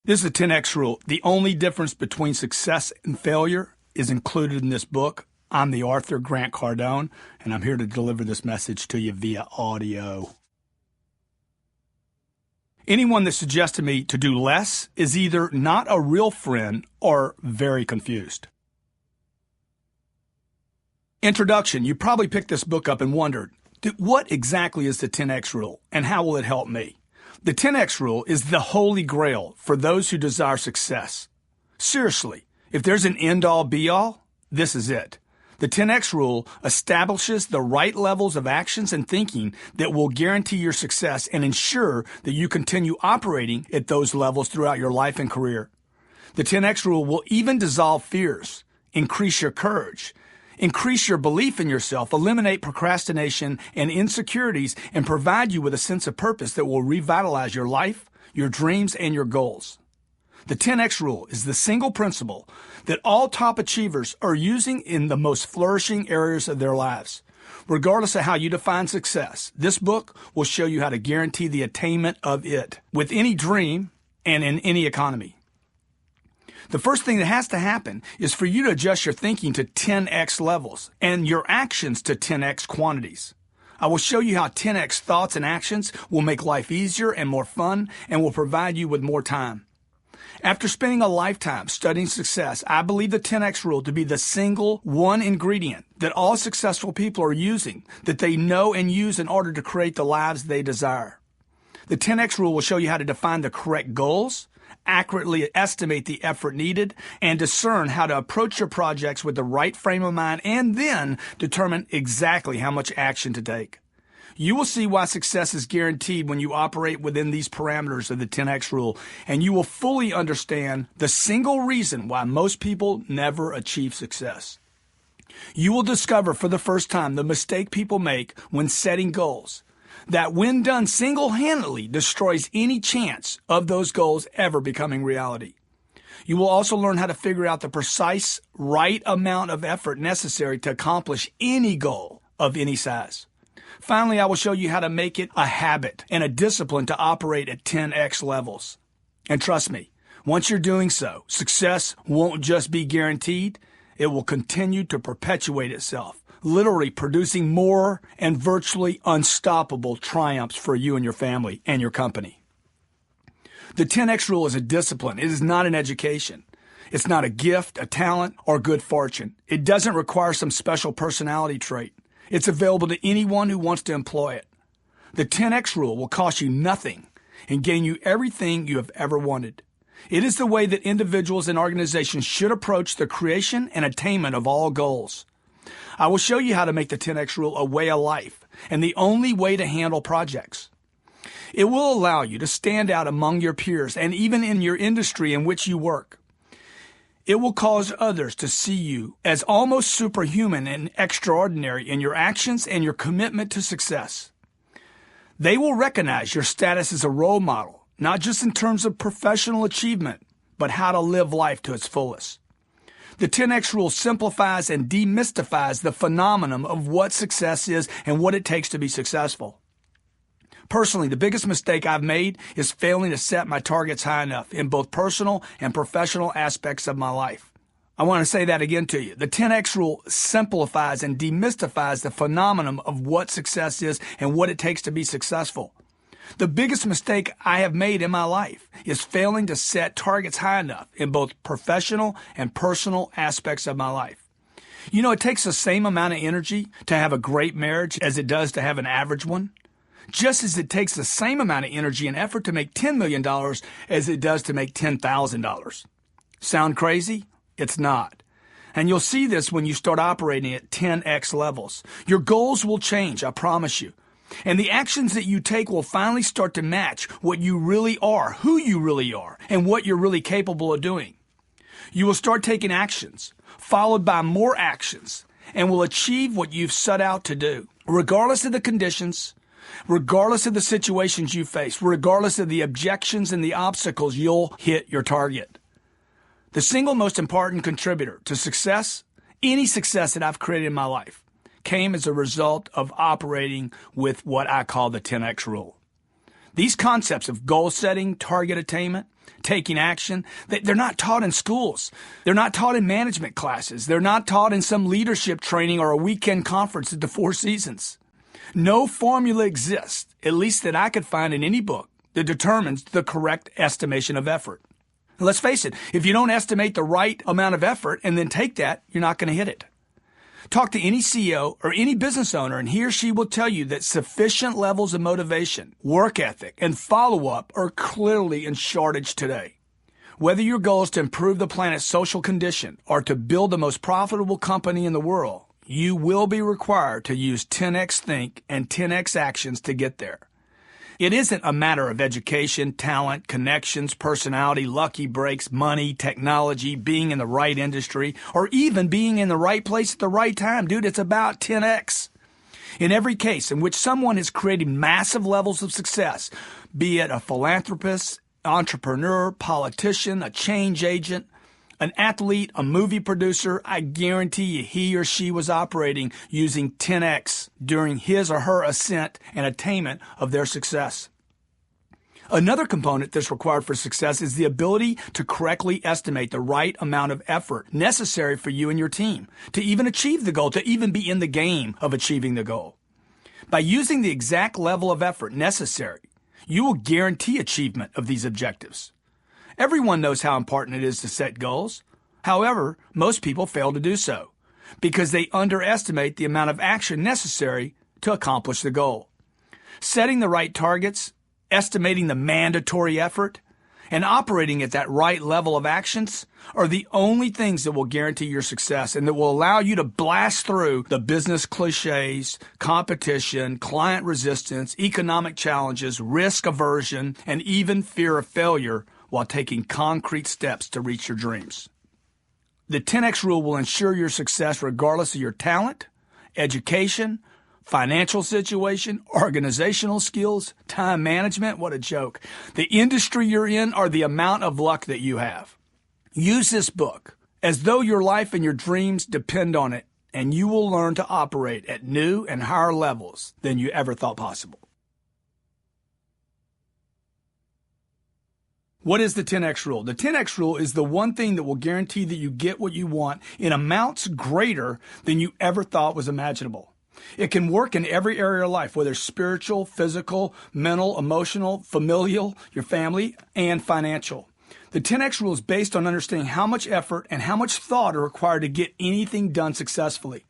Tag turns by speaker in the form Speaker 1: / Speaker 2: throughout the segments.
Speaker 1: This is the 10X rule. The only difference between success and failure is included in this book. I'm the author, Grant Cardone, and I'm here to deliver this message to you via audio. Anyone that suggests to me to do less is either not a real friend or very confused. Introduction. You probably picked this book up and wondered, what exactly is the 10X rule and how will it help me? The 10X rule is the holy grail for those who desire success. Seriously, if there's an end-all be-all, this is it. The 10X rule establishes the right levels of actions and thinking that will guarantee your success and ensure that you continue operating at those levels throughout your life and career. The 10X rule will even dissolve fears, increase your courage, increase your belief in yourself, eliminate procrastination and insecurities, and provide you with a sense of purpose that will revitalize your life, your dreams, and your goals. The 10X rule is the single principle that all top achievers are using in the most flourishing areas of their lives. Regardless of how you define success, this book will show you how to guarantee the attainment of it with any dream and in any economy. The first thing that has to happen is for you to adjust your thinking to 10X levels and your actions to 10X quantities. I will show you how 10X thoughts and actions will make life easier and more fun and will provide you with more time. After spending a lifetime studying success, I believe the 10X rule to be the single one ingredient that all successful people are using, that they know and use in order to create the lives they desire. The 10X rule will show you how to define the correct goals, accurately estimate the effort needed, and discern how to approach your projects with the right frame of mind, and then determine exactly how much action to take. You will see why success is guaranteed when you operate within these parameters of the 10X rule, and you will fully understand the single reason why most people never achieve success. You will discover for the first time the mistake people make when setting goals, that when done single-handedly destroys any chance of those goals ever becoming reality. You will also learn how to figure out the precise right amount of effort necessary to accomplish any goal of any size. Finally, I will show you how to make it a habit and a discipline to operate at 10X levels. And trust me, once you're doing so, success won't just be guaranteed, it will continue to perpetuate itself, literally producing more and virtually unstoppable triumphs for you and your family and your company. The 10X rule is a discipline. It is not an education. It's not a gift, a talent, or good fortune. It doesn't require some special personality trait. It's available to anyone who wants to employ it. The 10X rule will cost you nothing and gain you everything you have ever wanted. It is the way that individuals and organizations should approach the creation and attainment of all goals. I will show you how to make the 10X rule a way of life and the only way to handle projects. It will allow you to stand out among your peers and even in your industry in which you work. It will cause others to see you as almost superhuman and extraordinary in your actions and your commitment to success. They will recognize your status as a role model, not just in terms of professional achievement, but how to live life to its fullest. The 10X rule simplifies and demystifies the phenomenon of what success is and what it takes to be successful. Personally, the biggest mistake I've made is failing to set my targets high enough in both personal and professional aspects of my life. I want to say that again to you. The 10X rule simplifies and demystifies the phenomenon of what success is and what it takes to be successful. The biggest mistake I have made in my life is failing to set targets high enough in both professional and personal aspects of my life. You know, it takes the same amount of energy to have a great marriage as it does to have an average one. Just as it takes the same amount of energy and effort to make $10 million as it does to make $10,000. Sound crazy? It's not. And you'll see this when you start operating at 10X levels. Your goals will change, I promise you. And the actions that you take will finally start to match what you really are, who you really are, and what you're really capable of doing. You will start taking actions, followed by more actions, and will achieve what you've set out to do, regardless of the conditions, regardless of the situations you face, regardless of the objections and the obstacles, you'll hit your target. The single most important contributor to success, any success that I've created in my life, came as a result of operating with what I call the 10X rule. These concepts of goal setting, target attainment, taking action. They're not taught in schools. They're not taught in management classes. They're not taught in some leadership training or a weekend conference at the Four Seasons. No formula exists, at least that I could find in any book, that determines the correct estimation of effort. Let's face it, if you don't estimate the right amount of effort and then take that, you're not going to hit it. Talk to any CEO or any business owner, and he or she will tell you that sufficient levels of motivation, work ethic, and follow-up are clearly in shortage today. Whether your goal is to improve the planet's social condition or to build the most profitable company in the world, you will be required to use 10x think and 10x actions to get there. It isn't a matter of education, talent, connections, personality, lucky breaks, money, technology, being in the right industry, or even being in the right place at the right time. Dude, it's about 10x. In every case in which someone has created massive levels of success, be it a philanthropist, entrepreneur, politician, a change agent, an athlete, a movie producer, I guarantee you he or she was operating using 10x during his or her ascent and attainment of their success. Another component that's required for success is the ability to correctly estimate the right amount of effort necessary for you and your team to even achieve the goal, to even be in the game of achieving the goal. By using the exact level of effort necessary, you will guarantee achievement of these objectives. Everyone knows how important it is to set goals. However, most people fail to do so because they underestimate the amount of action necessary to accomplish the goal. Setting the right targets, estimating the mandatory effort, and operating at that right level of actions are the only things that will guarantee your success and that will allow you to blast through the business cliches, competition, client resistance, economic challenges, risk aversion, and even fear of failure while taking concrete steps to reach your dreams. The 10X rule will ensure your success regardless of your talent, education, financial situation, organizational skills, time management. What a joke. The industry you're in or the amount of luck that you have. Use this book as though your life and your dreams depend on it, and you will learn to operate at new and higher levels than you ever thought possible. What is the 10X rule? The 10X rule is the one thing that will guarantee that you get what you want in amounts greater than you ever thought was imaginable. It can work in every area of life, whether spiritual, physical, mental, emotional, familial, your family, and financial. The 10X rule is based on understanding how much effort and how much thought are required to get anything done successfully.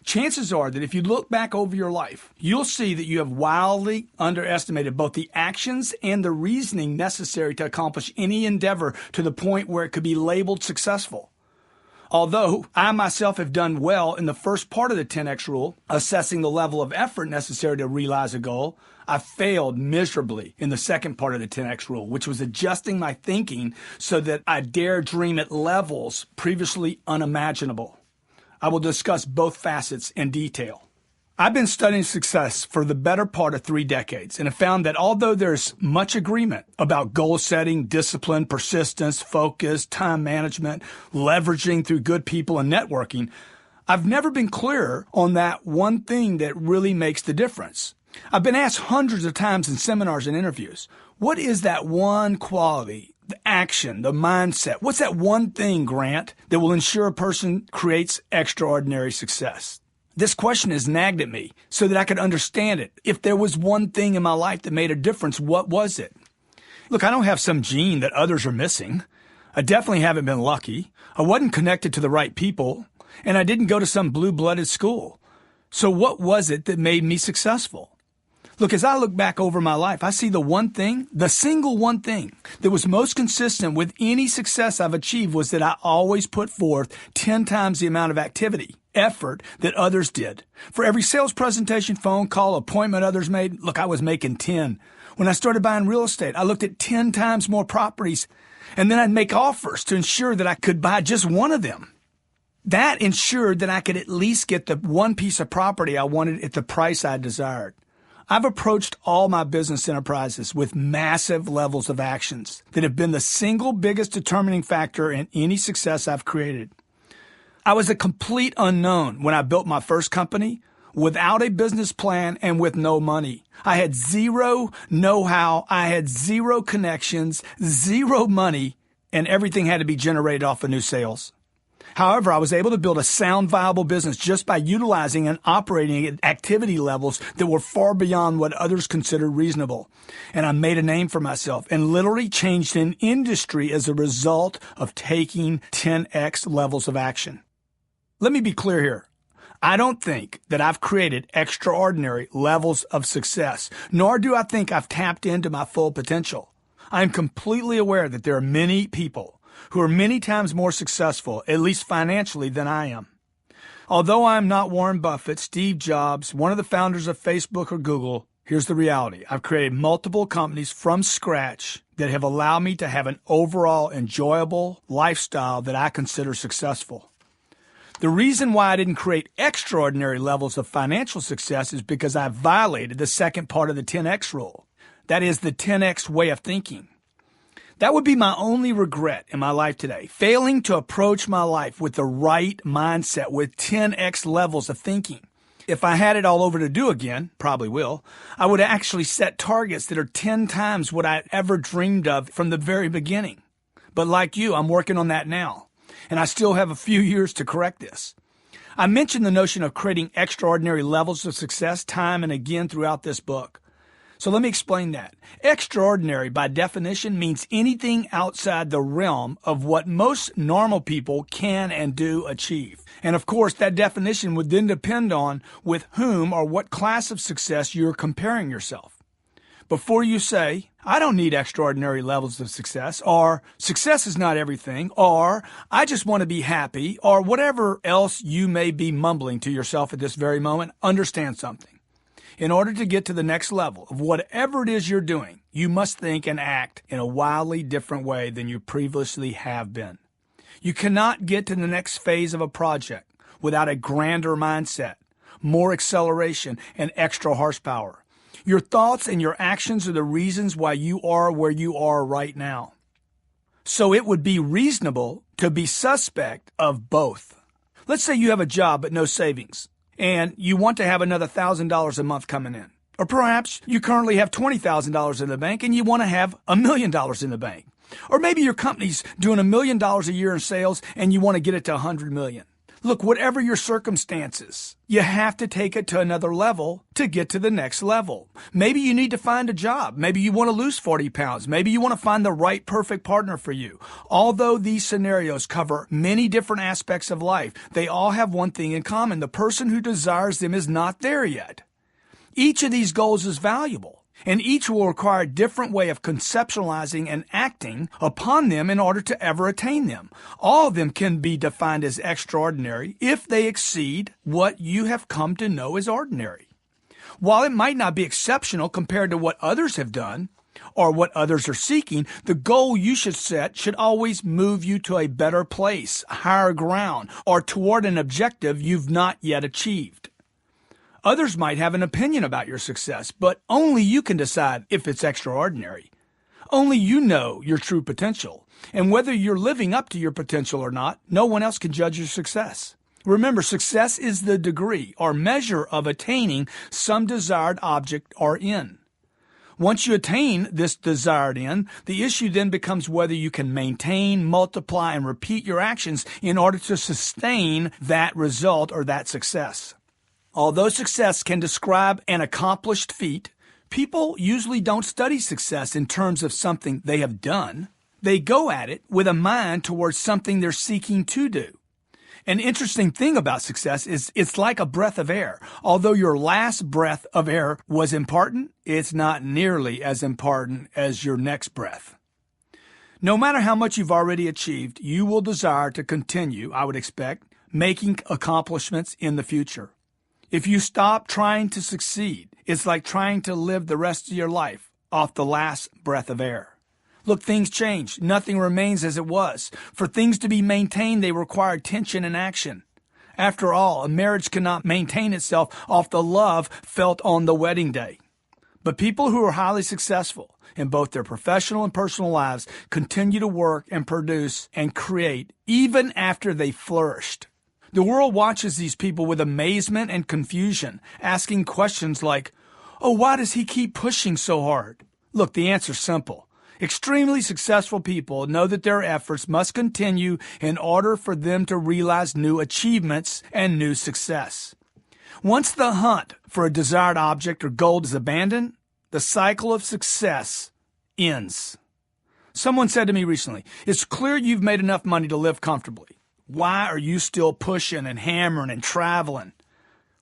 Speaker 1: Chances are that if you look back over your life, you'll see that you have wildly underestimated both the actions and the reasoning necessary to accomplish any endeavor to the point where it could be labeled successful. Although I myself have done well in the first part of the 10X rule, assessing the level of effort necessary to realize a goal, I failed miserably in the second part of the 10X rule, which was adjusting my thinking so that I dare dream at levels previously unimaginable. I will discuss both facets in detail. I've been studying success for the better part of 3 decades and have found that although there's much agreement about goal setting, discipline, persistence, focus, time management, leveraging through good people and networking, I've never been clearer on that one thing that really makes the difference. I've been asked hundreds of times in seminars and interviews, what is that one quality, the action, the mindset? What's that one thing, Grant, that will ensure a person creates extraordinary success? This question has nagged at me so that I could understand it. If there was one thing in my life that made a difference, what was it? Look, I don't have some gene that others are missing. I definitely haven't been lucky. I wasn't connected to the right people, and I didn't go to some blue-blooded school. So what was it that made me successful? Look, as I look back over my life, I see the one thing, the single one thing that was most consistent with any success I've achieved was that I always put forth 10 times the amount of activity, effort that others did. For every sales presentation, phone call, appointment others made, look, I was making 10. When I started buying real estate, I looked at 10 times more properties, and then I'd make offers to ensure that I could buy just one of them. That ensured that I could at least get the one piece of property I wanted at the price I desired. I've approached all my business enterprises with massive levels of actions that have been the single biggest determining factor in any success I've created. I was a complete unknown when I built my first company, without a business plan and with no money. I had zero know-how. I had zero connections, zero money, and everything had to be generated off of new sales. However, I was able to build a sound, viable business just by utilizing and operating at activity levels that were far beyond what others considered reasonable. And I made a name for myself and literally changed an industry as a result of taking 10x levels of action. Let me be clear here. I don't think that I've created extraordinary levels of success, nor do I think I've tapped into my full potential. I am completely aware that there are many people who are many times more successful, at least financially, than I am. Although I am not Warren Buffett, Steve Jobs, one of the founders of Facebook or Google, here's the reality. I've created multiple companies from scratch that have allowed me to have an overall enjoyable lifestyle that I consider successful. The reason why I didn't create extraordinary levels of financial success is because I violated the second part of the 10X rule. That is the 10X way of thinking. That would be my only regret in my life today, failing to approach my life with the right mindset, with 10X levels of thinking. If I had it all over to do again, probably will, I would actually set targets that are 10 times what I ever dreamed of from the very beginning. But like you, I'm working on that now, and I still have a few years to correct this. I mentioned the notion of creating extraordinary levels of success time and again throughout this book. So let me explain that. Extraordinary, by definition, means anything outside the realm of what most normal people can and do achieve. And of course, that definition would then depend on with whom or what class of success you're comparing yourself. Before you say, I don't need extraordinary levels of success, or success is not everything, or I just want to be happy, or whatever else you may be mumbling to yourself at this very moment, understand something. In order to get to the next level of whatever it is you're doing, you must think and act in a wildly different way than you previously have been. You cannot get to the next phase of a project without a grander mindset, more acceleration, and extra horsepower. Your thoughts and your actions are the reasons why you are where you are right now. So it would be reasonable to be suspect of both. Let's say you have a job but no savings, and you want to have another $1,000 a month coming in. Or perhaps you currently have $20,000 in the bank and you want to have $1 million in the bank. Or maybe your company's doing $1 million a year in sales and you want to get it to $100 million. Look, whatever your circumstances, you have to take it to another level to get to the next level. Maybe you need to find a job. Maybe you want to lose 40 pounds. Maybe you want to find the right perfect partner for you. Although these scenarios cover many different aspects of life, they all have one thing in common. The person who desires them is not there yet. Each of these goals is valuable, and each will require a different way of conceptualizing and acting upon them in order to ever attain them. All of them can be defined as extraordinary if they exceed what you have come to know as ordinary. While it might not be exceptional compared to what others have done or what others are seeking, the goal you should set should always move you to a better place, higher ground, or toward an objective you've not yet achieved. Others might have an opinion about your success, but only you can decide if it's extraordinary. Only you know your true potential, and whether you're living up to your potential or not, no one else can judge your success. Remember, success is the degree or measure of attaining some desired object or end. Once you attain this desired end, the issue then becomes whether you can maintain, multiply, and repeat your actions in order to sustain that result or that success. Although success can describe an accomplished feat, people usually don't study success in terms of something they have done. They go at it with a mind towards something they're seeking to do. An interesting thing about success is it's like a breath of air. Although your last breath of air was important, it's not nearly as important as your next breath. No matter how much you've already achieved, you will desire to continue, I would expect, making accomplishments in the future. If you stop trying to succeed, it's like trying to live the rest of your life off the last breath of air. Look, things change. Nothing remains as it was. For things to be maintained, they require attention and action. After all, a marriage cannot maintain itself off the love felt on the wedding day. But people who are highly successful in both their professional and personal lives continue to work and produce and create even after they flourished. The world watches these people with amazement and confusion, asking questions like, "Oh, why does he keep pushing so hard?" Look, the answer's simple. Extremely successful people know that their efforts must continue in order for them to realize new achievements and new success. Once the hunt for a desired object or goal is abandoned, the cycle of success ends. Someone said to me recently, "It's clear you've made enough money to live comfortably. Why are you still pushing and hammering and traveling?"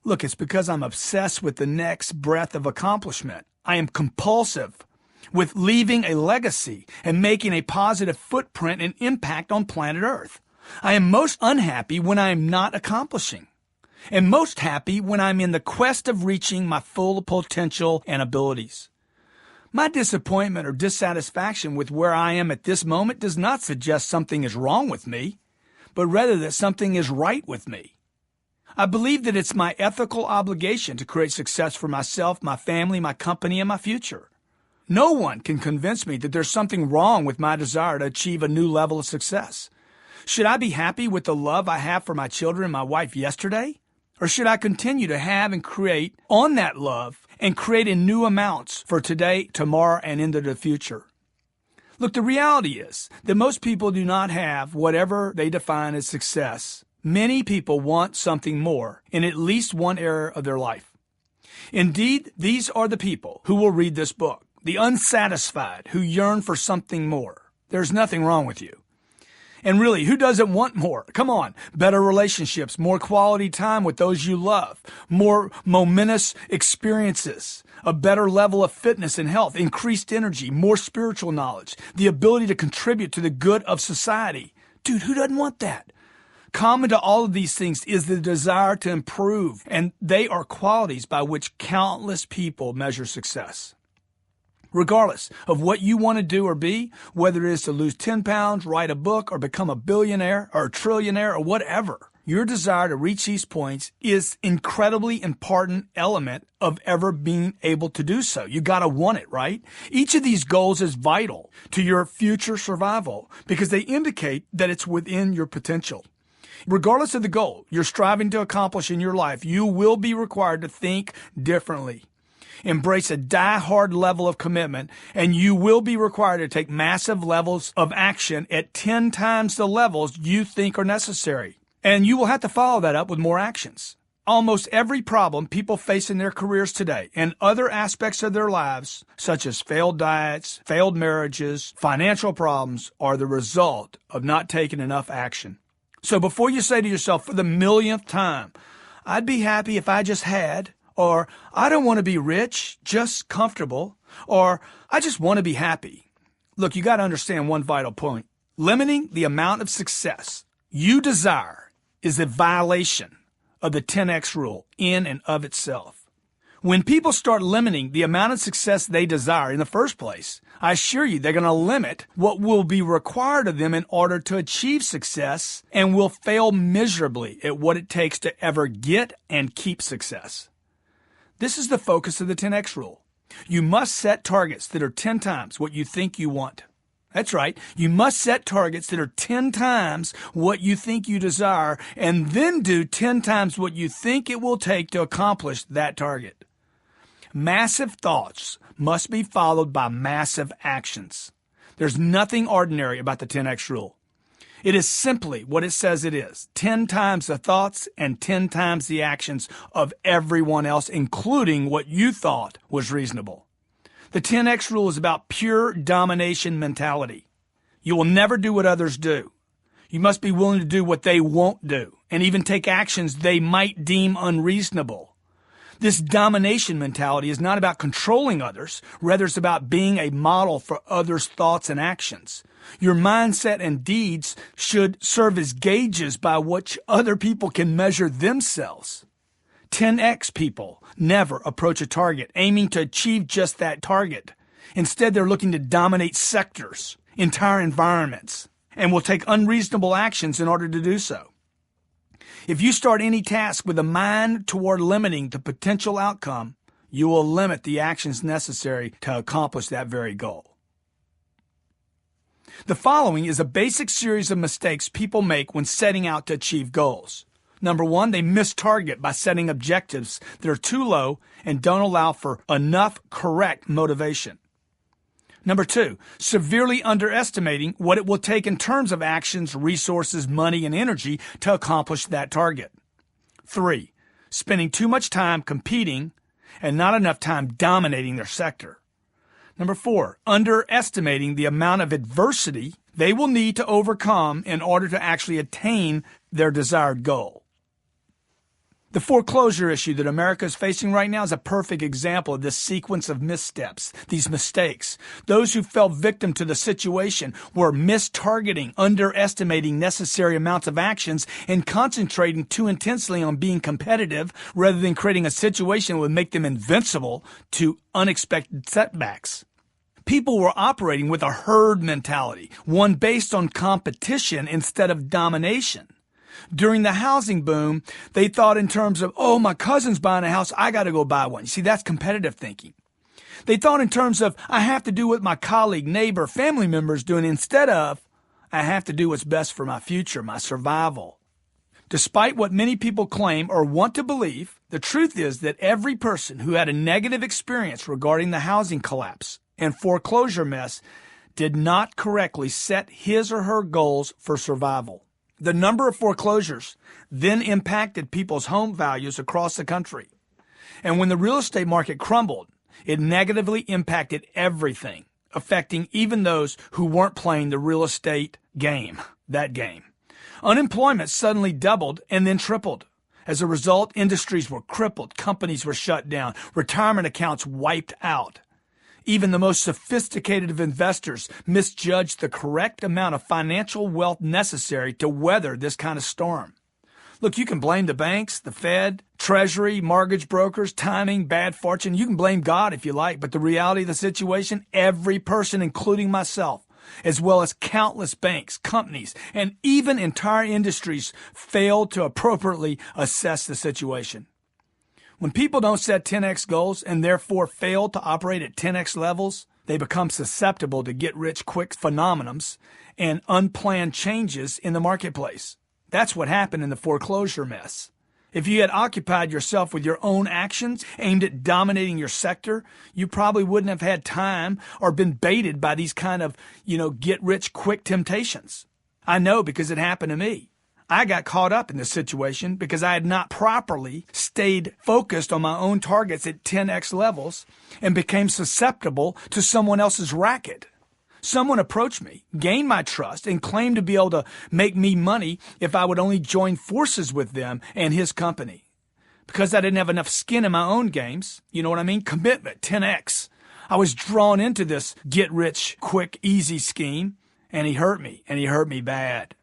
Speaker 1: Look, it's because I'm obsessed with the next breath of accomplishment. I am compulsive with leaving a legacy and making a positive footprint and impact on planet Earth. I am most unhappy when I am not accomplishing, and most happy when I'm in the quest of reaching my full potential and abilities. My disappointment or dissatisfaction with where I am at this moment does not suggest something is wrong with me, but rather that something is right with me. I believe that it's my ethical obligation to create success for myself, my family, my company, and my future. No one can convince me that there's something wrong with my desire to achieve a new level of success. Should I be happy with the love I have for my children and my wife yesterday? Or should I continue to have and create on that love and create in new amounts for today, tomorrow, and into the future? Look, the reality is that most people do not have whatever they define as success. Many people want something more in at least one area of their life. Indeed, these are the people who will read this book, the unsatisfied who yearn for something more. There's nothing wrong with you. And really, who doesn't want more? Come on, better relationships, more quality time with those you love, more momentous experiences, a better level of fitness and health, increased energy, more spiritual knowledge, the ability to contribute to the good of society. Dude, who doesn't want that? Common to all of these things is the desire to improve, and they are qualities by which countless people measure success. Regardless of what you want to do or be, whether it is to lose 10 pounds, write a book, or become a billionaire or a trillionaire or whatever, your desire to reach these points is incredibly important element of ever being able to do so. You got to want it, right? Each of these goals is vital to your future survival because they indicate that it's within your potential. Regardless of the goal you're striving to accomplish in your life, you will be required to think differently. Embrace a die-hard level of commitment, and you will be required to take massive levels of action at 10 times the levels you think are necessary. And you will have to follow that up with more actions. Almost every problem people face in their careers today and other aspects of their lives, such as failed diets, failed marriages, financial problems, are the result of not taking enough action. So before you say to yourself for the millionth time, "I'd be happy if I just had," or "I don't want to be rich, just comfortable," or "I just want to be happy." Look, you got to understand one vital point. Limiting the amount of success you desire is a violation of the 10X rule in and of itself. When people start limiting the amount of success they desire in the first place, I assure you they're going to limit what will be required of them in order to achieve success and will fail miserably at what it takes to ever get and keep success. This is the focus of the 10X rule. You must set targets that are 10 times what you think you want. That's right. You must set targets that are 10 times what you think you desire and then do 10 times what you think it will take to accomplish that target. Massive thoughts must be followed by massive actions. There's nothing ordinary about the 10X rule. It is simply what it says it is. 10 times the thoughts and 10 times the actions of everyone else, including what you thought was reasonable. The 10X rule is about pure domination mentality. You will never do what others do. You must be willing to do what they won't do, and even take actions they might deem unreasonable. This domination mentality is not about controlling others. Rather, it's about being a model for others' thoughts and actions. Your mindset and deeds should serve as gauges by which other people can measure themselves. 10X people never approach a target aiming to achieve just that target. Instead, they're looking to dominate sectors, entire environments, and will take unreasonable actions in order to do so. If you start any task with a mind toward limiting the potential outcome, you will limit the actions necessary to accomplish that very goal. The following is a basic series of mistakes people make when setting out to achieve goals. Number one, they miss target by setting objectives that are too low and don't allow for enough correct motivation. Number two, severely underestimating what it will take in terms of actions, resources, money, and energy to accomplish that target. Three, spending too much time competing and not enough time dominating their sector. Number four, underestimating the amount of adversity they will need to overcome in order to actually attain their desired goal. The foreclosure issue that America is facing right now is a perfect example of this sequence of missteps, these mistakes. Those who fell victim to the situation were mistargeting, underestimating necessary amounts of actions, and concentrating too intensely on being competitive rather than creating a situation that would make them invincible to unexpected setbacks. People were operating with a herd mentality, one based on competition instead of domination. During the housing boom, they thought in terms of, oh, my cousin's buying a house, I got to go buy one. You see, that's competitive thinking. They thought in terms of, I have to do what my colleague, neighbor, family member is doing instead of, I have to do what's best for my future, my survival. Despite what many people claim or want to believe, the truth is that every person who had a negative experience regarding the housing collapse and foreclosure mess did not correctly set his or her goals for survival. The number of foreclosures then impacted people's home values across the country. And when the real estate market crumbled, it negatively impacted everything, affecting even those who weren't playing the real estate game, that game. Unemployment suddenly doubled and then tripled. As a result, industries were crippled, companies were shut down, retirement accounts wiped out. Even the most sophisticated of investors misjudged the correct amount of financial wealth necessary to weather this kind of storm. Look, you can blame the banks, the Fed, Treasury, mortgage brokers, timing, bad fortune. You can blame God if you like, but the reality of the situation, every person, including myself, as well as countless banks, companies, and even entire industries, failed to appropriately assess the situation. When people don't set 10x goals and therefore fail to operate at 10x levels, they become susceptible to get-rich-quick phenomenons and unplanned changes in the marketplace. That's what happened in the foreclosure mess. If you had occupied yourself with your own actions aimed at dominating your sector, you probably wouldn't have had time or been baited by these kind of, get-rich-quick temptations. I know because it happened to me. I got caught up in this situation because I had not properly stayed focused on my own targets at 10x levels and became susceptible to someone else's racket. Someone approached me, gained my trust, and claimed to be able to make me money if I would only join forces with them and his company. Because I didn't have enough skin in my own games, you know what I mean? Commitment, 10x. I was drawn into this get-rich-quick, easy scheme, and he hurt me bad.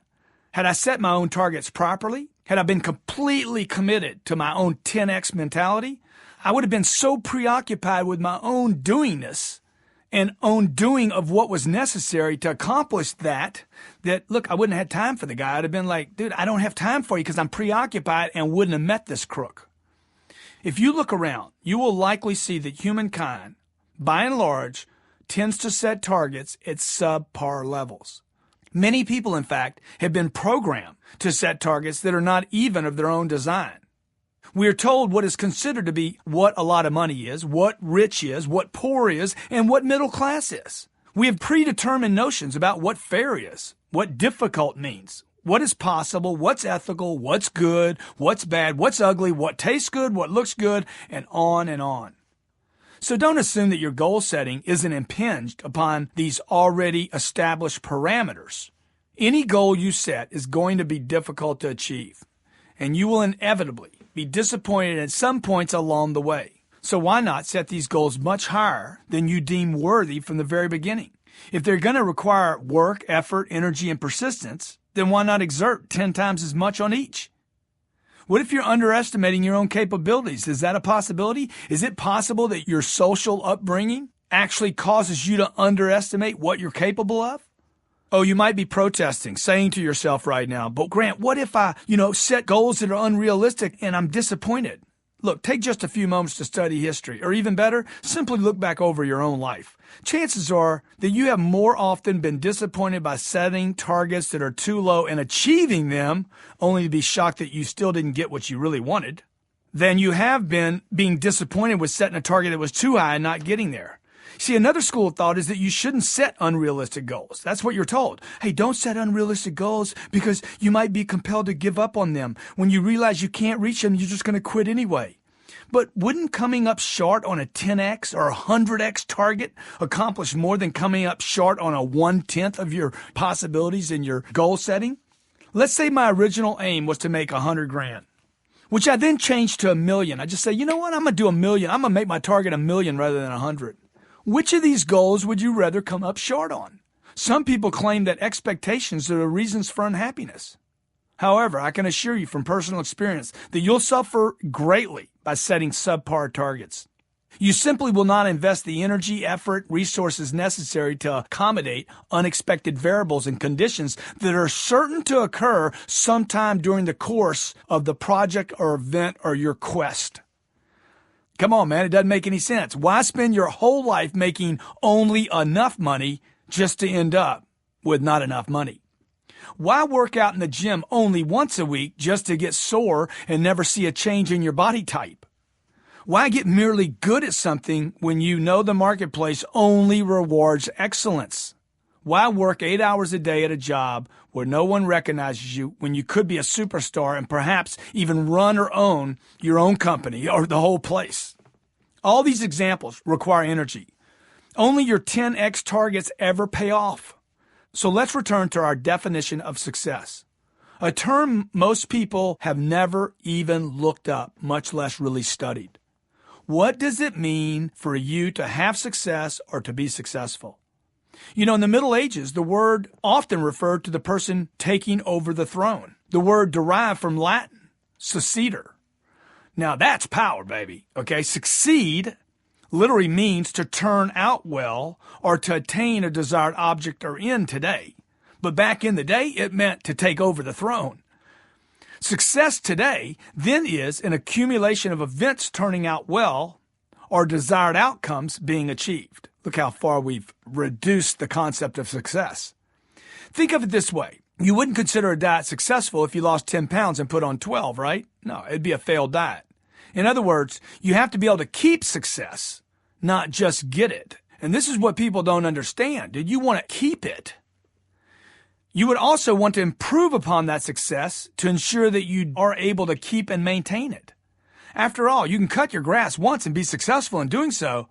Speaker 1: Had I set my own targets properly, had I been completely committed to my own 10x mentality, I would have been so preoccupied with my own doingness and own doing of what was necessary to accomplish that, look, I wouldn't have had time for the guy. I'd have been like, dude, I don't have time for you because I'm preoccupied and wouldn't have met this crook. If you look around, you will likely see that humankind, by and large, tends to set targets at subpar levels. Many people, in fact, have been programmed to set targets that are not even of their own design. We are told what is considered to be what a lot of money is, what rich is, what poor is, and what middle class is. We have predetermined notions about what fair is, what difficult means, what is possible, what's ethical, what's good, what's bad, what's ugly, what tastes good, what looks good, and on and on. So don't assume that your goal setting isn't impinged upon these already established parameters. Any goal you set is going to be difficult to achieve, and you will inevitably be disappointed at some points along the way. So why not set these goals much higher than you deem worthy from the very beginning? If they're going to require work, effort, energy, and persistence, then why not exert 10 times as much on each? What if you're underestimating your own capabilities? Is that a possibility? Is it possible that your social upbringing actually causes you to underestimate what you're capable of? Oh, you might be protesting, saying to yourself right now, but Grant, what if I, set goals that are unrealistic and I'm disappointed? Look, take just a few moments to study history, or even better, simply look back over your own life. chances are that you have more often been disappointed by setting targets that are too low and achieving them, only to be shocked that you still didn't get what you really wanted, than you have been being disappointed with setting a target that was too high and not getting there. See, another school of thought is that you shouldn't set unrealistic goals. That's what you're told. Hey, don't set unrealistic goals because you might be compelled to give up on them. When you realize you can't reach them, you're just going to quit anyway. But wouldn't coming up short on a 10x or a 100x target accomplish more than coming up short on a 1/10 of your possibilities in your goal setting? Let's say my original aim was to make $100,000, which I then changed to $1 million. I just say, you know what? I'm going to do $1 million. I'm going to make my target $1 million rather than 100. Which of these goals would you rather come up short on? Some people claim that expectations are the reasons for unhappiness. However, I can assure you from personal experience that you'll suffer greatly by setting subpar targets. You simply will not invest the energy, effort, resources necessary to accommodate unexpected variables and conditions that are certain to occur sometime during the course of the project or event or your quest. Come on, man, it doesn't make any sense. Why spend your whole life making only enough money just to end up with not enough money? Why work out in the gym only once a week just to get sore and never see a change in your body type? Why get merely good at something when you know the marketplace only rewards excellence? Why work 8 hours a day at a job where no one recognizes you when you could be a superstar and perhaps even run or own your own company or the whole place? All these examples require energy. Only your 10x targets ever pay off. So let's return to our definition of success, a term most people have never even looked up, much less really studied. What does it mean for you to have success or to be successful? You know, in the Middle Ages, the word often referred to the person taking over the throne. The word derived from Latin, succeder. Now that's power, baby. Okay, succeed literally means to turn out well or to attain a desired object or end today. But back in the day, it meant to take over the throne. Success today then is an accumulation of events turning out well or desired outcomes being achieved. Look how far we've reduced the concept of success. Think of it this way. You wouldn't consider a diet successful if you lost 10 pounds and put on 12, right? No, it'd be a failed diet. In other words, you have to be able to keep success, not just get it. And this is what people don't understand. Did you want to keep it? You would also want to improve upon that success to ensure that you are able to keep and maintain it. After all, you can cut your grass once and be successful in doing so,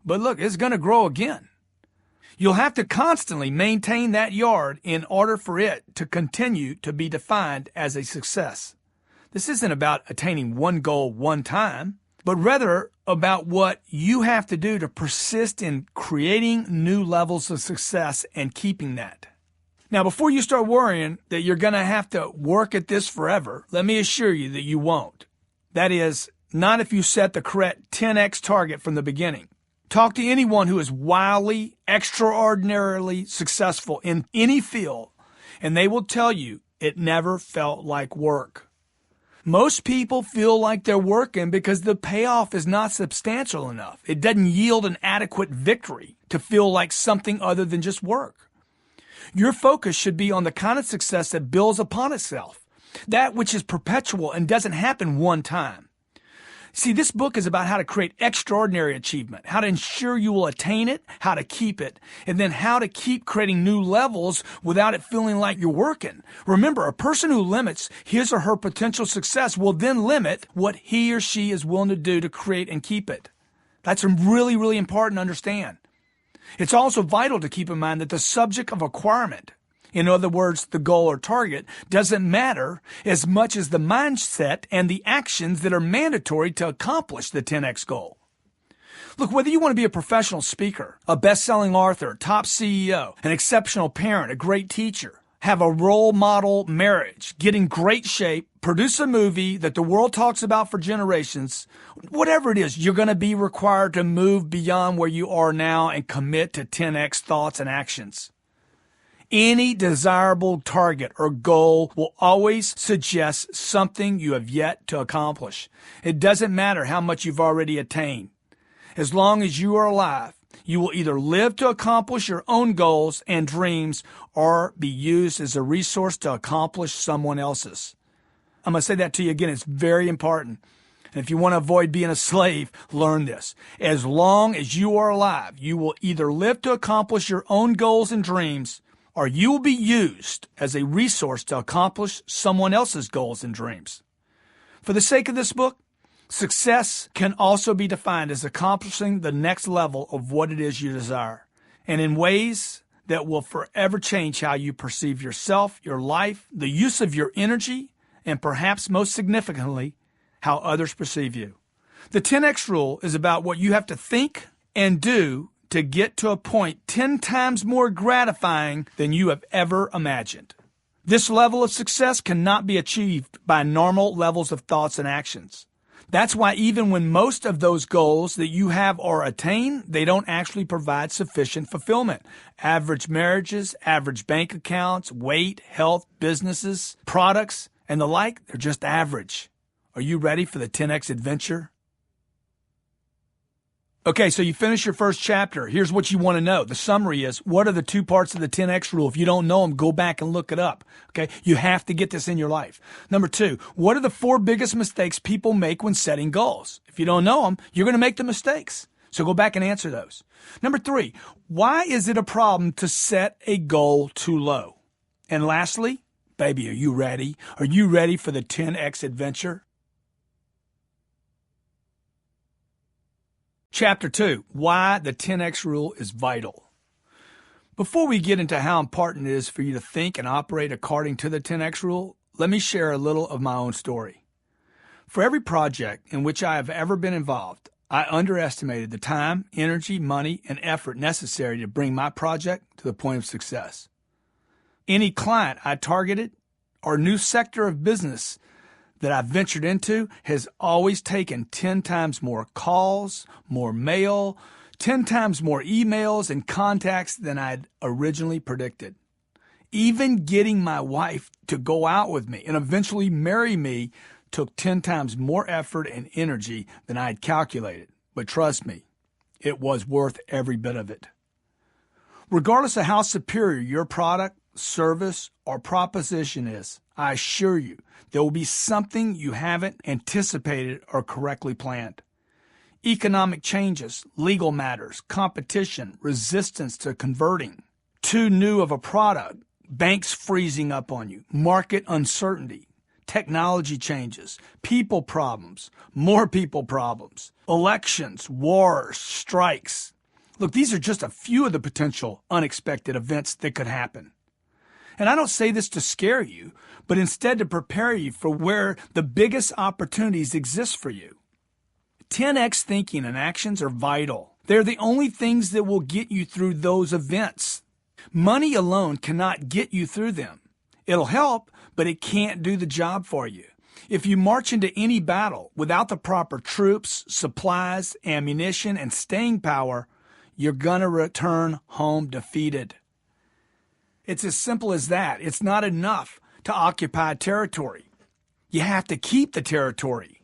Speaker 1: but look, it's going to grow again. You'll have to constantly maintain that yard in order for it to continue to be defined as a success. This isn't about attaining one goal one time, but rather about what you have to do to persist in creating new levels of success and keeping that. Now, before you start worrying that you're going to have to work at this forever, let me assure you that you won't. That is, not if you set the correct 10x target from the beginning. Talk to anyone who is wildly, extraordinarily successful in any field, and they will tell you it never felt like work. Most people feel like they're working because the payoff is not substantial enough. It doesn't yield an adequate victory to feel like something other than just work. Your focus should be on the kind of success that builds upon itself, that which is perpetual and doesn't happen one time. See, this book is about how to create extraordinary achievement, how to ensure you will attain it, how to keep it, and then how to keep creating new levels without it feeling like you're working. Remember, a person who limits his or her potential success will then limit what he or she is willing to do to create and keep it. That's really, really important to understand. It's also vital to keep in mind that the subject of acquirement, in other words, the goal or target, doesn't matter as much as the mindset and the actions that are mandatory to accomplish the 10x goal. Look, whether you want to be a professional speaker, a best-selling author, top CEO, an exceptional parent, a great teacher, have a role model marriage, get in great shape, produce a movie that the world talks about for generations, whatever it is, you're going to be required to move beyond where you are now and commit to 10x thoughts and actions. Any desirable target or goal will always suggest something you have yet to accomplish. It doesn't matter how much you've already attained. As long as you are alive, You will either live to accomplish your own goals and dreams or be used as a resource to accomplish someone else's. I'm going to say that to you again. It's very important. And if you want to avoid being a slave, learn this. As long as you are alive, you will either live to accomplish your own goals and dreams, or you will be used as a resource to accomplish someone else's goals and dreams. For the sake of this book, success can also be defined as accomplishing the next level of what it is you desire, and in ways that will forever change how you perceive yourself, your life, the use of your energy, and perhaps most significantly, how others perceive you. The 10X rule is about what you have to think and do to get to a point 10 times more gratifying than you have ever imagined. This level of success cannot be achieved by normal levels of thoughts and actions. That's why even when most of those goals that you have are attained, they don't actually provide sufficient fulfillment. Average marriages, average bank accounts, weight, health, businesses, products, and the like, they're just average. Are you ready for the 10X adventure? Okay, so you finish your first chapter. Here's what you want to know. The summary is, what are the 2 parts of the 10X rule? If you don't know them, go back and look it up. Okay, you have to get this in your life. Number 2, what are the 4 biggest mistakes people make when setting goals? If you don't know them, you're going to make the mistakes. So go back and answer those. Number 3, why is it a problem to set a goal too low? And lastly, baby, are you ready? Are you ready for the 10X adventure? Chapter 2, why the 10X rule is vital. Before we get into how important it is for you to think and operate according to the 10X rule, let me share a little of my own story. For every project in which I have ever been involved, I underestimated the time, energy, money, and effort necessary to bring my project to the point of success. Any client I targeted or new sector of business that I've ventured into has always taken 10 times more calls, more mail, 10 times more emails and contacts than I'd originally predicted. Even getting my wife to go out with me and eventually marry me took 10 times more effort and energy than I had calculated. But trust me, it was worth every bit of it. Regardless of how superior your product, service, or proposition is, I assure you, there will be something you haven't anticipated or correctly planned. Economic changes, legal matters, competition, resistance to converting, too new of a product, banks freezing up on you, market uncertainty, technology changes, people problems, more people problems, elections, wars, strikes. Look, these are just a few of the potential unexpected events that could happen. And I don't say this to scare you, but instead to prepare you for where the biggest opportunities exist for you. 10X thinking and actions are vital. They're the only things that will get you through those events. Money alone cannot get you through them. It'll help, but it can't do the job for you. If you march into any battle without the proper troops, supplies, ammunition, and staying power, you're gonna return home defeated. It's as simple as that. It's not enough to occupy territory. You have to keep the territory.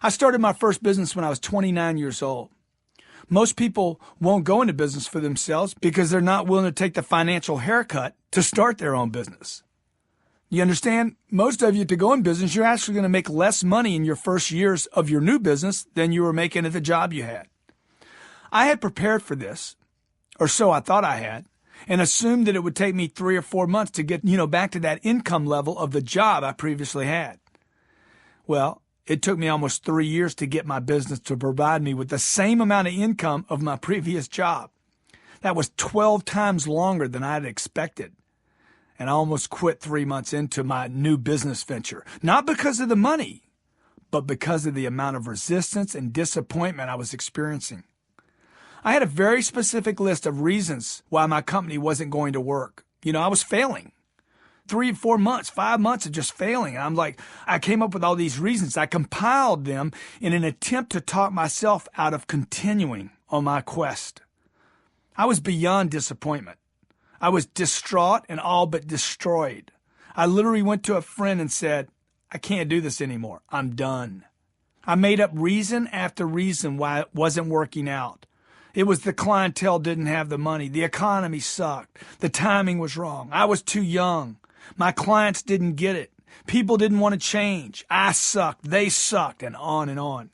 Speaker 1: I started my first business when I was 29 years old. Most people won't go into business for themselves because they're not willing to take the financial haircut to start their own business. You understand? Most of you, to go in business, you're actually going to make less money in your first years of your new business than you were making at the job you had. I had prepared for this, or so I thought I had, and assumed that it would take me 3 or 4 months to get, back to that income level of the job I previously had. Well, it took me almost 3 years to get my business to provide me with the same amount of income of my previous job. That was 12 times longer than I had expected. And I almost quit 3 months into my new business venture. Not because of the money, but because of the amount of resistance and disappointment I was experiencing. I had a very specific list of reasons why my company wasn't going to work. I was failing. 3 or 4 months, 5 months of just failing. And I came up with all these reasons. I compiled them in an attempt to talk myself out of continuing on my quest. I was beyond disappointment. I was distraught and all but destroyed. I literally went to a friend and said, I can't do this anymore. I'm done. I made up reason after reason why it wasn't working out. It was the clientele didn't have the money. The economy sucked. The timing was wrong. I was too young. My clients didn't get it. People didn't want to change. I sucked. They sucked, and on and on.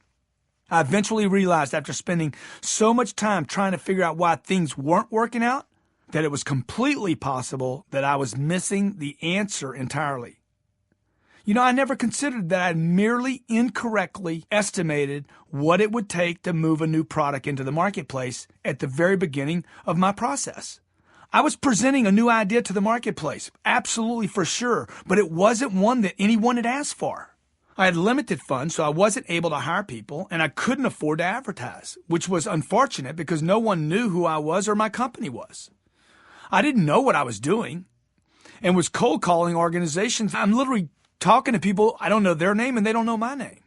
Speaker 1: I eventually realized after spending so much time trying to figure out why things weren't working out, that it was completely possible that I was missing the answer entirely. I never considered that I merely incorrectly estimated what it would take to move a new product into the marketplace at the very beginning of my process. I was presenting a new idea to the marketplace, absolutely for sure, but it wasn't one that anyone had asked for. I had limited funds, so I wasn't able to hire people, and I couldn't afford to advertise, which was unfortunate because no one knew who I was or my company was. I didn't know what I was doing and was cold calling organizations. I'm literally talking to people, I don't know their name and they don't know my name.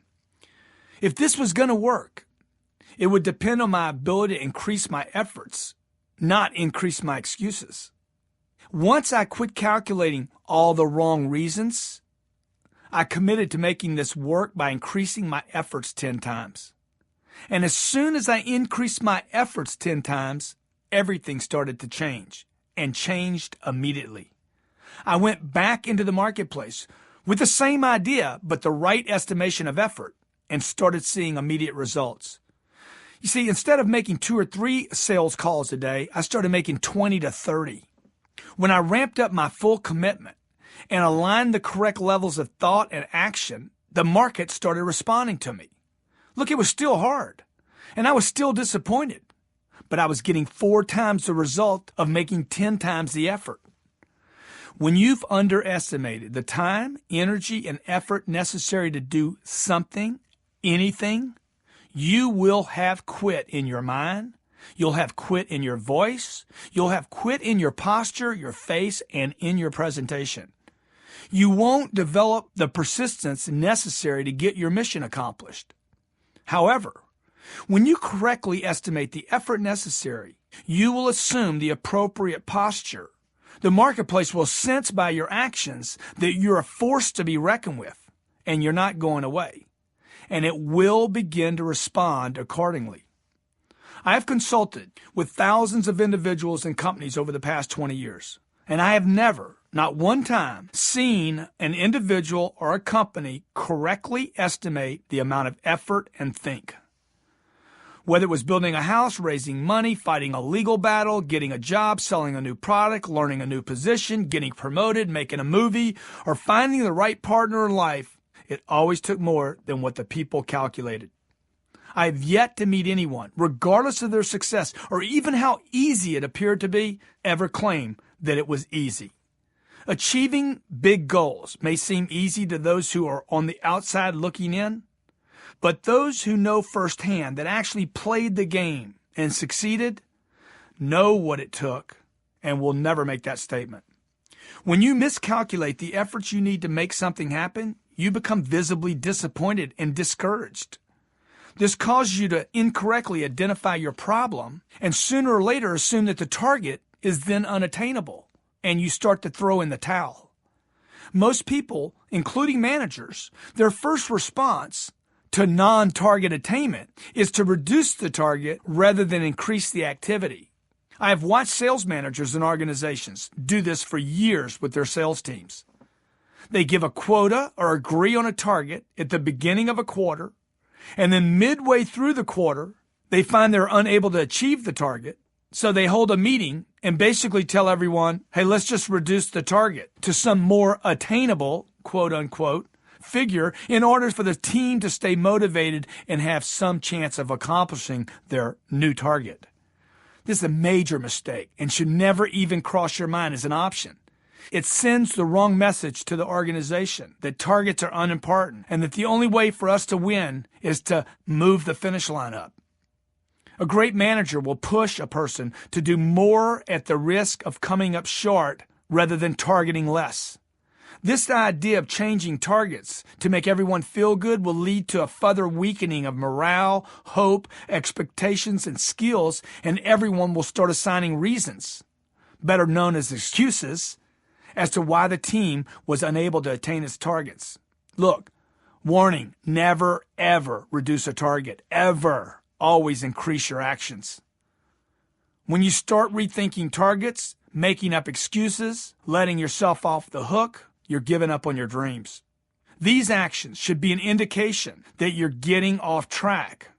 Speaker 1: If this was going to work, it would depend on my ability to increase my efforts, not increase my excuses. Once I quit calculating all the wrong reasons, I committed to making this work by increasing my efforts 10 times. And as soon as I increased my efforts 10 times, everything started to change, and changed immediately. I went back into the marketplace with the same idea, but the right estimation of effort, and started seeing immediate results. You see, instead of making 2 or 3 sales calls a day, I started making 20 to 30. When I ramped up my full commitment and aligned the correct levels of thought and action, the market started responding to me. Look, it was still hard, and I was still disappointed, but I was getting 4 times the result of making 10 times the effort. When you've underestimated the time, energy, and effort necessary to do something, anything, you will have quit in your mind. You'll have quit in your voice. You'll have quit in your posture, your face, and in your presentation. You won't develop the persistence necessary to get your mission accomplished. However, when you correctly estimate the effort necessary, you will assume the appropriate posture. The marketplace will sense by your actions that you're a force to be reckoned with, and you're not going away. And it will begin to respond accordingly. I have consulted with thousands of individuals and companies over the past 20 years, and I have never, not one time, seen an individual or a company correctly estimate the amount of effort and think. Whether it was building a house, raising money, fighting a legal battle, getting a job, selling a new product, learning a new position, getting promoted, making a movie, or finding the right partner in life, it always took more than what the people calculated. I have yet to meet anyone, regardless of their success or even how easy it appeared to be, ever claim that it was easy. Achieving big goals may seem easy to those who are on the outside looking in, but those who know firsthand that actually played the game and succeeded know what it took and will never make that statement. When you miscalculate the efforts you need to make something happen, you become visibly disappointed and discouraged. This causes you to incorrectly identify your problem and sooner or later assume that the target is then unattainable, and you start to throw in the towel. Most people, including managers, their first response to non-target attainment is to reduce the target rather than increase the activity. I have watched sales managers in organizations do this for years with their sales teams. They give a quota or agree on a target at the beginning of a quarter, and then midway through the quarter, they find they're unable to achieve the target, so they hold a meeting and basically tell everyone, hey, let's just reduce the target to some more attainable, quote unquote, figure in order for the team to stay motivated and have some chance of accomplishing their new target. This is a major mistake and should never even cross your mind as an option. It sends the wrong message to the organization that targets are unimportant and that the only way for us to win is to move the finish line up. A great manager will push a person to do more at the risk of coming up short rather than targeting less. This idea of changing targets to make everyone feel good will lead to a further weakening of morale, hope, expectations, and skills, and everyone will start assigning reasons, better known as excuses, as to why the team was unable to attain its targets. Look, warning, never, ever reduce a target. Ever. Always increase your actions. When you start rethinking targets, making up excuses, letting yourself off the hook, you're giving up on your dreams. These actions should be an indication that you're getting off track.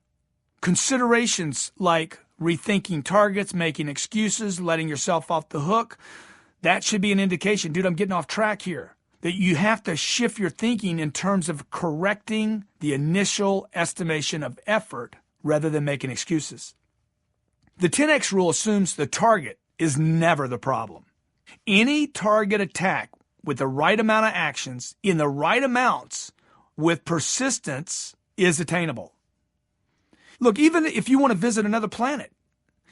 Speaker 1: Considerations like rethinking targets, making excuses, letting yourself off the hook, that should be an indication, dude, I'm getting off track here. That you have to shift your thinking in terms of correcting the initial estimation of effort rather than making excuses. The 10X rule assumes the target is never the problem. Any target attack with the right amount of actions in the right amounts with persistence is attainable. Look, even if you want to visit another planet,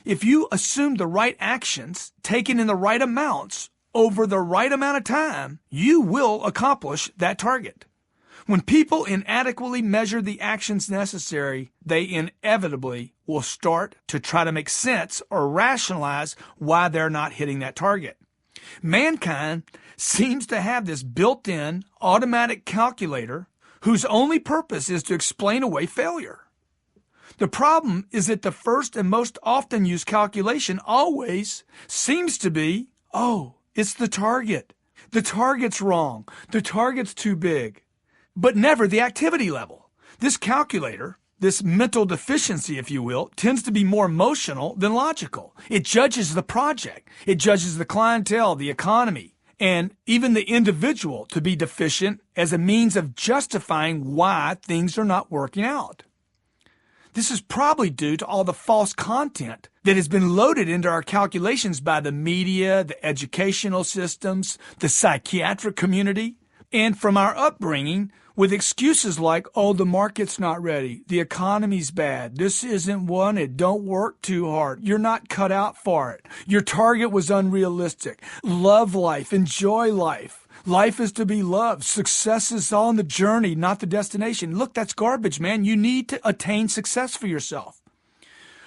Speaker 1: if you assume the right actions taken in the right amounts over the right amount of time, you will accomplish that target. When people inadequately measure the actions necessary, they inevitably will start to try to make sense or rationalize why they're not hitting that target. Mankind seems to have this built-in automatic calculator whose only purpose is to explain away failure. The problem is that the first and most often used calculation always seems to be, it's the target. The target's wrong. The target's too big. But never the activity level. This calculator, this mental deficiency, if you will, tends to be more emotional than logical. It judges the project. It judges the clientele, the economy, and even the individual to be deficient as a means of justifying why things are not working out. This is probably due to all the false content that has been loaded into our calculations by the media, the educational systems, the psychiatric community, and from our upbringing with excuses like, the market's not ready, the economy's bad, this isn't wanted, don't work too hard, you're not cut out for it, your target was unrealistic, love life, enjoy life. Life is to be loved. Success is on the journey, not the destination. Look, that's garbage, man. You need to attain success for yourself.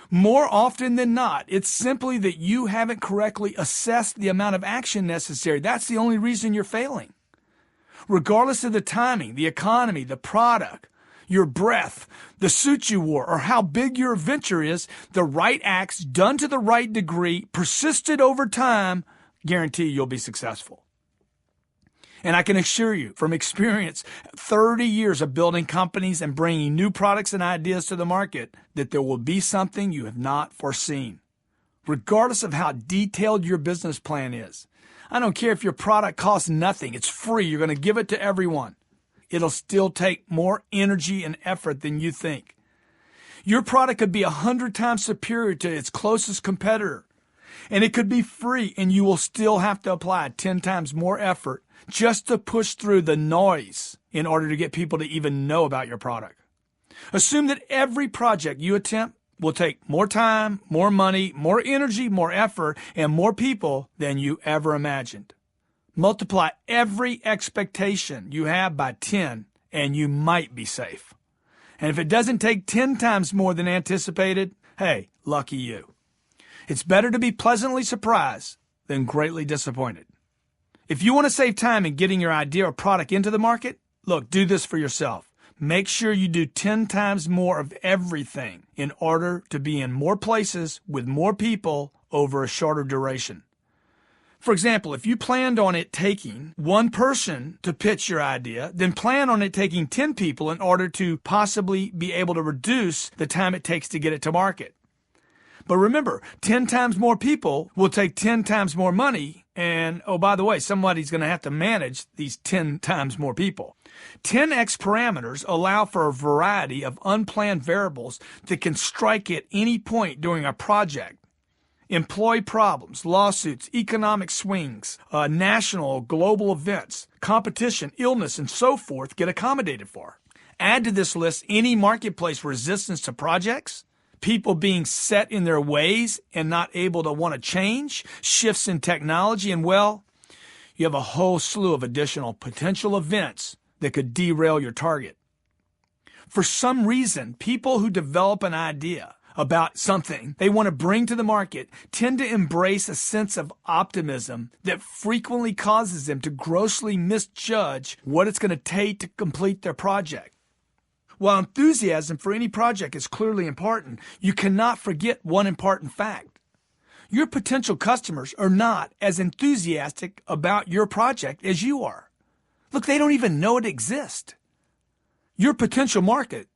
Speaker 1: More often than not, it's simply that you haven't correctly assessed the amount of action necessary. That's the only reason you're failing. Regardless of the timing, the economy, the product, your breath, the suit you wore, or how big your venture is, the right acts done to the right degree, persisted over time, guarantee you'll be successful. And I can assure you from experience, 30 years of building companies and bringing new products and ideas to the market, that there will be something you have not foreseen. Regardless of how detailed your business plan is. I don't care if your product costs nothing. It's free. You're going to give it to everyone. It'll still take more energy and effort than you think. Your product could be 100 times superior to its closest competitor. And it could be free, and you will still have to apply 10 times more effort just to push through the noise in order to get people to even know about your product. Assume that every project you attempt will take more time, more money, more energy, more effort, and more people than you ever imagined. Multiply every expectation you have by 10, and you might be safe. And if it doesn't take 10 times more than anticipated, hey, lucky you. It's better to be pleasantly surprised than greatly disappointed. If you want to save time in getting your idea or product into the market, look, do this for yourself. Make sure you do 10 times more of everything in order to be in more places with more people over a shorter duration. For example, if you planned on it taking one person to pitch your idea, then plan on it taking 10 people in order to possibly be able to reduce the time it takes to get it to market. But remember, 10 times more people will take 10 times more money. And, by the way, somebody's going to have to manage these 10 times more people. 10x parameters allow for a variety of unplanned variables that can strike at any point during a project. Employee problems, lawsuits, economic swings, national, global events, competition, illness, and so forth get accommodated for. Add to this list any marketplace resistance to projects, people being set in their ways and not able to want to change, shifts in technology, and you have a whole slew of additional potential events that could derail your target. For some reason, people who develop an idea about something they want to bring to the market tend to embrace a sense of optimism that frequently causes them to grossly misjudge what it's going to take to complete their project. While enthusiasm for any project is clearly important, you cannot forget one important fact. Your potential customers are not as enthusiastic about your project as you are. Look, they don't even know it exists. Your potential market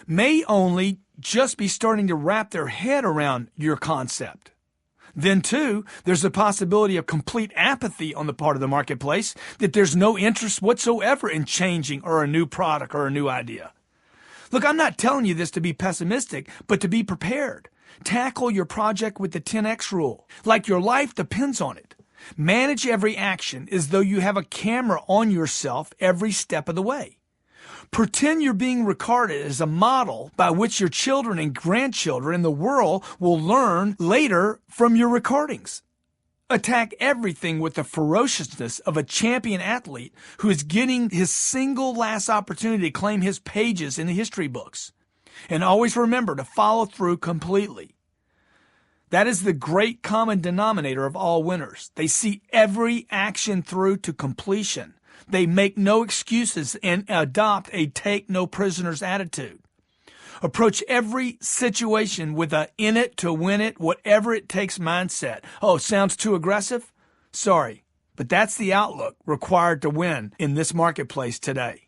Speaker 1: may only just be starting to wrap their head around your concept. Then, too, there's the possibility of complete apathy on the part of the marketplace, that there's no interest whatsoever in changing or a new product or a new idea. Look, I'm not telling you this to be pessimistic, but to be prepared. Tackle your project with the 10X rule, like your life depends on it. Manage every action as though you have a camera on yourself every step of the way. Pretend you're being regarded as a model by which your children and grandchildren in the world will learn later from your recordings. Attack everything with the ferociousness of a champion athlete who is getting his single last opportunity to claim his pages in the history books. And always remember to follow through completely. That is the great common denominator of all winners. They see every action through to completion. They make no excuses and adopt a take no prisoners attitude. Approach every situation with a in it to win it, whatever it takes mindset. Oh, sounds too aggressive? Sorry, but that's the outlook required to win in this marketplace today.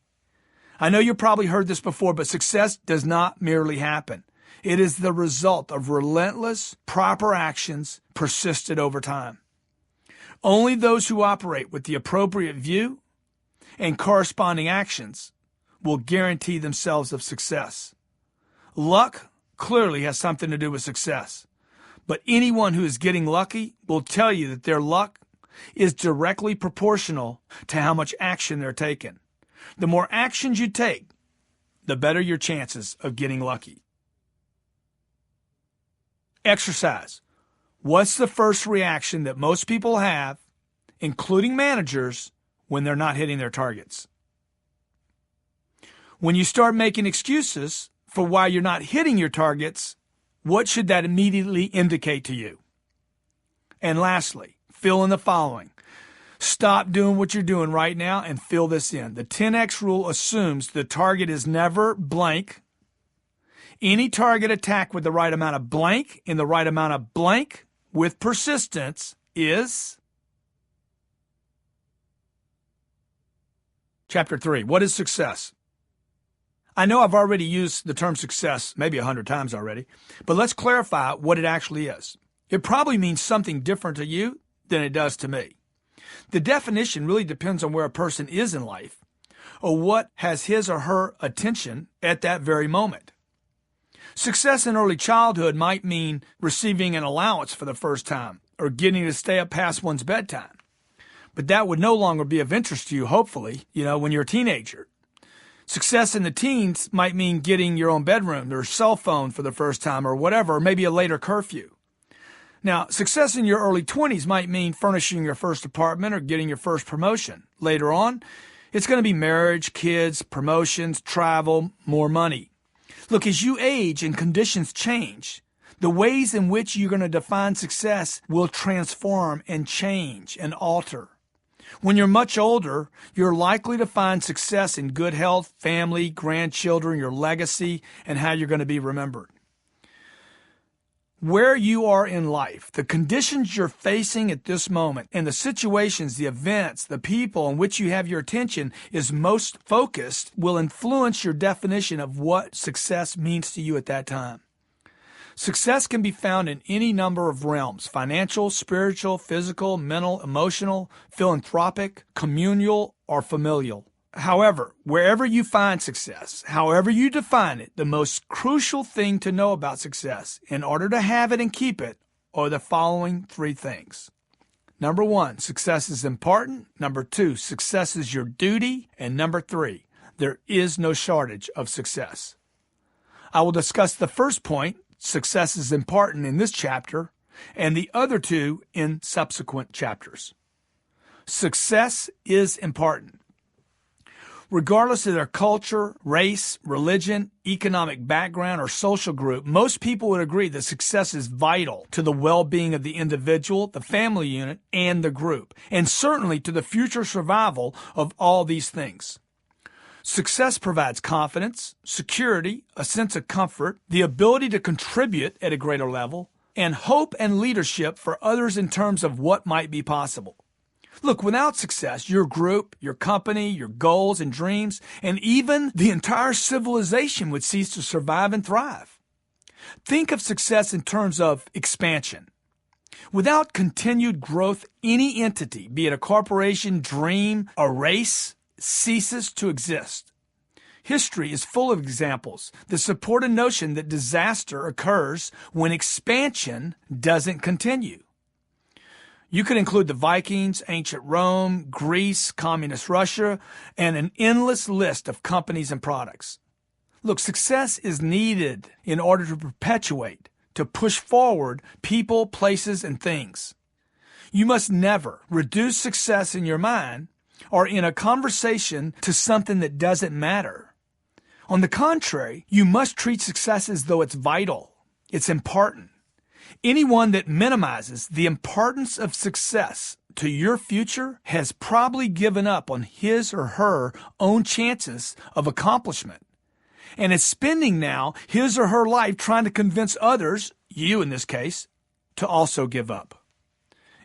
Speaker 1: I know you probably heard this before, but success does not merely happen. It is the result of relentless, proper actions persisted over time. Only those who operate with the appropriate view and corresponding actions will guarantee themselves of success. Luck clearly has something to do with success, but anyone who is getting lucky will tell you that their luck is directly proportional to how much action they're taking. The more actions you take, the better your chances of getting lucky. Exercise. What's the first reaction that most people have, including managers, when they're not hitting their targets? When you start making excuses for why you're not hitting your targets, what should that immediately indicate to you? And lastly, fill in the following. Stop doing what you're doing right now and fill this in. The 10X rule assumes the target is never blank. Any target attack with the right amount of blank in the right amount of blank with persistence is... Chapter 3. What is success? I know I've already used the term success maybe 100 times already, but let's clarify what it actually is. It probably means something different to you than it does to me. The definition really depends on where a person is in life or what has his or her attention at that very moment. Success in early childhood might mean receiving an allowance for the first time or getting to stay up past one's bedtime. But that would no longer be of interest to you, hopefully, when you're a teenager. Success in the teens might mean getting your own bedroom or cell phone for the first time or whatever, or maybe a later curfew. Now, success in your early 20s might mean furnishing your first apartment or getting your first promotion. Later on, it's going to be marriage, kids, promotions, travel, more money. Look, as you age and conditions change, the ways in which you're going to define success will transform and change and alter. When you're much older, you're likely to find success in good health, family, grandchildren, your legacy, and how you're going to be remembered. Where you are in life, the conditions you're facing at this moment, and the situations, the events, the people in which you have your attention is most focused will influence your definition of what success means to you at that time. Success can be found in any number of realms: financial, spiritual, physical, mental, emotional, philanthropic, communal, or familial. However, wherever you find success, however you define it, the most crucial thing to know about success in order to have it and keep it are the following three things. Number 1, success is important. Number 2, success is your duty. And number 3, there is no shortage of success. I will discuss the first point, success is important, in this chapter, and the other two in subsequent chapters. Success is important. Regardless of their culture, race, religion, economic background, or social group, most people would agree that success is vital to the well-being of the individual, the family unit, and the group, and certainly to the future survival of all these things. Success provides confidence, security, a sense of comfort, the ability to contribute at a greater level, and hope and leadership for others in terms of what might be possible. Look, without success, your group, your company, your goals and dreams, and even the entire civilization would cease to survive and thrive. Think of success in terms of expansion. Without continued growth, any entity, be it a corporation, dream, a race, ceases to exist. History is full of examples that support a notion that disaster occurs when expansion doesn't continue. You could include the Vikings, ancient Rome, Greece, communist Russia, and an endless list of companies and products. Look, success is needed in order to perpetuate, to push forward people, places, and things. You must never reduce success in your mind or in a conversation to something that doesn't matter. On the contrary, you must treat success as though it's vital, it's important. Anyone that minimizes the importance of success to your future has probably given up on his or her own chances of accomplishment and is spending now his or her life trying to convince others, you in this case, to also give up.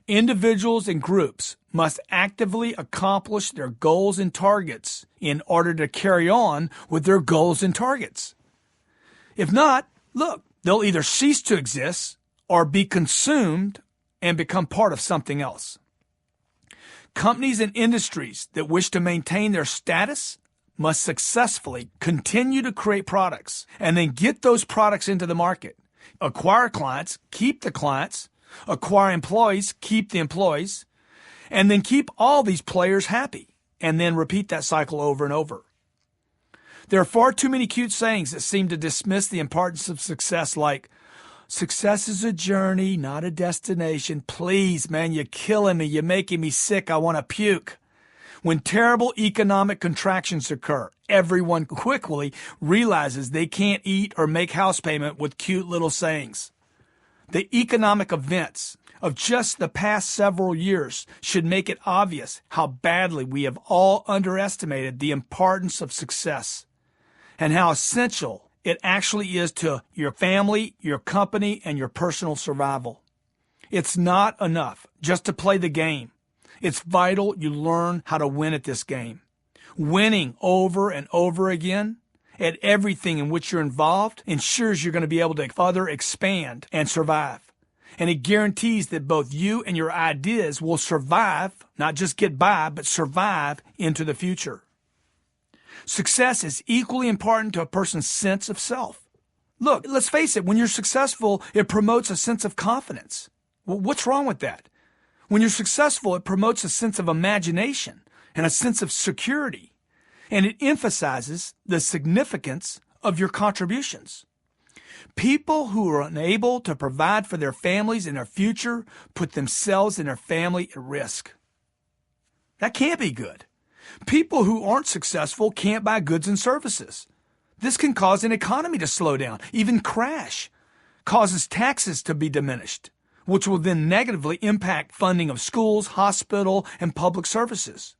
Speaker 1: Individuals and groups must actively accomplish their goals and targets in order to carry on with their goals and targets. If not, look, they'll either cease to exist or be consumed and become part of something else. Companies and industries that wish to maintain their status must successfully continue to create products and then get those products into the market. Acquire clients, keep the clients, acquire employees, keep the employees, and then keep all these players happy, and then repeat that cycle over and over. There are far too many cute sayings that seem to dismiss the importance of success, like, success is a journey, not a destination. Please, man, you're killing me. You're making me sick. I want to puke. When terrible economic contractions occur, everyone quickly realizes they can't eat or make house payment with cute little sayings. The economic events of just the past several years should make it obvious how badly we have all underestimated the importance of success and how essential it actually is to your family, your company, and your personal survival. It's not enough just to play the game. It's vital you learn how to win at this game. Winning over and over again at everything in which you're involved ensures you're going to be able to further expand and survive. And it guarantees that both you and your ideas will survive, not just get by, but survive into the future. Success is equally important to a person's sense of self. Look, let's face it, when you're successful, it promotes a sense of confidence. Well, what's wrong with that? When you're successful, it promotes a sense of imagination and a sense of security, and it emphasizes the significance of your contributions. People who are unable to provide for their families and their future put themselves and their family at risk. That can't be good. People who aren't successful can't buy goods and services. This can cause an economy to slow down, even crash, causes taxes to be diminished, which will then negatively impact funding of schools, hospital, and public services.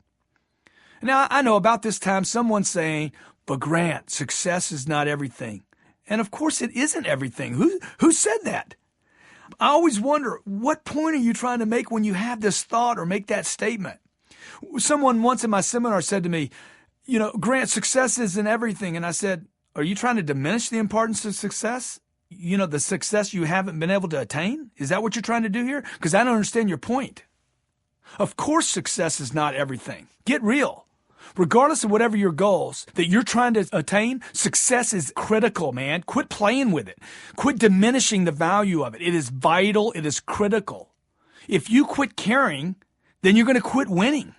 Speaker 1: Now, I know about this time someone's saying, but Grant, success is not everything. And of course it isn't everything. Who said that? I always wonder, what point are you trying to make when you have this thought or make that statement? Someone once in my seminar said to me, Grant, success isn't everything. And I said, are you trying to diminish the importance of success? The success you haven't been able to attain? Is that what you're trying to do here? Because I don't understand your point. Of course, success is not everything. Get real. Regardless of whatever your goals that you're trying to attain, success is critical, man. Quit playing with it. Quit diminishing the value of it. It is vital. It is critical. If you quit caring, then you're going to quit winning.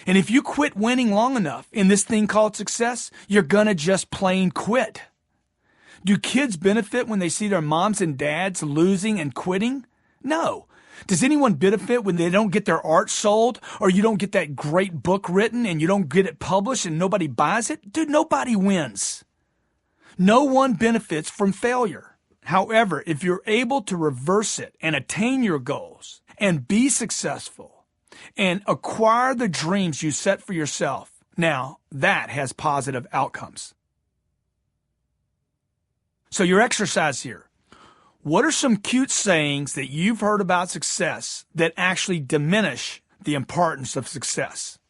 Speaker 1: And if you quit winning long enough in this thing called success, you're going to just plain quit. Do kids benefit when they see their moms and dads losing and quitting? No. Does anyone benefit when they don't get their art sold, or you don't get that great book written and you don't get it published and nobody buys it? Dude, nobody wins. No one benefits from failure. However, if you're able to reverse it and attain your goals and be successful and acquire the dreams you set for yourself, now that has positive outcomes. So your exercise here. What are some cute sayings that you've heard about success that actually diminish the importance of success?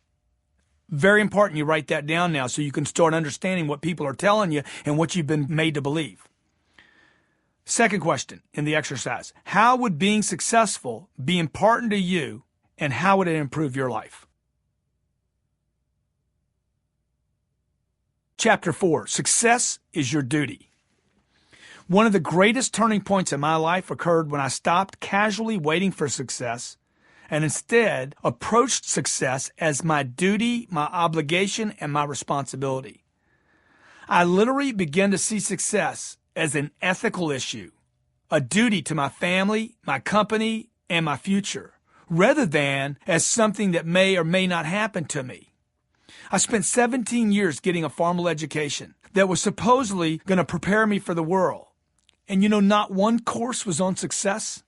Speaker 1: Very important you write that down now so you can start understanding what people are telling you and what you've been made to believe. Second question in the exercise: how would being successful be important to you, and how would it improve your life? Chapter 4, Success is Your Duty. One of the greatest turning points in my life occurred when I stopped casually waiting for success and instead approached success as my duty, my obligation, and my responsibility. I literally began to see success as an ethical issue, a duty to my family, my company, and my future, rather than as something that may or may not happen to me. I spent 17 years getting a formal education that was supposedly going to prepare me for the world. And not one course was on success.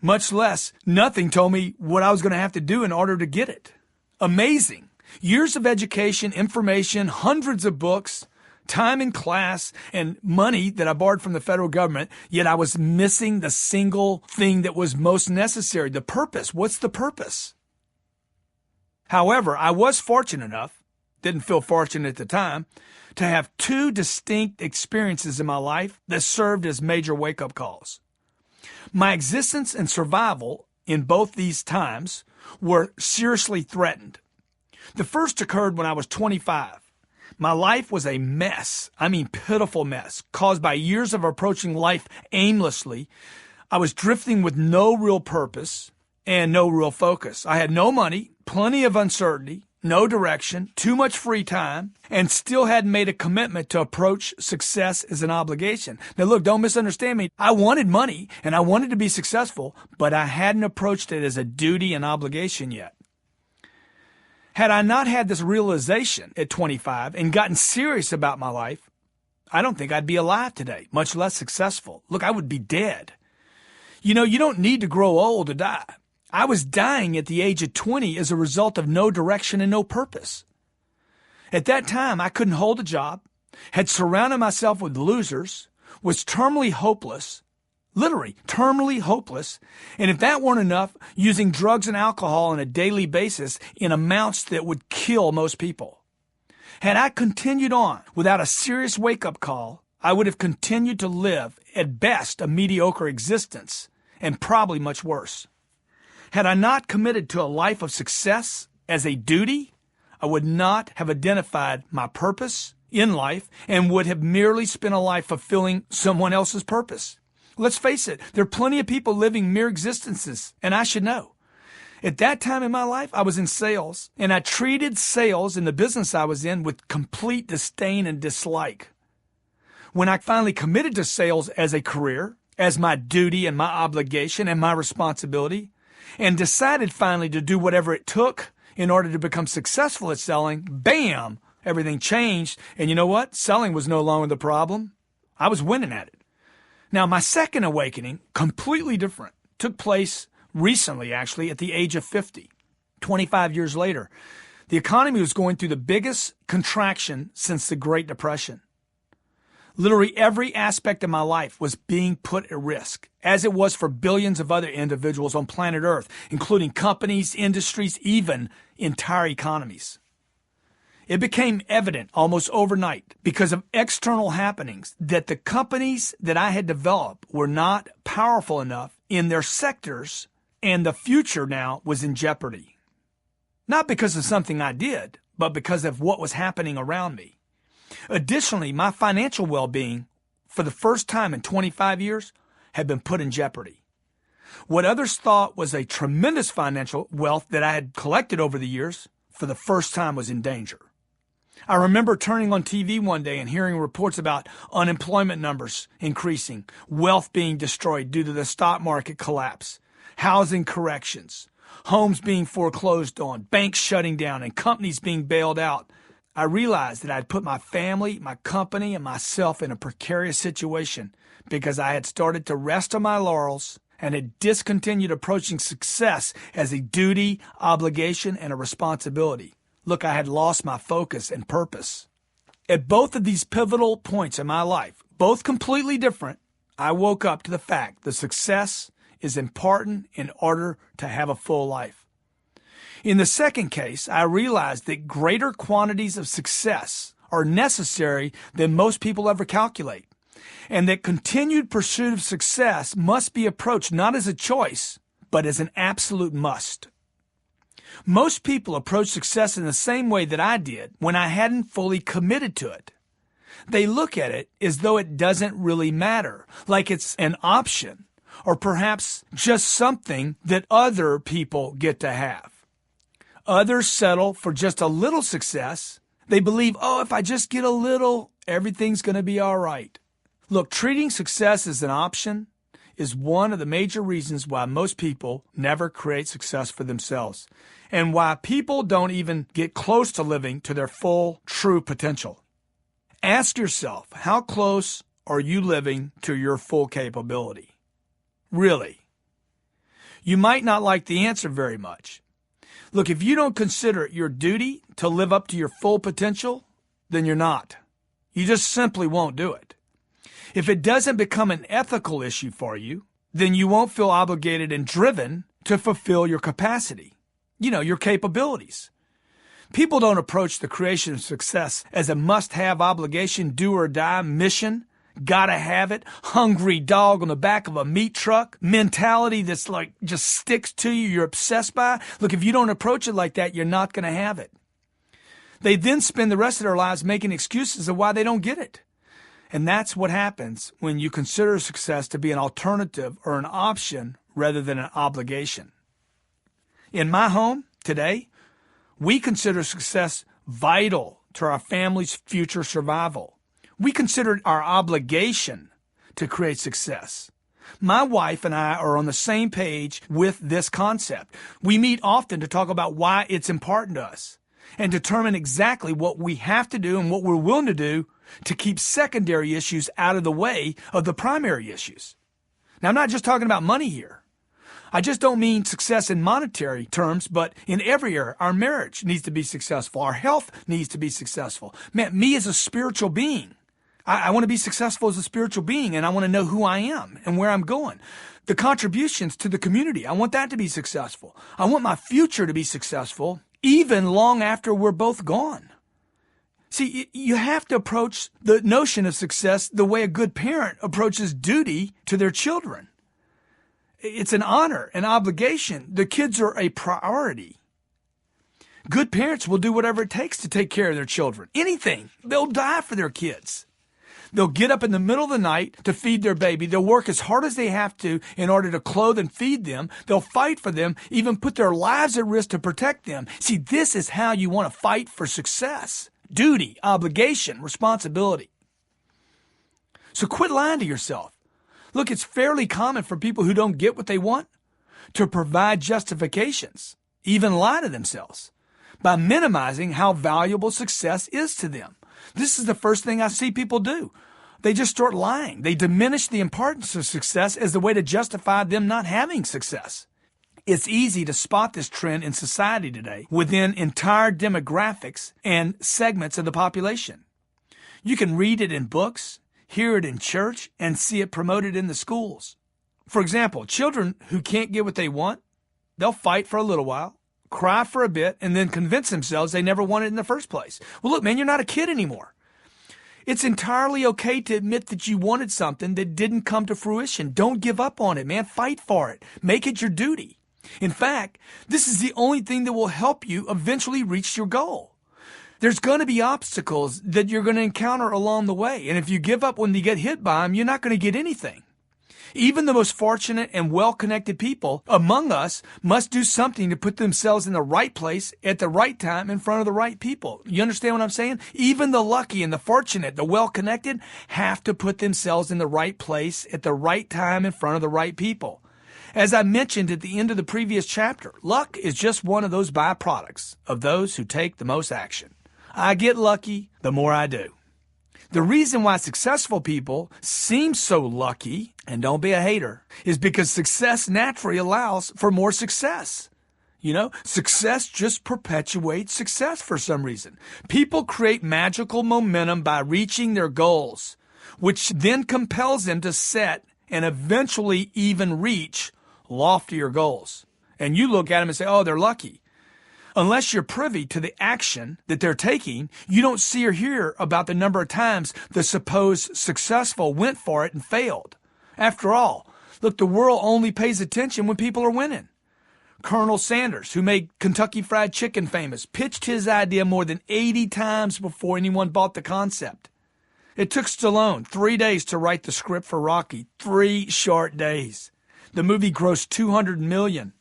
Speaker 1: Much less, nothing told me what I was going to have to do in order to get it. Amazing. Years of education, information, hundreds of books, time in class, and money that I borrowed from the federal government, yet I was missing the single thing that was most necessary, the purpose. What's the purpose? However, I was fortunate enough, didn't feel fortunate at the time, to have two distinct experiences in my life that served as major wake-up calls. My existence and survival in both these times were seriously threatened. The first occurred when I was 25. My life was a mess, pitiful mess, caused by years of approaching life aimlessly. I was drifting with no real purpose and no real focus. I had no money, plenty of uncertainty, no direction, too much free time, and still hadn't made a commitment to approach success as an obligation. Now look, don't misunderstand me. I wanted money and I wanted to be successful, but I hadn't approached it as a duty and obligation yet. Had I not had this realization at 25 and gotten serious about my life, I don't think I'd be alive today, much less successful. Look, I would be dead. You don't need to grow old to die. I was dying at the age of 20 as a result of no direction and no purpose. At that time, I couldn't hold a job, had surrounded myself with losers, was terminally hopeless, literally terminally hopeless, and if that weren't enough, using drugs and alcohol on a daily basis in amounts that would kill most people. Had I continued on without a serious wake-up call, I would have continued to live, at best, a mediocre existence, and probably much worse. Had I not committed to a life of success as a duty, I would not have identified my purpose in life and would have merely spent a life fulfilling someone else's purpose. Let's face it, there are plenty of people living mere existences, and I should know. At that time in my life, I was in sales, and I treated sales in the business I was in with complete disdain and dislike. When I finally committed to sales as a career, as my duty and my obligation and my responsibility, and decided finally to do whatever it took in order to become successful at selling, bam, everything changed. And you know what? Selling was no longer the problem. I was winning at it. Now, my second awakening, completely different, took place recently, actually, at the age of 50, 25 years later. The economy was going through the biggest contraction since the Great Depression. Literally every aspect of my life was being put at risk, as it was for billions of other individuals on planet Earth, including companies, industries, even entire economies. It became evident almost overnight because of external happenings that the companies that I had developed were not powerful enough in their sectors, and the future now was in jeopardy. Not because of something I did, but because of what was happening around me. Additionally, my financial well-being, for the first time in 25 years, had been put in jeopardy. What others thought was a tremendous financial wealth that I had collected over the years, for the first time was in danger. I remember turning on TV one day and hearing reports about unemployment numbers increasing, wealth being destroyed due to the stock market collapse, housing corrections, homes being foreclosed on, banks shutting down, and companies being bailed out. I realized that I'd put my family, my company, and myself in a precarious situation because I had started to rest on my laurels and had discontinued approaching success as a duty, obligation, and a responsibility. Look, I had lost my focus and purpose. At both of these pivotal points in my life, both completely different, I woke up to the fact that success is important in order to have a full life. In the second case, I realized that greater quantities of success are necessary than most people ever calculate, and that continued pursuit of success must be approached not as a choice, but as an absolute must. Most people approach success in the same way that I did when I hadn't fully committed to it. They look at it as though it doesn't really matter, like it's an option, or perhaps just something that other people get to have. Others settle for just a little success. They believe, if I just get a little, everything's going to be all right. Look, treating success as an option is one of the major reasons why most people never create success for themselves, and why people don't even get close to living to their full, true potential. Ask yourself, how close are you living to your full capability? Really? You might not like the answer very much. Look, if you don't consider it your duty to live up to your full potential, then you're not. You just simply won't do it. If it doesn't become an ethical issue for you, then you won't feel obligated and driven to fulfill your capacity, your capabilities. People don't approach the creation of success as a must-have obligation, do-or-die mission, gotta have it, hungry dog on the back of a meat truck, mentality that's like just sticks to you, you're obsessed by. Look, if you don't approach it like that, you're not going to have it. They then spend the rest of their lives making excuses of why they don't get it. And that's what happens when you consider success to be an alternative or an option rather than an obligation. In my home today, we consider success vital to our family's future survival. We consider it our obligation to create success. My wife and I are on the same page with this concept. We meet often to talk about why it's important to us and determine exactly what we have to do and what we're willing to do to keep secondary issues out of the way of the primary issues. Now, I'm not just talking about money here. I just don't mean success in monetary terms, but in every area. Our marriage needs to be successful. Our health needs to be successful. Man, me as a spiritual being, I want to be successful as a spiritual being, and I want to know who I am and where I'm going. The contributions to the community, I want that to be successful. I want my future to be successful, even long after we're both gone. See, you have to approach the notion of success the way a good parent approaches duty to their children. It's an honor, an obligation. The kids are a priority. Good parents will do whatever it takes to take care of their children. Anything. They'll die for their kids. They'll get up in the middle of the night to feed their baby. They'll work as hard as they have to in order to clothe and feed them. They'll fight for them, even put their lives at risk to protect them. See, this is how you want to fight for success. Duty, obligation, responsibility. So quit lying to yourself. Look, it's fairly common for people who don't get what they want to provide justifications, even lie to themselves, by minimizing how valuable success is to them. This is the first thing I see people do. They just start lying. They diminish the importance of success as the way to justify them not having success. It's easy to spot this trend in society today within entire demographics and segments of the population. You can read it in books, hear it in church, and see it promoted in the schools. For example, children who can't get what they want, they'll fight for a little while, cry for a bit, and then convince themselves they never wanted it in the first place. Well, look, man, you're not a kid anymore. It's entirely okay to admit that you wanted something that didn't come to fruition. Don't give up on it, man. Fight for it. Make it your duty. In fact, this is the only thing that will help you eventually reach your goal. There's going to be obstacles that you're going to encounter along the way. And if you give up when you get hit by them, you're not going to get anything. Even the most fortunate and well-connected people among us must do something to put themselves in the right place at the right time in front of the right people. You understand what I'm saying? Even the lucky and the fortunate, the well-connected, have to put themselves in the right place at the right time in front of the right people. As I mentioned at the end of the previous chapter, luck is just one of those byproducts of those who take the most action. I get lucky the more I do. The reason why successful people seem so lucky, and don't be a hater, is because success naturally allows for more success. Success just perpetuates success for some reason. People create magical momentum by reaching their goals. which then compels them to set and eventually even reach loftier goals. And you look at them and say, oh, they're lucky. Unless you're privy to the action that they're taking, you don't see or hear about the number of times the supposed successful went for it and failed. After all, look, the world only pays attention when people are winning. Colonel Sanders, who made Kentucky Fried Chicken famous, pitched his idea more than 80 times before anyone bought the concept. It took Stallone 3 days to write the script for Rocky. 3 short days. The movie grossed $200 million.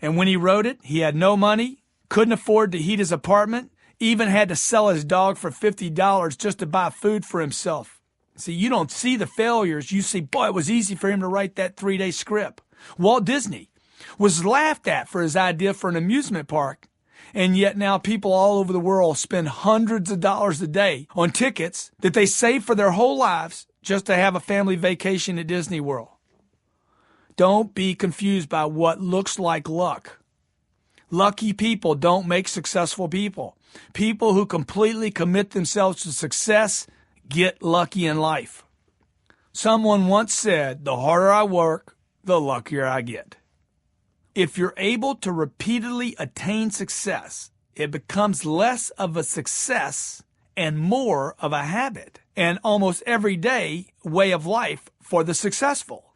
Speaker 1: And when he wrote it, he had no money, couldn't afford to heat his apartment, even had to sell his dog for $50 just to buy food for himself. See, you don't see the failures. You see, boy, it was easy for him to write that 3-day script. Walt Disney was laughed at for his idea for an amusement park. And yet now people all over the world spend hundreds of dollars a day on tickets that they save for their whole lives just to have a family vacation at Disney World. Don't be confused by what looks like luck. Lucky people don't make successful people. People who completely commit themselves to success get lucky in life. Someone once said, the harder I work, the luckier I get. If you're able to repeatedly attain success, it becomes less of a success and more of a habit, and almost everyday way of life for the successful.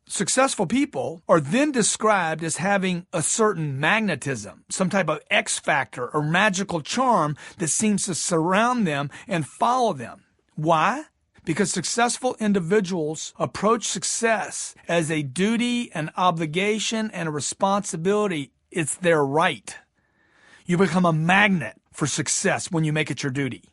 Speaker 1: Successful people are then described as having a certain magnetism, some type of X factor or magical charm that seems to surround them and follow them. Why? Because successful individuals approach success as a duty, an obligation, and a responsibility. It's their right. You become a magnet for success when you make it your duty.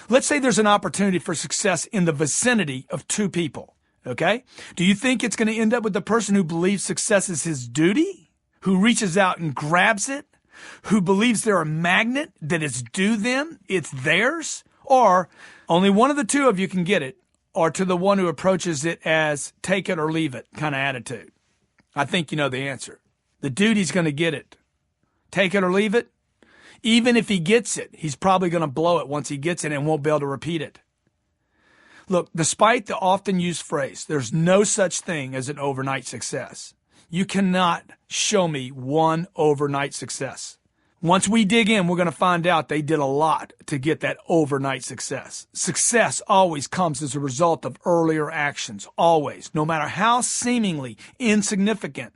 Speaker 1: Let's say there's an opportunity for success in the vicinity of 2 people. Okay? Do you think it's going to end up with the person who believes success is his duty? Who reaches out and grabs it? Who believes they're a magnet, that it's due them, it's theirs? Or only one of the 2 of you can get it, or to the one who approaches it as take it or leave it kind of attitude? I think you know the answer. The dude's going to get it. Take it or leave it. Even if he gets it, he's probably going to blow it once he gets it and won't be able to repeat it. Look, despite the often used phrase, there's no such thing as an overnight success. You cannot show me one overnight success. Once we dig in, we're going to find out they did a lot to get that overnight success. Success always comes as a result of earlier actions, always, no matter how seemingly insignificant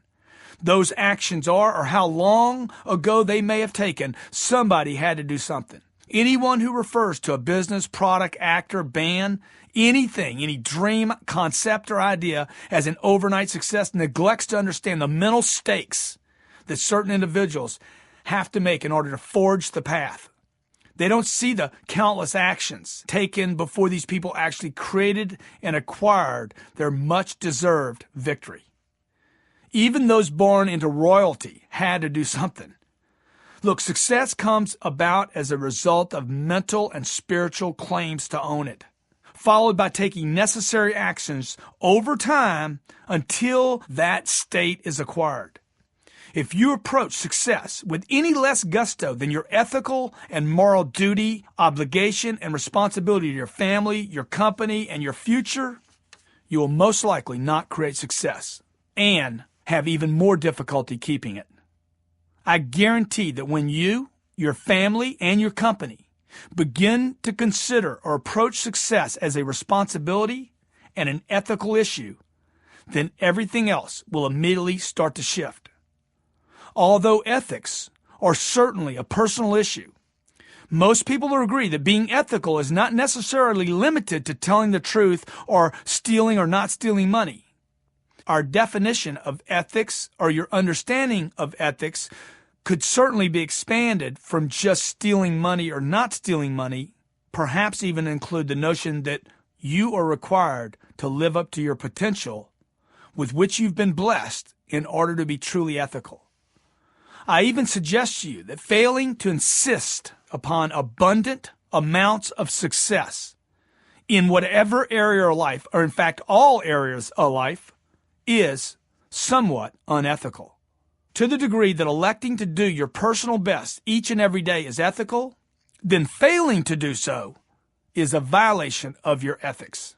Speaker 1: those actions are or how long ago they may have taken. Somebody had to do something. Anyone who refers to a business, product, actor, band, anything, any dream, concept, or idea as an overnight success neglects to understand the mental stakes that certain individuals have to make in order to forge the path. They don't see the countless actions taken before these people actually created and acquired their much-deserved victory. Even those born into royalty had to do something. Look, success comes about as a result of mental and spiritual claims to own it, followed by taking necessary actions over time until that state is acquired. If you approach success with any less gusto than your ethical and moral duty, obligation, and responsibility to your family, your company, and your future, you will most likely not create success and have even more difficulty keeping it. I guarantee that when you, your family, and your company begin to consider or approach success as a responsibility and an ethical issue, then everything else will immediately start to shift. Although ethics are certainly a personal issue, most people will agree that being ethical is not necessarily limited to telling the truth or stealing or not stealing money. Our definition of ethics, or your understanding of ethics, could certainly be expanded from just stealing money or not stealing money, perhaps even include the notion that you are required to live up to your potential with which you've been blessed in order to be truly ethical. I even suggest to you that failing to insist upon abundant amounts of success in whatever area of life, or in fact all areas of life, is somewhat unethical. To the degree that electing to do your personal best each and every day is ethical, then failing to do so is a violation of your ethics.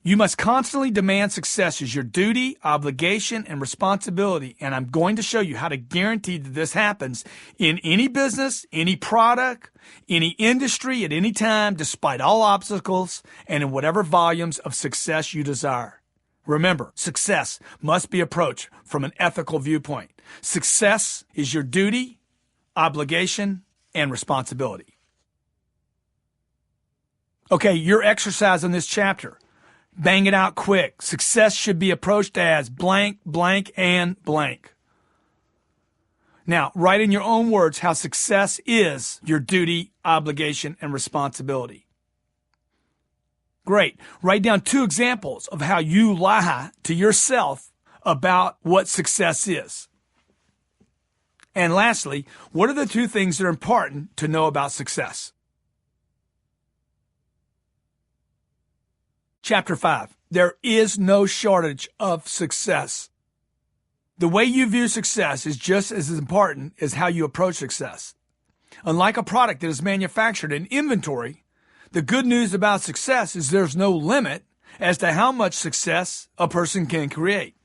Speaker 1: You must constantly demand success as your duty, obligation, and responsibility, and I'm going to show you how to guarantee that this happens in any business, any product, any industry, at any time, despite all obstacles, and in whatever volumes of success you desire. Remember, success must be approached from an ethical viewpoint. Success is your duty, obligation, and responsibility. Okay, your exercise in this chapter. Bang it out quick. Success should be approached as blank, blank, and blank. Now, write in your own words how success is your duty, obligation, and responsibility. Great. Write down 2 examples of how you lie to yourself about what success is. And lastly, what are the 2 things that are important to know about success? Chapter 5. There is no shortage of success. The way you view success is just as important as how you approach success. Unlike a product that is manufactured in inventory, the good news about success is there's no limit as to how much success a person can create.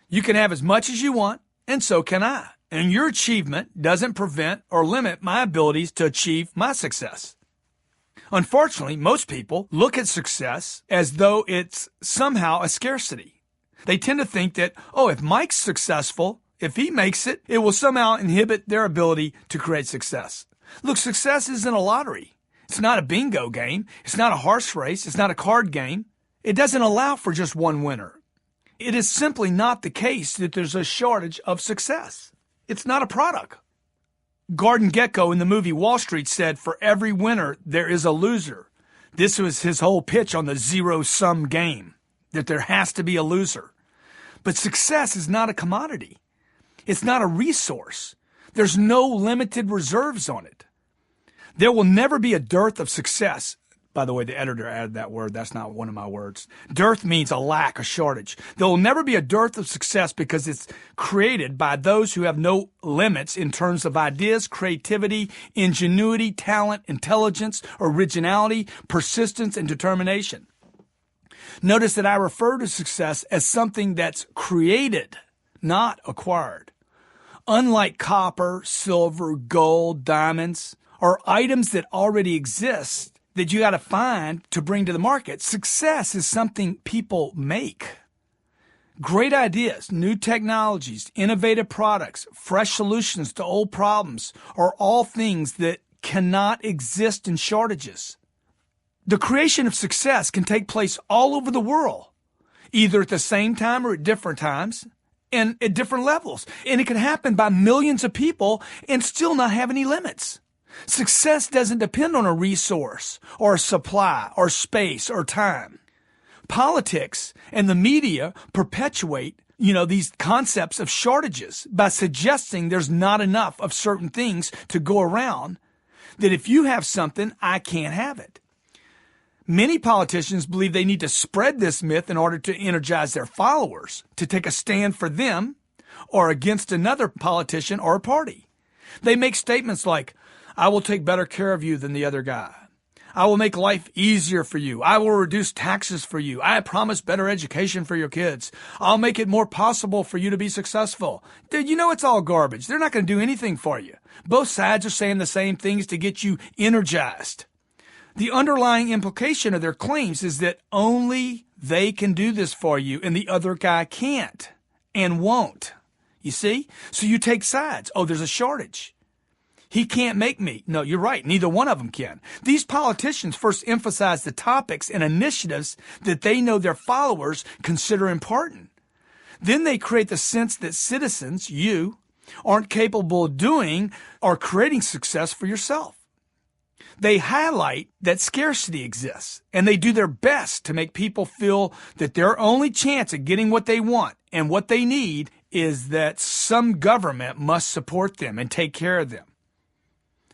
Speaker 1: You can have as much as you want, and so can I. And your achievement doesn't prevent or limit my abilities to achieve my success. Unfortunately, most people look at success as though it's somehow a scarcity. They tend to think that, if Mike's successful, if he makes it, it will somehow inhibit their ability to create success. Look, success isn't a lottery. It's not a bingo game. It's not a horse race. It's not a card game. It doesn't allow for just one winner. It is simply not the case that there's a shortage of success. It's not a product. Gordon Gekko in the movie Wall Street said, for every winner, there is a loser. This was his whole pitch on the zero-sum game, that there has to be a loser. But success is not a commodity. It's not a resource. There's no limited reserves on it. There will never be a dearth of success. By the way, the editor added that word. That's not one of my words. Dearth means a lack, a shortage. There will never be a dearth of success because it's created by those who have no limits in terms of ideas, creativity, ingenuity, talent, intelligence, originality, persistence, and determination. Notice that I refer to success as something that's created, not acquired. Unlike copper, silver, gold, diamonds, or items that already exist, that you got to find to bring to the market. Success is something people make. Great ideas, new technologies, innovative products, fresh solutions to old problems are all things that cannot exist in shortages. The creation of success can take place all over the world, either at the same time or at different times and at different levels. And it can happen by millions of people and still not have any limits. Success doesn't depend on a resource or a supply or space or time. Politics and the media perpetuate, these concepts of shortages by suggesting there's not enough of certain things to go around, that if you have something, I can't have it. Many politicians believe they need to spread this myth in order to energize their followers, to take a stand for them or against another politician or a party. They make statements like, I will take better care of you than the other guy. I will make life easier for you. I will reduce taxes for you. I promise better education for your kids. I'll make it more possible for you to be successful. Dude, it's all garbage. They're not going to do anything for you. Both sides are saying the same things to get you energized. The underlying implication of their claims is that only they can do this for you and the other guy can't and won't. You see? So you take sides. There's a shortage. He can't make me. No, you're right. Neither one of them can. These politicians first emphasize the topics and initiatives that they know their followers consider important. Then they create the sense that citizens, you, aren't capable of doing or creating success for yourself. They highlight that scarcity exists, and they do their best to make people feel that their only chance at getting what they want and what they need is that some government must support them and take care of them.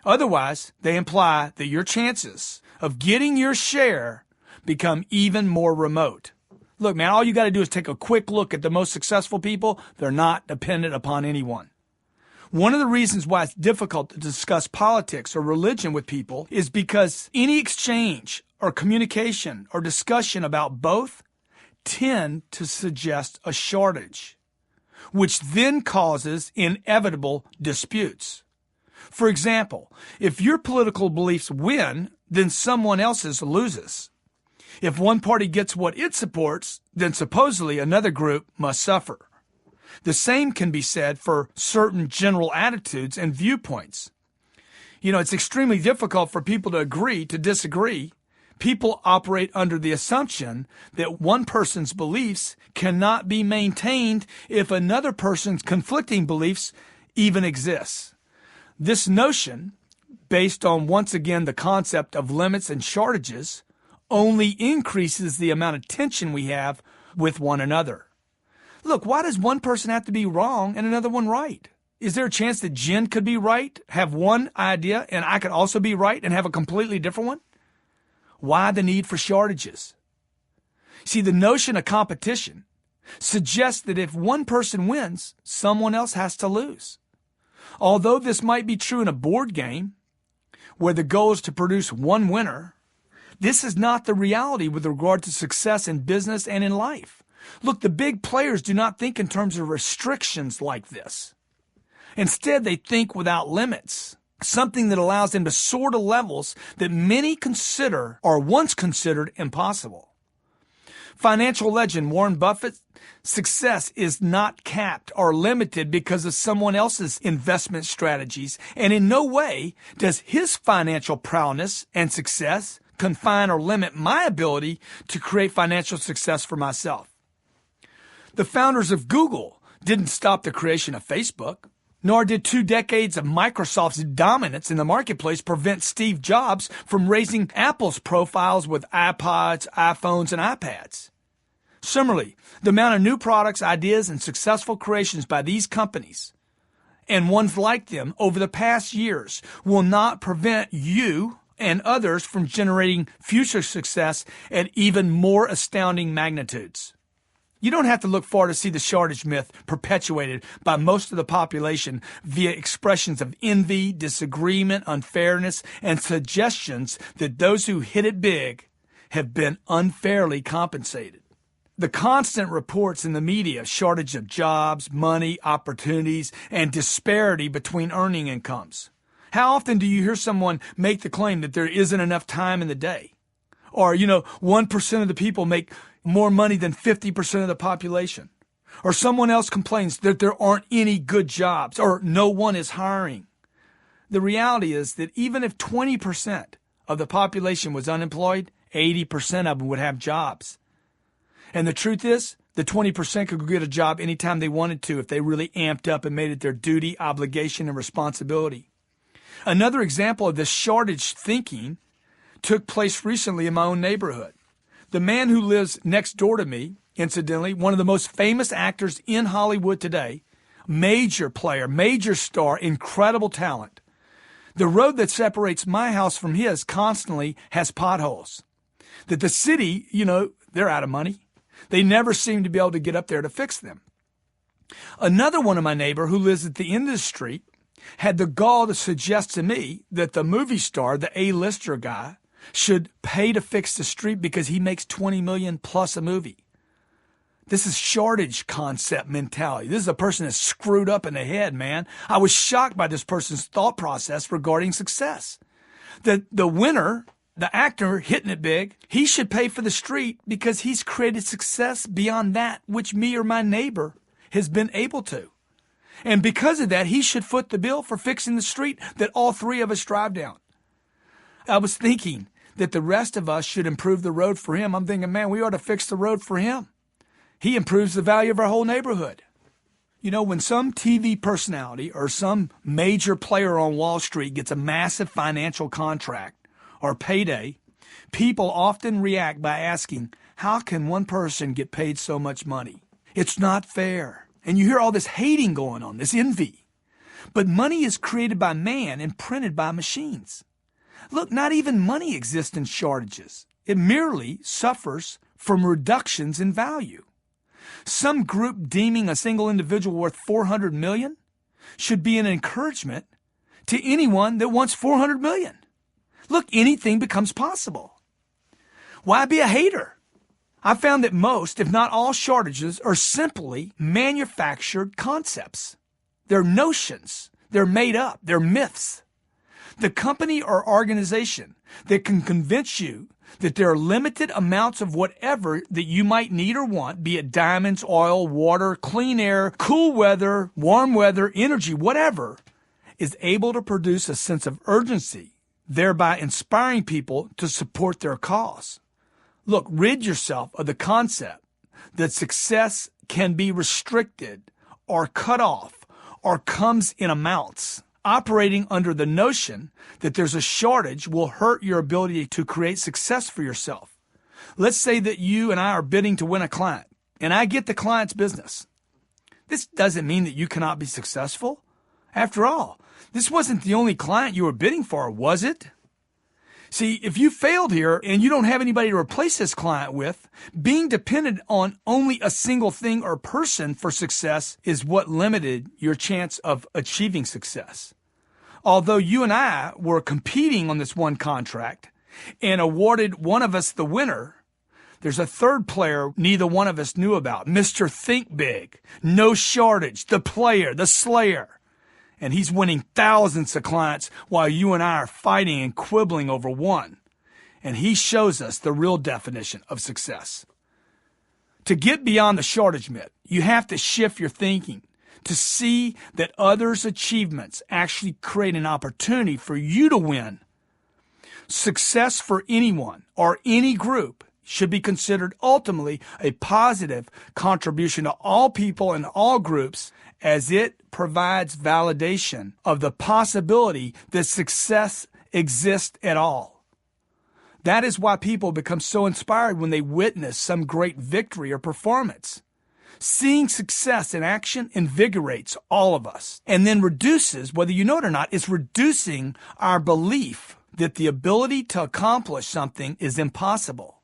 Speaker 1: Otherwise, they imply that your chances of getting your share become even more remote. Look, man, all you got to do is take a quick look at the most successful people. They're not dependent upon anyone. One of the reasons why it's difficult to discuss politics or religion with people is because any exchange or communication or discussion about both tend to suggest a shortage, which then causes inevitable disputes. For example, if your political beliefs win, then someone else's loses. If one party gets what it supports, then supposedly another group must suffer. The same can be said for certain general attitudes and viewpoints. It's extremely difficult for people to agree to disagree. People operate under the assumption that one person's beliefs cannot be maintained if another person's conflicting beliefs even exists. This notion, based on, once again, the concept of limits and shortages, only increases the amount of tension we have with one another. Look, why does one person have to be wrong and another one right? Is there a chance that Jen could be right, have one idea, and I could also be right and have a completely different one? Why the need for shortages? See, the notion of competition suggests that if one person wins, someone else has to lose. Although this might be true in a board game, where the goal is to produce one winner, this is not the reality with regard to success in business and in life. Look, the big players do not think in terms of restrictions like this. Instead, they think without limits, something that allows them to soar to levels that many consider or once considered impossible. Financial legend Warren Buffett's success is not capped or limited because of someone else's investment strategies, and in no way does his financial prowess and success confine or limit my ability to create financial success for myself. The founders of Google didn't stop the creation of Facebook, nor did 2 decades of Microsoft's dominance in the marketplace prevent Steve Jobs from raising Apple's profiles with iPods, iPhones, and iPads. Similarly, the amount of new products, ideas, and successful creations by these companies and ones like them over the past years will not prevent you and others from generating future success at even more astounding magnitudes. You don't have to look far to see the shortage myth perpetuated by most of the population via expressions of envy, disagreement, unfairness, and suggestions that those who hit it big have been unfairly compensated. The constant reports in the media of shortage of jobs, money, opportunities, and disparity between earning incomes. How often do you hear someone make the claim that there isn't enough time in the day? Or, 1% of the people make more money than 50% of the population. Or someone else complains that there aren't any good jobs or no one is hiring. The reality is that even if 20% of the population was unemployed, 80% of them would have jobs. And the truth is, the 20% could go get a job anytime they wanted to if they really amped up and made it their duty, obligation, and responsibility. Another example of this shortage thinking took place recently in my own neighborhood. The man who lives next door to me, incidentally, one of the most famous actors in Hollywood today, major player, major star, incredible talent. The road that separates my house from his constantly has potholes. That the city, they're out of money. They never seem to be able to get up there to fix them. Another one of my neighbor who lives at the end of the street had the gall to suggest to me that the movie star, the A-lister guy, should pay to fix the street because he makes $20 million plus a movie. This is shortage concept mentality. This is a person that's screwed up in the head, man. I was shocked by this person's thought process regarding success. The winner, the actor hitting it big, he should pay for the street because he's created success beyond that which me or my neighbor has been able to. And because of that, he should foot the bill for fixing the street that all three of us drive down. I was thinking that the rest of us should improve the road for him. I'm thinking, man, we ought to fix the road for him. He improves the value of our whole neighborhood. When some TV personality or some major player on Wall Street gets a massive financial contract or payday, people often react by asking, how can one person get paid so much money? It's not fair. And you hear all this hating going on, this envy. But money is created by man and printed by machines. Look, not even money exists in shortages. It merely suffers from reductions in value. Some group deeming a single individual worth $400 million should be an encouragement to anyone that wants 400 million. Look, anything becomes possible. Why be a hater? I found that most, if not all, shortages are simply manufactured concepts. They're notions. They're made up. They're myths. The company or organization that can convince you that there are limited amounts of whatever that you might need or want, be it diamonds, oil, water, clean air, cool weather, warm weather, energy, whatever, is able to produce a sense of urgency, thereby inspiring people to support their cause. Look, rid yourself of the concept that success can be restricted or cut off or comes in amounts. Operating under the notion that there's a shortage will hurt your ability to create success for yourself. Let's say that you and I are bidding to win a client, and I get the client's business. This doesn't mean that you cannot be successful. After all, this wasn't the only client you were bidding for, was it? See, if you failed here and you don't have anybody to replace this client with, being dependent on only a single thing or person for success is what limited your chance of achieving success. Although you and I were competing on this one contract and awarded one of us the winner, there's a third player neither one of us knew about, Mr. Think Big, no shortage, the player, the slayer. And he's winning thousands of clients while you and I are fighting and quibbling over one. And he shows us the real definition of success. To get beyond the shortage myth, you have to shift your thinking to see that others' achievements actually create an opportunity for you to win. Success for anyone or any group should be considered ultimately a positive contribution to all people and all groups, as it provides validation of the possibility that success exists at all. That is why people become so inspired when they witness some great victory or performance. Seeing success in action invigorates all of us and then reduces, whether you know it or not, it's reducing our belief that the ability to accomplish something is impossible.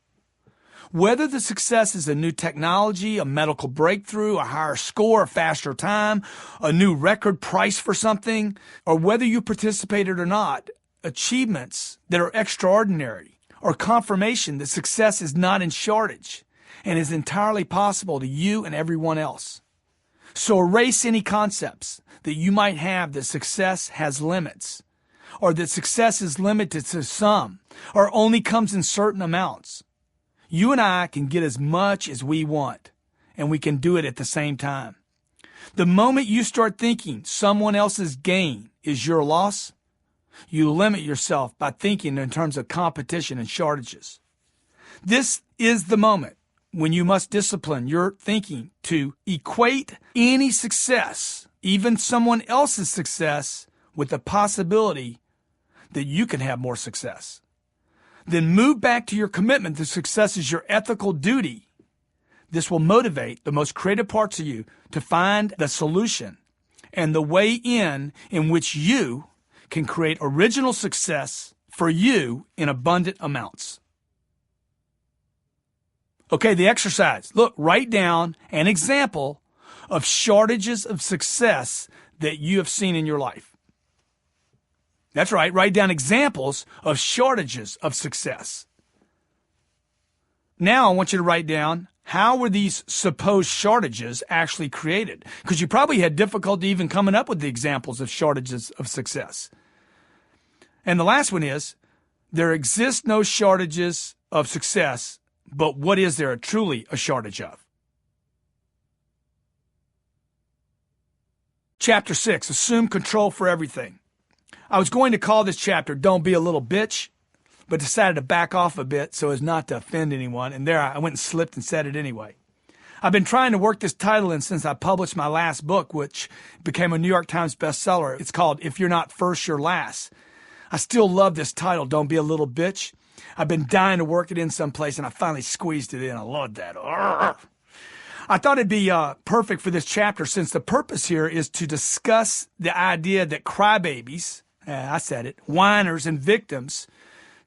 Speaker 1: Whether the success is a new technology, a medical breakthrough, a higher score, a faster time, a new record price for something, or whether you participated or not, achievements that are extraordinary or confirmation that success is not in shortage and is entirely possible to you and everyone else. So erase any concepts that you might have that success has limits, or that success is limited to some, or only comes in certain amounts. You and I can get as much as we want, and we can do it at the same time. The moment you start thinking someone else's gain is your loss, you limit yourself by thinking in terms of competition and shortages. This is the moment when you must discipline your thinking to equate any success, even someone else's success, with the possibility that you can have more success. Then move back to your commitment that success is your ethical duty. This will motivate the most creative parts of you to find the solution and the way in which you can create original success for you in abundant amounts. Okay, the exercise. Look, write down an example of shortages of success that you have seen in your life. That's right. Write down examples of shortages of success. Now I want you to write down, how were these supposed shortages actually created? Because you probably had difficulty even coming up with the examples of shortages of success. And the last one is, there exist no shortages of success, but what is there truly a shortage of? Chapter 6, assume control for everything. I was going to call this chapter, Don't Be a Little Bitch, but decided to back off a bit so as not to offend anyone, and there I went and slipped and said it anyway. I've been trying to work this title in since I published my last book, which became a New York Times bestseller. It's called If You're Not First, You're Last. I still love this title, Don't Be a Little Bitch. I've been dying to work it in someplace, and I finally squeezed it in. I love that. I thought it'd be perfect for this chapter, since the purpose here is to discuss the idea that crybabies, I said it, whiners and victims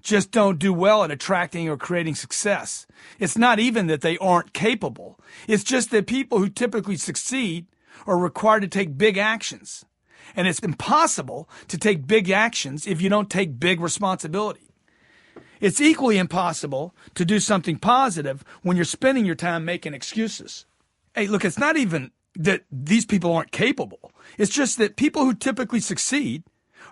Speaker 1: just don't do well at attracting or creating success. It's not even that they aren't capable. It's just that people who typically succeed are required to take big actions. And it's impossible to take big actions if you don't take big responsibility. It's equally impossible to do something positive when you're spending your time making excuses. Hey, look, it's not even that these people aren't capable. It's just that people who typically succeed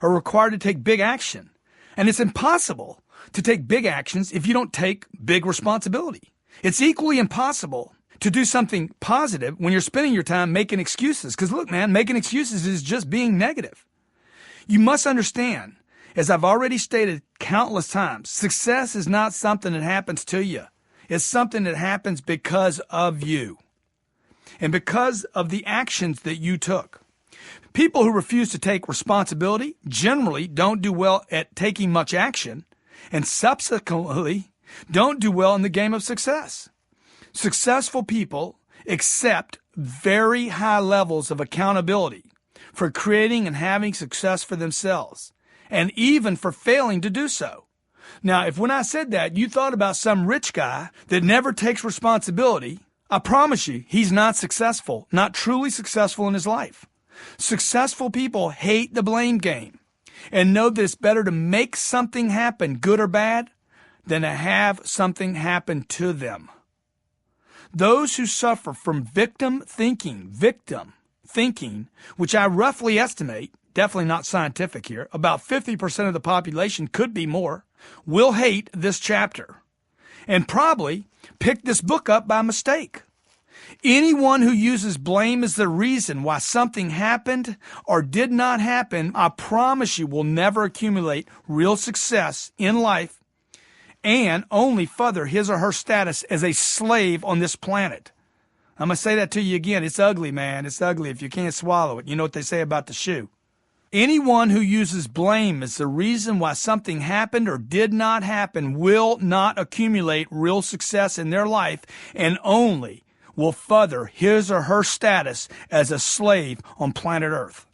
Speaker 1: are required to take big action. And it's impossible to take big actions if you don't take big responsibility. It's equally impossible to do something positive when you're spending your time making excuses. Because look, man, making excuses is just being negative. You must understand, as I've already stated countless times, success is not something that happens to you. It's something that happens because of you and because of the actions that you took. People who refuse to take responsibility generally don't do well at taking much action and subsequently don't do well in the game of success. Successful people accept very high levels of accountability for creating and having success for themselves, and even for failing to do so. Now, if when I said that, you thought about some rich guy that never takes responsibility, I promise you, he's not successful, not truly successful in his life. Successful people hate the blame game and know that it's better to make something happen, good or bad, than to have something happen to them. Those who suffer from victim thinking, which I roughly estimate, definitely not scientific here, about 50% of the population, could be more, will hate this chapter and probably pick this book up by mistake. Anyone who uses blame as the reason why something happened or did not happen, I promise you, will never accumulate real success in life and only further his or her status as a slave on this planet. I'm going to say that to you again. It's ugly, man. It's ugly if you can't swallow it. You know what they say about the shoe. Anyone who uses blame as the reason why something happened or did not happen will not accumulate real success in their life and only will further his or her status as a slave on planet Earth.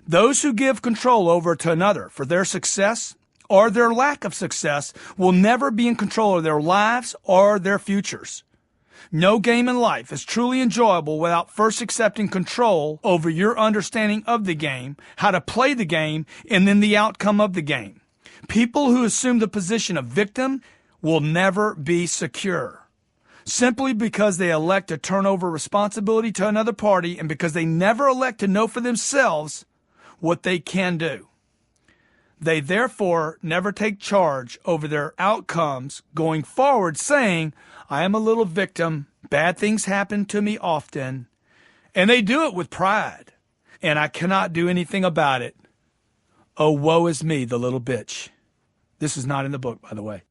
Speaker 1: Those who give control over to another for their success or their lack of success will never be in control of their lives or their futures. No game in life is truly enjoyable without first accepting control over your understanding of the game, how to play the game, and then the outcome of the game. People who assume the position of victim will never be secure, simply because they elect to turn over responsibility to another party and because they never elect to know for themselves what they can do. They therefore never take charge over their outcomes going forward, saying, I am a little victim, bad things happen to me often, and they do it with pride, and I cannot do anything about it. Oh, woe is me, the little bitch. This is not in the book, by the way.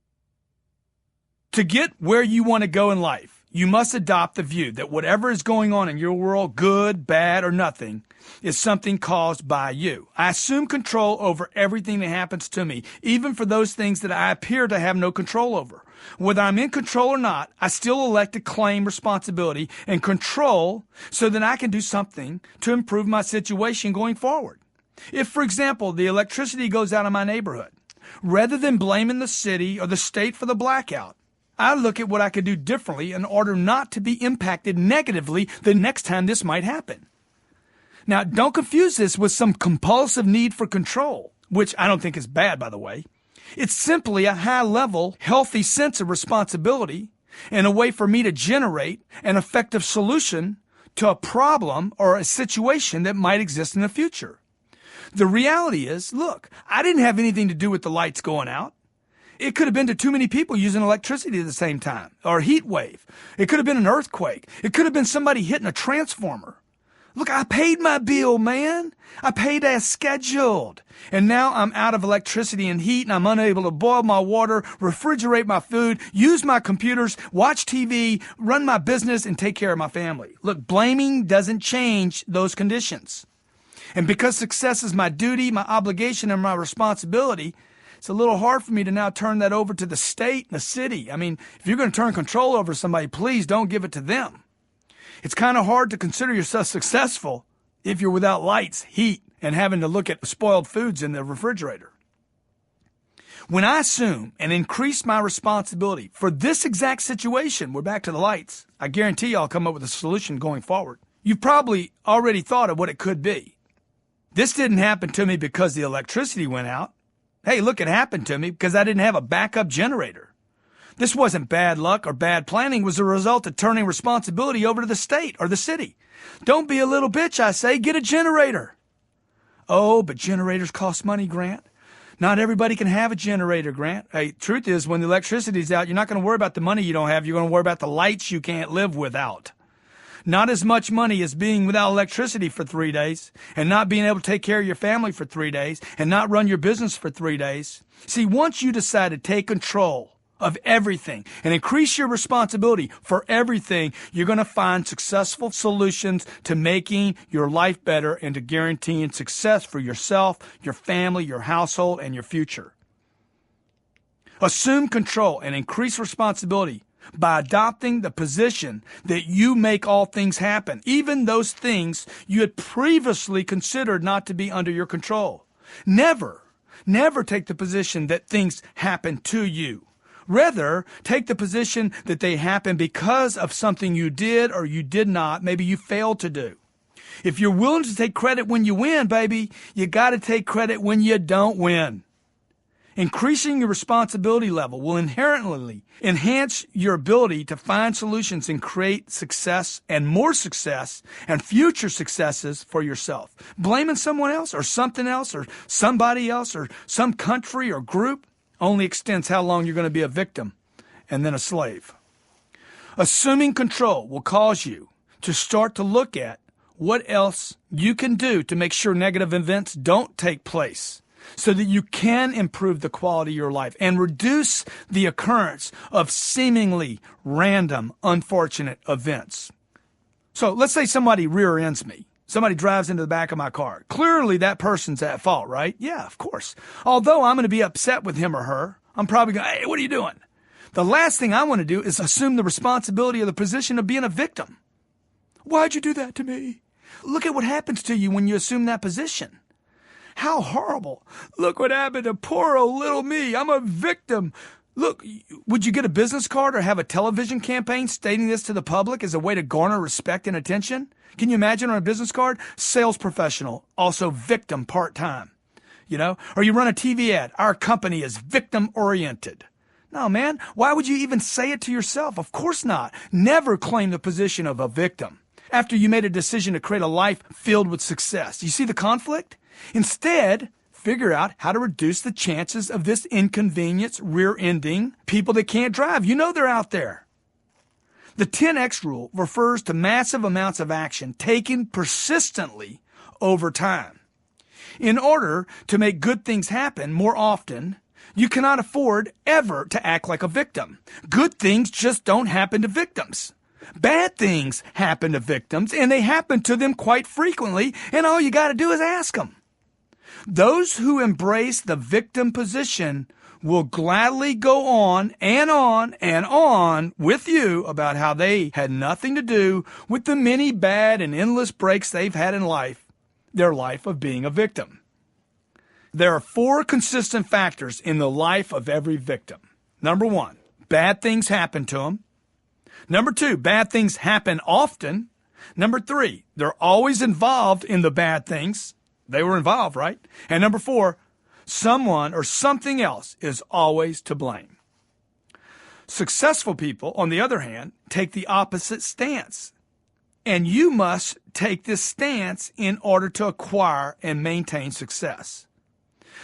Speaker 1: To get where you want to go in life, you must adopt the view that whatever is going on in your world, good, bad, or nothing, is something caused by you. I assume control over everything that happens to me, even for those things that I appear to have no control over. Whether I'm in control or not, I still elect to claim responsibility and control so that I can do something to improve my situation going forward. If, for example, the electricity goes out in my neighborhood, rather than blaming the city or the state for the blackout, I look at what I could do differently in order not to be impacted negatively the next time this might happen. Now, don't confuse this with some compulsive need for control, which I don't think is bad, by the way. It's simply a high-level, healthy sense of responsibility and a way for me to generate an effective solution to a problem or a situation that might exist in the future. The reality is, look, I didn't have anything to do with the lights going out. It could have been to too many people using electricity at the same time, or a heat wave. It could have been an earthquake. It could have been somebody hitting a transformer. Look, I paid my bill, man. I paid as scheduled. And now I'm out of electricity and heat, and I'm unable to boil my water, refrigerate my food, use my computers, watch TV, run my business, and take care of my family. Look, blaming doesn't change those conditions. And because success is my duty, my obligation, and my responsibility, it's a little hard for me to now turn that over to the state and the city. I mean, if you're going to turn control over somebody, please don't give it to them. It's kind of hard to consider yourself successful if you're without lights, heat, and having to look at spoiled foods in the refrigerator. When I assume and increase my responsibility for this exact situation, we're back to the lights, I guarantee you I'll come up with a solution going forward. You've probably already thought of what it could be. This didn't happen to me because the electricity went out. Hey, look, it happened to me because I didn't have a backup generator. This wasn't bad luck or bad planning. It was a result of turning responsibility over to the state or the city. Don't be a little bitch, I say. Get a generator. Oh, but generators cost money, Grant. Not everybody can have a generator, Grant. Hey, truth is, when the electricity's out, you're not going to worry about the money you don't have. You're going to worry about the lights you can't live without. Not as much money as being without electricity for 3 days and not being able to take care of your family for 3 days and not run your business for 3 days. See, once you decide to take control of everything and increase your responsibility for everything, you're going to find successful solutions to making your life better and to guaranteeing success for yourself, your family, your household, and your future. Assume control and increase responsibility by adopting the position that you make all things happen, even those things you had previously considered not to be under your control. Never take the position that things happen to you. Rather, take the position that they happen because of something you did or you did not, maybe you failed to do. If you're willing to take credit when you win, baby, you got to take credit when you don't win. Increasing your responsibility level will inherently enhance your ability to find solutions and create success and more success and future successes for yourself. Blaming someone else or something else or somebody else or some country or group only extends how long you're going to be a victim and then a slave. Assuming control will cause you to start to look at what else you can do to make sure negative events don't take place, so that you can improve the quality of your life and reduce the occurrence of seemingly random, unfortunate events. So let's say somebody rear ends me. Somebody drives into the back of my car. Clearly that person's at fault, right? Yeah, of course. Although I'm going to be upset with him or her, I'm probably going, hey, what are you doing? The last thing I want to do is assume the responsibility of the position of being a victim. Why'd you do that to me? Look at what happens to you when you assume that position. How horrible. Look what happened to poor old little me. I'm a victim. Look, would you get a business card or have a television campaign stating this to the public as a way to garner respect and attention? Can you imagine on a business card? Sales professional, also victim part-time. Or you run a TV ad. Our company is victim-oriented. No, man, why would you even say it to yourself? Of course not. Never claim the position of a victim after you made a decision to create a life filled with success. You see the conflict? Instead, figure out how to reduce the chances of this inconvenience rear-ending people that can't drive. You know they're out there. The 10X rule refers to massive amounts of action taken persistently over time. In order to make good things happen more often, you cannot afford ever to act like a victim. Good things just don't happen to victims. Bad things happen to victims, and they happen to them quite frequently, and all you got to do is ask them. Those who embrace the victim position will gladly go on and on and on with you about how they had nothing to do with the many bad and endless breaks they've had in life, their life of being a victim. There are 4 consistent factors in the life of every victim. Number 1, bad things happen to them. Number 2, bad things happen often. Number 3, they're always involved in the bad things. They were involved, right? And number 4, someone or something else is always to blame. Successful people, on the other hand, take the opposite stance. And you must take this stance in order to acquire and maintain success.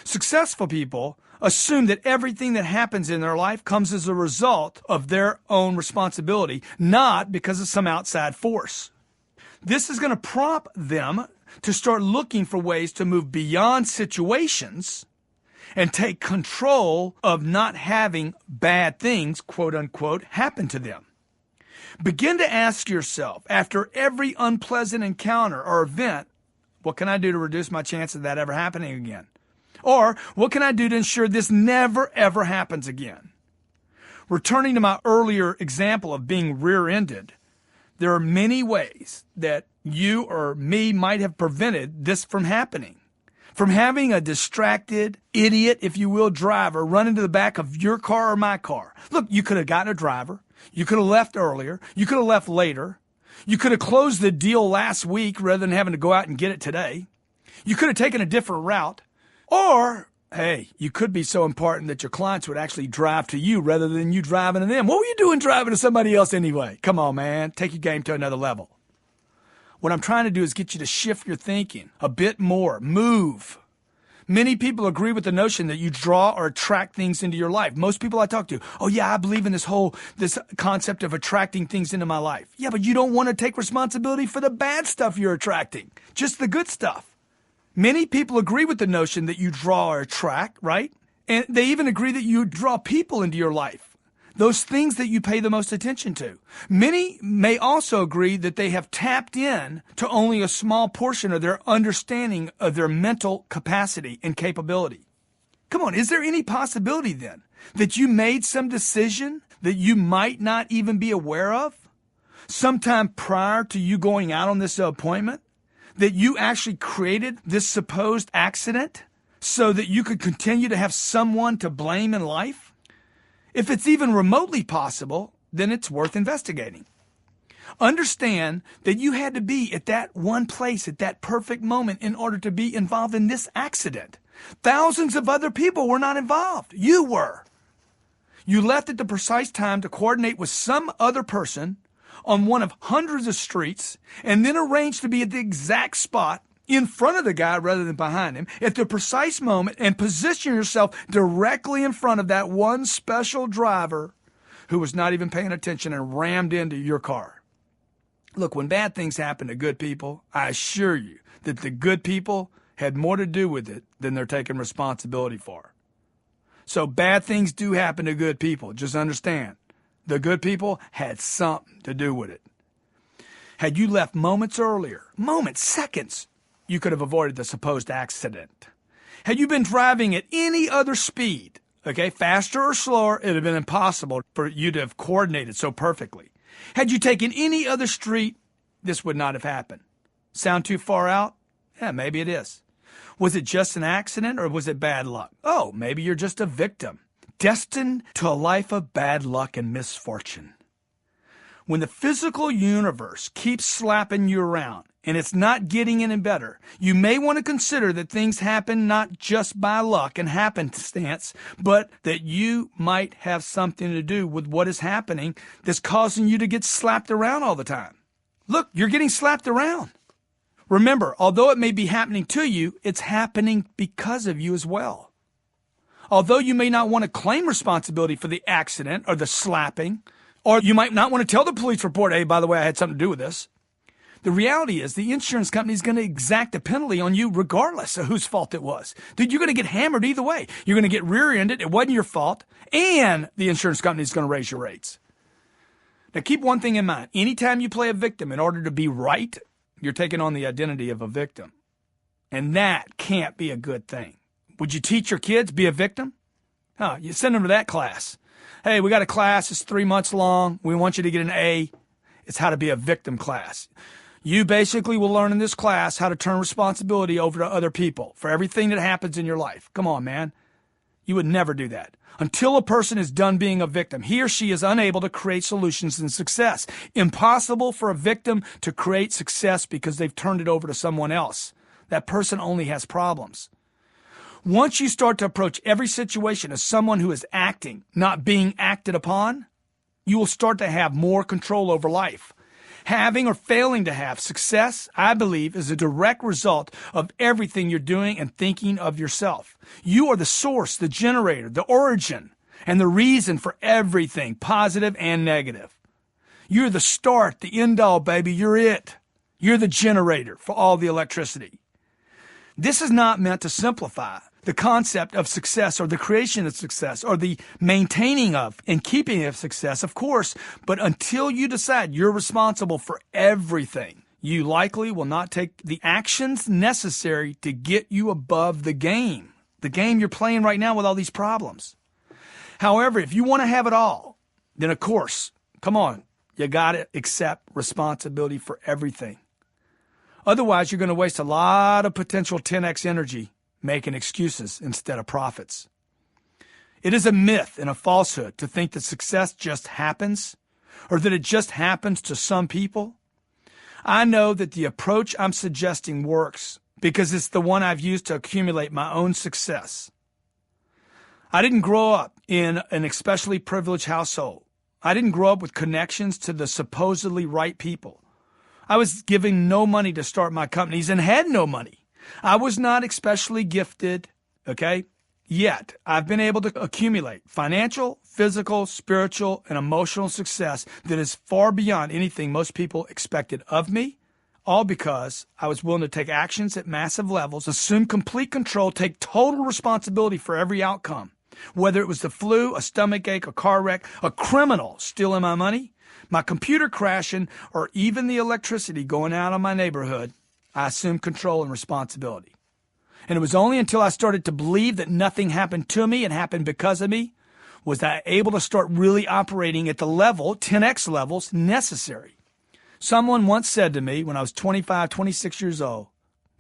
Speaker 1: Successful people assume that everything that happens in their life comes as a result of their own responsibility, not because of some outside force. This is going to prompt them to start looking for ways to move beyond situations and take control of not having bad things, quote unquote, happen to them. Begin to ask yourself, after every unpleasant encounter or event, what can I do to reduce my chance of that ever happening again? Or what can I do to ensure this never, ever happens again? Returning to my earlier example of being rear-ended, there are many ways that you or me might have prevented this from happening. From having a distracted, idiot, if you will, driver run into the back of your car or my car. Look, you could have gotten a driver. You could have left earlier. You could have left later. You could have closed the deal last week rather than having to go out and get it today. You could have taken a different route. Or, hey, you could be so important that your clients would actually drive to you rather than you driving to them. What were you doing driving to somebody else anyway? Come on, man. Take your game to another level. What I'm trying to do is get you to shift your thinking a bit more. Move. Many people agree with the notion that you draw or attract things into your life. Most people I talk to, oh yeah, I believe in this concept of attracting things into my life. Yeah, but you don't want to take responsibility for the bad stuff you're attracting, just the good stuff. Many people agree with the notion that you draw or attract, right? And they even agree that you draw people into your life, those things that you pay the most attention to. Many may also agree that they have tapped in to only a small portion of their understanding of their mental capacity and capability. Come on, is there any possibility then that you made some decision that you might not even be aware of sometime prior to you going out on this appointment? That you actually created this supposed accident so that you could continue to have someone to blame in life? If it's even remotely possible, then it's worth investigating. Understand that you had to be at that one place at that perfect moment in order to be involved in this accident. Thousands of other people were not involved. You were. You left at the precise time to coordinate with some other person on one of hundreds of streets and then arranged to be at the exact spot in front of the guy rather than behind him at the precise moment and position yourself directly in front of that one special driver who was not even paying attention and rammed into your car. Look, when bad things happen to good people, I assure you that the good people had more to do with it than they're taking responsibility for. So bad things do happen to good people. Just understand. The good people had something to do with it. Had you left moments earlier, seconds, you could have avoided the supposed accident. Had you been driving at any other speed, faster or slower, it would have been impossible for you to have coordinated so perfectly. Had you taken any other street, this would not have happened. Sound too far out? Yeah, maybe it is. Was it just an accident or was it bad luck? Oh, maybe you're just a victim, destined to a life of bad luck and misfortune. When the physical universe keeps slapping you around and it's not getting any better, you may want to consider that things happen not just by luck and happenstance, but that you might have something to do with what is happening that's causing you to get slapped around all the time. Look, you're getting slapped around. Remember, although it may be happening to you, it's happening because of you as well. Although you may not want to claim responsibility for the accident or the slapping, or you might not want to tell the police report, hey, by the way, I had something to do with this. The reality is the insurance company is going to exact a penalty on you regardless of whose fault it was. Dude, you're going to get hammered either way. You're going to get rear-ended. It wasn't your fault. And the insurance company is going to raise your rates. Now, keep one thing in mind. Anytime you play a victim in order to be right, you're taking on the identity of a victim. And that can't be a good thing. Would you teach your kids be a victim? You send them to that class. Hey, we got a class. It's 3 months long. We want you to get an A. It's how to be a victim class. You basically will learn in this class how to turn responsibility over to other people for everything that happens in your life. Come on, man. You would never do that. Until a person is done being a victim, he or she is unable to create solutions and success. Impossible for a victim to create success because they've turned it over to someone else. That person only has problems. Once you start to approach every situation as someone who is acting, not being acted upon, you will start to have more control over life. Having or failing to have success, I believe, is a direct result of everything you're doing and thinking of yourself. You are the source, the generator, the origin, and the reason for everything, positive and negative. You're the start, the end all, baby. You're it. You're the generator for all the electricity. This is not meant to simplify the concept of success or the creation of success or the maintaining of and keeping of success, of course, but until you decide you're responsible for everything, you likely will not take the actions necessary to get you above the game you're playing right now with all these problems. However, if you want to have it all, then of course, come on, you got to accept responsibility for everything. Otherwise, you're going to waste a lot of potential 10x energy making excuses instead of profits. It is a myth and a falsehood to think that success just happens or that it just happens to some people. I know that the approach I'm suggesting works because it's the one I've used to accumulate my own success. I didn't grow up in an especially privileged household. I didn't grow up with connections to the supposedly right people. I was given no money to start my companies and had no money. I was not especially gifted, okay? Yet, I've been able to accumulate financial, physical, spiritual, and emotional success that is far beyond anything most people expected of me, all because I was willing to take actions at massive levels, assume complete control, take total responsibility for every outcome. Whether it was the flu, a stomach ache, a car wreck, a criminal stealing my money, my computer crashing, or even the electricity going out on my neighborhood, I assumed control and responsibility. And it was only until I started to believe that nothing happened to me and happened because of me was I able to start really operating at the level, 10x levels, necessary. Someone once said to me when I was 25, 26 years old,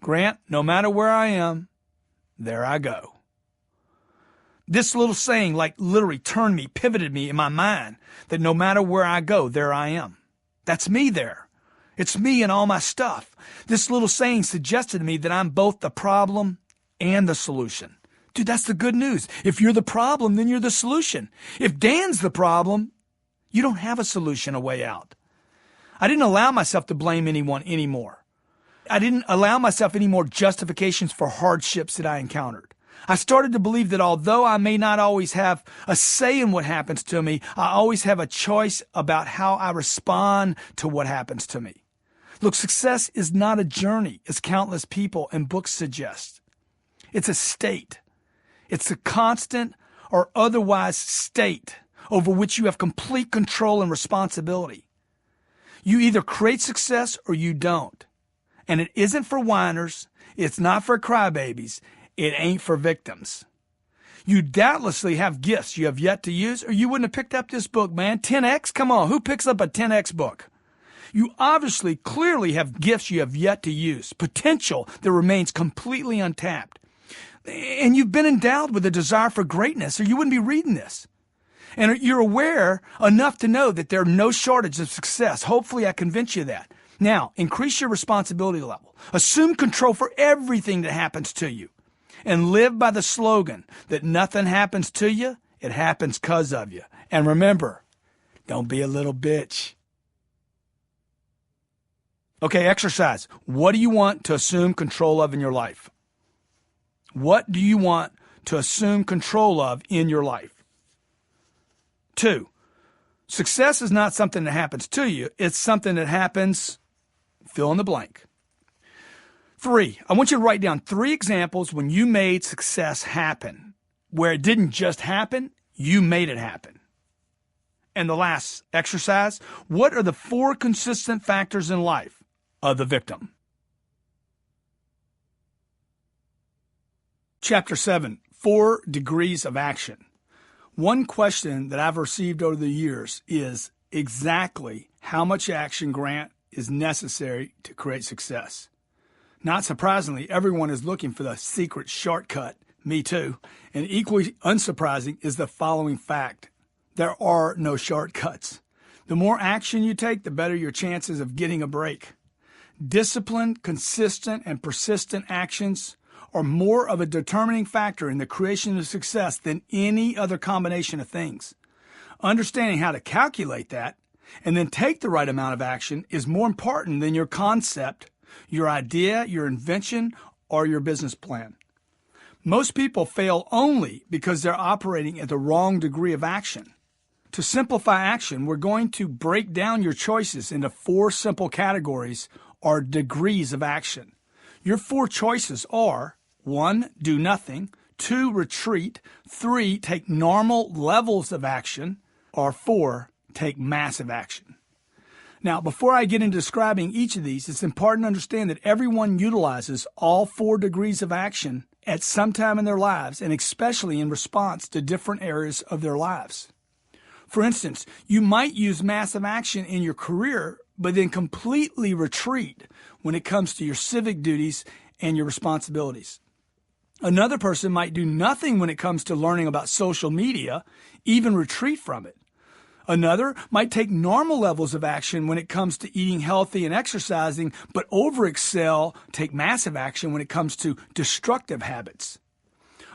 Speaker 1: "Grant, no matter where I am, there I go." This little saying like literally turned me, pivoted me in my mind that no matter where I go, there I am. That's me there. It's me and all my stuff. This little saying suggested to me that I'm both the problem and the solution. Dude, that's the good news. If you're the problem, then you're the solution. If Dan's the problem, you don't have a solution, a way out. I didn't allow myself to blame anyone anymore. I didn't allow myself any more justifications for hardships that I encountered. I started to believe that although I may not always have a say in what happens to me, I always have a choice about how I respond to what happens to me. Look, success is not a journey, as countless people and books suggest. It's a state. It's a constant or otherwise state over which you have complete control and responsibility. You either create success or you don't. And it isn't for whiners. It's not for crybabies. It ain't for victims. You doubtlessly have gifts you have yet to use, or you wouldn't have picked up this book, man. 10X? Come on, who picks up a 10X book? You obviously, clearly have gifts you have yet to use, potential that remains completely untapped. And you've been endowed with a desire for greatness, or you wouldn't be reading this. And you're aware enough to know that there are no shortage of success. Hopefully I convince you of that. Now, increase your responsibility level. Assume control for everything that happens to you. And live by the slogan that nothing happens to you, it happens 'cause of you. And remember, don't be a little bitch. Okay, exercise. What do you want to assume control of in your life? What do you want to assume control of in your life? 2, success is not something that happens to you. It's something that happens, fill in the blank. 3, I want you to write down 3 examples when you made success happen, where it didn't just happen, you made it happen. And the last exercise, what are the 4 consistent factors in life of the victim? Chapter 7, 4 degrees of action. One question that I've received over the years is exactly how much action, Grant, is necessary to create success. Not surprisingly, everyone is looking for the secret shortcut. Me too. And equally unsurprising is the following fact. There are no shortcuts. The more action you take, the better your chances of getting a break. Disciplined, consistent, and persistent actions are more of a determining factor in the creation of success than any other combination of things. Understanding how to calculate that and then take the right amount of action is more important than your concept, your idea, your invention, or your business plan. Most people fail only because they're operating at the wrong degree of action. To simplify action, we're going to break down your choices into 4 simple categories or degrees of action. Your 4 choices are 1, do nothing, 2, retreat, 3, take normal levels of action, or 4, take massive action. Now, before I get into describing each of these, it's important to understand that everyone utilizes all 4 degrees of action at some time in their lives, and especially in response to different areas of their lives. For instance, you might use massive action in your career, but then completely retreat when it comes to your civic duties and your responsibilities. Another person might do nothing when it comes to learning about social media, even retreat from it. Another might take normal levels of action when it comes to eating healthy and exercising, but take massive action when it comes to destructive habits.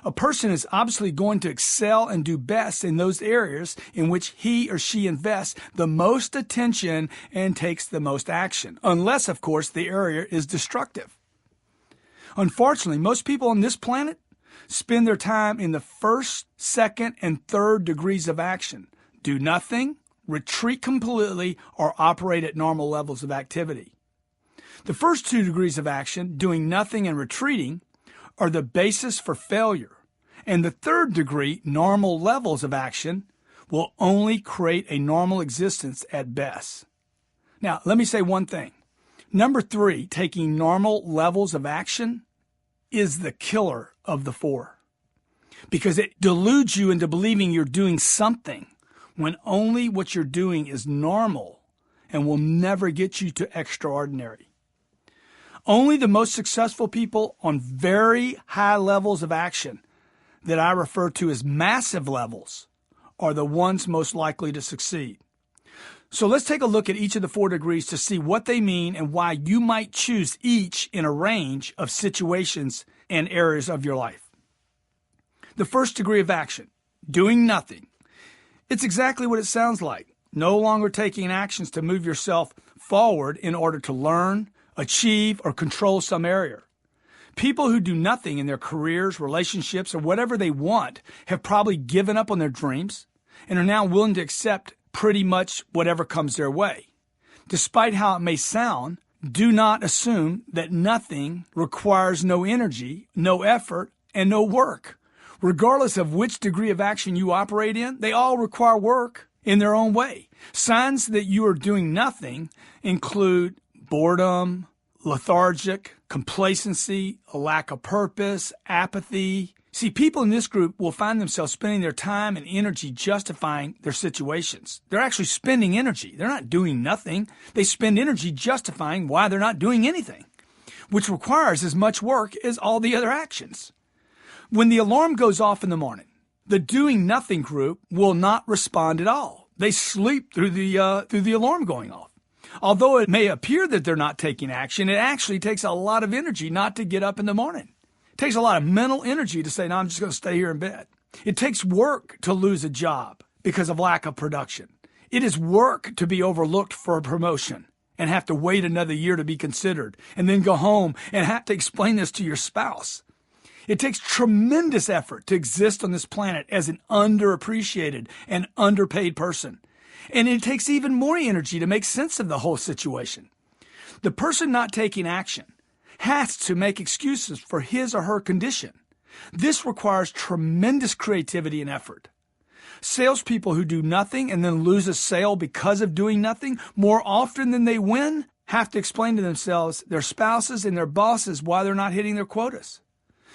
Speaker 1: A person is obviously going to excel and do best in those areas in which he or she invests the most attention and takes the most action, unless, of course, the area is destructive. Unfortunately, most people on this planet spend their time in the first, second, and third degrees of action. Do nothing, retreat completely, or operate at normal levels of activity. The first 2 degrees of action, doing nothing and retreating, are the basis for failure. And the third degree, normal levels of action, will only create a normal existence at best. Now, let me say one thing. Number 3, taking normal levels of action, is the killer of the 4. Because it deludes you into believing you're doing something when only what you're doing is normal and will never get you to extraordinary. Only the most successful people on very high levels of action, that I refer to as massive levels, are the ones most likely to succeed. So let's take a look at each of the 4 degrees to see what they mean and why you might choose each in a range of situations and areas of your life. The first degree of action, doing nothing. It's exactly what it sounds like. No longer taking actions to move yourself forward in order to learn, achieve, or control some area. People who do nothing in their careers, relationships, or whatever they want have probably given up on their dreams and are now willing to accept pretty much whatever comes their way. Despite how it may sound, do not assume that nothing requires no energy, no effort, and no work. Regardless of which degree of action you operate in, they all require work in their own way. Signs that you are doing nothing include boredom, lethargic, complacency, a lack of purpose, apathy. See, people in this group will find themselves spending their time and energy justifying their situations. They're actually spending energy. They're not doing nothing. They spend energy justifying why they're not doing anything, which requires as much work as all the other actions. When the alarm goes off in the morning, the doing nothing group will not respond at all. They sleep through the alarm going off. Although it may appear that they're not taking action, it actually takes a lot of energy not to get up in the morning. It takes a lot of mental energy to say, no, I'm just going to stay here in bed. It takes work to lose a job because of lack of production. It is work to be overlooked for a promotion and have to wait another year to be considered and then go home and have to explain this to your spouse. It takes tremendous effort to exist on this planet as an underappreciated and underpaid person. And it takes even more energy to make sense of the whole situation. The person not taking action has to make excuses for his or her condition. This requires tremendous creativity and effort. Salespeople who do nothing and then lose a sale because of doing nothing more often than they win have to explain to themselves, their spouses, and their bosses why they're not hitting their quotas.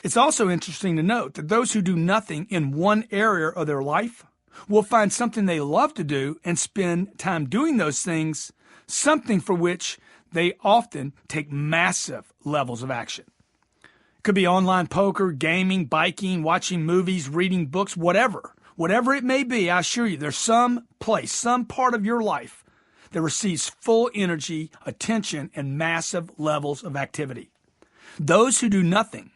Speaker 1: It's also interesting to note that those who do nothing in one area of their life will find something they love to do and spend time doing those things, something for which they often take massive levels of action. It could be online poker, gaming, biking, watching movies, reading books, whatever. Whatever it may be, I assure you, there's some place, some part of your life that receives full energy, attention, and massive levels of activity. Those who do nothing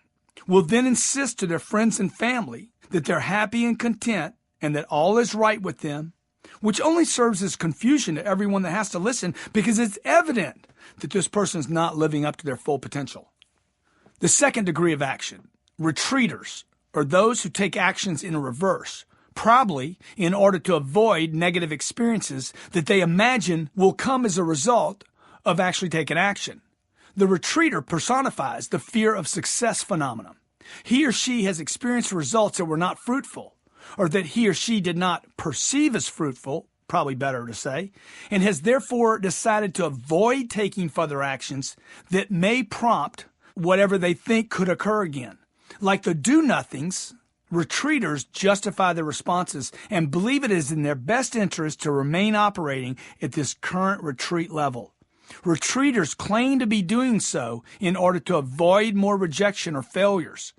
Speaker 1: will then insist to their friends and family that they're happy and content and that all is right with them, which only serves as confusion to everyone that has to listen because it's evident that this person is not living up to their full potential. The second degree of action, retreaters, are those who take actions in reverse, probably in order to avoid negative experiences that they imagine will come as a result of actually taking action. The retreater personifies the fear of success phenomenon. He or she has experienced results that were not fruitful, or that he or she did not perceive as fruitful, probably better to say, and has therefore decided to avoid taking further actions that may prompt whatever they think could occur again. Like the do-nothings, retreaters justify their responses and believe it is in their best interest to remain operating at this current retreat level. Retreaters claim to be doing so in order to avoid more rejection or failures.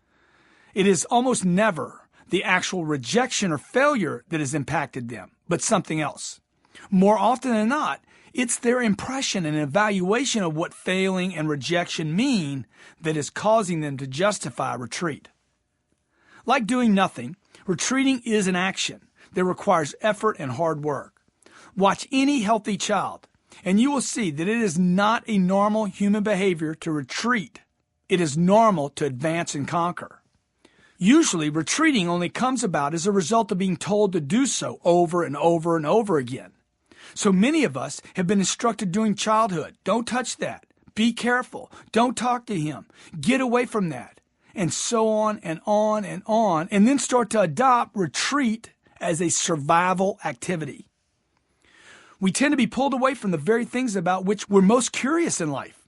Speaker 1: It is almost never the actual rejection or failure that has impacted them, but something else. More often than not, it's their impression and evaluation of what failing and rejection mean that is causing them to justify retreat. Like doing nothing, retreating is an action that requires effort and hard work. Watch any healthy child, and you will see that it is not a normal human behavior to retreat. It is normal to advance and conquer. Usually, retreating only comes about as a result of being told to do so over and over and over again. So many of us have been instructed during childhood, don't touch that, be careful, don't talk to him, get away from that, and so on and on and on, and then start to adopt retreat as a survival activity. We tend to be pulled away from the very things about which we're most curious in life.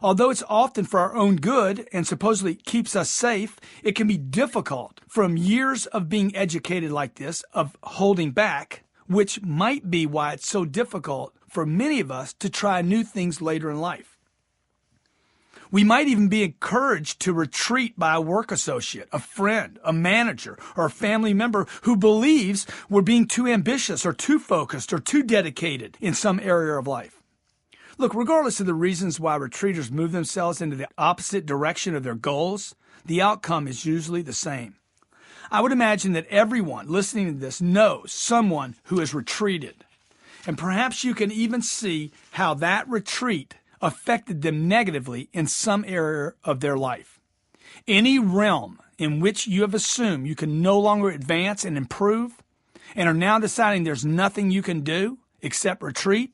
Speaker 1: Although it's often for our own good and supposedly keeps us safe, it can be difficult from years of being educated like this, of holding back, which might be why it's so difficult for many of us to try new things later in life. We might even be encouraged to retreat by a work associate, a friend, a manager, or a family member who believes we're being too ambitious or too focused or too dedicated in some area of life. Look, regardless of the reasons why retreaters move themselves into the opposite direction of their goals, the outcome is usually the same. I would imagine that everyone listening to this knows someone who has retreated. And perhaps you can even see how that retreat affected them negatively in some area of their life. Any realm in which you have assumed you can no longer advance and improve and are now deciding there's nothing you can do except retreat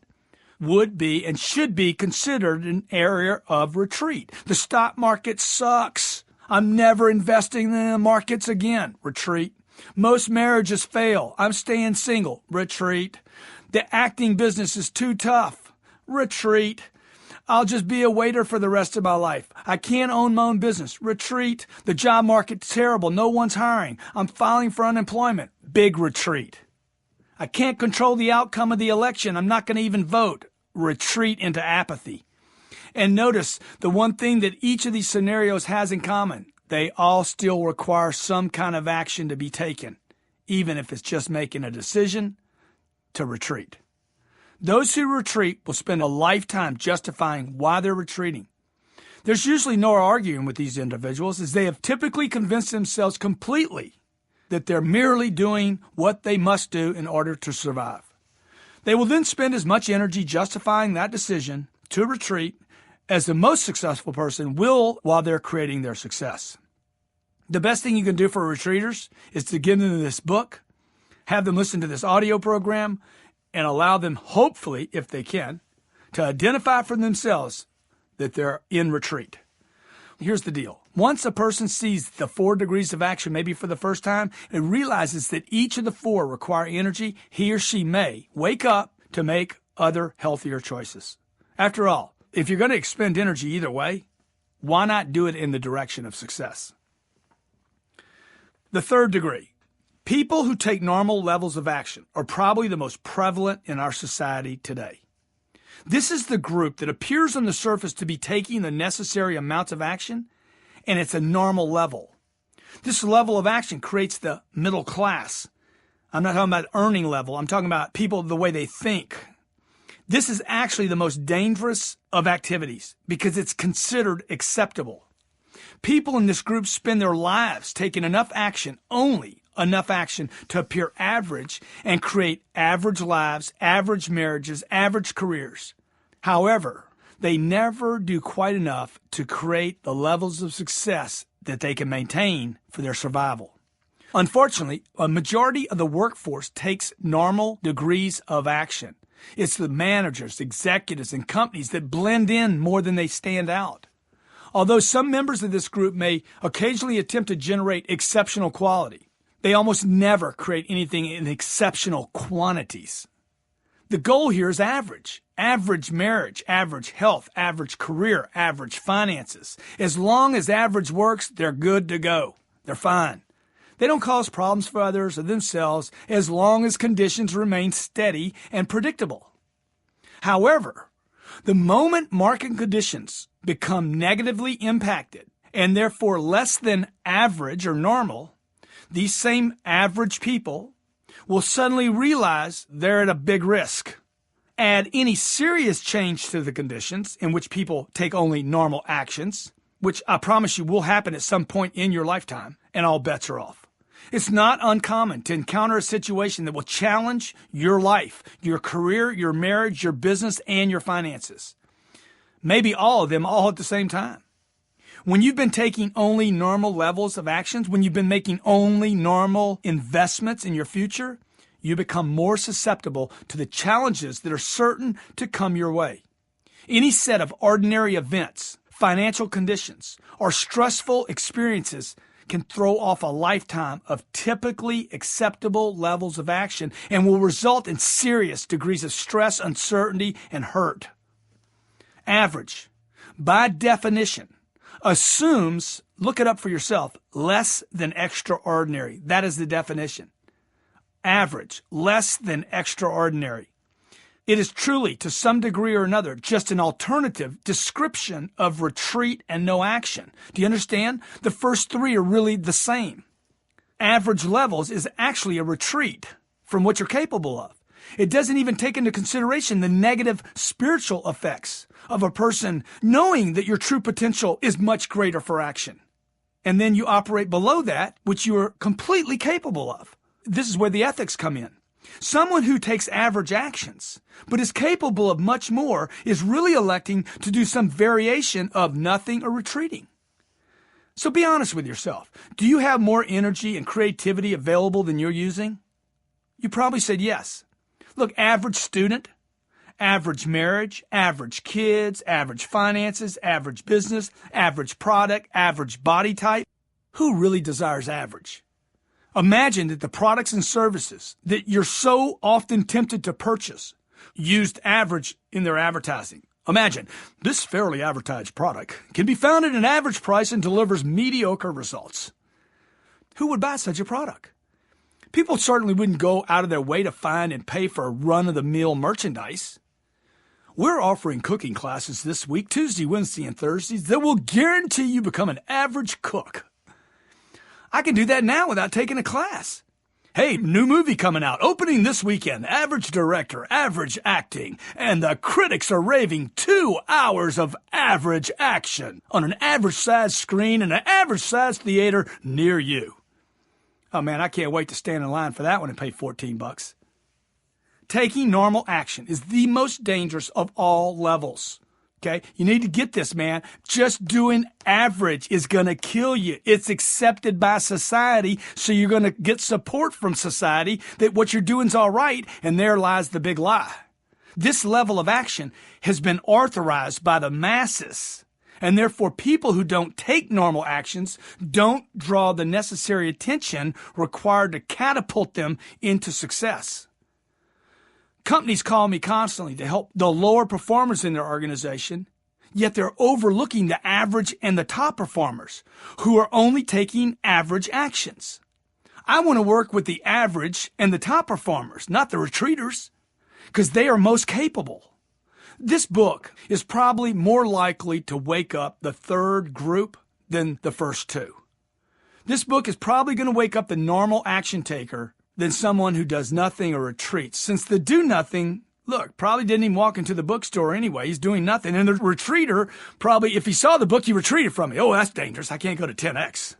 Speaker 1: would be and should be considered an area of retreat. The stock market sucks. I'm never investing in the markets again. Retreat. Most marriages fail. I'm staying single. Retreat. The acting business is too tough. Retreat. I'll just be a waiter for the rest of my life. I can't own my own business. Retreat. The job market's terrible. No one's hiring. I'm filing for unemployment. Big retreat. I can't control the outcome of the election. I'm not going to even vote. Retreat into apathy. And notice the one thing that each of these scenarios has in common. They all still require some kind of action to be taken, even if it's just making a decision to retreat. Those who retreat will spend a lifetime justifying why they're retreating. There's usually no arguing with these individuals, as they have typically convinced themselves completely that they're merely doing what they must do in order to survive. They will then spend as much energy justifying that decision to retreat as the most successful person will while they're creating their success. The best thing you can do for retreaters is to give them this book, have them listen to this audio program, and allow them, hopefully, if they can, to identify for themselves that they're in retreat. Here's the deal. Once a person sees the 4 degrees of action, maybe for the first time, and realizes that each of the 4 require energy, he or she may wake up to make other healthier choices. After all, if you're going to expend energy either way, why not do it in the direction of success? The 3rd degree. People who take normal levels of action are probably the most prevalent in our society today. This is the group that appears on the surface to be taking the necessary amounts of action, and it's a normal level. This level of action creates the middle class. I'm not talking about earning level. I'm talking about people, the way they think. This is actually the most dangerous of activities because it's considered acceptable. People in this group spend their lives taking enough action, only enough action, to appear average and create average lives, average marriages, average careers. However, they never do quite enough to create the levels of success that they can maintain for their survival. Unfortunately, a majority of the workforce takes normal degrees of action. It's the managers, executives, and companies that blend in more than they stand out. Although some members of this group may occasionally attempt to generate exceptional quality, they almost never create anything in exceptional quantities. The goal here is average. Average marriage, average health, average career, average finances. As long as average works, they're good to go. They're fine. They don't cause problems for others or themselves as long as conditions remain steady and predictable. However, the moment market conditions become negatively impacted and therefore less than average or normal, these same average people will suddenly realize they're at a big risk. Add any serious change to the conditions in which people take only normal actions, which I promise you will happen at some point in your lifetime, and all bets are off. It's not uncommon to encounter a situation that will challenge your life, your career, your marriage, your business, and your finances. Maybe all of them all at the same time. When you've been taking only normal levels of actions, when you've been making only normal investments in your future, you become more susceptible to the challenges that are certain to come your way. Any set of ordinary events, financial conditions, or stressful experiences can throw off a lifetime of typically acceptable levels of action and will result in serious degrees of stress, uncertainty, and hurt. Average, by definition, assumes, look it up for yourself, less than extraordinary. That is the definition. Average, less than extraordinary. It is truly, to some degree or another, just an alternative description of retreat and no action. Do you understand? The first three are really the same. Average levels is actually a retreat from what you're capable of. It doesn't even take into consideration the negative spiritual effects of a person knowing that your true potential is much greater for action. And then you operate below that, which you are completely capable of. This is where the ethics come in. Someone who takes average actions, but is capable of much more, is really electing to do some variation of nothing or retreating. So be honest with yourself. Do you have more energy and creativity available than you're using? You probably said yes. Look, average student, average marriage, average kids, average finances, average business, average product, average body type. Who really desires average? Imagine that the products and services that you're so often tempted to purchase used average in their advertising. Imagine, this fairly advertised product can be found at an average price and delivers mediocre results. Who would buy such a product? People certainly wouldn't go out of their way to find and pay for run-of-the-mill merchandise. We're offering cooking classes this week, Tuesday, Wednesday, and Thursdays, that will guarantee you become an average cook. I can do that now without taking a class. Hey, new movie coming out, opening this weekend, average director, average acting, and the critics are raving 2 hours of average action on an average-sized screen in an average-sized theater near you. Oh man, I can't wait to stand in line for that one and pay $14. Taking normal action is the most dangerous of all levels. Okay, you need to get this, man. Just doing average is going to kill you. It's accepted by society, so you're going to get support from society that what you're doing is all right, and there lies the big lie. This level of action has been authorized by the masses, and therefore people who don't take normal actions don't draw the necessary attention required to catapult them into success. Companies call me constantly to help the lower performers in their organization, yet they're overlooking the average and the top performers who are only taking average actions. I want to work with the average and the top performers, not the retreaters, because they are most capable. This book is probably more likely to wake up the third group than the first two. This book is probably going to wake up the normal action taker than someone who does nothing or retreats. Since the do nothing, look, probably didn't even walk into the bookstore anyway. He's doing nothing. And the retreater, probably, if he saw the book, he retreated from it. Oh, that's dangerous. I can't go to 10X.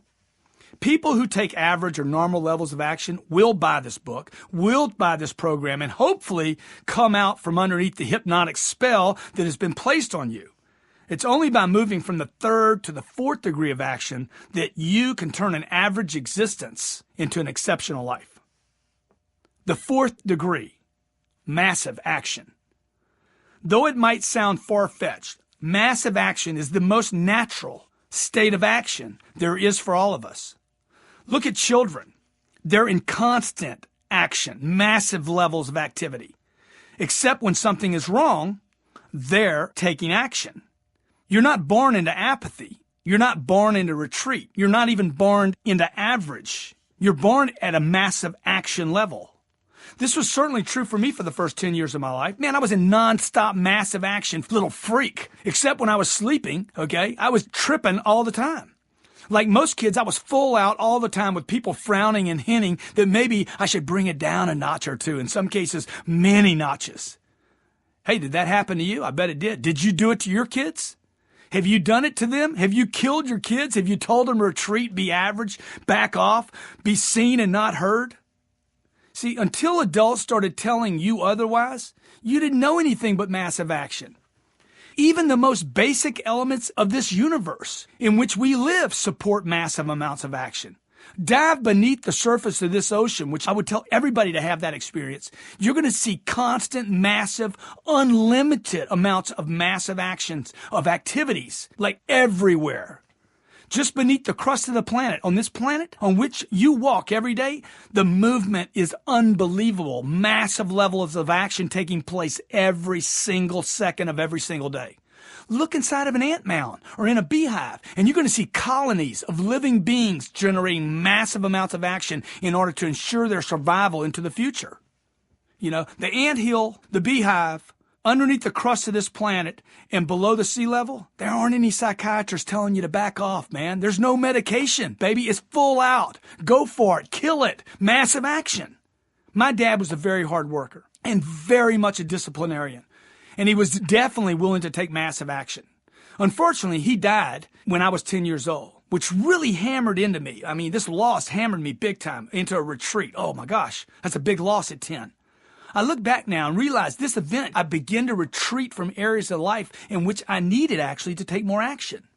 Speaker 1: People who take average or normal levels of action will buy this book, will buy this program, and hopefully come out from underneath the hypnotic spell that has been placed on you. It's only by moving from the third to the fourth degree of action that you can turn an average existence into an exceptional life. The fourth degree, massive action. Though it might sound far-fetched, massive action is the most natural state of action there is for all of us. Look at children. They're in constant action, massive levels of activity. Except when something is wrong, they're taking action. You're not born into apathy. You're not born into retreat. You're not even born into average. You're born at a massive action level. This was certainly true for me for the first 10 years of my life. Man, I was in nonstop massive action, little freak. Except when I was sleeping, okay? I was tripping all the time. Like most kids, I was full out all the time with people frowning and hinting that maybe I should bring it down a notch or two, in some cases, many notches. Hey, did that happen to you? I bet it did. Did you do it to your kids? Have you done it to them? Have you killed your kids? Have you told them to retreat, be average, back off, be seen and not heard? See, until adults started telling you otherwise, you didn't know anything but massive action. Even the most basic elements of this universe in which we live support massive amounts of action. Dive beneath the surface of this ocean, which I would tell everybody to have that experience. You're going to see constant, massive, unlimited amounts of massive actions, of activities, like everywhere. Just beneath the crust of the planet, on this planet on which you walk every day, the movement is unbelievable. Massive levels of action taking place every single second of every single day. Look inside of an ant mound or in a beehive, and you're going to see colonies of living beings generating massive amounts of action in order to ensure their survival into the future. You know, the anthill, the beehive, underneath the crust of this planet and below the sea level, there aren't any psychiatrists telling you to back off, man. There's no medication, baby. It's full out. Go for it. Kill it. Massive action. My dad was a very hard worker and very much a disciplinarian. And he was definitely willing to take massive action. Unfortunately, he died when I was 10 years old, which really hammered into me. I mean, this loss hammered me big time into a retreat. Oh my gosh, that's a big loss at 10. I look back now and realize this event, I began to retreat from areas of life in which I needed actually to take more action.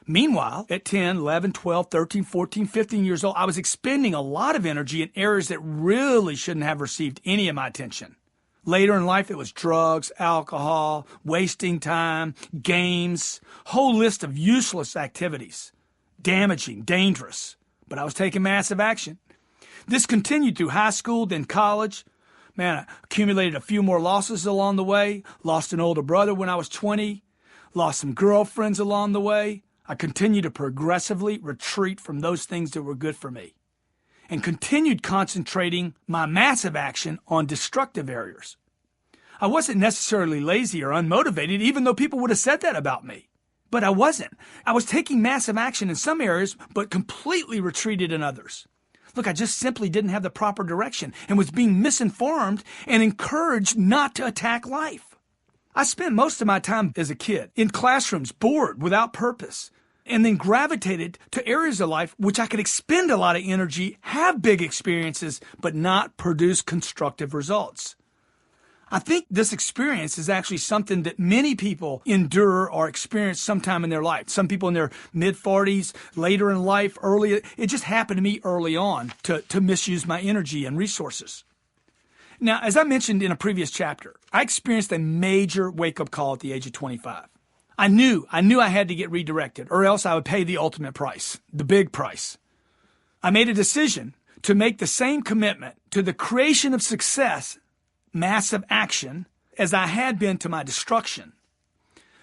Speaker 1: Meanwhile, at 10, 11, 12, 13, 14, 15 years old, I was expending a lot of energy in areas that really shouldn't have received any of my attention. Later in life, it was drugs, alcohol, wasting time, games, whole list of useless activities. Damaging, dangerous. But I was taking massive action. This continued through high school, then college. Man, I accumulated a few more losses along the way. Lost an older brother when I was 20. Lost some girlfriends along the way. I continued to progressively retreat from those things that were good for me, and continued concentrating my massive action on destructive areas. I wasn't necessarily lazy or unmotivated, even though people would have said that about me. But I wasn't. I was taking massive action in some areas, but completely retreated in others. Look, I just simply didn't have the proper direction and was being misinformed and encouraged not to attack life. I spent most of my time as a kid in classrooms, bored, without purpose, and then gravitated to areas of life which I could expend a lot of energy, have big experiences, but not produce constructive results. I think this experience is actually something that many people endure or experience sometime in their life. Some people in their mid-40s, later in life, early. It just happened to me early on to misuse my energy and resources. Now, as I mentioned in a previous chapter, I experienced a major wake-up call at the age of 25. I knew I had to get redirected, or else I would pay the ultimate price, the big price. I made a decision to make the same commitment to the creation of success, massive action, as I had been to my destruction.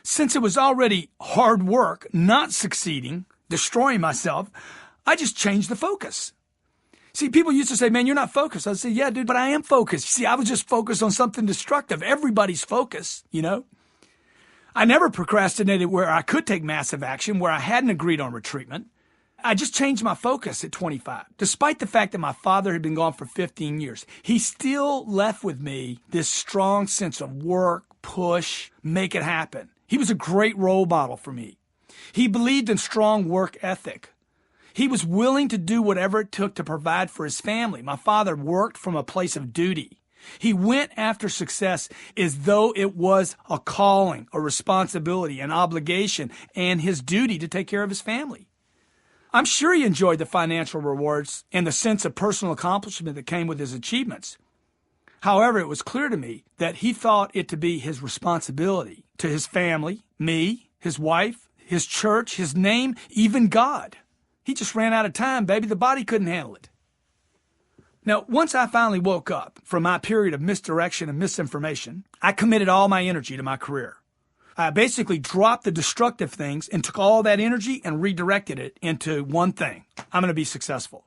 Speaker 1: Since it was already hard work, not succeeding, destroying myself, I just changed the focus. See, people used to say, man, you're not focused. I'd say, yeah, dude, but I am focused. See, I was just focused on something destructive. Everybody's focused, you know. I never procrastinated where I could take massive action, where I hadn't agreed on retreatment. I just changed my focus at 25. Despite the fact that my father had been gone for 15 years, he still left with me this strong sense of work, push, make it happen. He was a great role model for me. He believed in strong work ethic. He was willing to do whatever it took to provide for his family. My father worked from a place of duty. He went after success as though it was a calling, a responsibility, an obligation, and his duty to take care of his family. I'm sure he enjoyed the financial rewards and the sense of personal accomplishment that came with his achievements. However, it was clear to me that he thought it to be his responsibility to his family, me, his wife, his church, his name, even God. He just ran out of time, baby. The body couldn't handle it. Now, once I finally woke up from my period of misdirection and misinformation, I committed all my energy to my career. I basically dropped the destructive things and took all that energy and redirected it into one thing. I'm going to be successful.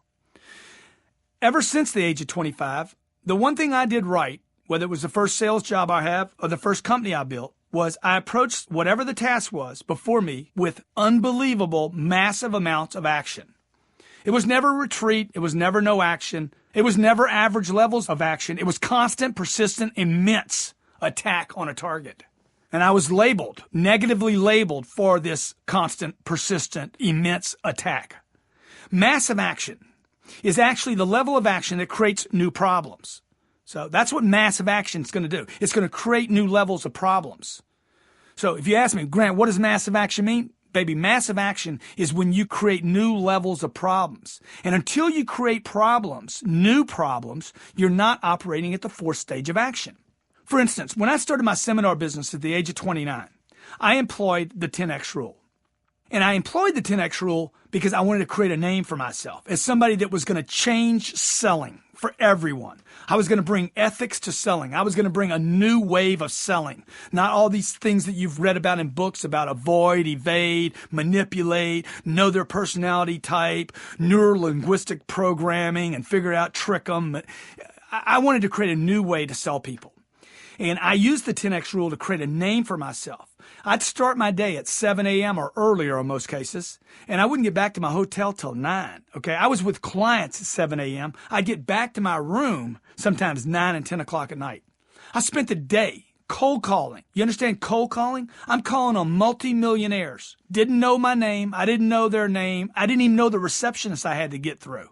Speaker 1: Ever since the age of 25, the one thing I did right, whether it was the first sales job I have or the first company I built, was I approached whatever the task was before me with unbelievable, massive amounts of action. It was never retreat. It was never no action. It was never average levels of action. It was constant, persistent, immense attack on a target. And I was labeled, negatively labeled for this constant, persistent, immense attack. Massive action is actually the level of action that creates new problems. So that's what massive action is going to do. It's going to create new levels of problems. So if you ask me, Grant, what does massive action mean? Baby, massive action is when you create new levels of problems. And until you create problems, new problems, you're not operating at the fourth stage of action. For instance, when I started my seminar business at the age of 29, I employed the 10X rule. And I employed the 10X rule because I wanted to create a name for myself as somebody that was going to change selling for everyone. I was going to bring ethics to selling. I was going to bring a new wave of selling. Not all these things that you've read about in books about avoid, evade, manipulate, know their personality type, neuro-linguistic programming, and figure out, trick them. I wanted to create a new way to sell people. And I used the 10X rule to create a name for myself. I'd start my day at 7 a.m. or earlier in most cases, and I wouldn't get back to my hotel till 9. Okay, I was with clients at 7 a.m. I'd get back to my room sometimes 9 and 10 o'clock at night. I spent the day cold calling. You understand cold calling? I'm calling on multimillionaires. Didn't know my name. I didn't know their name. I didn't even know the receptionist I had to get through.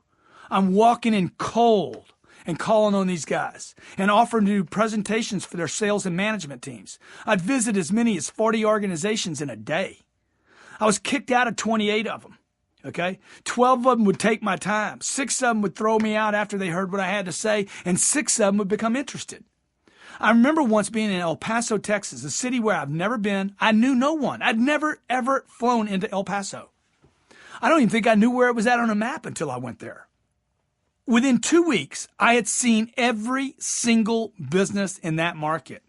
Speaker 1: I'm walking in cold and calling on these guys and offering to do presentations for their sales and management teams. I'd visit as many as 40 organizations in a day. I was kicked out of 28 of them, okay? 12 of them would take my time. 6 of them would throw me out after they heard what I had to say, and 6 of them would become interested. I remember once being in El Paso, Texas, a city where I've never been. I knew no one. I'd never, ever flown into El Paso. I don't even think I knew where it was at on a map until I went there. Within 2 weeks, I had seen every single business in that market.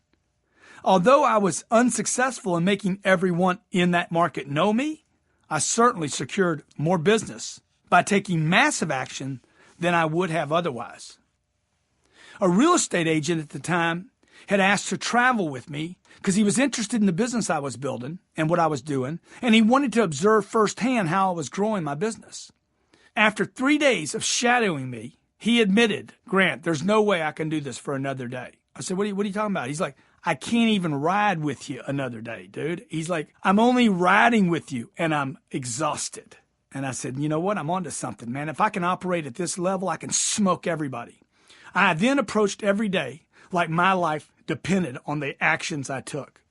Speaker 1: Although I was unsuccessful in making everyone in that market know me, I certainly secured more business by taking massive action than I would have otherwise. A real estate agent at the time had asked to travel with me because he was interested in the business I was building and what I was doing, and he wanted to observe firsthand how I was growing my business. After 3 days of shadowing me, he admitted, Grant, there's no way I can do this for another day. I said, what are you talking about? He's like, I can't even ride with you another day, dude. He's like, I'm only riding with you and I'm exhausted. And I said, you know what? I'm onto something, man. If I can operate at this level, I can smoke everybody. I then approached every day like my life depended on the actions I took.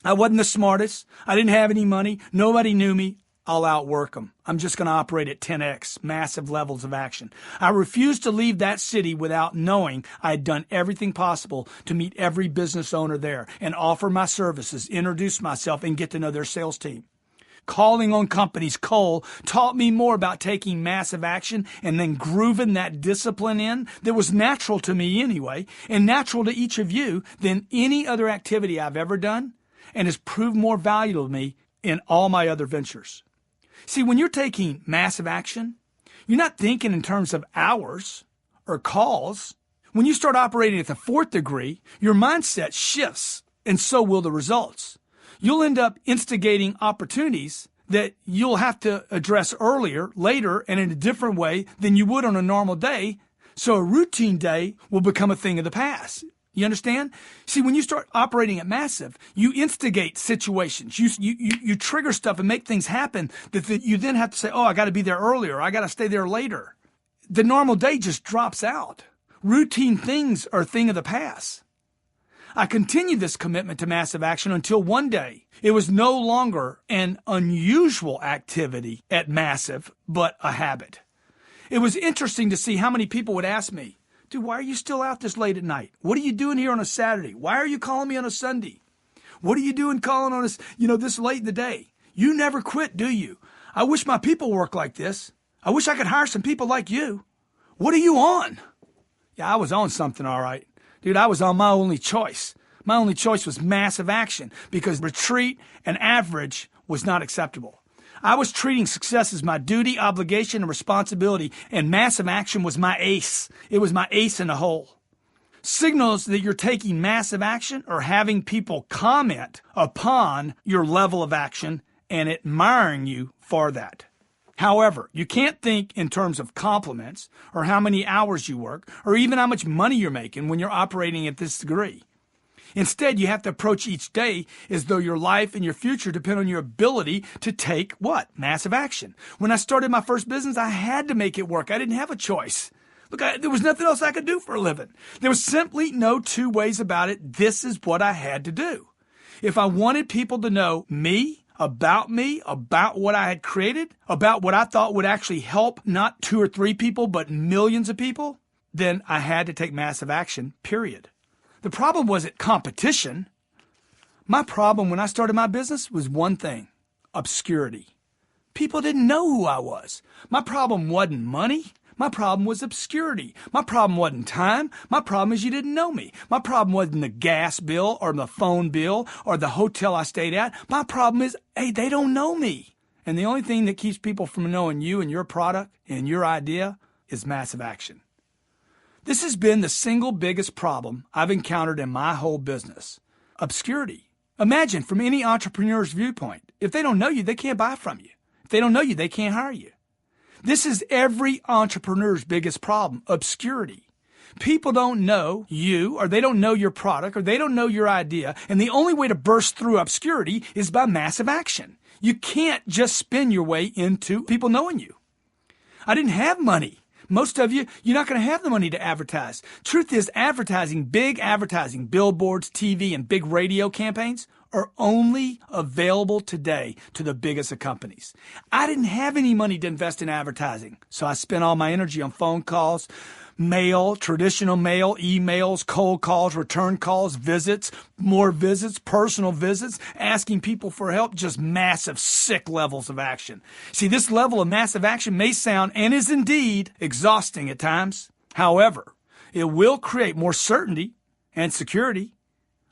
Speaker 1: I wasn't the smartest. I didn't have any money. Nobody knew me. I'll outwork them. I'm just going to operate at 10X, massive levels of action. I refused to leave that city without knowing I had done everything possible to meet every business owner there and offer my services, introduce myself, and get to know their sales team. Calling on companies cold taught me more about taking massive action and then grooving that discipline in that was natural to me anyway, and natural to each of you than any other activity I've ever done, and has proved more valuable to me in all my other ventures. See, when you're taking massive action, you're not thinking in terms of hours or calls. When you start operating at the 4th degree, your mindset shifts, and so will the results. You'll end up instigating opportunities that you'll have to address earlier, later, and in a different way than you would on a normal day. So a routine day will become a thing of the past. You understand? See, when you start operating at massive, you instigate situations. You trigger stuff and make things happen that you then have to say, oh, I got to be there earlier. I got to stay there later. The normal day just drops out. Routine things are a thing of the past. I continued this commitment to massive action until one day it was no longer an unusual activity at massive, but a habit. It was interesting to see how many people would ask me, dude, why are you still out this late at night? What are you doing here on a Saturday? Why are you calling me on a Sunday? What are you doing calling on us, this late in the day? You never quit, do you? I wish my people worked like this. I wish I could hire some people like you. What are you on? Yeah, I was on something, all right. Dude, I was on my only choice. My only choice was massive action because retreat and average was not acceptable. I was treating success as my duty, obligation, and responsibility, and massive action was my ace. It was my ace in the hole. Signals that you're taking massive action are having people comment upon your level of action and admiring you for that. However, you can't think in terms of compliments or how many hours you work or even how much money you're making when you're operating at this degree. Instead, you have to approach each day as though your life and your future depend on your ability to take what? Massive action. When I started my first business, I had to make it work. I didn't have a choice. Look, there was nothing else I could do for a living. There was simply no two ways about it. This is what I had to do. If I wanted people to know me, about what I had created, about what I thought would actually help not 2 or 3 people, but millions of people, then I had to take massive action, period. The problem wasn't competition. My problem when I started my business was one thing: obscurity. People didn't know who I was. My problem wasn't money. My problem was obscurity. My problem wasn't time. My problem is you didn't know me. My problem wasn't the gas bill or the phone bill or the hotel I stayed at. My problem is, hey, they don't know me. And the only thing that keeps people from knowing you and your product and your idea is massive action. This has been the single biggest problem I've encountered in my whole business: obscurity. Imagine from any entrepreneur's viewpoint, if they don't know you, they can't buy from you. If they don't know you, they can't hire you. This is every entrepreneur's biggest problem: obscurity. People don't know you, or they don't know your product, or they don't know your idea, and the only way to burst through obscurity is by massive action. You can't just spin your way into people knowing you. I didn't have money. Most of you, you're not going to have the money to advertise. Truth is, big advertising, billboards, TV, and big radio campaigns are only available today to the biggest of companies. I didn't have any money to invest in advertising, so I spent all my energy on phone calls, mail, traditional mail, emails, cold calls, return calls, visits, more visits, personal visits, asking people for help, just massive, sick levels of action. See, this level of massive action may sound, and is indeed, exhausting at times. However, it will create more certainty and security.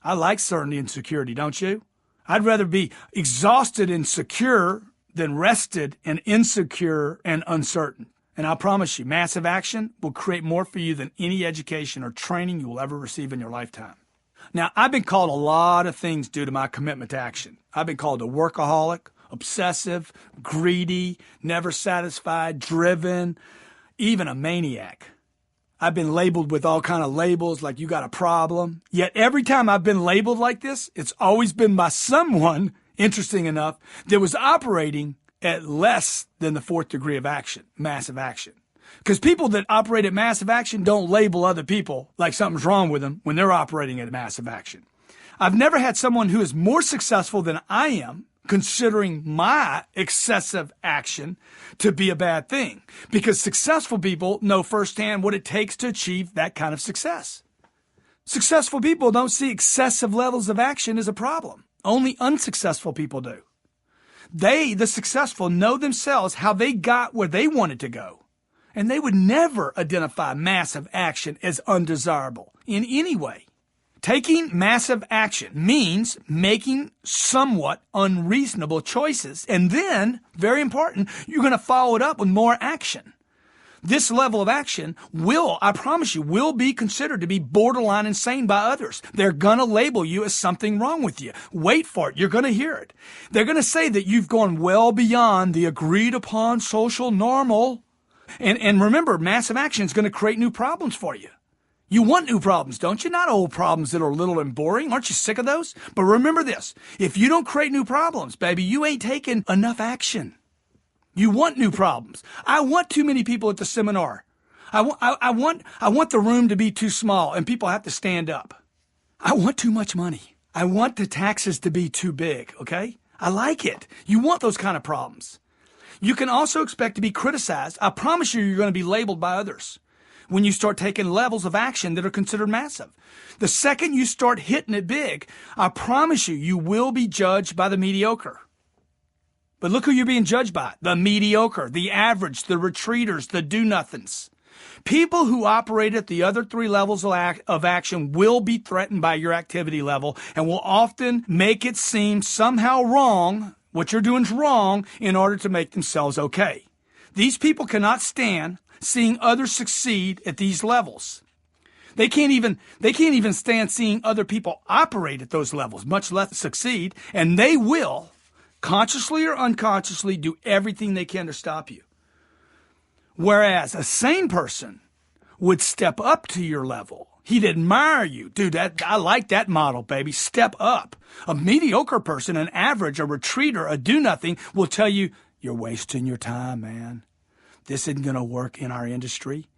Speaker 1: I like certainty and security, don't you? I'd rather be exhausted and secure than rested and insecure and uncertain. And I promise you, massive action will create more for you than any education or training you will ever receive in your lifetime. Now, I've been called a lot of things due to my commitment to action. I've been called a workaholic, obsessive, greedy, never satisfied, driven, even a maniac. I've been labeled with all kind of labels like you got a problem. Yet every time I've been labeled like this, it's always been by someone, interesting enough, that was operating at less than the 4th degree of action, massive action. Because people that operate at massive action don't label other people like something's wrong with them when they're operating at massive action. I've never had someone who is more successful than I am considering my excessive action to be a bad thing, because successful people know firsthand what it takes to achieve that kind of success. Successful people don't see excessive levels of action as a problem. Only unsuccessful people do. They, the successful, know themselves how they got where they wanted to go, and they would never identify massive action as undesirable in any way. Taking massive action means making somewhat unreasonable choices, and then, very important, you're going to follow it up with more action. This level of action will, I promise you, will be considered to be borderline insane by others. They're going to label you as something wrong with you. Wait for it. You're going to hear it. They're going to say that you've gone well beyond the agreed upon social normal. And remember, massive action is going to create new problems for you. You want new problems, don't you? Not old problems that are little and boring. Aren't you sick of those? But remember this. If you don't create new problems, baby, you ain't taking enough action. You want new problems. I want too many people at the seminar. I want the room to be too small and people have to stand up. I want too much money. I want the taxes to be too big, okay? I like it. You want those kind of problems. You can also expect to be criticized. I promise you, you're going to be labeled by others when you start taking levels of action that are considered massive. The second you start hitting it big, I promise you, you will be judged by the mediocre. But look who you're being judged by: the mediocre, the average, the retreaters, the do-nothings. People who operate at the other 3 levels of action will be threatened by your activity level and will often make it seem somehow wrong, what you're doing is wrong, in order to make themselves okay. These people cannot stand seeing others succeed at these levels. They can't even stand seeing other people operate at those levels, much less succeed, and they will, consciously or unconsciously, do everything they can to stop you. Whereas a sane person would step up to your level. He'd admire you. Dude, I like that model, baby. Step up. A mediocre person, an average, a retreater, a do-nothing will tell you, you're wasting your time, man. This isn't going to work in our industry.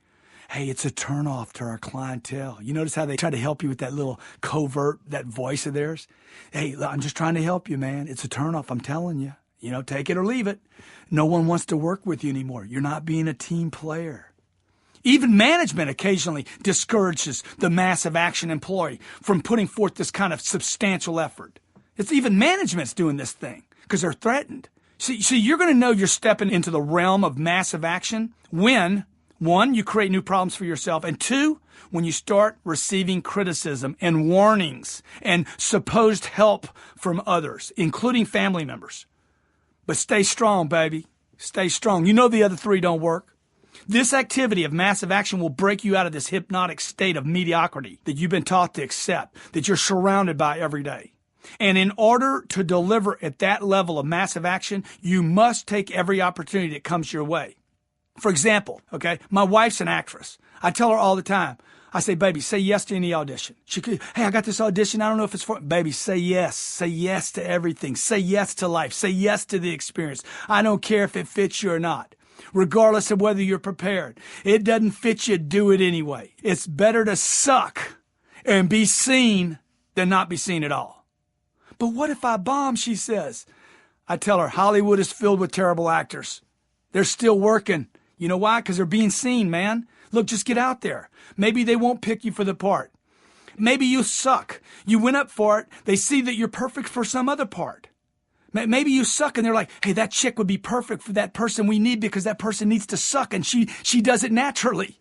Speaker 1: Hey, it's a turnoff to our clientele. You notice how they try to help you with that little covert, that voice of theirs? Hey, I'm just trying to help you, man. It's a turnoff, I'm telling you. You know, take it or leave it. No one wants to work with you anymore. You're not being a team player. Even management occasionally discourages the massive action employee from putting forth this kind of substantial effort. It's even management's doing this thing because they're threatened. See, you're going to know you're stepping into the realm of massive action when, one, you create new problems for yourself, and two, when you start receiving criticism and warnings and supposed help from others, including family members. But stay strong, baby. Stay strong. You know the other three don't work. This activity of massive action will break you out of this hypnotic state of mediocrity that you've been taught to accept, that you're surrounded by every day. And in order to deliver at that level of massive action, you must take every opportunity that comes your way. For example, okay, my wife's an actress. I tell her all the time, I say, baby, say yes to any audition. She could, hey, I got this audition. I don't know if it's for, baby, say yes. Say yes to everything. Say yes to life. Say yes to the experience. I don't care if it fits you or not. Regardless of whether you're prepared. It doesn't fit you, do it anyway. It's better to suck and be seen than not be seen at all. But what if I bomb, she says. I tell her, Hollywood is filled with terrible actors. They're still working. You know why? Because they're being seen, man. Look, just get out there. Maybe they won't pick you for the part. Maybe you suck. You went up for it. They see that you're perfect for some other part. Maybe you suck and they're like, hey, that chick would be perfect for that person we need because that person needs to suck and she does it naturally.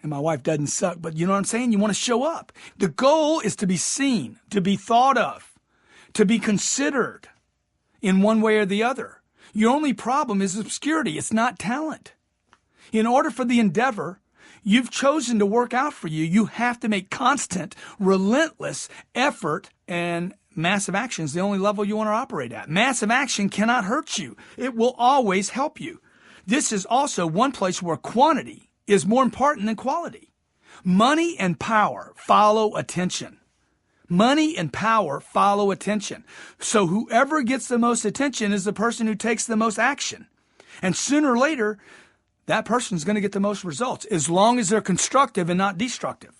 Speaker 1: And my wife doesn't suck, but you know what I'm saying? You want to show up. The goal is to be seen, to be thought of, to be considered in one way or the other. Your only problem is obscurity. It's not talent. In order for the endeavor you've chosen to work out for you, you have to make constant, relentless effort, and massive action is the only level you want to operate at. Massive action cannot hurt you. It will always help you. This is also one place where quantity is more important than quality. Money and power follow attention. Money and power follow attention. So whoever gets the most attention is the person who takes the most action. And sooner or later, that person's going to get the most results as long as they're constructive and not destructive.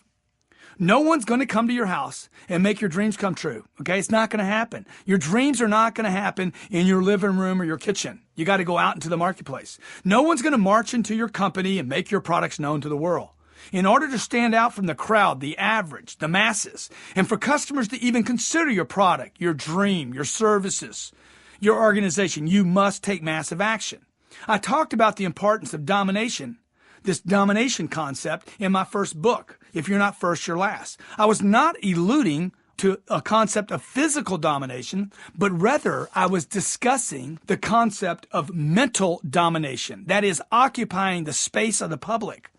Speaker 1: No one's going to come to your house and make your dreams come true. Okay? It's not going to happen. Your dreams are not going to happen in your living room or your kitchen. You got to go out into the marketplace. No one's going to march into your company and make your products known to the world. In order to stand out from the crowd, the average, the masses, and for customers to even consider your product, your dream, your services, your organization, you must take massive action. I talked about the importance of domination, this domination concept, in my first book. If you're not first, you're last. I was not alluding to a concept of physical domination, but rather I was discussing the concept of mental domination. That is, occupying the space of the public.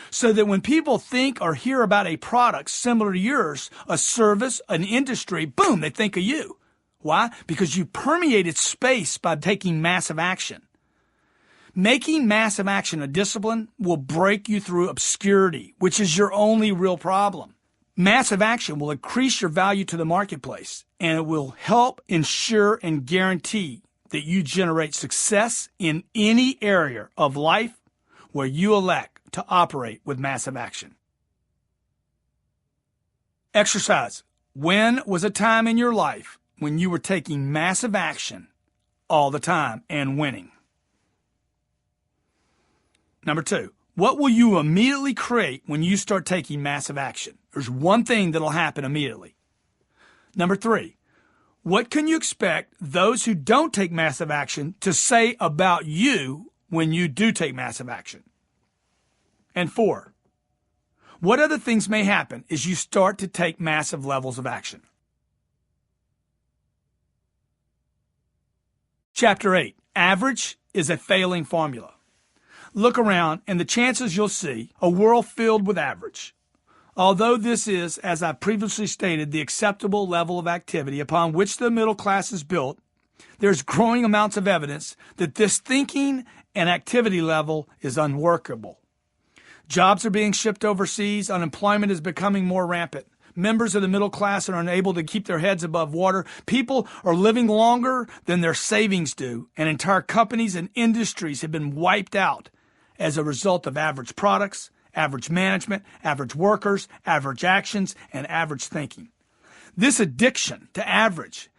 Speaker 1: So that when people think or hear about a product similar to yours, a service, an industry, boom, they think of you. Why? Because you permeated space by taking massive action. Making massive action a discipline will break you through obscurity, which is your only real problem. Massive action will increase your value to the marketplace, and it will help ensure and guarantee that you generate success in any area of life where you elect to operate with massive action. Exercise. When was a time in your life when you were taking massive action all the time and winning? Number 2, what will you immediately create when you start taking massive action? There's one thing that'll happen immediately. Number 3, what can you expect those who don't take massive action to say about you when you do take massive action? And 4, what other things may happen as you start to take massive levels of action? Chapter 8, average is a failing formula. Look around and the chances you'll see a world filled with average. Although this is, as I previously stated, the acceptable level of activity upon which the middle class is built, there's growing amounts of evidence that this thinking and activity level is unworkable. Jobs are being shipped overseas. Unemployment is becoming more rampant. Members of the middle class are unable to keep their heads above water. People are living longer than their savings do, and entire companies and industries have been wiped out as a result of average products, average management, average workers, average actions, and average thinking. This addiction to average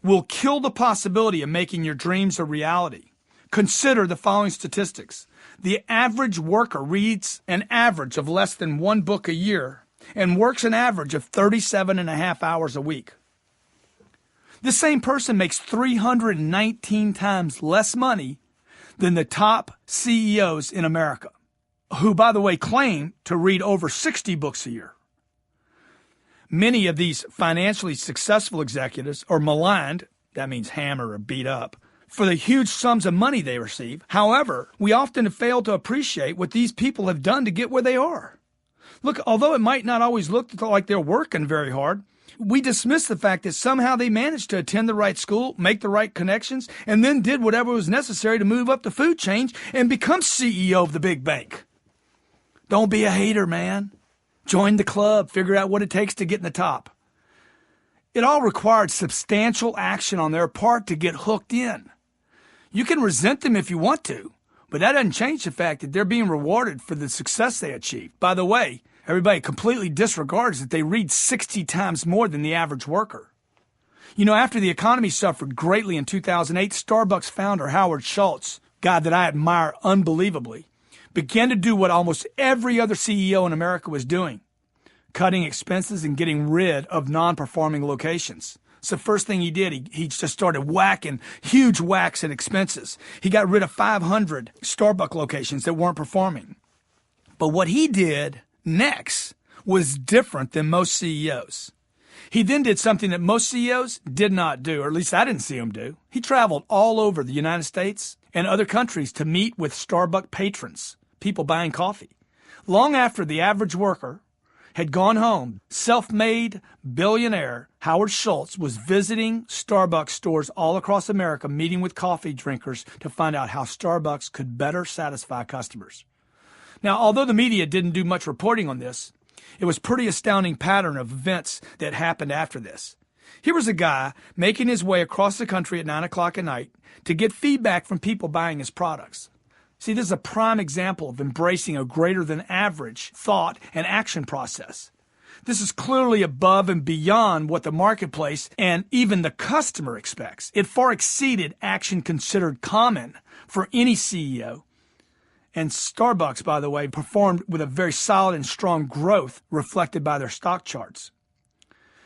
Speaker 1: will kill the possibility of making your dreams a reality. Consider the following statistics. The average worker reads an average of less than one book a year and works an average of 37 and a half hours a week. This same person makes 319 times less money than the top CEOs in America, who, by the way, claim to read over 60 books a year. Many of these financially successful executives are maligned, that means hammered or beat up, for the huge sums of money they receive. However, we often fail to appreciate what these people have done to get where they are. Look, although it might not always look like they're working very hard, we dismiss the fact that somehow they managed to attend the right school, make the right connections, and then did whatever was necessary to move up the food chain and become CEO of the big bank. Don't be a hater, man. Join the club. Figure out what it takes to get in the top. It all required substantial action on their part to get hooked in. You can resent them if you want to, but that doesn't change the fact that they're being rewarded for the success they achieved. By the way, everybody completely disregards that they read 60 times more than the average worker. You know, after the economy suffered greatly in 2008, Starbucks founder Howard Schultz, guy that I admire unbelievably, began to do what almost every other CEO in America was doing, cutting expenses and getting rid of non-performing locations. So the first thing he did, he just started whacking huge whacks in expenses. He got rid of 500 Starbucks locations that weren't performing. But what he did next was different than most CEOs. He then did something that most CEOs did not do, or at least I didn't see him do. He traveled all over the United States and other countries to meet with Starbucks patrons, people buying coffee. Long after the average worker had gone home, self-made billionaire Howard Schultz was visiting Starbucks stores all across America, meeting with coffee drinkers to find out how Starbucks could better satisfy customers. Now, although the media didn't do much reporting on this, it was a pretty astounding pattern of events that happened after this. Here was a guy making his way across the country at 9 o'clock at night to get feedback from people buying his products. See, this is a prime example of embracing a greater than average thought and action process. This is clearly above and beyond what the marketplace and even the customer expects. It far exceeded action considered common for any CEO. And Starbucks, by the way, performed with a very solid and strong growth reflected by their stock charts.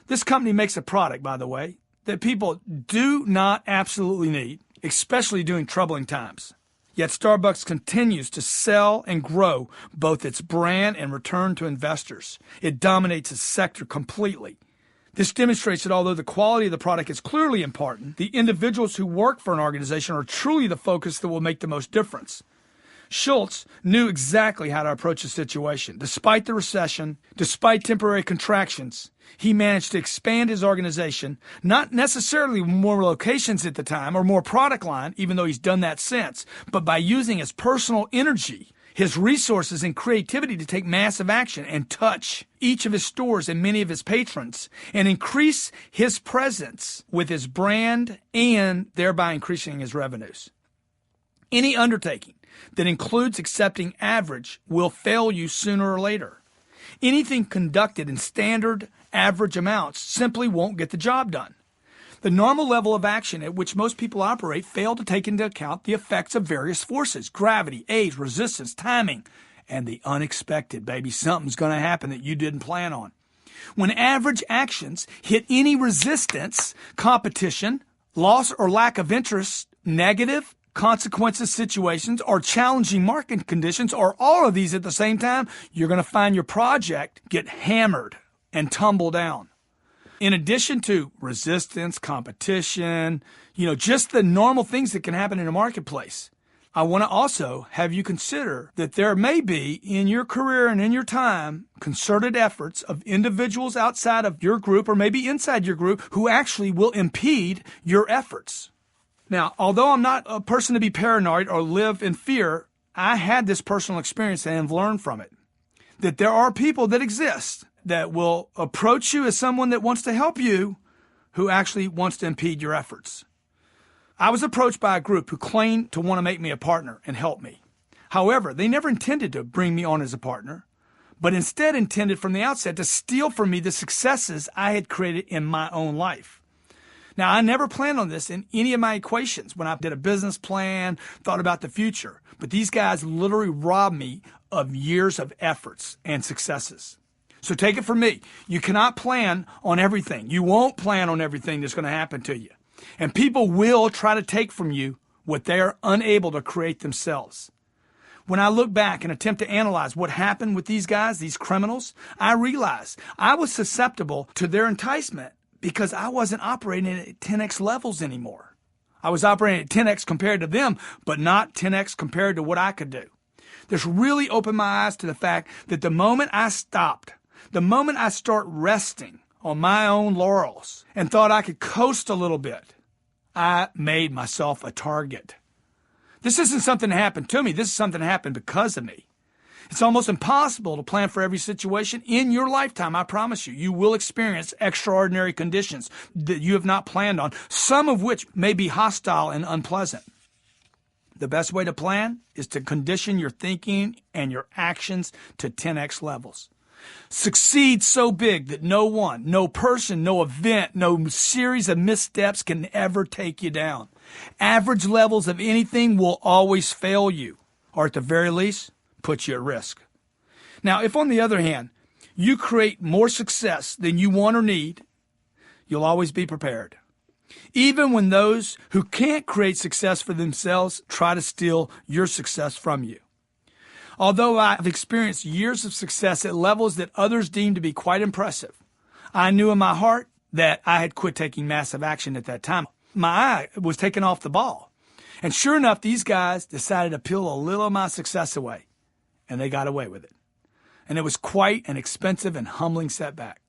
Speaker 1: This company makes a product, by the way, that people do not absolutely need, especially during troubling times. Yet Starbucks continues to sell and grow both its brand and return to investors. It dominates its sector completely. This demonstrates that although the quality of the product is clearly important, the individuals who work for an organization are truly the focus that will make the most difference. Schultz knew exactly how to approach the situation. Despite the recession, despite temporary contractions, he managed to expand his organization, not necessarily with more locations at the time or more product line, even though he's done that since, but by using his personal energy, his resources and creativity to take massive action and touch each of his stores and many of his patrons and increase his presence with his brand and thereby increasing his revenues. Any undertaking that includes accepting average will fail you sooner or later. Anything conducted in standard average amounts simply won't get the job done. The normal level of action at which most people operate fail to take into account the effects of various forces, gravity, age, resistance, timing, and the unexpected. Baby, something's going to happen that you didn't plan on. When average actions hit any resistance, competition, loss or lack of interest, negative consequences, situations, or challenging market conditions, or all of these at the same time, you're going to find your project get hammered and tumble down. In addition to resistance, competition, just the normal things that can happen in a marketplace. I want to also have you consider that there may be in your career and in your time concerted efforts of individuals outside of your group or maybe inside your group who actually will impede your efforts. Now, although I'm not a person to be paranoid or live in fear, I had this personal experience and have learned from it. That there are people that exist that will approach you as someone that wants to help you who actually wants to impede your efforts. I was approached by a group who claimed to want to make me a partner and help me. However, they never intended to bring me on as a partner, but instead intended from the outset to steal from me the successes I had created in my own life. Now, I never planned on this in any of my equations when I did a business plan, thought about the future, but these guys literally robbed me of years of efforts and successes. So take it from me. You cannot plan on everything. You won't plan on everything that's going to happen to you. And people will try to take from you what they are unable to create themselves. When I look back and attempt to analyze what happened with these guys, these criminals, I realize I was susceptible to their enticement because I wasn't operating at 10x levels anymore. I was operating at 10x compared to them, but not 10x compared to what I could do. This really opened my eyes to the fact that the moment I stopped, the moment I start resting on my own laurels and thought I could coast a little bit, I made myself a target. This isn't something that happened to me. This is something that happened because of me. It's almost impossible to plan for every situation in your lifetime. I promise you, you will experience extraordinary conditions that you have not planned on, some of which may be hostile and unpleasant. The best way to plan is to condition your thinking and your actions to 10x levels. Succeed so big that no one, no person, no event, no series of missteps can ever take you down. Average levels of anything will always fail you, or at the very least, put you at risk. Now, if on the other hand, you create more success than you want or need, you'll always be prepared. Even when those who can't create success for themselves try to steal your success from you. Although I've experienced years of success at levels that others deem to be quite impressive, I knew in my heart that I had quit taking massive action at that time. My eye was taken off the ball. And sure enough, these guys decided to peel a little of my success away, and they got away with it. And it was quite an expensive and humbling setback.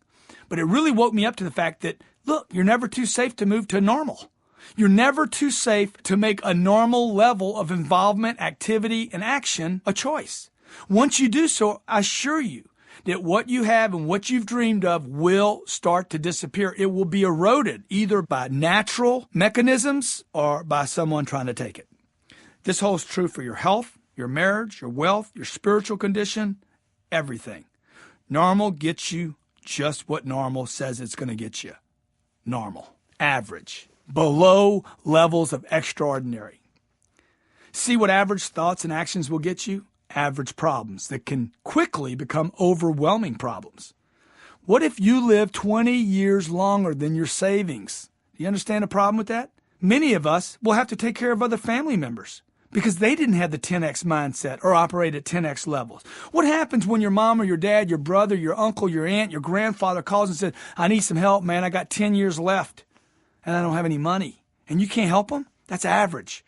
Speaker 1: But it really woke me up to the fact that, look, you're never too safe to move to normal. You're never too safe to make a normal level of involvement, activity, and action a choice. Once you do so, I assure you that what you have and what you've dreamed of will start to disappear. It will be eroded either by natural mechanisms or by someone trying to take it. This holds true for your health, your marriage, your wealth, your spiritual condition, everything. Normal gets you just what normal says it's going to get you. Normal. Average. Below levels of extraordinary. See what average thoughts and actions will get you? Average problems that can quickly become overwhelming problems. What if you live 20 years longer than your savings? Do you understand the problem with that? Many of us will have to take care of other family members because they didn't have the 10x mindset or operate at 10x levels. What happens when your mom or your dad, your brother, your uncle, your aunt, your grandfather calls and says, I need some help, man. I got 10 years left and I don't have any money. And you can't help them? That's average.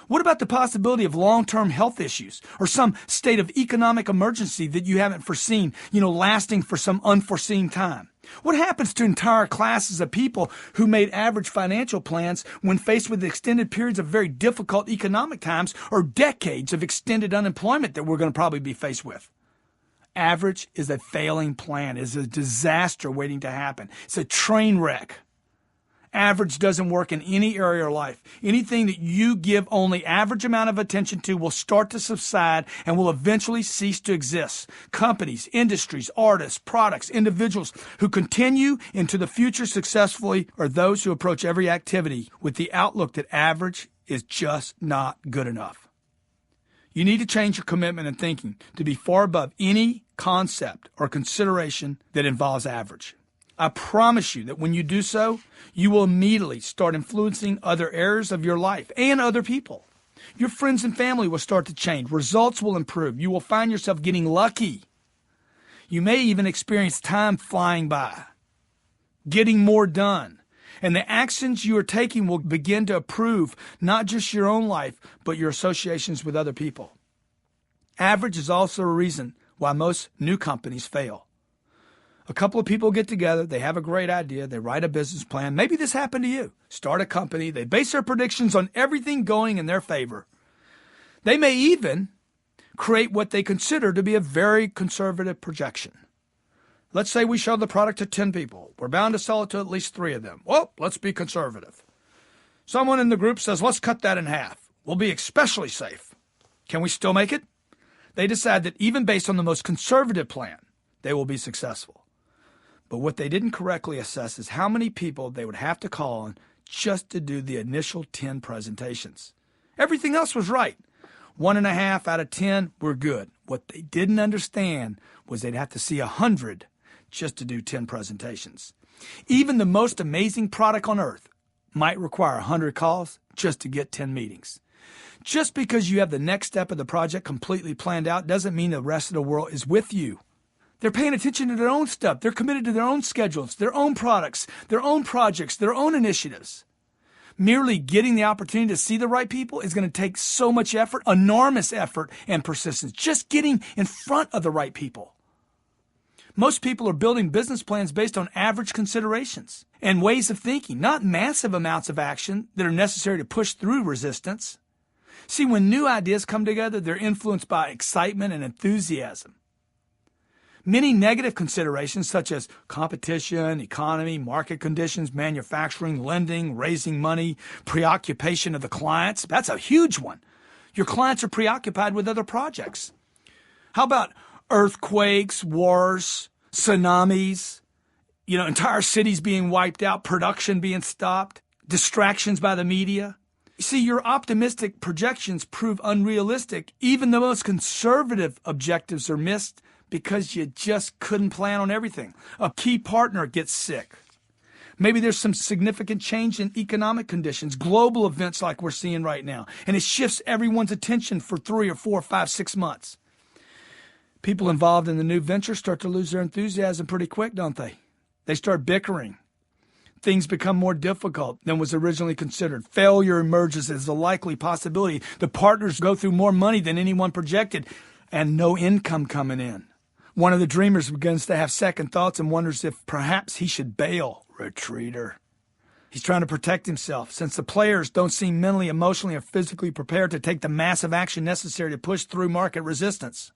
Speaker 1: What about the possibility of long-term health issues or some state of economic emergency that you haven't foreseen, lasting for some unforeseen time? What happens to entire classes of people who made average financial plans when faced with extended periods of very difficult economic times or decades of extended unemployment that we're going to probably be faced with? Average is a failing plan, is a disaster waiting to happen. It's a train wreck. Average doesn't work in any area of life. Anything that you give only average amount of attention to will start to subside and will eventually cease to exist. Companies, industries, artists, products, individuals who continue into the future successfully are those who approach every activity with the outlook that average is just not good enough. You need to change your commitment and thinking to be far above any concept or consideration that involves average. I promise you that when you do so, you will immediately start influencing other areas of your life and other people. Your friends and family will start to change. Results will improve. You will find yourself getting lucky. You may even experience time flying by, getting more done. And the actions you are taking will begin to improve not just your own life, but your associations with other people. Average is also a reason why most new companies fail. A couple of people get together, they have a great idea, they write a business plan. Maybe this happened to you. Start a company, they base their predictions on everything going in their favor. They may even create what they consider to be a very conservative projection. Let's say we show the product to 10 people. We're bound to sell it to at least 3 of them. Well, let's be conservative. Someone in the group says, let's cut that in half. We'll be especially safe. Can we still make it? They decide that even based on the most conservative plan, they will be successful. But what they didn't correctly assess is how many people they would have to call on just to do the initial 10 presentations. Everything else was right. 1.5 out of 10 were good. What they didn't understand was they'd have to see 100 just to do 10 presentations. Even the most amazing product on earth might require 100 calls just to get 10 meetings. Just because you have the next step of the project completely planned out doesn't mean the rest of the world is with you. They're paying attention to their own stuff. They're committed to their own schedules, their own products, their own projects, their own initiatives. Merely getting the opportunity to see the right people is going to take so much effort, enormous effort and persistence. Just getting in front of the right people. Most people are building business plans based on average considerations and ways of thinking, not massive amounts of action that are necessary to push through resistance. See, when new ideas come together, they're influenced by excitement and enthusiasm. Many negative considerations such as competition, economy, market conditions, manufacturing, lending, raising money, preoccupation of the clients, that's a huge one. Your clients are preoccupied with other projects. How about earthquakes, wars, tsunamis, entire cities being wiped out, production being stopped, distractions by the media? See, your optimistic projections prove unrealistic. Even the most conservative objectives are missed because you just couldn't plan on everything. A key partner gets sick. Maybe there's some significant change in economic conditions, global events like we're seeing right now, and it shifts everyone's attention for 3 or 4 or 5, 6 months. People involved in the new venture start to lose their enthusiasm pretty quick, don't they? They start bickering. Things become more difficult than was originally considered. Failure emerges as a likely possibility. The partners go through more money than anyone projected, and no income coming in. One of the dreamers begins to have second thoughts and wonders if perhaps he should bail. Retreater. He's trying to protect himself since the players don't seem mentally, emotionally, or physically prepared to take the massive action necessary to push through market resistance.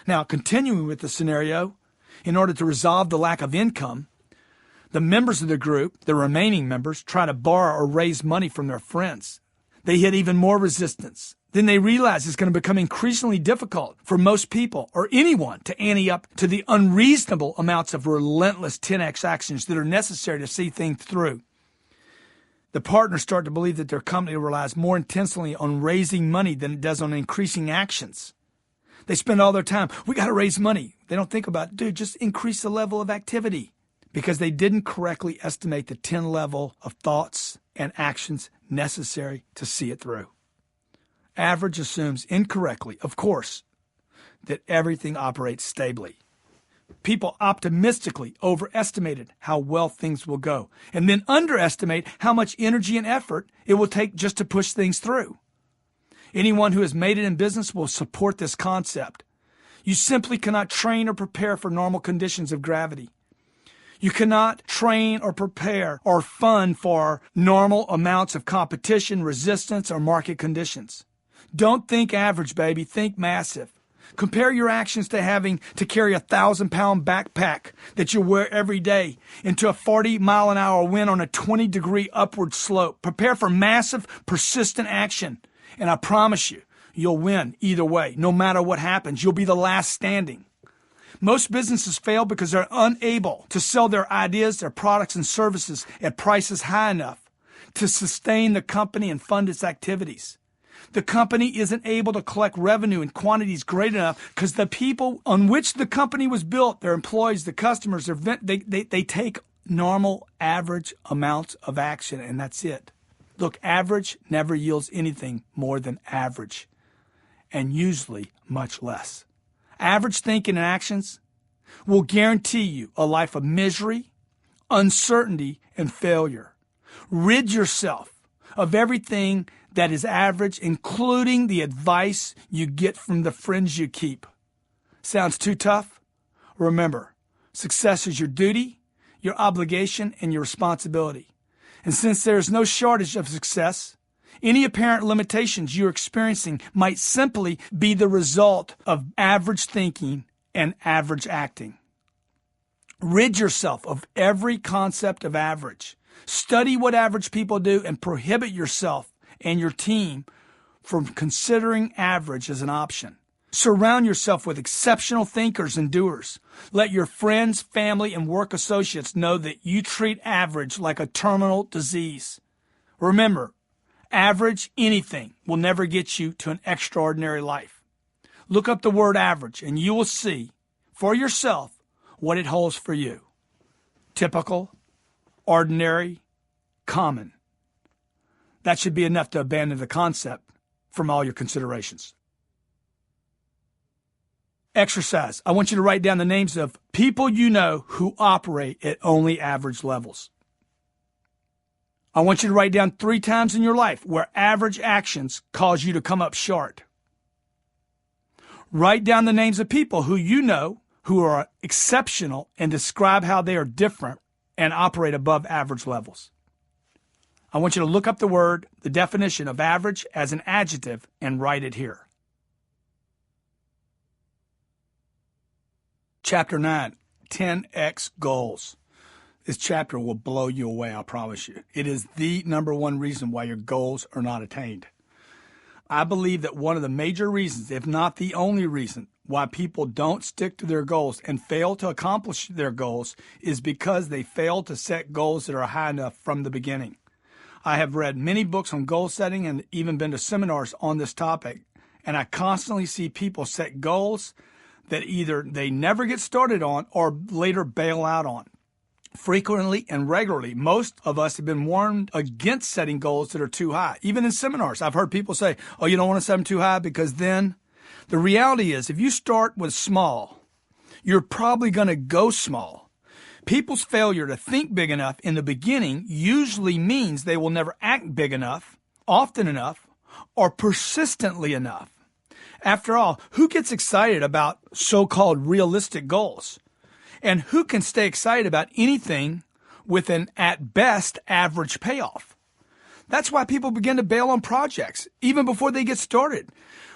Speaker 1: Now, continuing with the scenario, in order to resolve the lack of income, the members of the group, the remaining members, try to borrow or raise money from their friends. They hit even more resistance. Then they realize it's going to become increasingly difficult for most people or anyone to ante up to the unreasonable amounts of relentless 10x actions that are necessary to see things through. The partners start to believe that their company relies more intensely on raising money than it does on increasing actions. They spend all their time, we got to raise money. They don't think about, dude, just increase the level of activity, because they didn't correctly estimate the 10 level of thoughts and actions necessary to see it through. Average assumes incorrectly, of course, that everything operates stably. People optimistically overestimated how well things will go, and then underestimate how much energy and effort it will take just to push things through. Anyone who has made it in business will support this concept. You simply cannot train or prepare for normal conditions of gravity. You cannot train or prepare or fund for normal amounts of competition, resistance, or market conditions. Don't think average, baby. Think massive. Compare your actions to having to carry a 1,000-pound backpack that you wear every day into a 40-mile-an-hour wind on a 20-degree upward slope. Prepare for massive, persistent action. And I promise you, you'll win either way. No matter what happens, you'll be the last standing. Most businesses fail because they're unable to sell their ideas, their products, and services at prices high enough to sustain the company and fund its activities. The company isn't able to collect revenue in quantities great enough because the people on which the company was built, their employees, the customers, they take normal, average amounts of action, and that's it. Look, average never yields anything more than average, and usually much less. Average thinking and actions will guarantee you a life of misery, uncertainty, and failure. Rid yourself of everything that is average, including the advice you get from the friends you keep. Sounds too tough? Remember, success is your duty, your obligation, and your responsibility. And since there is no shortage of success, any apparent limitations you're experiencing might simply be the result of average thinking and average acting. Rid yourself of every concept of average. Study what average people do and prohibit yourself and your team from considering average as an option. Surround yourself with exceptional thinkers and doers. Let your friends, family, and work associates know that you treat average like a terminal disease. Remember, average anything will never get you to an extraordinary life. Look up the word average and you will see for yourself what it holds for you. Typical, ordinary, common. That should be enough to abandon the concept from all your considerations. Exercise. I want you to write down the names of people you know who operate at only average levels. I want you to write down 3 times in your life where average actions cause you to come up short. Write down the names of people who you know who are exceptional and describe how they are different and operate above average levels. I want you to look up the definition of average as an adjective and write it here. Chapter 9, 10X Goals. This chapter will blow you away, I promise you. It is the number one reason why your goals are not attained. I believe that one of the major reasons, if not the only reason, why people don't stick to their goals and fail to accomplish their goals is because they fail to set goals that are high enough from the beginning. I have read many books on goal setting and even been to seminars on this topic, and I constantly see people set goals that either they never get started on or later bail out on. Frequently and regularly, most of us have been warned against setting goals that are too high. Even in seminars, I've heard people say, oh, you don't want to set them too high because then the reality is if you start with small, you're probably going to go small. People's failure to think big enough in the beginning usually means they will never act big enough, often enough, or persistently enough. After all, who gets excited about so-called realistic goals? And who can stay excited about anything with an, at best, average payoff? That's why people begin to bail on projects, even before they get started.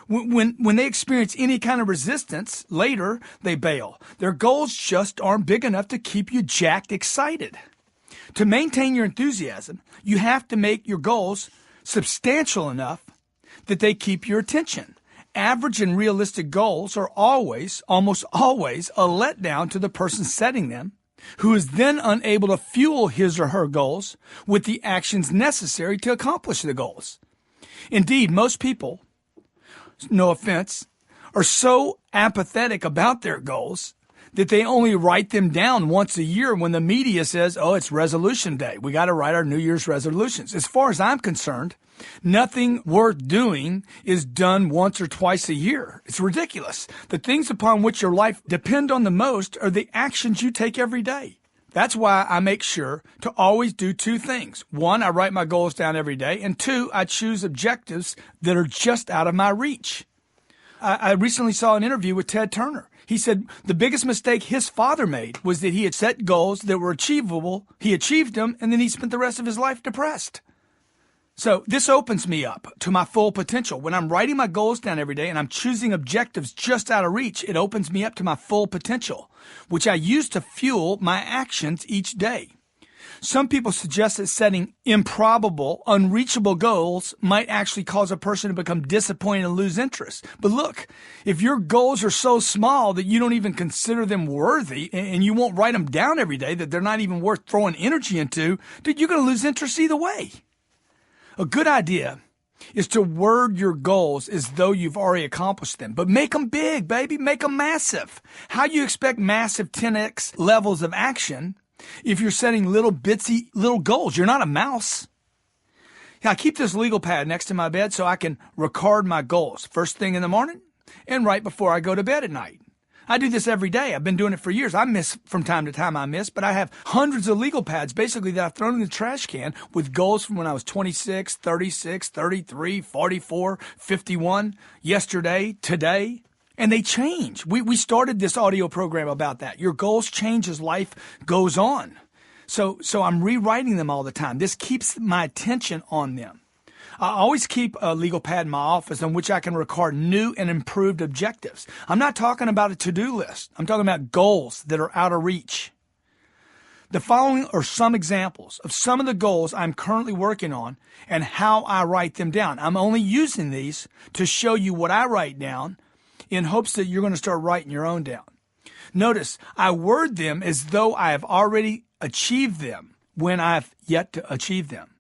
Speaker 1: When they experience any kind of resistance, later they bail. Their goals just aren't big enough to keep you jacked excited. To maintain your enthusiasm, you have to make your goals substantial enough that they keep your attention. Average and realistic goals are almost always, a letdown to the person setting them, who is then unable to fuel his or her goals with the actions necessary to accomplish the goals. Indeed, most people, no offense, are so apathetic about their goals that they only write them down once a year when the media says, oh, it's resolution day. We got to write our New Year's resolutions. As far as I'm concerned, nothing worth doing is done once or twice a year. It's ridiculous. The things upon which your life depend on the most are the actions you take every day. That's why I make sure to always do 2 things. 1, I write my goals down every day. And 2, I choose objectives that are just out of my reach. I recently saw an interview with Ted Turner. He said the biggest mistake his father made was that he had set goals that were achievable. He achieved them, and then he spent the rest of his life depressed. So this opens me up to my full potential. When I'm writing my goals down every day and I'm choosing objectives just out of reach, it opens me up to my full potential, which I use to fuel my actions each day. Some people suggest that setting improbable, unreachable goals might actually cause a person to become disappointed and lose interest. But look, if your goals are so small that you don't even consider them worthy and you won't write them down every day, that they're not even worth throwing energy into, dude, you're going to lose interest either way. A good idea is to word your goals as though you've already accomplished them. But make them big, baby. Make them massive. How do you expect massive 10x levels of action if you're setting little bitsy little goals? You're not a mouse. Yeah, I keep this legal pad next to my bed so I can record my goals first thing in the morning and right before I go to bed at night. I do this every day. I've been doing it for years. I miss from time to time, but I have hundreds of legal pads basically that I've thrown in the trash can with goals from when I was 26, 36, 33, 44, 51, yesterday, today. And they change. We started this audio program about that. Your goals change as life goes on. So I'm rewriting them all the time. This keeps my attention on them. I always keep a legal pad in my office on which I can record new and improved objectives. I'm not talking about a to-do list. I'm talking about goals that are out of reach. The following are some examples of some of the goals I'm currently working on and how I write them down. I'm only using these to show you what I write down in hopes that you're going to start writing your own down. Notice, I word them as though I have already achieved them when I've yet to achieve them.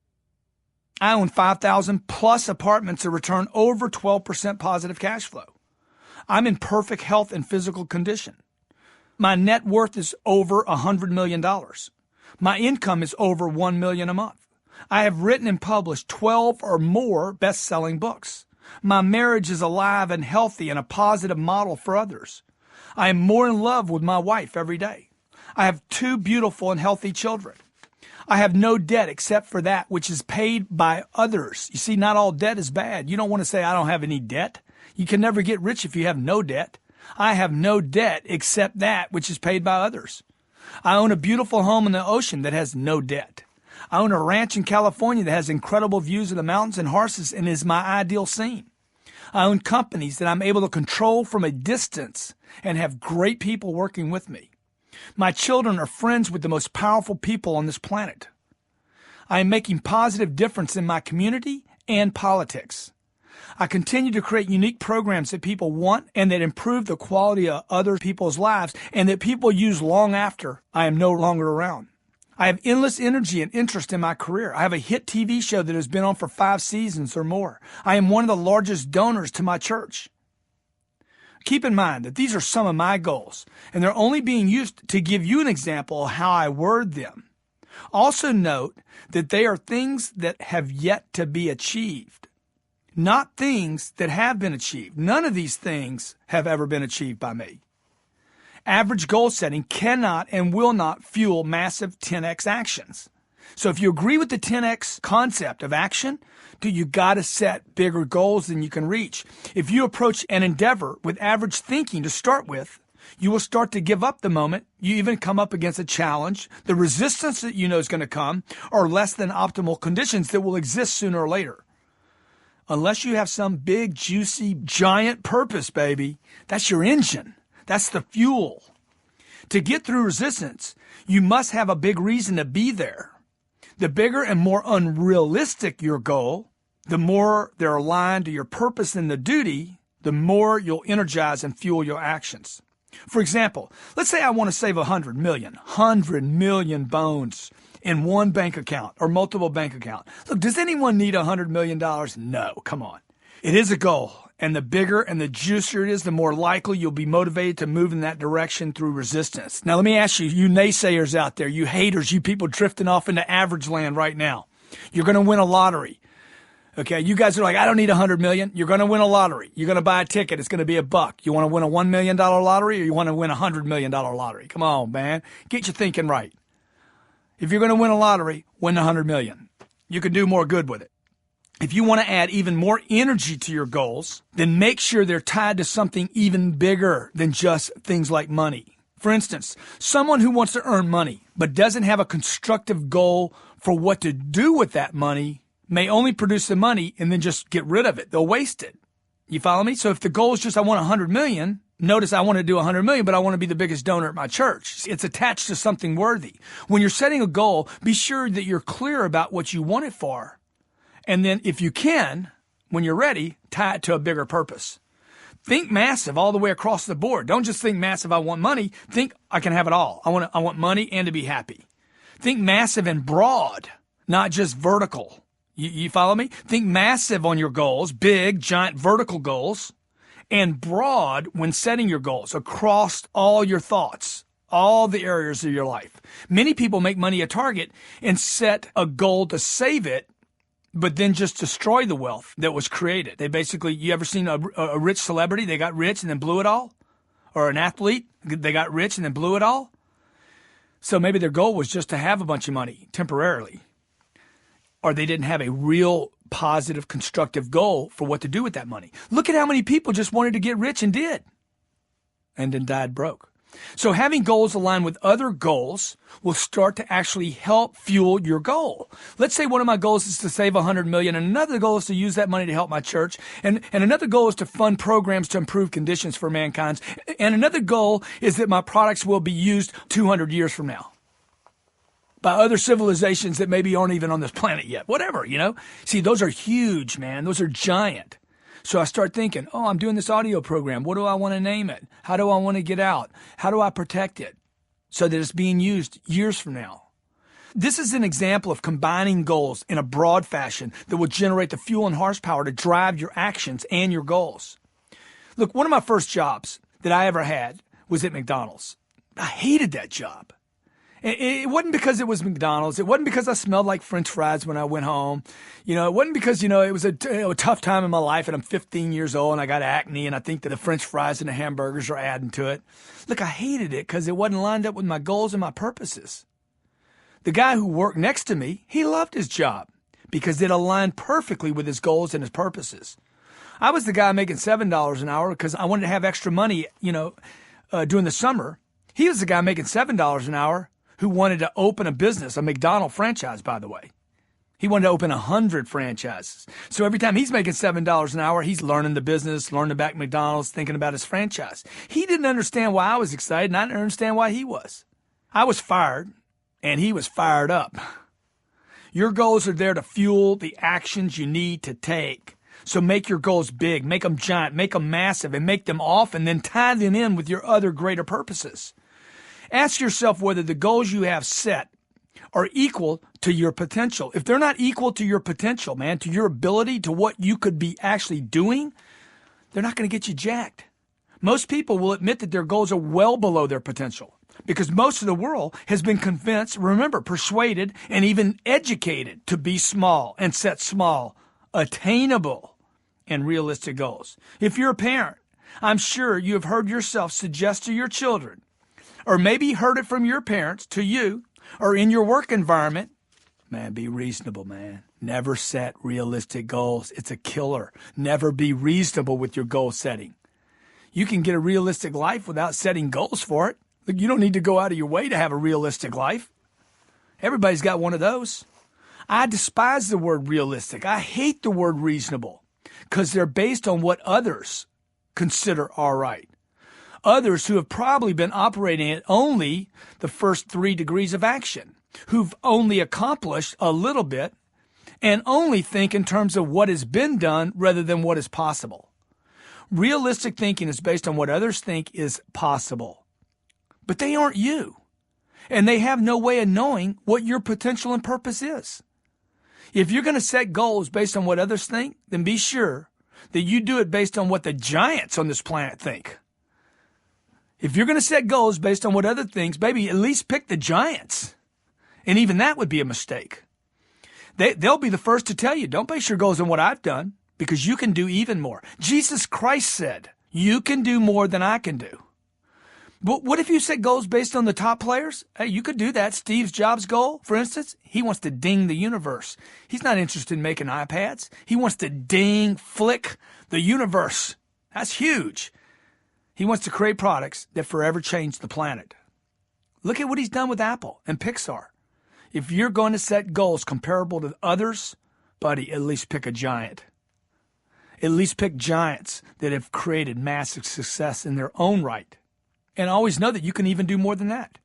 Speaker 1: I own 5,000 plus apartments that return over 12% positive cash flow. I'm in perfect health and physical condition. My net worth is over $100 million. My income is over $1 million a month. I have written and published 12 or more best-selling books. My marriage is alive and healthy and a positive model for others. I am more in love with my wife every day. I have 2 beautiful and healthy children. I have no debt except for that which is paid by others. You see, not all debt is bad. You don't want to say, I don't have any debt. You can never get rich if you have no debt. I have no debt except that which is paid by others. I own a beautiful home in the ocean that has no debt. I own a ranch in California that has incredible views of the mountains and horses and is my ideal scene. I own companies that I'm able to control from a distance and have great people working with me. My children are friends with the most powerful people on this planet. I am making positive difference in my community and politics. I continue to create unique programs that people want and that improve the quality of other people's lives and that people use long after I am no longer around. I have endless energy and interest in my career. I have a hit TV show that has been on for 5 seasons or more. I am one of the largest donors to my church. Keep in mind that these are some of my goals, and they're only being used to give you an example of how I word them. Also note that they are things that have yet to be achieved, not things that have been achieved. None of these things have ever been achieved by me. Average goal setting cannot and will not fuel massive 10x actions. So if you agree with the 10x concept of action, you got to set bigger goals than you can reach. If you approach an endeavor with average thinking to start with, you will start to give up the moment you even come up against a challenge. The resistance that you know is going to come are less than optimal conditions that will exist sooner or later. Unless you have some big, juicy, giant purpose, baby, that's your engine. That's the fuel. To get through resistance, you must have a big reason to be there. The bigger and more unrealistic your goal, the more they're aligned to your purpose and the duty, the more you'll energize and fuel your actions. For example, let's say I want to save 100 million bones in one bank account or multiple bank accounts. Look, does anyone need $100 million? No, come on. It is a goal, and the bigger and the juicier it is, the more likely you'll be motivated to move in that direction through resistance. Now, let me ask you, you naysayers out there, you haters, you people drifting off into average land right now, you're going to win a lottery. Okay, you guys are like, I don't need 100 million. You're going to win a lottery. You're going to buy a ticket. It's going to be $1. You want to win a $1 million lottery or you want to win a $100 million lottery? Come on, man. Get your thinking right. If you're going to win a lottery, win the 100 million. You can do more good with it. If you want to add even more energy to your goals, then make sure they're tied to something even bigger than just things like money. For instance, someone who wants to earn money but doesn't have a constructive goal for what to do with that money may only produce the money and then just get rid of it. They'll waste it. You follow me? So if the goal is just I want 100 million, notice I want to do 100 million, but I want to be the biggest donor at my church. It's attached to something worthy. When you're setting a goal, be sure that you're clear about what you want it for. And then if you can, when you're ready, tie it to a bigger purpose. Think massive all the way across the board. Don't just think massive, I want money. Think I can have it all. I want money and to be happy. Think massive and broad, not just vertical. You follow me? Think massive on your goals, big, giant vertical goals, and broad when setting your goals across all your thoughts, all the areas of your life. Many people make money a target and set a goal to save it, but then just destroy the wealth that was created. They basically, you ever seen a rich celebrity? They got rich and then blew it all? Or an athlete, they got rich and then blew it all. So maybe their goal was just to have a bunch of money temporarily. Or they didn't have a real positive, constructive goal for what to do with that money. Look at how many people just wanted to get rich and did, and then died broke. So having goals aligned with other goals will start to actually help fuel your goal. Let's say one of my goals is to save $100 million, and another goal is to use that money to help my church, and another goal is to fund programs to improve conditions for mankind, and another goal is that my products will be used 200 years from now by other civilizations that maybe aren't even on this planet yet. Whatever, See, those are huge, man. Those are giant. So I start thinking, I'm doing this audio program. What do I want to name it? How do I want to get out? How do I protect it so that it's being used years from now? This is an example of combining goals in a broad fashion that will generate the fuel and horsepower to drive your actions and your goals. Look, one of my first jobs that I ever had was at McDonald's. I hated that job. It wasn't because it was McDonald's. It wasn't because I smelled like French fries when I went home. It wasn't because, it was a tough time in my life and I'm 15 years old and I got acne and I think that the French fries and the hamburgers are adding to it. Look, I hated it because it wasn't lined up with my goals and my purposes. The guy who worked next to me, he loved his job because it aligned perfectly with his goals and his purposes. I was the guy making $7 an hour because I wanted to have extra money, during the summer. He was the guy making $7 an hour who wanted to open a business, a McDonald's franchise, by the way. He wanted to open 100 franchises. So every time he's making $7 an hour, he's learning the business, learning about McDonald's, thinking about his franchise. He didn't understand why I was excited, and I didn't understand why he was. I was fired, and he was fired up. Your goals are there to fuel the actions you need to take. So make your goals big, make them giant, make them massive, and make them off, and then tie them in with your other greater purposes. Ask yourself whether the goals you have set are equal to your potential. If they're not equal to your potential, man, to your ability, to what you could be actually doing, they're not going to get you jacked. Most people will admit that their goals are well below their potential because most of the world has been convinced, remember, persuaded, and even educated to be small and set small, attainable, and realistic goals. If you're a parent, I'm sure you have heard yourself suggest to your children, or maybe heard it from your parents to you, or in your work environment, man, be reasonable, man. Never set realistic goals. It's a killer. Never be reasonable with your goal setting. You can get a realistic life without setting goals for it. Look, you don't need to go out of your way to have a realistic life. Everybody's got one of those. I despise the word realistic. I hate the word reasonable because they're based on what others consider all right. Others who have probably been operating at only the first 3 degrees of action, who've only accomplished a little bit and only think in terms of what has been done rather than what is possible. Realistic thinking is based on what others think is possible, but they aren't you, and they have no way of knowing what your potential and purpose is. If you're going to set goals based on what others think, then be sure that you do it based on what the giants on this planet think. If you're going to set goals based on what other things, baby, at least pick the giants. And even that would be a mistake. They'll be the first to tell you, don't base your goals on what I've done, because you can do even more. Jesus Christ said, you can do more than I can do. But what if you set goals based on the top players? Hey, you could do that. Steve Jobs' goal, for instance, he wants to ding the universe. He's not interested in making iPads. He wants to flick the universe. That's huge. He wants to create products that forever change the planet. Look at what he's done with Apple and Pixar. If you're going to set goals comparable to others, buddy, at least pick a giant. At least pick giants that have created massive success in their own right. And always know that you can even do more than that.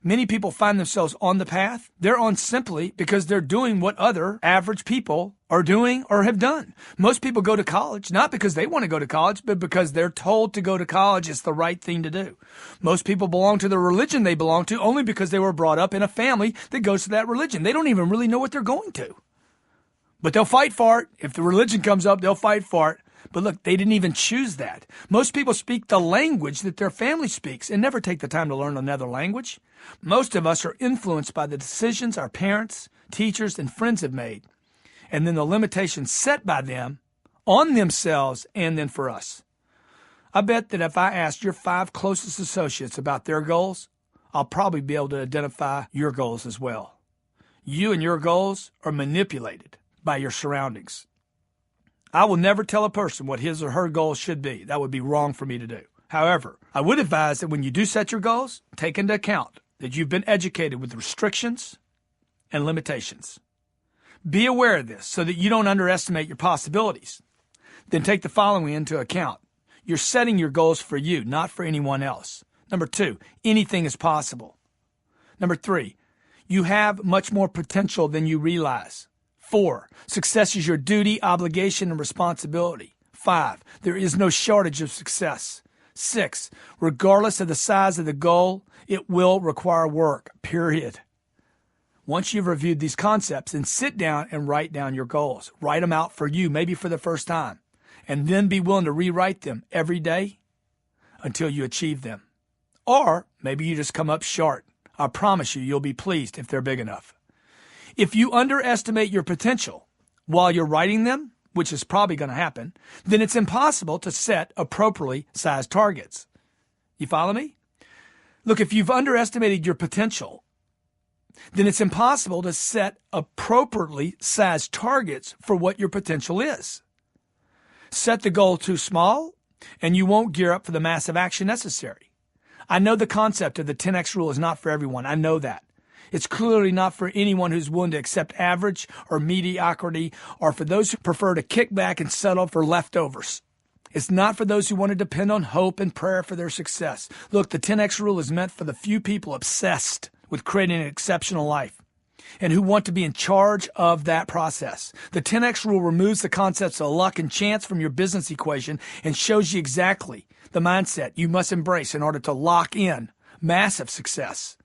Speaker 1: Many people find themselves on the path. They're on simply because they're doing what other average people are doing or have done. Most people go to college, not because they want to go to college, but because they're told to go to college. It's the right thing to do. Most people belong to the religion they belong to only because they were brought up in a family that goes to that religion. They don't even really know what they're going to. But they'll fight for it. If the religion comes up, they'll fight for it. But look, they didn't even choose that. Most people speak the language that their family speaks and never take the time to learn another language. Most of us are influenced by the decisions our parents, teachers, and friends have made, and then the limitations set by them on themselves and then for us. I bet that if I asked your 5 closest associates about their goals, I'll probably be able to identify your goals as well. You and your goals are manipulated by your surroundings. I will never tell a person what his or her goals should be. That would be wrong for me to do. However, I would advise that when you do set your goals, take into account that you've been educated with restrictions and limitations. Be aware of this so that you don't underestimate your possibilities. Then take the following into account. You're setting your goals for you, not for anyone else. Number 2, anything is possible. Number 3, you have much more potential than you realize. 4, success is your duty, obligation, and responsibility. 5, there is no shortage of success. 6, regardless of the size of the goal, it will require work, period. Once you've reviewed these concepts, then sit down and write down your goals. Write them out for you, maybe for the first time, and then be willing to rewrite them every day until you achieve them. Or maybe you just come up short. I promise you'll be pleased if they're big enough. If you underestimate your potential while you're writing them, which is probably going to happen, then it's impossible to set appropriately sized targets. You follow me? Look, if you've underestimated your potential, then it's impossible to set appropriately sized targets for what your potential is. Set the goal too small, and you won't gear up for the massive action necessary. I know the concept of the 10X rule is not for everyone. I know that. It's clearly not for anyone who's willing to accept average or mediocrity, or for those who prefer to kick back and settle for leftovers. It's not for those who want to depend on hope and prayer for their success. Look, the 10X rule is meant for the few people obsessed with creating an exceptional life and who want to be in charge of that process. The 10X rule removes the concepts of luck and chance from your business equation and shows you exactly the mindset you must embrace in order to lock in massive success.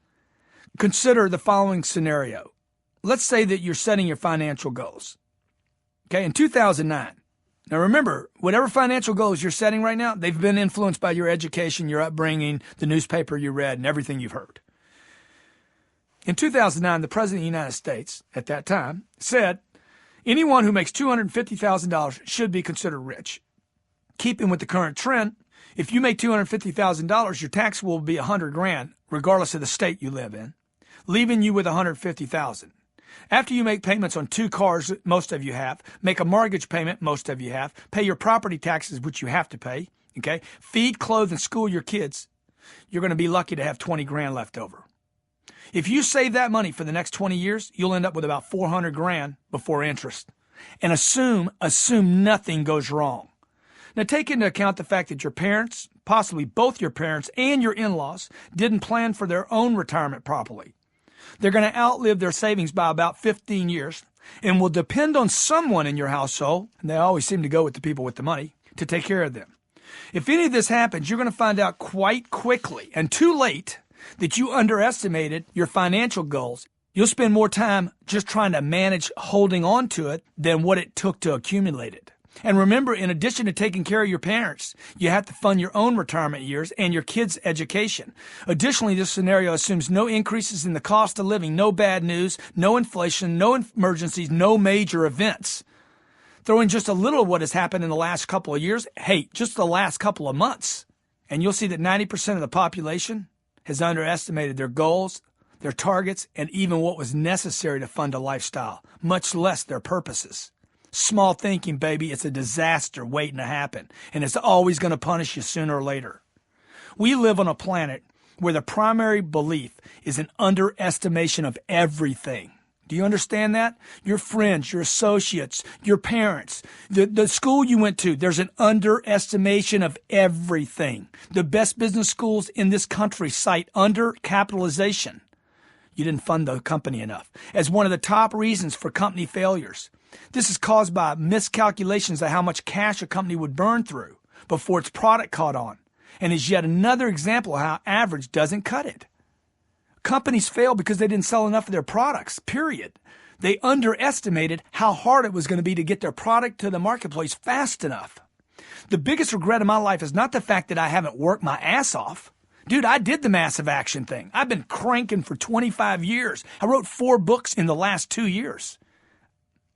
Speaker 1: Consider the following scenario. Let's say that you're setting your financial goals. Okay, in 2009. Now remember, whatever financial goals you're setting right now, they've been influenced by your education, your upbringing, the newspaper you read, and everything you've heard. In 2009, the President of the United States, at that time, said, anyone who makes $250,000 should be considered rich. Keeping with the current trend, if you make $250,000, your tax will be $100,000, regardless of the state you live in, leaving you with $150,000. After you make payments on 2 cars, most of you have, make a mortgage payment, most of you have, pay your property taxes, which you have to pay, okay, feed, clothe, and school your kids, you're going to be lucky to have $20,000 left over. If you save that money for the next 20 years, you'll end up with about $400,000 before interest. And assume nothing goes wrong. Now take into account the fact that your parents, possibly both your parents and your in-laws, didn't plan for their own retirement properly. They're going to outlive their savings by about 15 years and will depend on someone in your household, and they always seem to go with the people with the money, to take care of them. If any of this happens, you're going to find out quite quickly and too late that you underestimated your financial goals. You'll spend more time just trying to manage holding on to it than what it took to accumulate it. And remember, in addition to taking care of your parents, you have to fund your own retirement years and your kids' education. Additionally, this scenario assumes no increases in the cost of living, no bad news, no inflation, no emergencies, no major events. Throw in just a little of what has happened in the last couple of years, just the last couple of months, and you'll see that 90% of the population has underestimated their goals, their targets, and even what was necessary to fund a lifestyle, much less their purposes. Small thinking, baby. It's a disaster waiting to happen, and it's always going to punish you sooner or later. We live on a planet where the primary belief is an underestimation of everything. Do you understand that? Your friends, your associates, your parents, the school you went to, there's an underestimation of everything. The best business schools in this country cite undercapitalization. You didn't fund the company enough as one of the top reasons for company failures. This is caused by miscalculations of how much cash a company would burn through before its product caught on, and is yet another example of how average doesn't cut it. Companies fail because they didn't sell enough of their products, period. They underestimated how hard it was going to be to get their product to the marketplace fast enough. The biggest regret of my life is not the fact that I haven't worked my ass off. Dude, I did the massive action thing. I've been cranking for 25 years. I wrote 4 books in the last 2 years.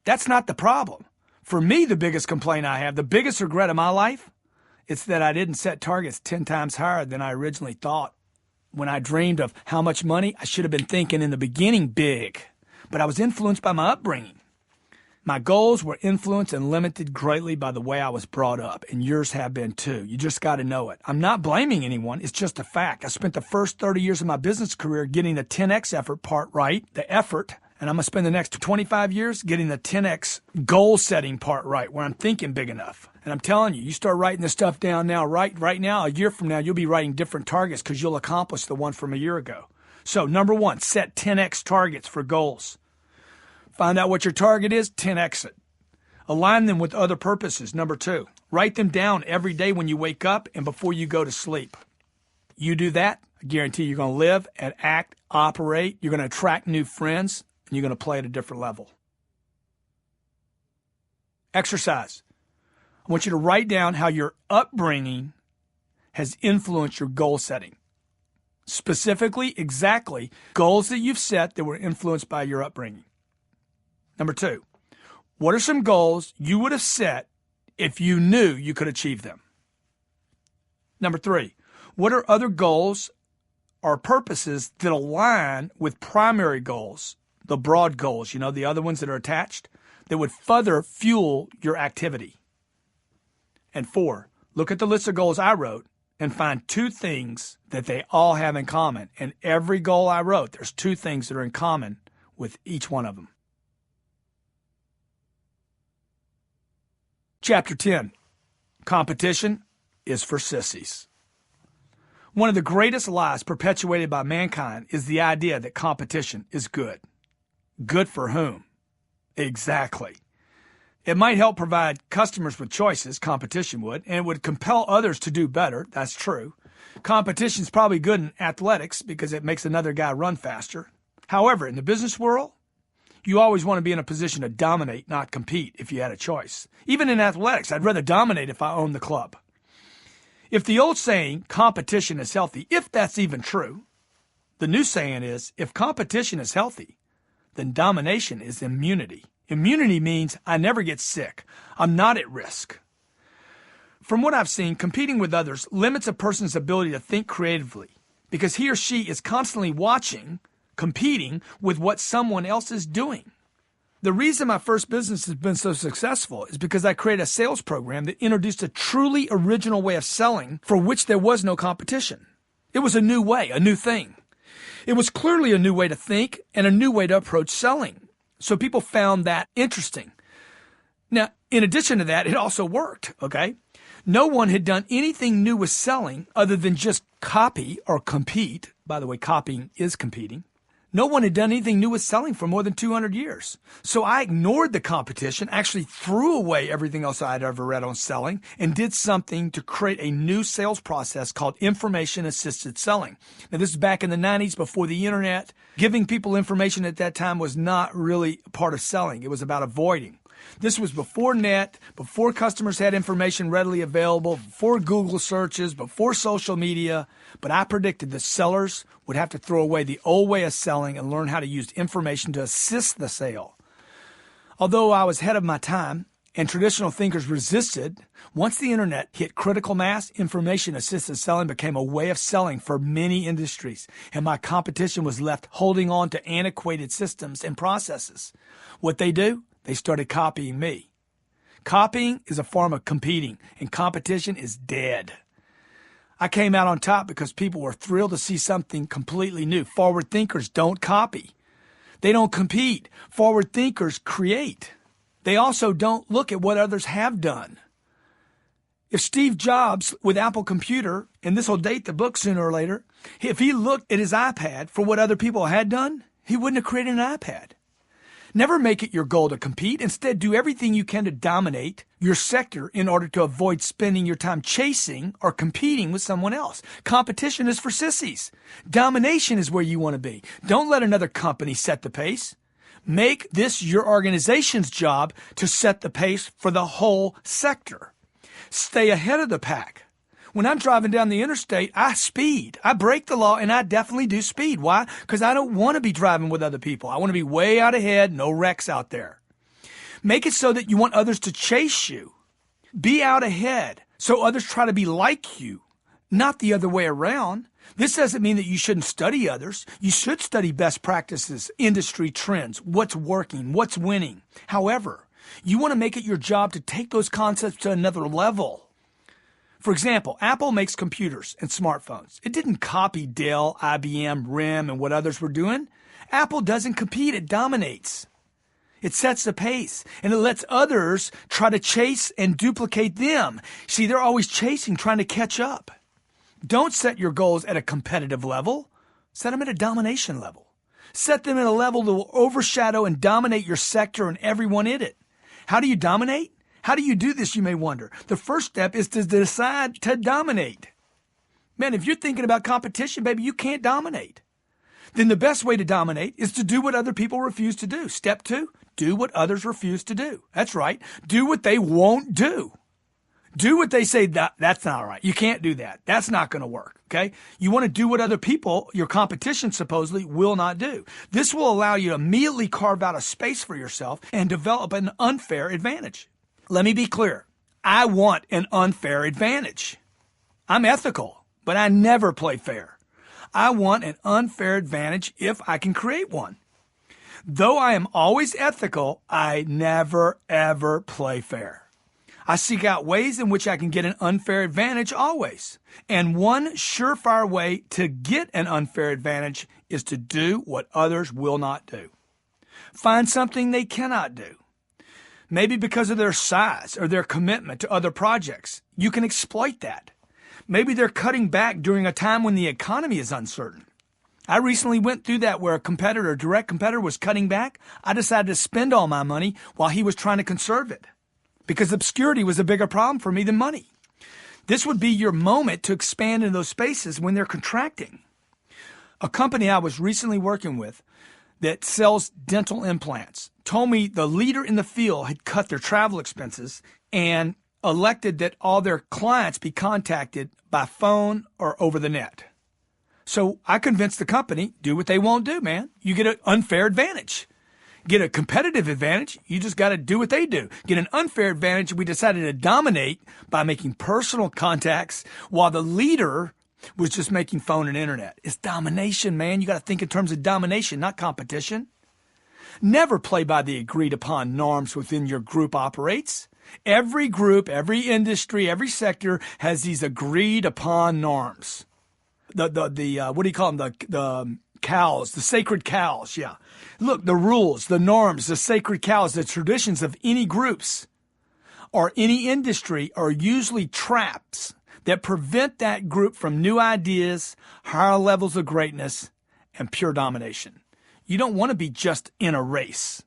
Speaker 1: That's not the problem. For me, the biggest complaint I have, the biggest regret of my life, It's that I didn't set targets 10 times higher than I originally thought. When I dreamed of how much money, I should have been thinking in the beginning big. But I was influenced by my upbringing. My goals were influenced and limited greatly by the way I was brought up, and yours have been too. You just got to know it. I'm not blaming anyone. It's just a fact. I spent the first 30 years of my business career getting the 10X effort part right, the effort, and I'm going to spend the next 25 years getting the 10X goal setting part right, where I'm thinking big enough. And I'm telling you, you start writing this stuff down now, right now, a year from now, you'll be writing different targets because you'll accomplish the one from a year ago. So number one, set 10X targets for goals. Find out what your target is, 10X it. Align them with other purposes. Number two, write them down every day when you wake up and before you go to sleep. You do that, I guarantee you're going to live and act, operate. You're going to attract new friends, and you're going to play at a different level. Exercise. I want you to write down how your upbringing has influenced your goal setting. Specifically, exactly, goals that you've set that were influenced by your upbringing. Number two, what are some goals you would have set if you knew you could achieve them? Number three, what are other goals or purposes that align with primary goals, the broad goals, the other ones that are attached, that would further fuel your activity? And four, look at the list of goals I wrote and find two things that they all have in common. And every goal I wrote, there's two things that are in common with each one of them. Chapter 10, competition is for sissies. One of the greatest lies perpetuated by mankind is the idea that competition is good. Good for whom? Exactly. It might help provide customers with choices, competition would, and it would compel others to do better. That's true. Competition is probably good in athletics because it makes another guy run faster. However, in the business world, you always want to be in a position to dominate, not compete, if you had a choice. Even in athletics, I'd rather dominate if I own the club. If the old saying, competition is healthy, if that's even true, the new saying is, if competition is healthy, then domination is immunity. Immunity means I never get sick. I'm not at risk. From what I've seen, competing with others limits a person's ability to think creatively because he or she is constantly watching, competing with what someone else is doing. The reason my first business has been so successful is because I created a sales program that introduced a truly original way of selling for which there was no competition. It was a new way, a new thing. It was clearly a new way to think and a new way to approach selling. So people found that interesting. Now, in addition to that, it also worked, okay? No one had done anything new with selling other than just copy or compete. By the way, copying is competing. No one had done anything new with selling for more than 200 years. So I ignored the competition, actually threw away everything else I'd ever read on selling, and did something to create a new sales process called information-assisted selling. Now, this is back in the 90s before the internet. Giving people information at that time was not really part of selling. It was about avoiding. This was before net, before customers had information readily available, before Google searches, before social media. But I predicted that sellers would have to throw away the old way of selling and learn how to use information to assist the sale. Although I was ahead of my time and traditional thinkers resisted, once the internet hit critical mass, information-assisted selling became a way of selling for many industries, and my competition was left holding on to antiquated systems and processes. What they do? They started copying me. Copying is a form of competing, and competition is dead. I came out on top because people were thrilled to see something completely new. Forward thinkers don't copy. They don't compete. Forward thinkers create. They also don't look at what others have done. If Steve Jobs with Apple Computer, and this will date the book sooner or later, if he looked at his iPad for what other people had done, he wouldn't have created an iPad. Never make it your goal to compete. Instead, do everything you can to dominate your sector in order to avoid spending your time chasing or competing with someone else. Competition is for sissies. Domination is where you want to be. Don't let another company set the pace. Make this your organization's job to set the pace for the whole sector. Stay ahead of the pack. When I'm driving down the interstate, I speed. I break the law, and I definitely do speed. Why? Because I don't want to be driving with other people. I want to be way out ahead, no wrecks out there. Make it so that you want others to chase you. Be out ahead So others try to be like you, not the other way around. This doesn't mean that you shouldn't study others. You should study best practices, industry trends, what's working, what's winning. However, you want to make it your job to take those concepts to another level. For example, Apple makes computers and smartphones. It didn't copy Dell, IBM, RIM, and what others were doing. Apple doesn't compete, it dominates. It sets the pace, and it lets others try to chase and duplicate them. See, they're always chasing, trying to catch up. Don't set your goals at a competitive level. Set them at a domination level. Set them at a level that will overshadow and dominate your sector and everyone in it. How do you dominate? How do you do this, you may wonder? The first step is to decide to dominate. Man, if you're thinking about competition, baby, you can't dominate. Then the best way to dominate is to do what other people refuse to do. Step 2, do what others refuse to do. That's right. Do what they won't do. Do what they say, that's not right. You can't do that. That's not going to work, okay? You want to do what other people, your competition supposedly, will not do. This will allow you to immediately carve out a space for yourself and develop an unfair advantage. Let me be clear. I want an unfair advantage. I'm ethical, but I never play fair. I want an unfair advantage if I can create one. Though I am always ethical, I never, ever play fair. I seek out ways in which I can get an unfair advantage always. And one surefire way to get an unfair advantage is to do what others will not do. Find something they cannot do. Maybe because of their size or their commitment to other projects. You can exploit that. Maybe they're cutting back during a time when the economy is uncertain. I recently went through that where a direct competitor was cutting back. I decided to spend all my money while he was trying to conserve it, because obscurity was a bigger problem for me than money. This would be your moment to expand in those spaces when they're contracting. A company I was recently working with that sells dental implants told me the leader in the field had cut their travel expenses and elected that all their clients be contacted by phone or over the net. So I convinced the company, do what they won't do, man. You get an unfair advantage. Get a competitive advantage, you just got to do what they do. Get an unfair advantage, we decided to dominate by making personal contacts while the leader was just making phone and internet. It's domination, man. You got to think in terms of domination, not competition. Never play by the agreed upon norms within your group operates. Every group, every industry, every sector has these agreed upon norms. What do you call them? The cows, the sacred cows, yeah. Look, the rules, the norms, the sacred cows, the traditions of any groups or any industry are usually traps that prevent that group from new ideas, higher levels of greatness, and pure domination. You don't want to be just in a race.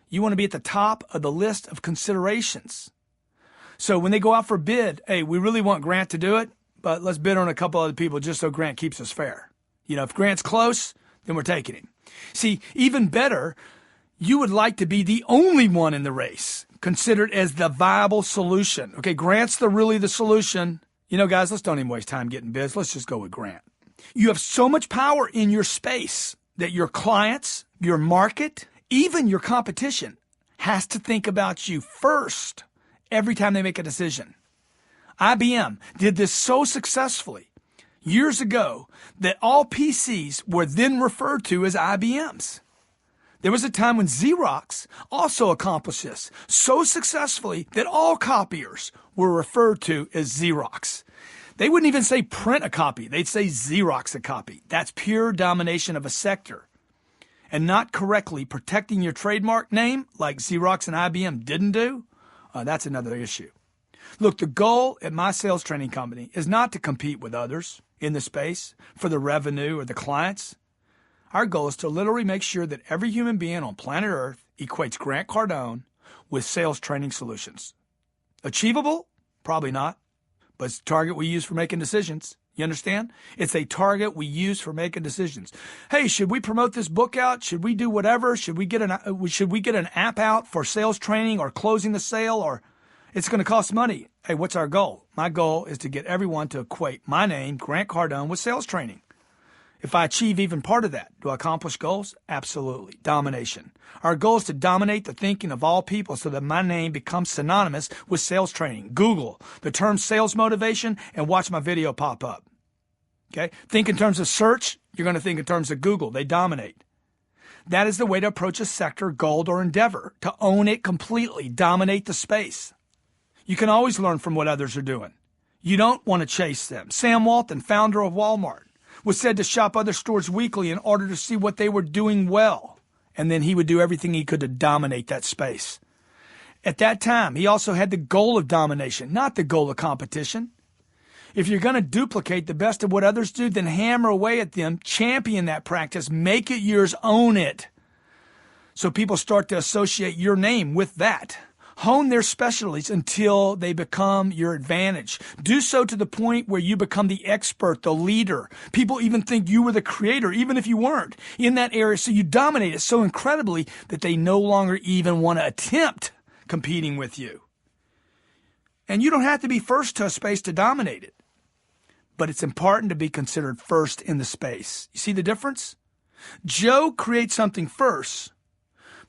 Speaker 1: You want to be at the top of the list of considerations. So when they go out for bid, hey, we really want Grant to do it, but let's bid on a couple other people just so Grant keeps us fair. You know, if Grant's close, then we're taking him. See, even better, you would like to be the only one in the race, considered as the viable solution. Okay, Grant's really the solution. You know, guys, let's don't even waste time getting bids. Let's just go with Grant. You have so much power in your space that your clients, your market, even your competition has to think about you first every time they make a decision. IBM did this so successfully years ago that all PCs were then referred to as IBMs. There was a time when Xerox also accomplished this so successfully that all copiers were referred to as Xerox. They wouldn't even say print a copy. They'd say Xerox a copy. That's pure domination of a sector. And not correctly protecting your trademark name like Xerox and IBM didn't do, that's another issue. Look, the goal at my sales training company is not to compete with others in the space for the revenue or the clients. Our goal is to literally make sure that every human being on planet Earth equates Grant Cardone with sales training solutions. Achievable? Probably not. But it's a target we use for making decisions. You understand? It's a target we use for making decisions. Hey, should we promote this book out? Should we do whatever? Should we get an app out for sales training or closing the sale? Or it's going to cost money. Hey, what's our goal? My goal is to get everyone to equate my name, Grant Cardone, with sales training. If I achieve even part of that, do I accomplish goals? Absolutely. Domination. Our goal is to dominate the thinking of all people so that my name becomes synonymous with sales training. Google the term sales motivation and watch my video pop up. Okay? Think in terms of search. You're going to think in terms of Google. They dominate. That is the way to approach a sector, goal, or endeavor. To own it completely. Dominate the space. You can always learn from what others are doing. You don't want to chase them. Sam Walton, founder of Walmart, was said to shop other stores weekly in order to see what they were doing well. And then he would do everything he could to dominate that space. At that time, he also had the goal of domination, not the goal of competition. If you're going to duplicate the best of what others do, then hammer away at them, champion that practice, make it yours, own it. So people start to associate your name with that. Hone their specialties until they become your advantage. Do so to the point where you become the expert, the leader. People even think you were the creator, even if you weren't in that area. So you dominate it so incredibly that they no longer even want to attempt competing with you. And you don't have to be first to a space to dominate it. But it's important to be considered first in the space. You see the difference? Joe creates something first.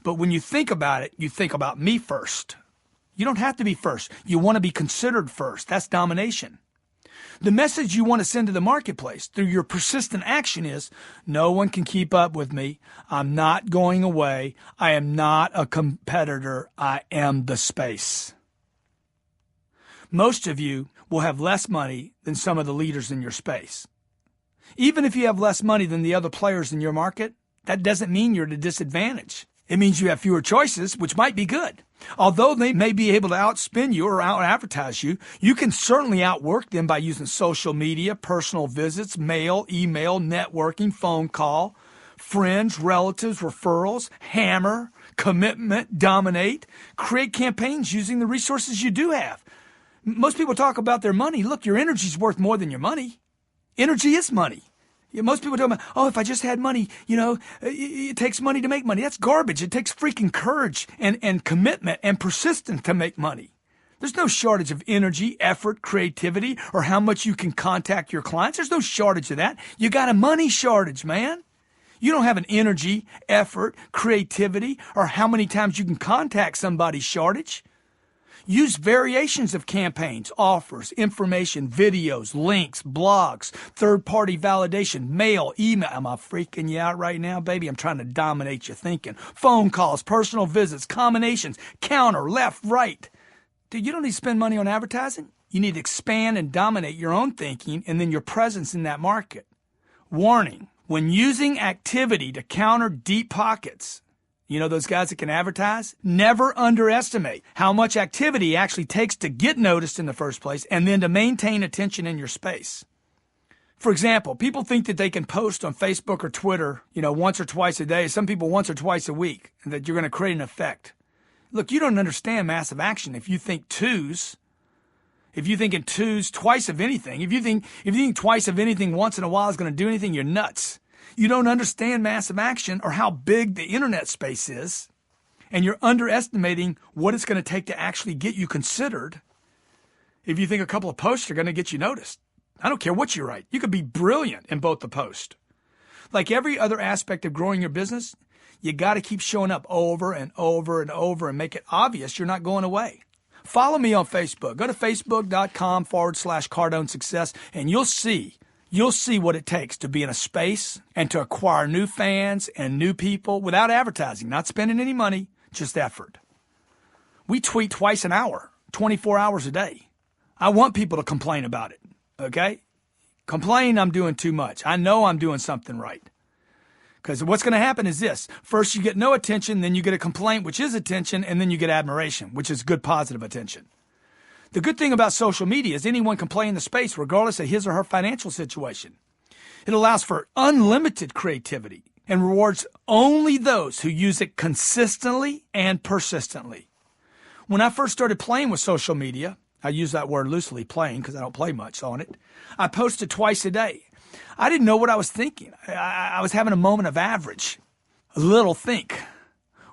Speaker 1: But when you think about it, you think about me first. You don't have to be first. You want to be considered first. That's domination. The message you want to send to the marketplace through your persistent action is, no one can keep up with me. I'm not going away. I am not a competitor. I am the space. Most of you will have less money than some of the leaders in your space. Even if you have less money than the other players in your market, that doesn't mean you're at a disadvantage. It means you have fewer choices, which might be good. Although they may be able to outspin you or out-advertise you, you can certainly outwork them by using social media, personal visits, mail, email, networking, phone call, friends, relatives, referrals, hammer, commitment, dominate. Create campaigns using the resources you do have. Most people talk about their money. Look, your energy is worth more than your money. Energy is money. Most people talk about, oh, if I just had money, it takes money to make money. That's garbage. It takes freaking courage and commitment and persistence to make money. There's no shortage of energy, effort, creativity, or how much you can contact your clients. There's no shortage of that. You got a money shortage, man. You don't have an energy, effort, creativity, or how many times you can contact somebody shortage. Use variations of campaigns, offers, information, videos, links, blogs, third-party validation, mail, email. Am I freaking you out right now, baby? I'm trying to dominate your thinking. Phone calls, personal visits, combinations, counter, left, right. Dude, you don't need to spend money on advertising. You need to expand and dominate your own thinking and then your presence in that market. Warning, when using activity to counter deep pockets, you know those guys that can advertise? Never underestimate how much activity it actually takes to get noticed in the first place and then to maintain attention in your space. For example, people think that they can post on Facebook or Twitter, once or twice a day, some people once or twice a week, and that you're going to create an effect. Look, you don't understand massive action if you think twos. If you think in twos twice of anything, if you think twice of anything once in a while is going to do anything, you're nuts. You don't understand massive action or how big the internet space is, and you're underestimating what it's going to take to actually get you considered if you think a couple of posts are going to get you noticed. I don't care what you write. You could be brilliant in both the posts. Like every other aspect of growing your business, you got to keep showing up over and over and over and make it obvious you're not going away. Follow me on Facebook. Go to facebook.com/Cardone Success, and you'll see what it takes to be in a space and to acquire new fans and new people without advertising, not spending any money, just effort. We tweet twice an hour, 24 hours a day. I want people to complain about it, okay? Complain I'm doing too much. I know I'm doing something right. Because what's going to happen is this. First, you get no attention, then you get a complaint, which is attention, and then you get admiration, which is good positive attention. The good thing about social media is anyone can play in the space regardless of his or her financial situation. It allows for unlimited creativity and rewards only those who use it consistently and persistently. When I first started playing with social media, I use that word loosely, playing, because I don't play much on it, I posted twice a day. I didn't know what I was thinking. I was having a moment of average, a little think.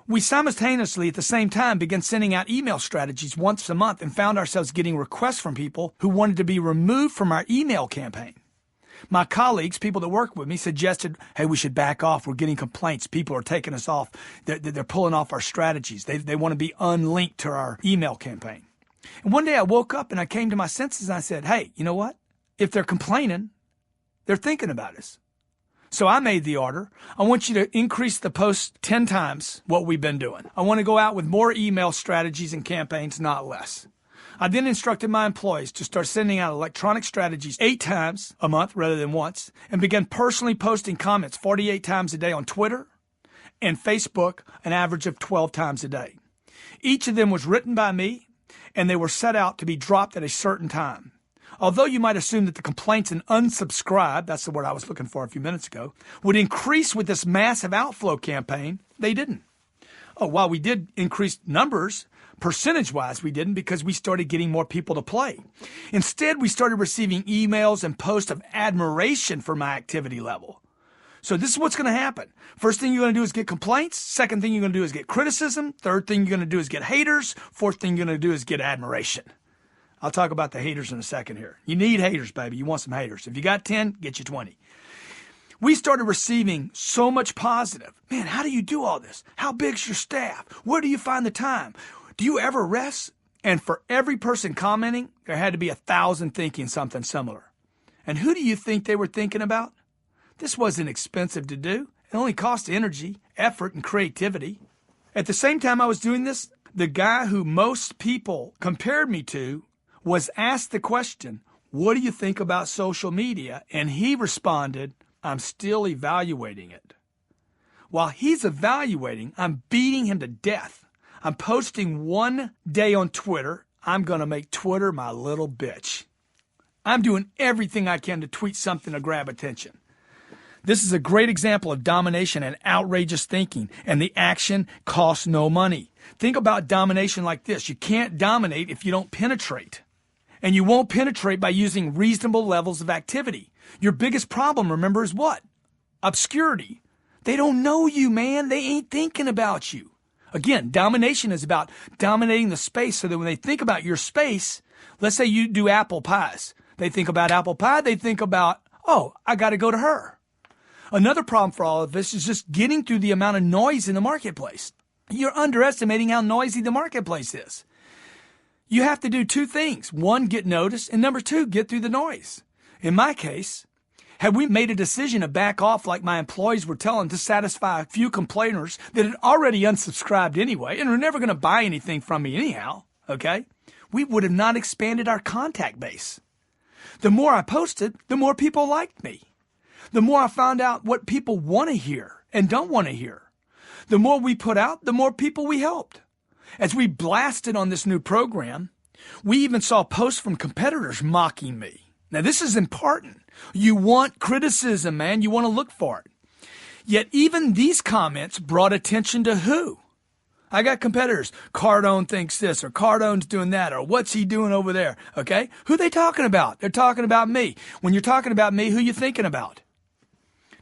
Speaker 1: We simultaneously at the same time began sending out email strategies once a month and found ourselves getting requests from people who wanted to be removed from our email campaign. My colleagues, people that work with me, suggested, hey, we should back off. We're getting complaints. People are taking us off. They're pulling off our strategies. They want to be unlinked to our email campaign. And one day I woke up and I came to my senses and I said, hey, you know what? If they're complaining, they're thinking about us. So I made the order. I want you to increase the posts 10 times what we've been doing. I want to go out with more email strategies and campaigns, not less. I then instructed my employees to start sending out electronic strategies 8 times a month rather than once, and began personally posting comments 48 times a day on Twitter and Facebook, an average of 12 times a day. Each of them was written by me, and they were set out to be dropped at a certain time. Although you might assume that the complaints and unsubscribe, that's the word I was looking for a few minutes ago, would increase with this massive outflow campaign, they didn't. Oh, while we did increase numbers, percentage-wise we didn't, because we started getting more people to play. Instead, we started receiving emails and posts of admiration for my activity level. So this is what's going to happen. First thing you're going to do is get complaints. Second thing you're going to do is get criticism. Third thing you're going to do is get haters. Fourth thing you're going to do is get admiration. I'll talk about the haters in a second here. You need haters, baby. You want some haters. If you got 10, get you 20. We started receiving so much positive. Man, how do you do all this? How big's your staff? Where do you find the time? Do you ever rest? And for every person commenting, there had to be 1,000 thinking something similar. And who do you think they were thinking about? This wasn't expensive to do. It only cost energy, effort, and creativity. At the same time I was doing this, the guy who most people compared me to was asked the question, what do you think about social media? And he responded, I'm still evaluating it. While he's evaluating, I'm beating him to death. I'm posting one day on Twitter. I'm going to make Twitter my little bitch. I'm doing everything I can to tweet something to grab attention. This is a great example of domination and outrageous thinking, and the action costs no money. Think about domination like this. You can't dominate if you don't penetrate. And you won't penetrate by using reasonable levels of activity. Your biggest problem, remember, is what? Obscurity. They don't know you, man. They ain't thinking about you. Again, domination is about dominating the space so that when they think about your space, let's say you do apple pies. They think about apple pie. They think about, oh, I got to go to her. Another problem for all of this is just getting through the amount of noise in the marketplace. You're underestimating how noisy the marketplace is. You have to do 2 things. 1, get noticed, and number 2, get through the noise. In my case, had we made a decision to back off like my employees were telling to satisfy a few complainers that had already unsubscribed anyway and were never going to buy anything from me anyhow, okay, we would have not expanded our contact base. The more I posted, the more people liked me. The more I found out what people want to hear and don't want to hear. The more we put out, the more people we helped. As we blasted on this new program, we even saw posts from competitors mocking me. Now, this is important. You want criticism, man. You want to look for it. Yet even these comments brought attention to who? I got competitors. Cardone thinks this, or Cardone's doing that, or what's he doing over there? Okay? Who they talking about? They're talking about me. When you're talking about me, who you thinking about?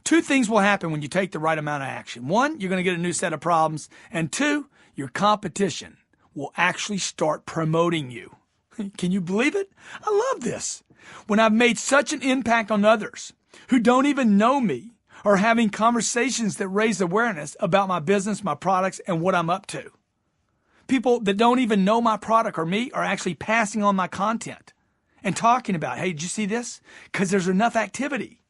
Speaker 1: 2 things will happen when you take the right amount of action. 1, you're going to get a new set of problems. And 2, your competition will actually start promoting you. Can you believe it? I love this. When I've made such an impact on others who don't even know me are having conversations that raise awareness about my business, my products, and what I'm up to. People that don't even know my product or me are actually passing on my content and talking about, hey, did you see this? Because there's enough activity.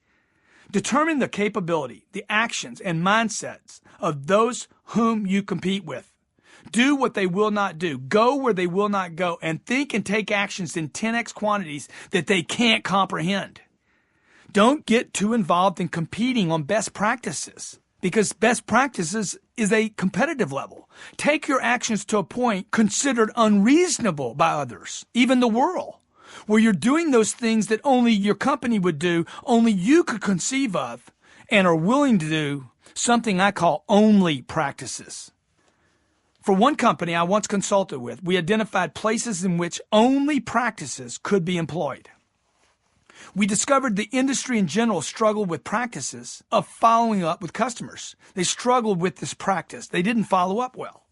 Speaker 1: Determine the capability, the actions, and mindsets of those whom you compete with. Do what they will not do. Go where they will not go. And think and take actions in 10x quantities that they can't comprehend. Don't get too involved in competing on best practices, because best practices is a competitive level. Take your actions to a point considered unreasonable by others, even the world, where you're doing those things that only your company would do, only you could conceive of, and are willing to do something I call only practices. For one company I once consulted with, we identified places in which only practices could be employed. We discovered the industry in general struggled with practices of following up with customers. They struggled with this practice. They didn't follow up well.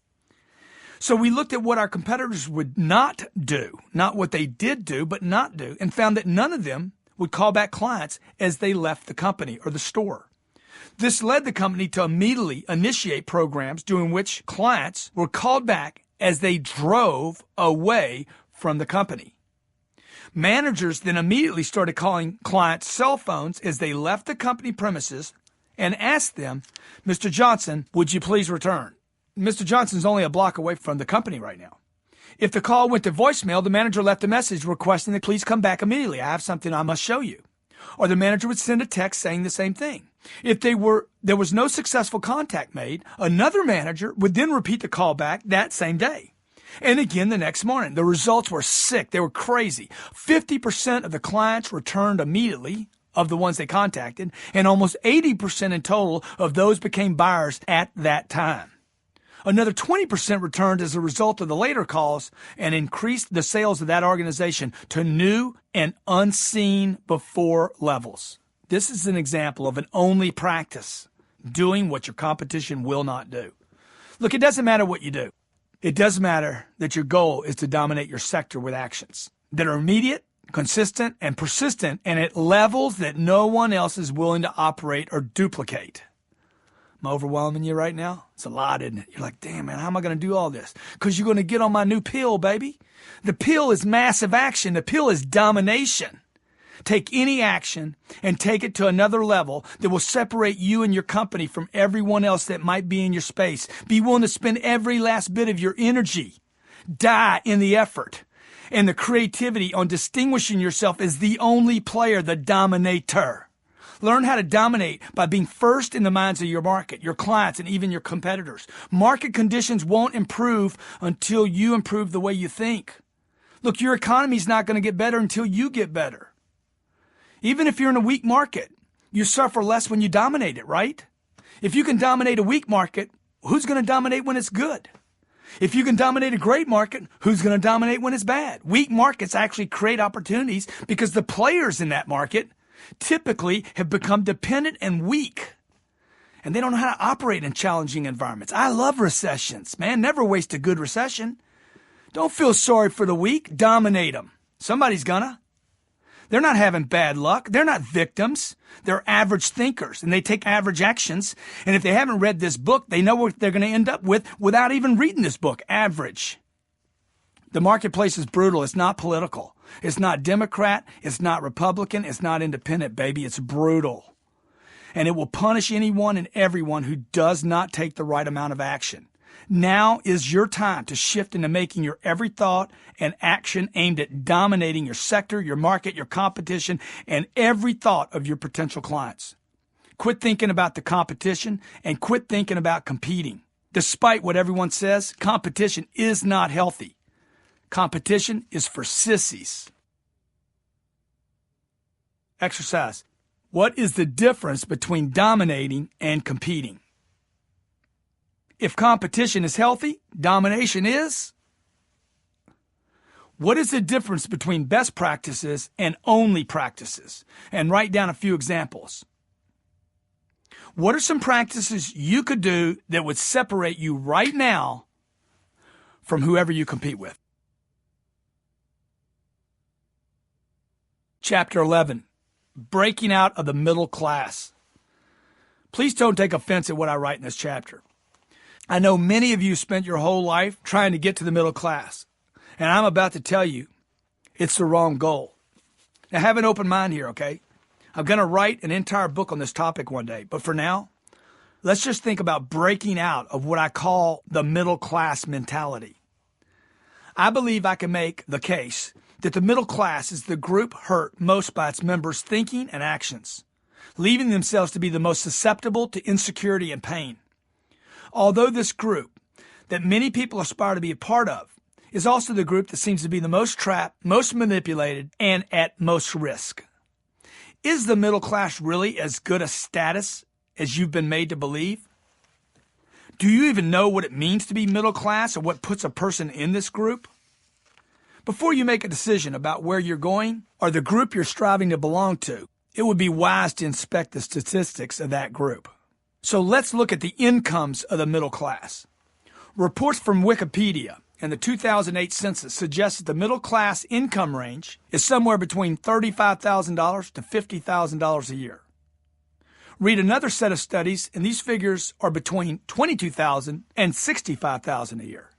Speaker 1: So we looked at what our competitors would not do, not what they did do, but not do, and found that none of them would call back clients as they left the company or the store. This led the company to immediately initiate programs during which clients were called back as they drove away from the company. Managers then immediately started calling clients' cell phones as they left the company premises and asked them, "Mr. Johnson, would you please return?" Mr. Johnson's only a block away from the company right now. If the call went to voicemail, the manager left a message requesting that please come back immediately. I have something I must show you. Or the manager would send a text saying the same thing. If there was no successful contact made, another manager would then repeat the call back that same day. And again the next morning. The results were sick. They were crazy. 50% of the clients returned immediately of the ones they contacted, and almost 80% in total of those became buyers at that time. Another 20% returned as a result of the later calls and increased the sales of that organization to new and unseen before levels. This is an example of an only practice, doing what your competition will not do. Look, it doesn't matter what you do. It does matter that your goal is to dominate your sector with actions that are immediate, consistent, and persistent, and at levels that no one else is willing to operate or duplicate. Am I overwhelming you right now? It's a lot, isn't it? You're like, damn, man, how am I going to do all this? Because you're going to get on my new pill, baby. The pill is massive action. The pill is domination. Take any action and take it to another level that will separate you and your company from everyone else that might be in your space. Be willing to spend every last bit of your energy. Die in the effort and the creativity on distinguishing yourself as the only player, the dominator. Learn how to dominate by being first in the minds of your market, your clients, and even your competitors. Market conditions won't improve until you improve the way you think. Look, your economy's not going to get better until you get better. Even if you're in a weak market, you suffer less when you dominate it, right? If you can dominate a weak market, who's going to dominate when it's good? If you can dominate a great market, who's going to dominate when it's bad? Weak markets actually create opportunities because the players in that market typically have become dependent and weak. And they don't know how to operate in challenging environments. I love recessions, man. Never waste a good recession. Don't feel sorry for the weak. Dominate them. Somebody's gonna. They're not having bad luck. They're not victims. They're average thinkers, and they take average actions. And if they haven't read this book, they know what they're going to end up with without even reading this book. Average. The marketplace is brutal. It's not political. It's not Democrat. It's not Republican. It's not independent, baby. It's brutal. And it will punish anyone and everyone who does not take the right amount of action. Now is your time to shift into making your every thought and action aimed at dominating your sector, your market, your competition, and every thought of your potential clients. Quit thinking about the competition and quit thinking about competing. Despite what everyone says, competition is not healthy. Competition is for sissies. Exercise. What is the difference between dominating and competing? If competition is healthy, domination is. What is the difference between best practices and only practices? And write down a few examples. What are some practices you could do that would separate you right now from whoever you compete with? Chapter 11, Breaking Out of the Middle Class. Please don't take offense at what I write in this chapter. I know many of you spent your whole life trying to get to the middle class, and I'm about to tell you it's the wrong goal. Now, have an open mind here, okay? I'm going to write an entire book on this topic one day, but for now, let's just think about breaking out of what I call the middle class mentality. I believe I can make the case that the middle class is the group hurt most by its members' thinking and actions, leaving themselves to be the most susceptible to insecurity and pain. Although this group that many people aspire to be a part of is also the group that seems to be the most trapped, most manipulated, and at most risk. Is the middle class really as good a status as you've been made to believe? Do you even know what it means to be middle class or what puts a person in this group? Before you make a decision about where you're going or the group you're striving to belong to, it would be wise to inspect the statistics of that group. So let's look at the incomes of the middle class. Reports from Wikipedia in the 2008 census suggests that the middle class income range is somewhere between $35,000 to $50,000 a year. Read another set of studies, and these figures are between $22,000 and $65,000 a year.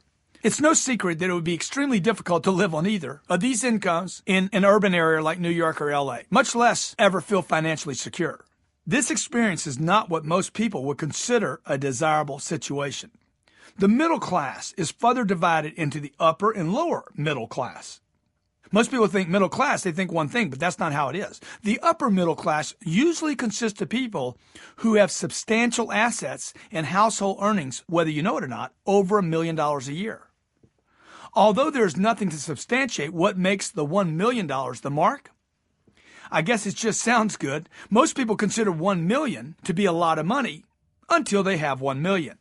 Speaker 1: It's no secret that it would be extremely difficult to live on either of these incomes in an urban area like New York or LA, much less ever feel financially secure. This experience is not what most people would consider a desirable situation. The middle class is further divided into the upper and lower middle class. Most people think middle class, they think one thing, but that's not how it is. The upper middle class usually consists of people who have substantial assets and household earnings, whether you know it or not, over $1 million a year. Although there's nothing to substantiate what makes the $1 million the mark, I guess it just sounds good. Most people consider 1 million to be a lot of money until they have 1 million.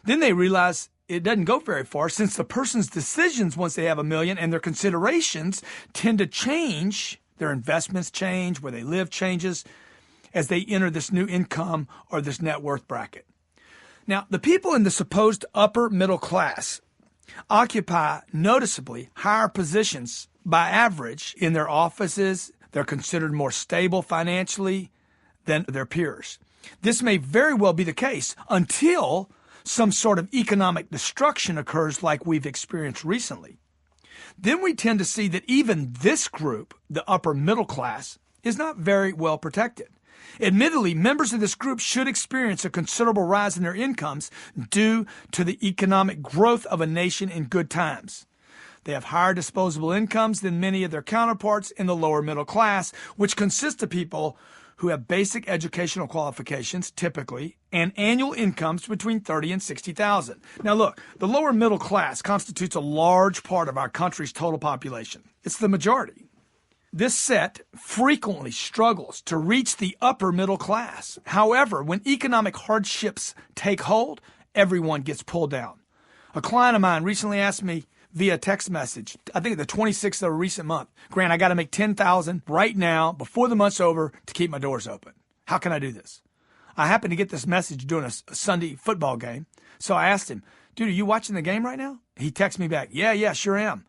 Speaker 1: Then they realize it doesn't go very far, since the person's decisions once they have 1 million and their considerations tend to change. Their investments change, where they live changes as they enter this new income or this net worth bracket. Now, the people in the supposed upper middle class occupy noticeably higher positions by average in their offices. They're considered more stable financially than their peers. This may very well be the case until some sort of economic destruction occurs like we've experienced recently. Then we tend to see that even this group, the upper middle class, is not very well protected. Admittedly, members of this group should experience a considerable rise in their incomes due to the economic growth of a nation in good times. They have higher disposable incomes than many of their counterparts in the lower middle class, which consists of people who have basic educational qualifications, typically, and annual incomes between $30,000 and $60,000. Now look, the lower middle class constitutes a large part of our country's total population. It's the majority. This set frequently struggles to reach the upper middle class. However, when economic hardships take hold, everyone gets pulled down. A client of mine recently asked me via text message, I think the 26th of a recent month, Grant, I got to make $10,000 right now before the month's over to keep my doors open. How can I do this? I happened to get this message during a Sunday football game. So I asked him, dude, are you watching the game right now? He texted me back, yeah, sure am.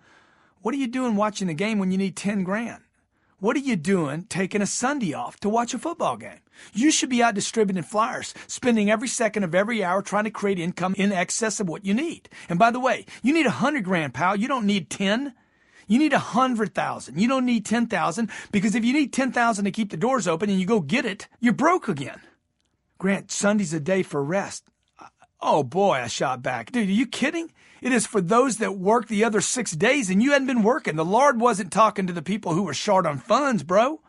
Speaker 1: What are you doing watching the game when you need 10 grand? What are you doing taking a Sunday off to watch a football game? You should be out distributing flyers, spending every second of every hour trying to create income in excess of what you need. And by the way, you need 100 grand, pal. You don't need 10. You need 100,000. You don't need 10,000, because if you need 10,000 to keep the doors open and you go get it, you're broke again. Grant, Sunday's a day for rest. Oh boy, I shot back. Dude, are you kidding? It is for those that work the other 6 days, and you hadn't been working. The Lord wasn't talking to the people who were short on funds, bro.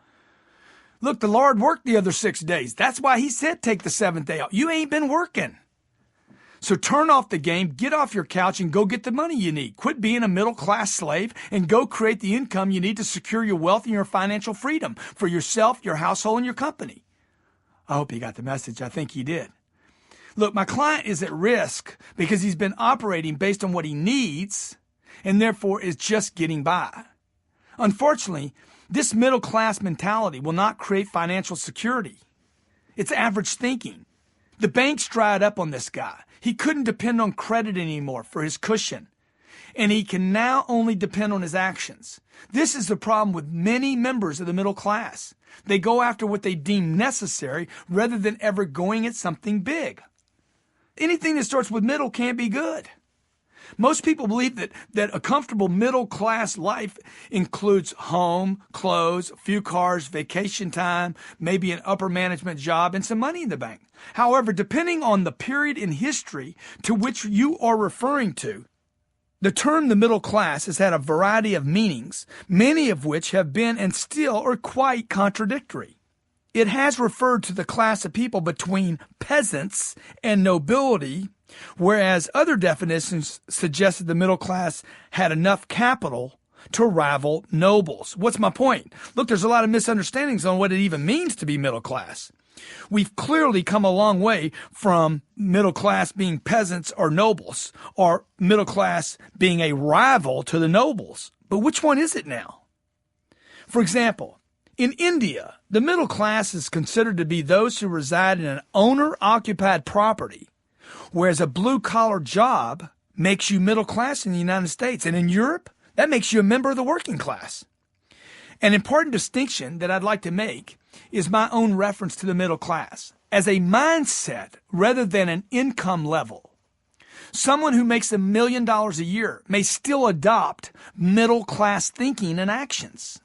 Speaker 1: Look, the Lord worked the other 6 days. That's why he said take the 7th day off. You ain't been working. So turn off the game, get off your couch, and go get the money you need. Quit being a middle-class slave and go create the income you need to secure your wealth and your financial freedom for yourself, your household, and your company. I hope you got the message. I think you did. Look, my client is at risk because he's been operating based on what he needs and therefore is just getting by. Unfortunately, this middle-class mentality will not create financial security. It's average thinking. The banks dried up on this guy. He couldn't depend on credit anymore for his cushion, and he can now only depend on his actions. This is the problem with many members of the middle class. They go after what they deem necessary rather than ever going at something big. Anything that starts with middle can't be good. Most people believe that a comfortable middle-class life includes home, clothes, a few cars, vacation time, maybe an upper management job, and some money in the bank. However, depending on the period in history to which you are referring to, the term the middle class has had a variety of meanings, many of which have been and still are quite contradictory. It has referred to the class of people between peasants and nobility, whereas other definitions suggested the middle class had enough capital to rival nobles. What's my point? Look, there's a lot of misunderstandings on what it even means to be middle class. We've clearly come a long way from middle class being peasants or nobles, or middle class being a rival to the nobles. But which one is it now? For example, in India, the middle class is considered to be those who reside in an owner-occupied property, whereas a blue-collar job makes you middle class in the United States. And in Europe, that makes you a member of the working class. An important distinction that I'd like to make is my own reference to the middle class as a mindset rather than an income level. Someone who makes $1 million a year may still adopt middle class thinking and actions.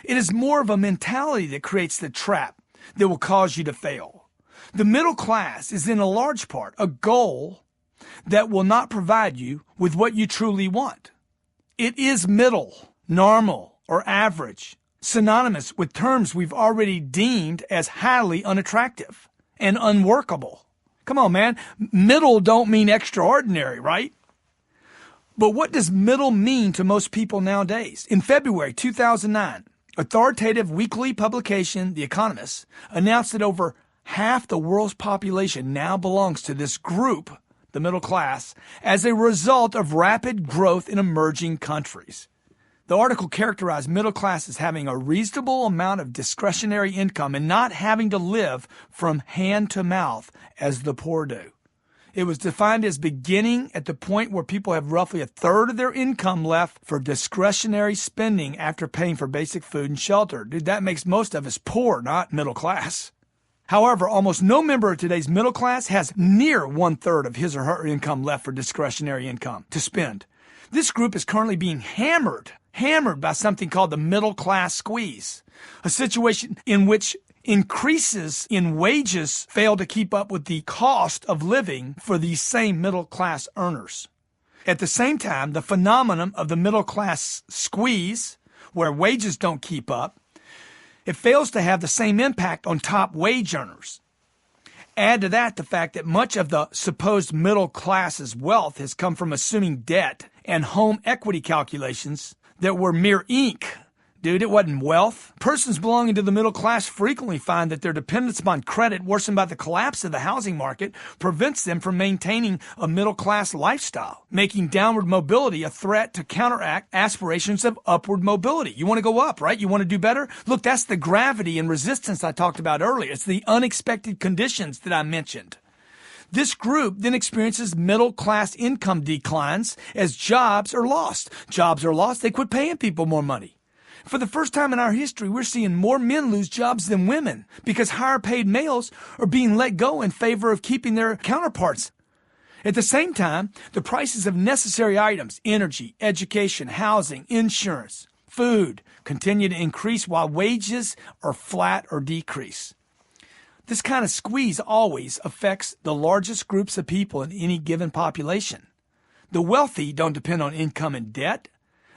Speaker 1: It is more of a mentality that creates the trap that will cause you to fail. The middle class is in a large part a goal that will not provide you with what you truly want. It is middle, normal, or average, synonymous with terms we've already deemed as highly unattractive and unworkable. Come on, man. Middle don't mean extraordinary, right? But what does middle mean to most people nowadays? In February 2009, authoritative weekly publication, The Economist, announced that over half the world's population now belongs to this group, the middle class, as a result of rapid growth in emerging countries. The article characterized middle class as having a reasonable amount of discretionary income and not having to live from hand to mouth as the poor do. It was defined as beginning at the point where people have roughly a third of their income left for discretionary spending after paying for basic food and shelter. Dude, that makes most of us poor, not middle class. However, almost no member of today's middle class has near 1/3 of his or her income left for discretionary income to spend. This group is currently being hammered by something called the middle class squeeze, a situation in which increases in wages fail to keep up with the cost of living for these same middle class earners. At the same time, the phenomenon of the middle class squeeze, where wages don't keep up, it fails to have the same impact on top wage earners. Add to that the fact that much of the supposed middle class's wealth has come from assuming debt and home equity calculations that were mere ink. Dude, it wasn't wealth. Persons belonging to the middle class frequently find that their dependence upon credit, worsened by the collapse of the housing market, prevents them from maintaining a middle class lifestyle, making downward mobility a threat to counteract aspirations of upward mobility. You want to go up, right? You want to do better? Look, that's the gravity and resistance I talked about earlier. It's the unexpected conditions that I mentioned. This group then experiences middle class income declines as jobs are lost. Jobs are lost, they quit paying people more money. For the first time in our history, we're seeing more men lose jobs than women because higher paid males are being let go in favor of keeping their counterparts. At the same time, the prices of necessary items, energy, education, housing, insurance, food, continue to increase while wages are flat or decrease. This kind of squeeze always affects the largest groups of people in any given population. The wealthy don't depend on income and debt,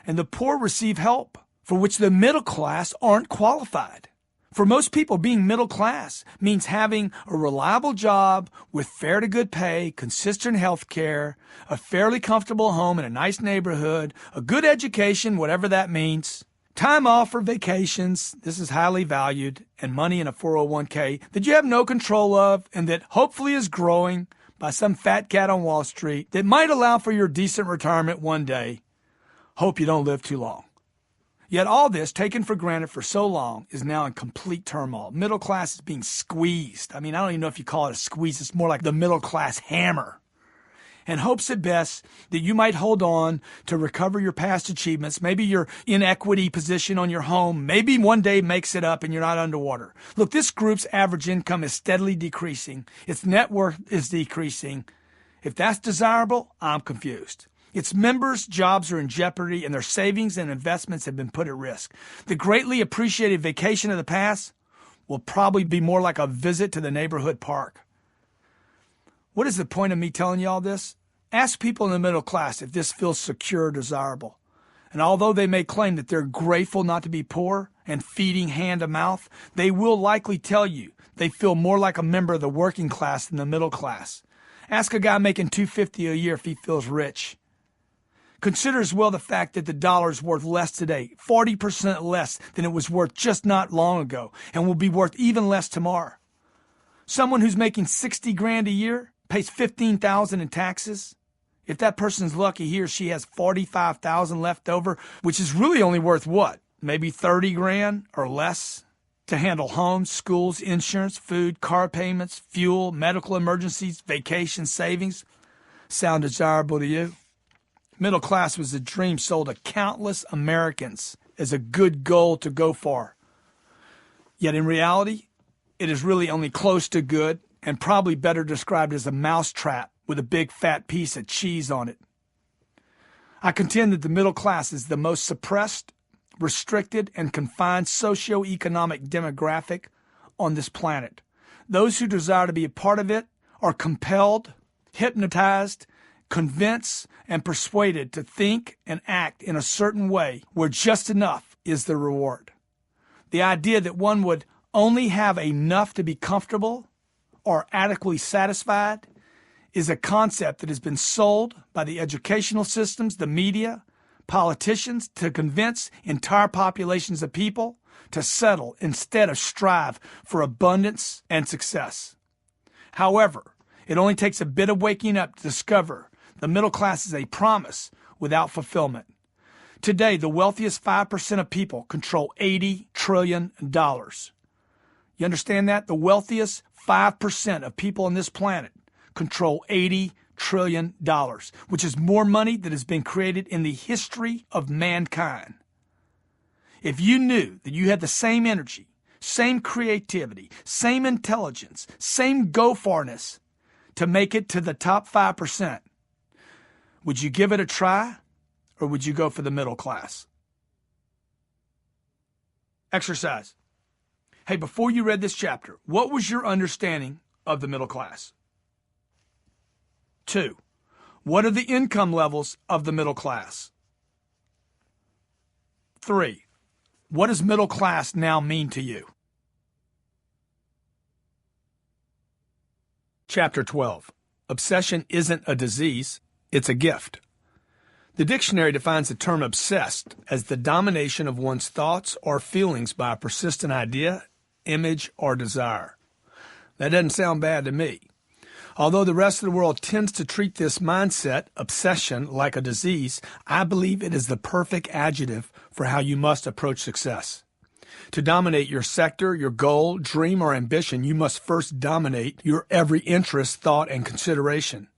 Speaker 1: and the poor receive help for which the middle class aren't qualified. For most people, being middle class means having a reliable job with fair to good pay, consistent health care, a fairly comfortable home in a nice neighborhood, a good education, whatever that means, time off for vacations, this is highly valued, and money in a 401k that you have no control of and that hopefully is growing by some fat cat on Wall Street that might allow for your decent retirement one day. Hope you don't live too long. Yet all this, taken for granted for so long, is now in complete turmoil. Middle class is being squeezed. I don't even know if you call it a squeeze. It's more like the middle class hammer. And hopes at best that you might hold on to recover your past achievements. Maybe your inequity position on your home. Maybe one day makes it up and you're not underwater. Look, this group's average income is steadily decreasing. Its net worth is decreasing. If that's desirable, I'm confused. Its members' jobs are in jeopardy and their savings and investments have been put at risk. The greatly appreciated vacation of the past will probably be more like a visit to the neighborhood park. What is the point of me telling you all this? Ask people in the middle class if this feels secure or desirable. And although they may claim that they're grateful not to be poor and feeding hand to mouth, they will likely tell you they feel more like a member of the working class than the middle class. Ask a guy making $250 a year if he feels rich. Consider as well the fact that the dollar is worth less today, 40% less than it was worth just not long ago, and will be worth even less tomorrow. Someone who's making $60,000 a year pays $15,000 in taxes. If that person's lucky, he or she has $45,000 left over, which is really only worth what? Maybe $30,000 or less to handle homes, schools, insurance, food, car payments, fuel, medical emergencies, vacation savings. sound desirable to you? Middle class was a dream sold to countless Americans as a good goal to go for. Yet in reality, it is really only close to good and probably better described as a mousetrap with a big fat piece of cheese on it. I contend that the middle class is the most suppressed, restricted, and confined socioeconomic demographic on this planet. Those who desire to be a part of it are compelled, hypnotized, convinced, and persuaded to think and act in a certain way where just enough is the reward. The idea that one would only have enough to be comfortable or adequately satisfied is a concept that has been sold by the educational systems, the media, politicians to convince entire populations of people to settle instead of strive for abundance and success. However, it only takes a bit of waking up to discover the middle class is a promise without fulfillment. Today, the wealthiest 5% of people control $80 trillion. You understand that? The wealthiest 5% of people on this planet control $80 trillion, which is more money that has been created in the history of mankind. If you knew that you had the same energy, same creativity, same intelligence, same go-farness to make it to the top 5%, would you give it a try, or would you go for the middle class? Exercise. Hey, before you read this chapter, what was your understanding of the middle class? 2. What are the income levels of the middle class? 3. What does middle class now mean to you? Chapter 12. Obsession isn't a disease, it's a gift. The dictionary defines the term obsessed as the domination of one's thoughts or feelings by a persistent idea, image, or desire. That doesn't sound bad to me. Although the rest of the world tends to treat this mindset, obsession, like a disease, I believe it is the perfect adjective for how you must approach success. To dominate your sector, your goal, dream, or ambition, you must first dominate your every interest, thought, and consideration.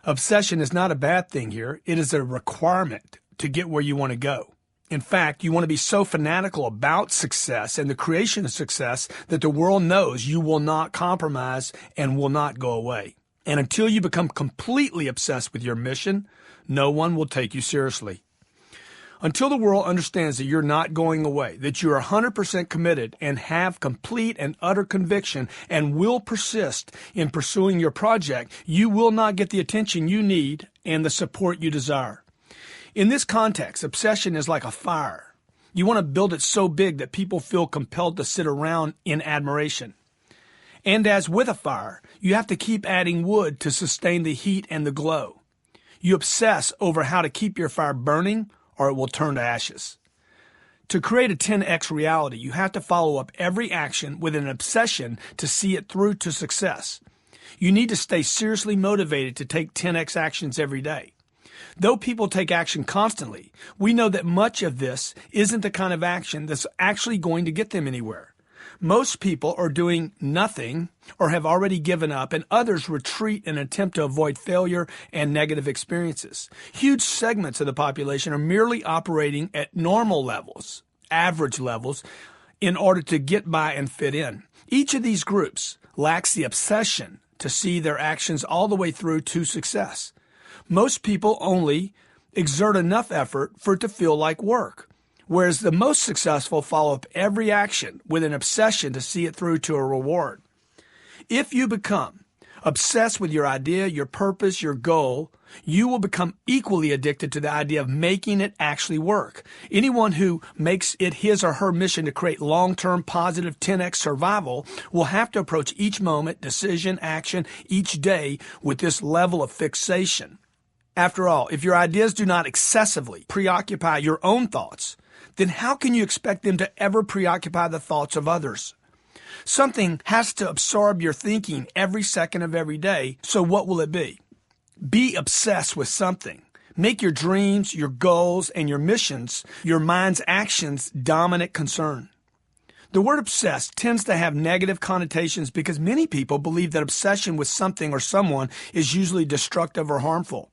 Speaker 1: Obsession is not a bad thing here. It is a requirement to get where you want to go. In fact, you want to be so fanatical about success and the creation of success that the world knows you will not compromise and will not go away. And until you become completely obsessed with your mission, no one will take you seriously. Until the world understands that you're not going away, that you are 100% committed and have complete and utter conviction and will persist in pursuing your project, you will not get the attention you need and the support you desire. In this context, obsession is like a fire. You want to build it so big that people feel compelled to sit around in admiration. And as with a fire, you have to keep adding wood to sustain the heat and the glow. You obsess over how to keep your fire burning, or it will turn to ashes. To create a 10x reality, you have to follow up every action with an obsession to see it through to success. You need to stay seriously motivated to take 10x actions every day. Though people take action constantly, we know that much of this isn't the kind of action that's actually going to get them anywhere. Most people are doing nothing or have already given up, and others retreat in an attempt to avoid failure and negative experiences. Huge segments of the population are merely operating at normal levels, average levels, in order to get by and fit in. Each of these groups lacks the obsession to see their actions all the way through to success. Most people only exert enough effort for it to feel like work, whereas the most successful follow up every action with an obsession to see it through to a reward. If you become obsessed with your idea, your purpose, your goal, you will become equally addicted to the idea of making it actually work. Anyone who makes it his or her mission to create long-term positive 10x survival will have to approach each moment, decision, action, each day with this level of fixation. After all, if your ideas do not excessively preoccupy your own thoughts, then how can you expect them to ever preoccupy the thoughts of others? Something has to absorb your thinking every second of every day, so what will it be? Be obsessed with something. Make your dreams, your goals, and your missions, your mind's actions, dominant concern. The word obsessed tends to have negative connotations because many people believe that obsession with something or someone is usually destructive or harmful.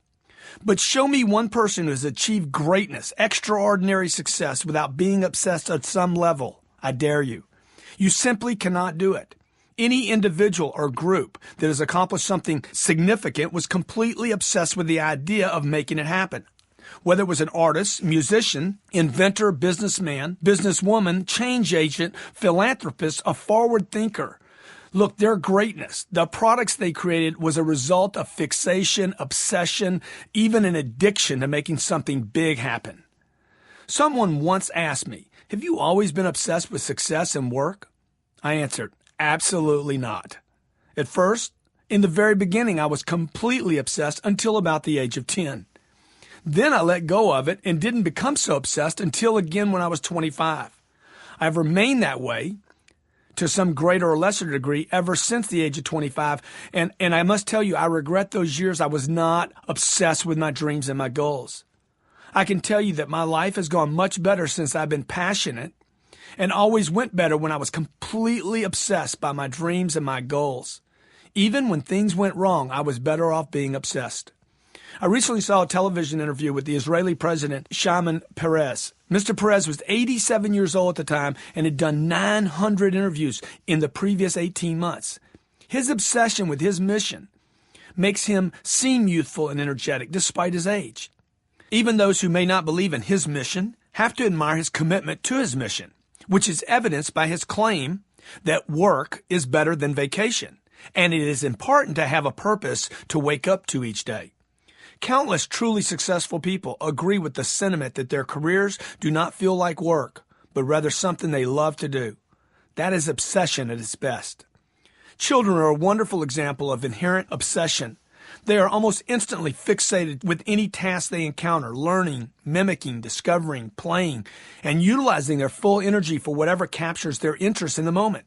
Speaker 1: But show me one person who has achieved greatness, extraordinary success without being obsessed at some level. I dare you. You simply cannot do it. Any individual or group that has accomplished something significant was completely obsessed with the idea of making it happen. Whether it was an artist, musician, inventor, businessman, businesswoman, change agent, philanthropist, a forward thinker. Look, their greatness, the products they created was a result of fixation, obsession, even an addiction to making something big happen. Someone once asked me, have you always been obsessed with success and work? I answered, absolutely not. At first, in the very beginning, I was completely obsessed until about the age of 10. Then I let go of it and didn't become so obsessed until again when I was 25. I've remained that way to some greater or lesser degree ever since the age of 25. And I must tell you, I regret those years I was not obsessed with my dreams and my goals. I can tell you that my life has gone much better since I've been passionate and always went better when I was completely obsessed by my dreams and my goals. Even when things went wrong, I was better off being obsessed. I recently saw a television interview with the Israeli president, Shimon Peres. Mr. Peres was 87 years old at the time and had done 900 interviews in the previous 18 months. His obsession with his mission makes him seem youthful and energetic despite his age. Even those who may not believe in his mission have to admire his commitment to his mission, which is evidenced by his claim that work is better than vacation, and it is important to have a purpose to wake up to each day. Countless truly successful people agree with the sentiment that their careers do not feel like work, but rather something they love to do. That is obsession at its best. Children are a wonderful example of inherent obsession. They are almost instantly fixated with any task they encounter, learning, mimicking, discovering, playing, and utilizing their full energy for whatever captures their interest in the moment.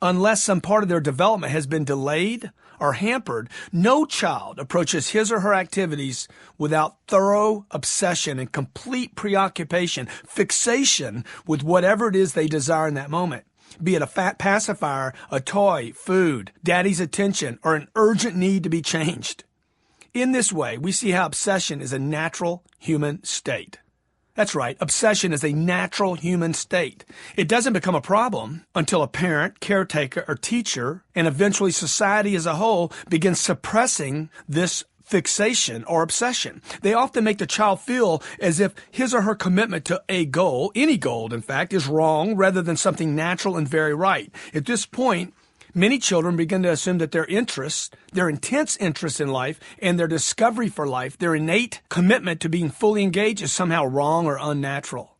Speaker 1: Unless some part of their development has been delayed or hampered, no child approaches his or her activities without thorough obsession and complete preoccupation, fixation with whatever it is they desire in that moment, be it a fat pacifier, a toy, food, daddy's attention, or an urgent need to be changed. In this way, we see how obsession is a natural human state. That's right, obsession is a natural human state. It doesn't become a problem until a parent, caretaker, or teacher, and eventually society as a whole, begins suppressing this fixation or obsession. They often make the child feel as if his or her commitment to a goal, any goal in fact, is wrong rather than something natural and very right. At this point, many children begin to assume that their interests, their intense interest in life, and their discovery for life, their innate commitment to being fully engaged is somehow wrong or unnatural.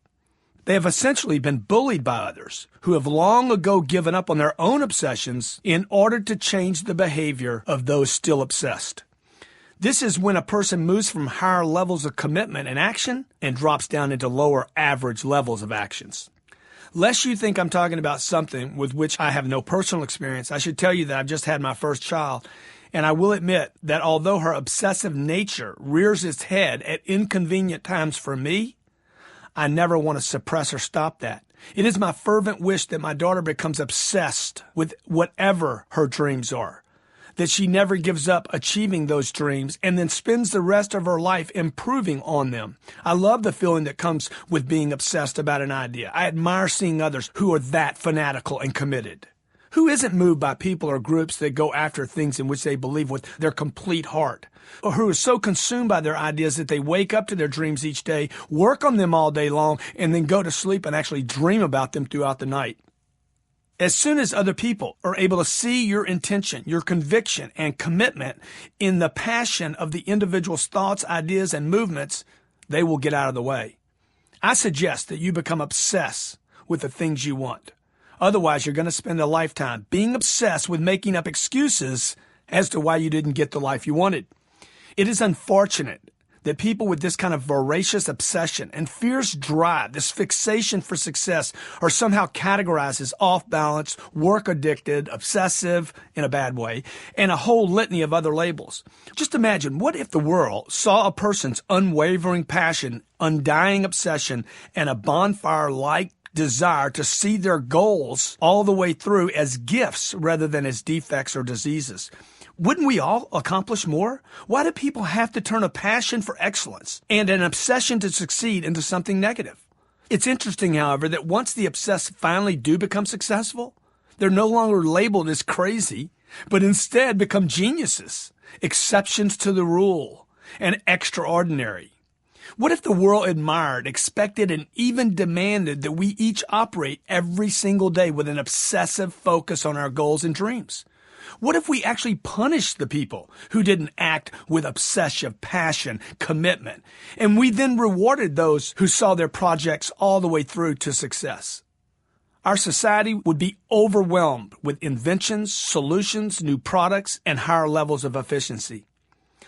Speaker 1: They have essentially been bullied by others who have long ago given up on their own obsessions in order to change the behavior of those still obsessed. This is when a person moves from higher levels of commitment and action and drops down into lower average levels of actions. Lest you think I'm talking about something with which I have no personal experience, I should tell you that I've just had my first child, and I will admit that although her obsessive nature rears its head at inconvenient times for me, I never want to suppress or stop that. It is my fervent wish that my daughter becomes obsessed with whatever her dreams are, that she never gives up achieving those dreams and then spends the rest of her life improving on them. I love the feeling that comes with being obsessed about an idea. I admire seeing others who are that fanatical and committed. Who isn't moved by people or groups that go after things in which they believe with their complete heart? Or who is so consumed by their ideas that they wake up to their dreams each day, work on them all day long, and then go to sleep and actually dream about them throughout the night? As soon as other people are able to see your intention, your conviction, and commitment in the passion of the individual's thoughts, ideas, and movements, they will get out of the way. I suggest that you become obsessed with the things you want. Otherwise, you're going to spend a lifetime being obsessed with making up excuses as to why you didn't get the life you wanted. It is unfortunate that people with this kind of voracious obsession and fierce drive, this fixation for success, are somehow categorized as off-balance, work-addicted, obsessive in a bad way, and a whole litany of other labels. Just imagine, what if the world saw a person's unwavering passion, undying obsession, and a bonfire-like desire to see their goals all the way through as gifts rather than as defects or diseases. Wouldn't we all accomplish more? Why do people have to turn a passion for excellence and an obsession to succeed into something negative? It's interesting, however, that once the obsessed finally do become successful, they're no longer labeled as crazy, but instead become geniuses, exceptions to the rule, and extraordinary. What if the world admired, expected, and even demanded that we each operate every single day with an obsessive focus on our goals and dreams? What if we actually punished the people who didn't act with obsessive passion, commitment, and we then rewarded those who saw their projects all the way through to success? Our society would be overwhelmed with inventions, solutions, new products, and higher levels of efficiency.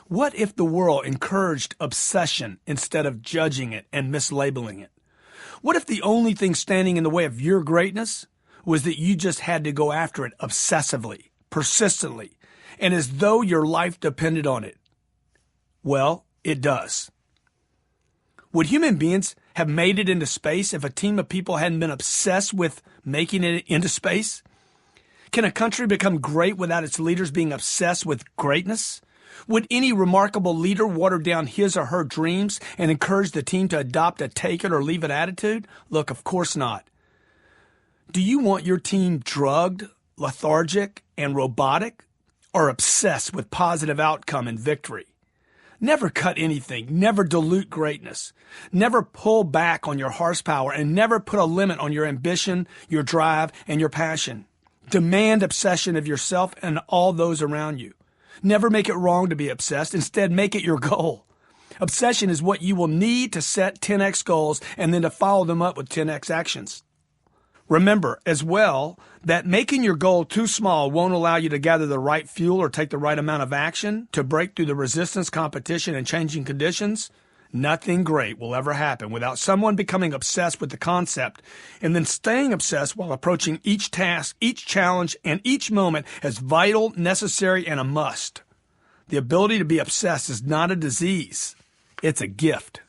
Speaker 1: What if the world encouraged obsession instead of judging it and mislabeling it? What if the only thing standing in the way of your greatness was that you just had to go after it obsessively, persistently, and as though your life depended on it? Well, it does. Would human beings have made it into space if a team of people hadn't been obsessed with making it into space? Can a country become great without its leaders being obsessed with greatness? Would any remarkable leader water down his or her dreams and encourage the team to adopt a take it or leave it attitude? Look, of course not. Do you want your team drugged, lethargic, and robotic, or obsessed with positive outcome and victory? Never cut anything, never dilute greatness, never pull back on your horsepower, and never put a limit on your ambition, your drive, and your passion. Demand obsession of yourself and all those around you. Never make it wrong to be obsessed. Instead, make it your goal. Obsession is what you will need to set 10x goals and then to follow them up with 10x actions. Remember as well that making your goal too small won't allow you to gather the right fuel or take the right amount of action to break through the resistance, competition, and changing conditions. Nothing great will ever happen without someone becoming obsessed with the concept and then staying obsessed while approaching each task, each challenge, and each moment as vital, necessary, and a must. The ability to be obsessed is not a disease. It's a gift.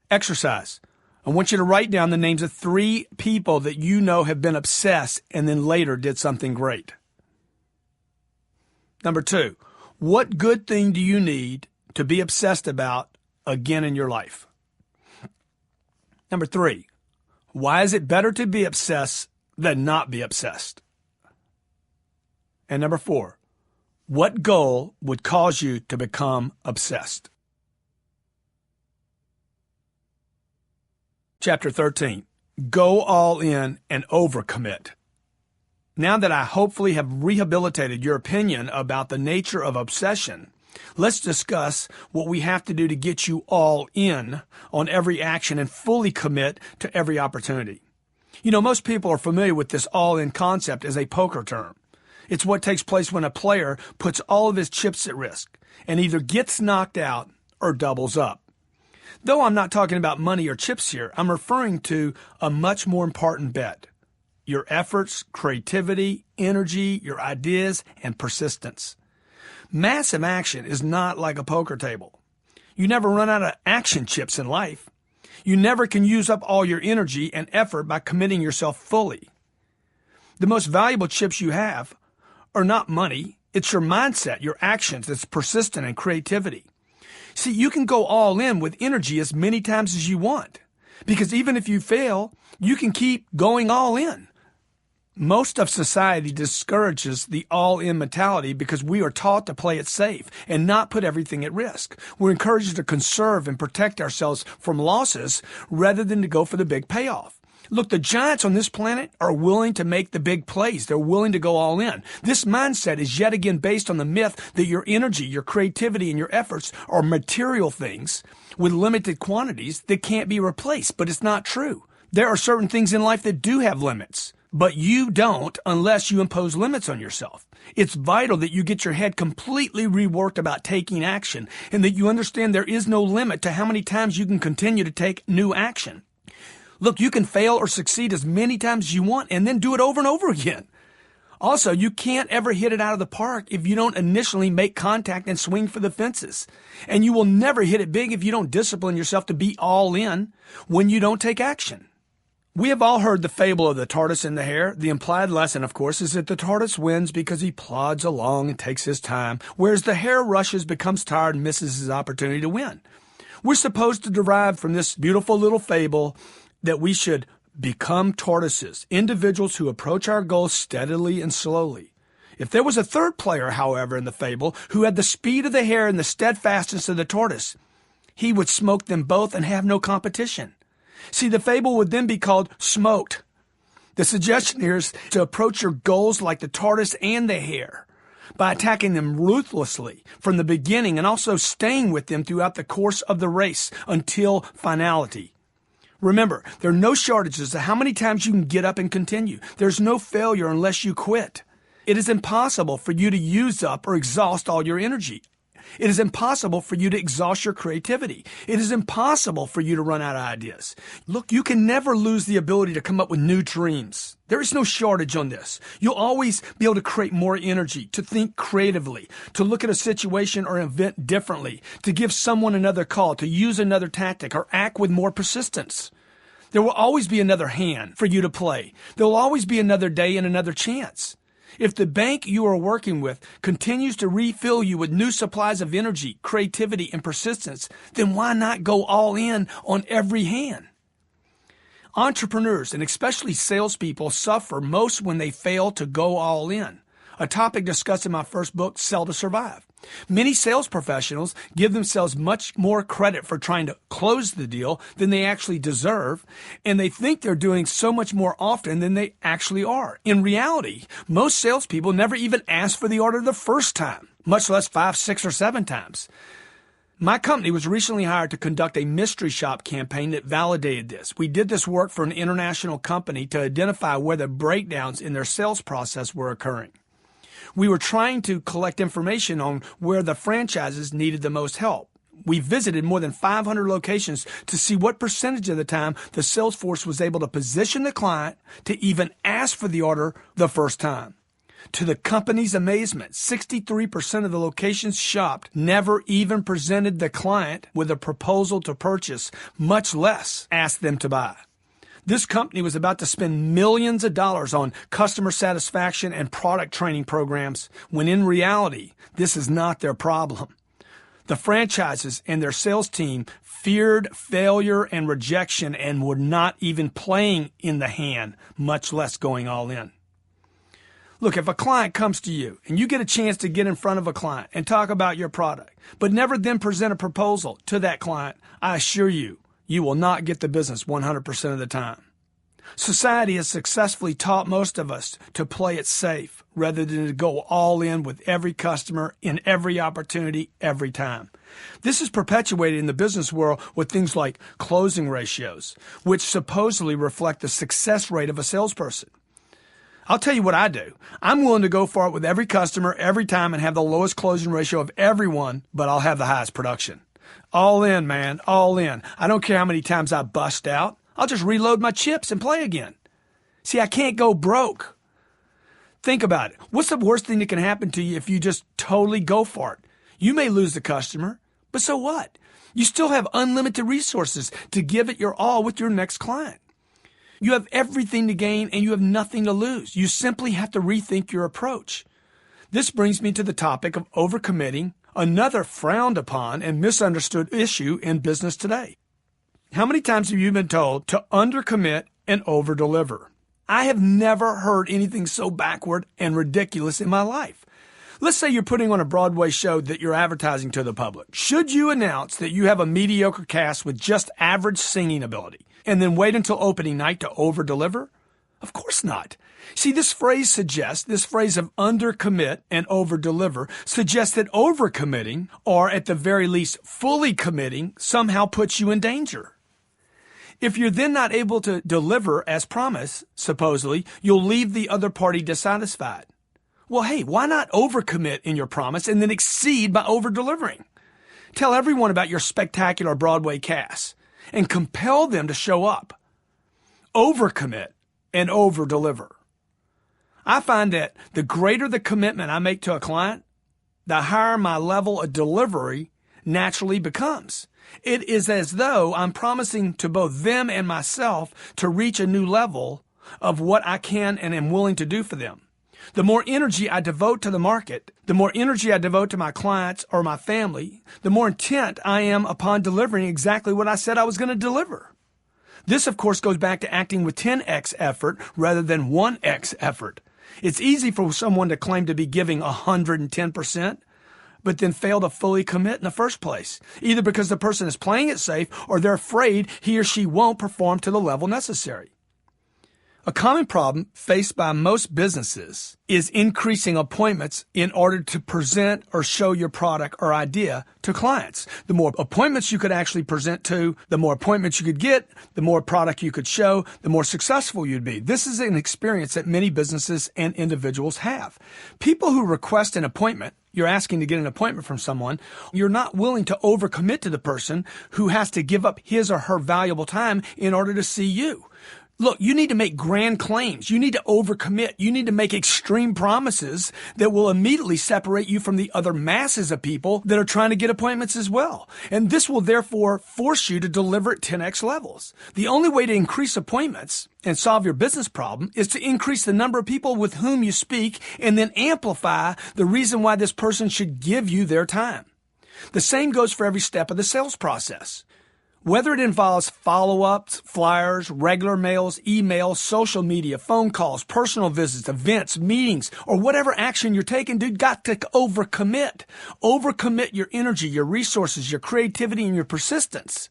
Speaker 1: Exercise. I want you to write down the names of 3 people that you know have been obsessed and then later did something great. Number 2, what good thing do you need to be obsessed about again in your life? Number 3, why is it better to be obsessed than not be obsessed? And number 4, what goal would cause you to become obsessed? Chapter 13, go all in and overcommit. Now that I hopefully have rehabilitated your opinion about the nature of obsession, let's discuss what we have to do to get you all in on every action and fully commit to every opportunity. You know, most people are familiar with this all-in concept as a poker term. It's what takes place when a player puts all of his chips at risk and either gets knocked out or doubles up. Though I'm not talking about money or chips here, I'm referring to a much more important bet. Your efforts, creativity, energy, your ideas, and persistence. Massive action is not like a poker table. You never run out of action chips in life. You never can use up all your energy and effort by committing yourself fully. The most valuable chips you have are not money. It's your mindset, your actions that's persistent and creativity. See, you can go all in with energy as many times as you want, because even if you fail, you can keep going all in. Most of society discourages the all-in mentality because we are taught to play it safe and not put everything at risk. We're encouraged to conserve and protect ourselves from losses rather than to go for the big payoff. Look, the giants on this planet are willing to make the big plays. They're willing to go all in. This mindset is yet again based on the myth that your energy, your creativity, and your efforts are material things with limited quantities that can't be replaced, but it's not true. There are certain things in life that do have limits, but you don't unless you impose limits on yourself. It's vital that you get your head completely reworked about taking action and that you understand there is no limit to how many times you can continue to take new action. Look, you can fail or succeed as many times as you want and then do it over and over again. Also, you can't ever hit it out of the park if you don't initially make contact and swing for the fences. And you will never hit it big if you don't discipline yourself to be all in when you don't take action. We have all heard the fable of the tortoise and the hare. The implied lesson, of course, is that the tortoise wins because he plods along and takes his time, whereas the hare rushes, becomes tired, and misses his opportunity to win. We're supposed to derive from this beautiful little fable that we should become tortoises, individuals who approach our goals steadily and slowly. If there was a third player, however, in the fable, who had the speed of the hare and the steadfastness of the tortoise, he would smoke them both and have no competition. See, the fable would then be called Smoked. The suggestion here is to approach your goals like the tortoise and the hare, by attacking them ruthlessly from the beginning and also staying with them throughout the course of the race until finality. Remember, there are no shortages of how many times you can get up and continue. There's no failure unless you quit. It is impossible for you to use up or exhaust all your energy. It is impossible for you to exhaust your creativity. It is impossible for you to run out of ideas. Look, you can never lose the ability to come up with new dreams. There is no shortage on this. You'll always be able to create more energy, to think creatively, to look at a situation or event differently, to give someone another call, to use another tactic, or act with more persistence. There will always be another hand for you to play. There will always be another day and another chance. If the bank you are working with continues to refill you with new supplies of energy, creativity, and persistence, then why not go all in on every hand? Entrepreneurs, and especially salespeople, suffer most when they fail to go all in, a topic discussed in my first book, Sell to Survive. Many sales professionals give themselves much more credit for trying to close the deal than they actually deserve, and they think they're doing so much more often than they actually are. In reality, most salespeople never even ask for the order the first time, much less 5, 6, or 7 times. My company was recently hired to conduct a mystery shop campaign that validated this. We did this work for an international company to identify where the breakdowns in their sales process were occurring. We were trying to collect information on where the franchises needed the most help. We visited more than 500 locations to see what percentage of the time the sales force was able to position the client to even ask for the order the first time. To the company's amazement, 63% of the locations shopped never even presented the client with a proposal to purchase, much less ask them to buy. This company was about to spend millions of dollars on customer satisfaction and product training programs, when in reality, this is not their problem. The franchises and their sales team feared failure and rejection and were not even playing in the hand, much less going all in. Look, if a client comes to you and you get a chance to get in front of a client and talk about your product, but never then present a proposal to that client, I assure you, you will not get the business 100% of the time. Society has successfully taught most of us to play it safe rather than to go all in with every customer in every opportunity every time. This is perpetuated in the business world with things like closing ratios, which supposedly reflect the success rate of a salesperson. I'll tell you what I do. I'm willing to go for it with every customer every time and have the lowest closing ratio of everyone, but I'll have the highest production. All in, man, all in. I don't care how many times I bust out. I'll just reload my chips and play again. See, I can't go broke. Think about it. What's the worst thing that can happen to you if you just totally go for it? You may lose the customer, but so what? You still have unlimited resources to give it your all with your next client. You have everything to gain and you have nothing to lose. You simply have to rethink your approach. This brings me to the topic of overcommitting, another frowned upon and misunderstood issue in business today. How many times have you been told to undercommit and overdeliver? I have never heard anything so backward and ridiculous in my life. Let's say you're putting on a Broadway show that you're advertising to the public. Should you announce that you have a mediocre cast with just average singing ability and then wait until opening night to overdeliver? Of course not. See, this phrase of undercommit and overdeliver suggests that overcommitting, or at the very least fully committing, somehow puts you in danger. If you're then not able to deliver as promised, supposedly, you'll leave the other party dissatisfied. Well, hey, why not overcommit in your promise and then exceed by over-delivering? Tell everyone about your spectacular Broadway cast and compel them to show up. Overcommit and over-deliver. I find that the greater the commitment I make to a client, the higher my level of delivery naturally becomes. It is as though I'm promising to both them and myself to reach a new level of what I can and am willing to do for them. The more energy I devote to the market, the more energy I devote to my clients or my family, the more intent I am upon delivering exactly what I said I was going to deliver. This, of course, goes back to acting with 10x effort rather than 1x effort. It's easy for someone to claim to be giving 110%, but then fail to fully commit in the first place, either because the person is playing it safe or they're afraid he or she won't perform to the level necessary. A common problem faced by most businesses is increasing appointments in order to present or show your product or idea to clients. The more appointments you could actually present to, the more appointments you could get, the more product you could show, the more successful you'd be. This is an experience that many businesses and individuals have. People who request an appointment, you're asking to get an appointment from someone, you're not willing to overcommit to the person who has to give up his or her valuable time in order to see you. Look, you need to make grand claims. You need to overcommit. You need to make extreme promises that will immediately separate you from the other masses of people that are trying to get appointments as well. And this will therefore force you to deliver at 10x levels. The only way to increase appointments and solve your business problem is to increase the number of people with whom you speak and then amplify the reason why this person should give you their time. The same goes for every step of the sales process. Whether it involves follow-ups, flyers, regular mails, emails, social media, phone calls, personal visits, events, meetings, or whatever action you're taking, dude, got to overcommit. Overcommit your energy, your resources, your creativity, and your persistence.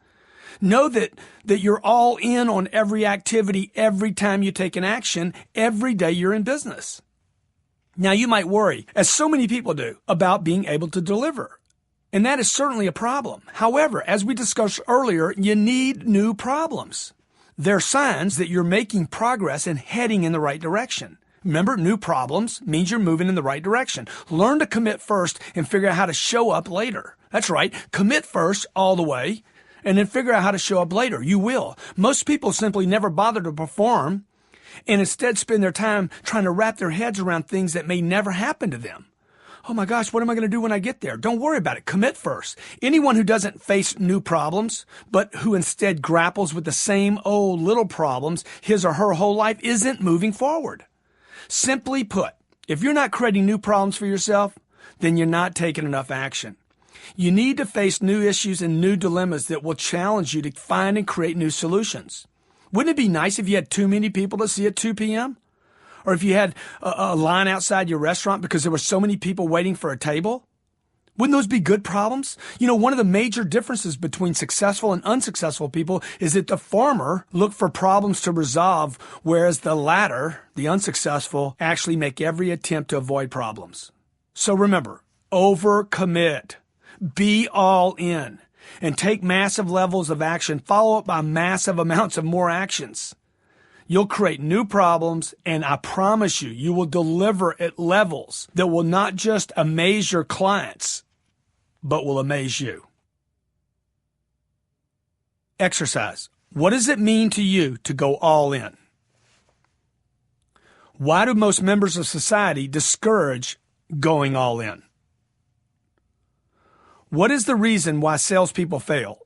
Speaker 1: Know that you're all in on every activity, every time you take an action, every day you're in business. Now, you might worry, as so many people do, about being able to deliver. And that is certainly a problem. However, as we discussed earlier, you need new problems. They're signs that you're making progress and heading in the right direction. Remember, new problems means you're moving in the right direction. Learn to commit first and figure out how to show up later. That's right. Commit first all the way and then figure out how to show up later. You will. Most people simply never bother to perform and instead spend their time trying to wrap their heads around things that may never happen to them. Oh my gosh, what am I going to do when I get there? Don't worry about it. Commit first. Anyone who doesn't face new problems, but who instead grapples with the same old little problems his or her whole life isn't moving forward. Simply put, if you're not creating new problems for yourself, then you're not taking enough action. You need to face new issues and new dilemmas that will challenge you to find and create new solutions. Wouldn't it be nice if you had too many people to see at 2 p.m.? Or if you had a line outside your restaurant because there were so many people waiting for a table? Wouldn't those be good problems? You know, one of the major differences between successful and unsuccessful people is that the former look for problems to resolve, whereas the latter, the unsuccessful, actually make every attempt to avoid problems. So remember, overcommit, be all in, and take massive levels of action, follow up by massive amounts of more actions. You'll create new problems, and I promise you, you will deliver at levels that will not just amaze your clients, but will amaze you. Exercise. What does it mean to you to go all in? Why do most members of society discourage going all in? What is the reason why salespeople fail?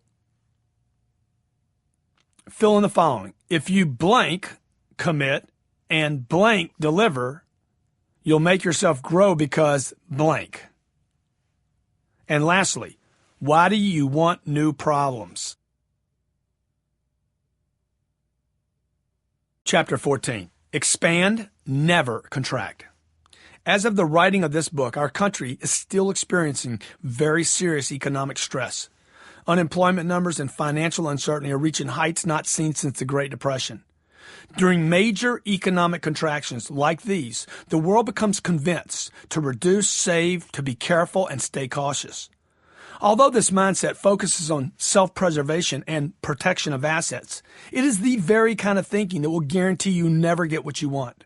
Speaker 1: Fill in the following. If you blank commit and blank deliver, you'll make yourself grow because blank. And lastly, why do you want new problems? Chapter 14. Expand, never contract. As of the writing of this book, our country is still experiencing very serious economic stress. Unemployment numbers and financial uncertainty are reaching heights not seen since the Great Depression. During major economic contractions like these, the world becomes convinced to reduce, save, to be careful, and stay cautious. Although this mindset focuses on self-preservation and protection of assets, it is the very kind of thinking that will guarantee you never get what you want.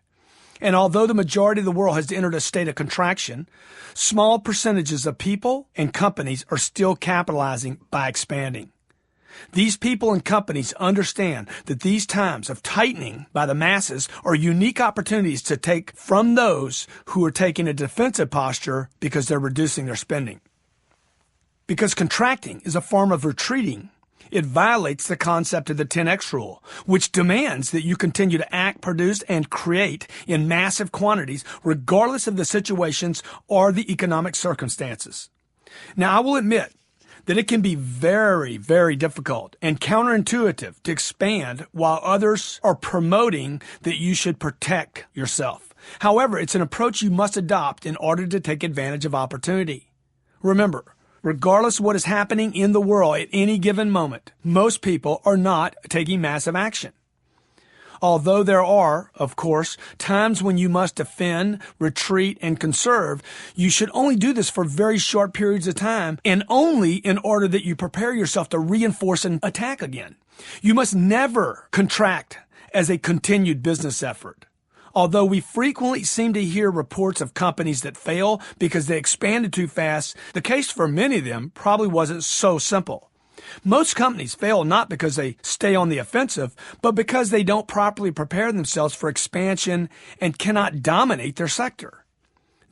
Speaker 1: And although the majority of the world has entered a state of contraction, small percentages of people and companies are still capitalizing by expanding. These people and companies understand that these times of tightening by the masses are unique opportunities to take from those who are taking a defensive posture because they're reducing their spending. Because contracting is a form of retreating, it violates the concept of the 10X rule, which demands that you continue to act, produce, and create in massive quantities, regardless of the situations or the economic circumstances. Now, I will admit that it can be very, very difficult and counterintuitive to expand while others are promoting that you should protect yourself. However, it's an approach you must adopt in order to take advantage of opportunity. Remember, regardless of what is happening in the world at any given moment, most people are not taking massive action. Although there are, of course, times when you must defend, retreat, and conserve, you should only do this for very short periods of time and only in order that you prepare yourself to reinforce and attack again. You must never contract as a continued business effort. Although we frequently seem to hear reports of companies that fail because they expanded too fast, the case for many of them probably wasn't so simple. Most companies fail not because they stay on the offensive, but because they don't properly prepare themselves for expansion and cannot dominate their sector.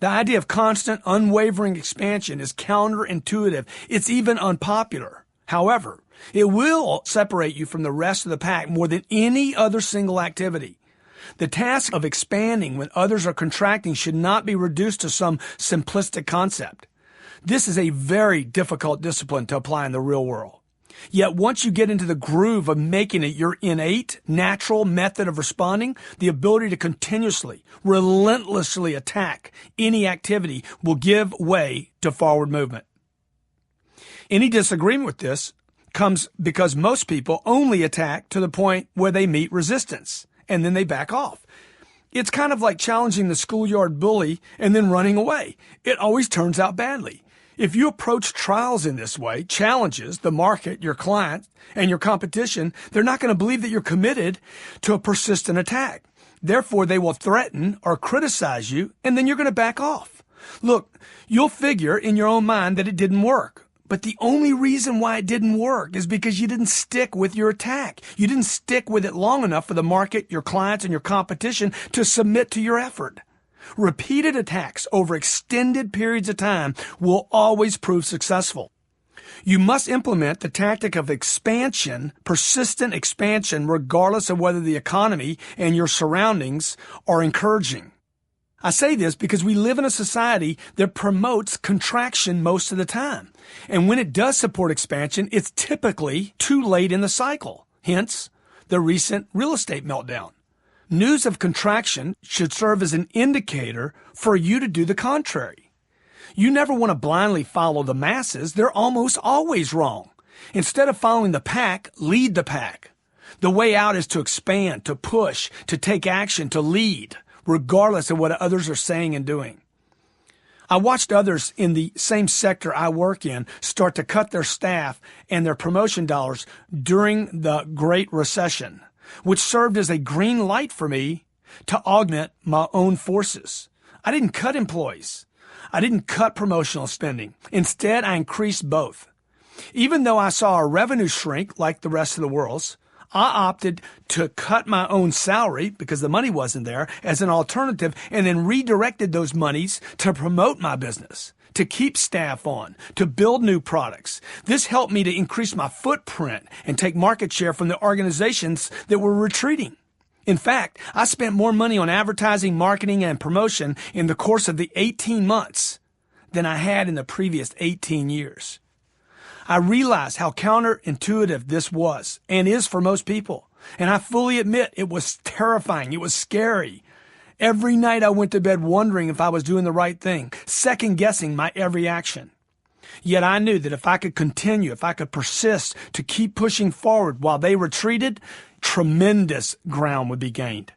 Speaker 1: The idea of constant, unwavering expansion is counterintuitive. It's even unpopular. However, it will separate you from the rest of the pack more than any other single activity. The task of expanding when others are contracting should not be reduced to some simplistic concept. This is a very difficult discipline to apply in the real world. Yet once you get into the groove of making it your innate, natural method of responding, the ability to continuously, relentlessly attack any activity will give way to forward movement. Any disagreement with this comes because most people only attack to the point where they meet resistance, and then they back off. It's kind of like challenging the schoolyard bully and then running away. It always turns out badly. If you approach trials in this way, challenges, the market, your client, and your competition, they're not going to believe that you're committed to a persistent attack. Therefore, they will threaten or criticize you, and then you're going to back off. Look, you'll figure in your own mind that it didn't work. But the only reason why it didn't work is because you didn't stick with your attack. You didn't stick with it long enough for the market, your clients, and your competition to submit to your effort. Repeated attacks over extended periods of time will always prove successful. You must implement the tactic of expansion, persistent expansion, regardless of whether the economy and your surroundings are encouraging. I say this because we live in a society that promotes contraction most of the time. And when it does support expansion, it's typically too late in the cycle. Hence, the recent real estate meltdown. News of contraction should serve as an indicator for you to do the contrary. You never want to blindly follow the masses. They're almost always wrong. Instead of following the pack, lead the pack. The way out is to expand, to push, to take action, to lead, regardless of what others are saying and doing. I watched others in the same sector I work in start to cut their staff and their promotion dollars during the Great Recession, which served as a green light for me to augment my own forces. I didn't cut employees. I didn't cut promotional spending. Instead, I increased both. Even though I saw our revenue shrink like the rest of the world's, I opted to cut my own salary because the money wasn't there as an alternative and then redirected those monies to promote my business, to keep staff on, to build new products. This helped me to increase my footprint and take market share from the organizations that were retreating. In fact, I spent more money on advertising, marketing, and promotion in the course of the 18 months than I had in the previous 18 years. I realized how counterintuitive this was and is for most people. And I fully admit it was terrifying. It was scary. Every night I went to bed wondering if I was doing the right thing, second guessing my every action. Yet I knew that if I could continue, if I could persist to keep pushing forward while they retreated, tremendous ground would be gained.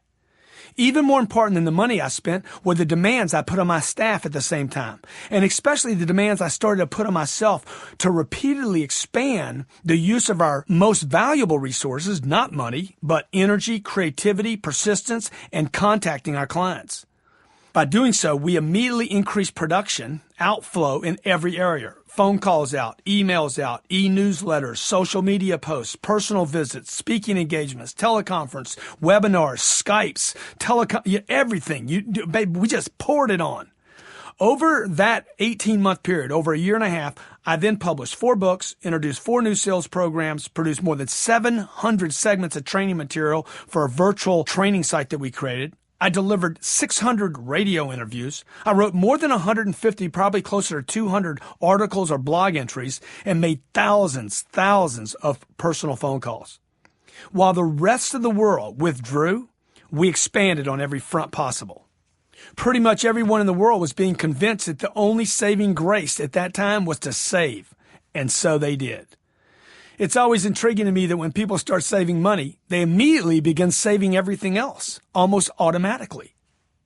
Speaker 1: Even more important than the money I spent were the demands I put on my staff at the same time, and especially the demands I started to put on myself to repeatedly expand the use of our most valuable resources, not money, but energy, creativity, persistence, and contacting our clients. By doing so, we immediately increase production, outflow in every area. Phone calls out, emails out, e-newsletters, social media posts, personal visits, speaking engagements, teleconference, webinars, Skypes, everything. Babe, we just poured it on. Over that 18-month period, over a year and a half, I then published 4 books, introduced 4 new sales programs, produced more than 700 segments of training material for a virtual training site that we created. I delivered 600 radio interviews. I wrote more than 150, probably closer to 200 articles or blog entries, and made thousands of personal phone calls. While the rest of the world withdrew, we expanded on every front possible. Pretty much everyone in the world was being convinced that the only saving grace at that time was to save, and so they did. It's always intriguing to me that when people start saving money, they immediately begin saving everything else, almost automatically.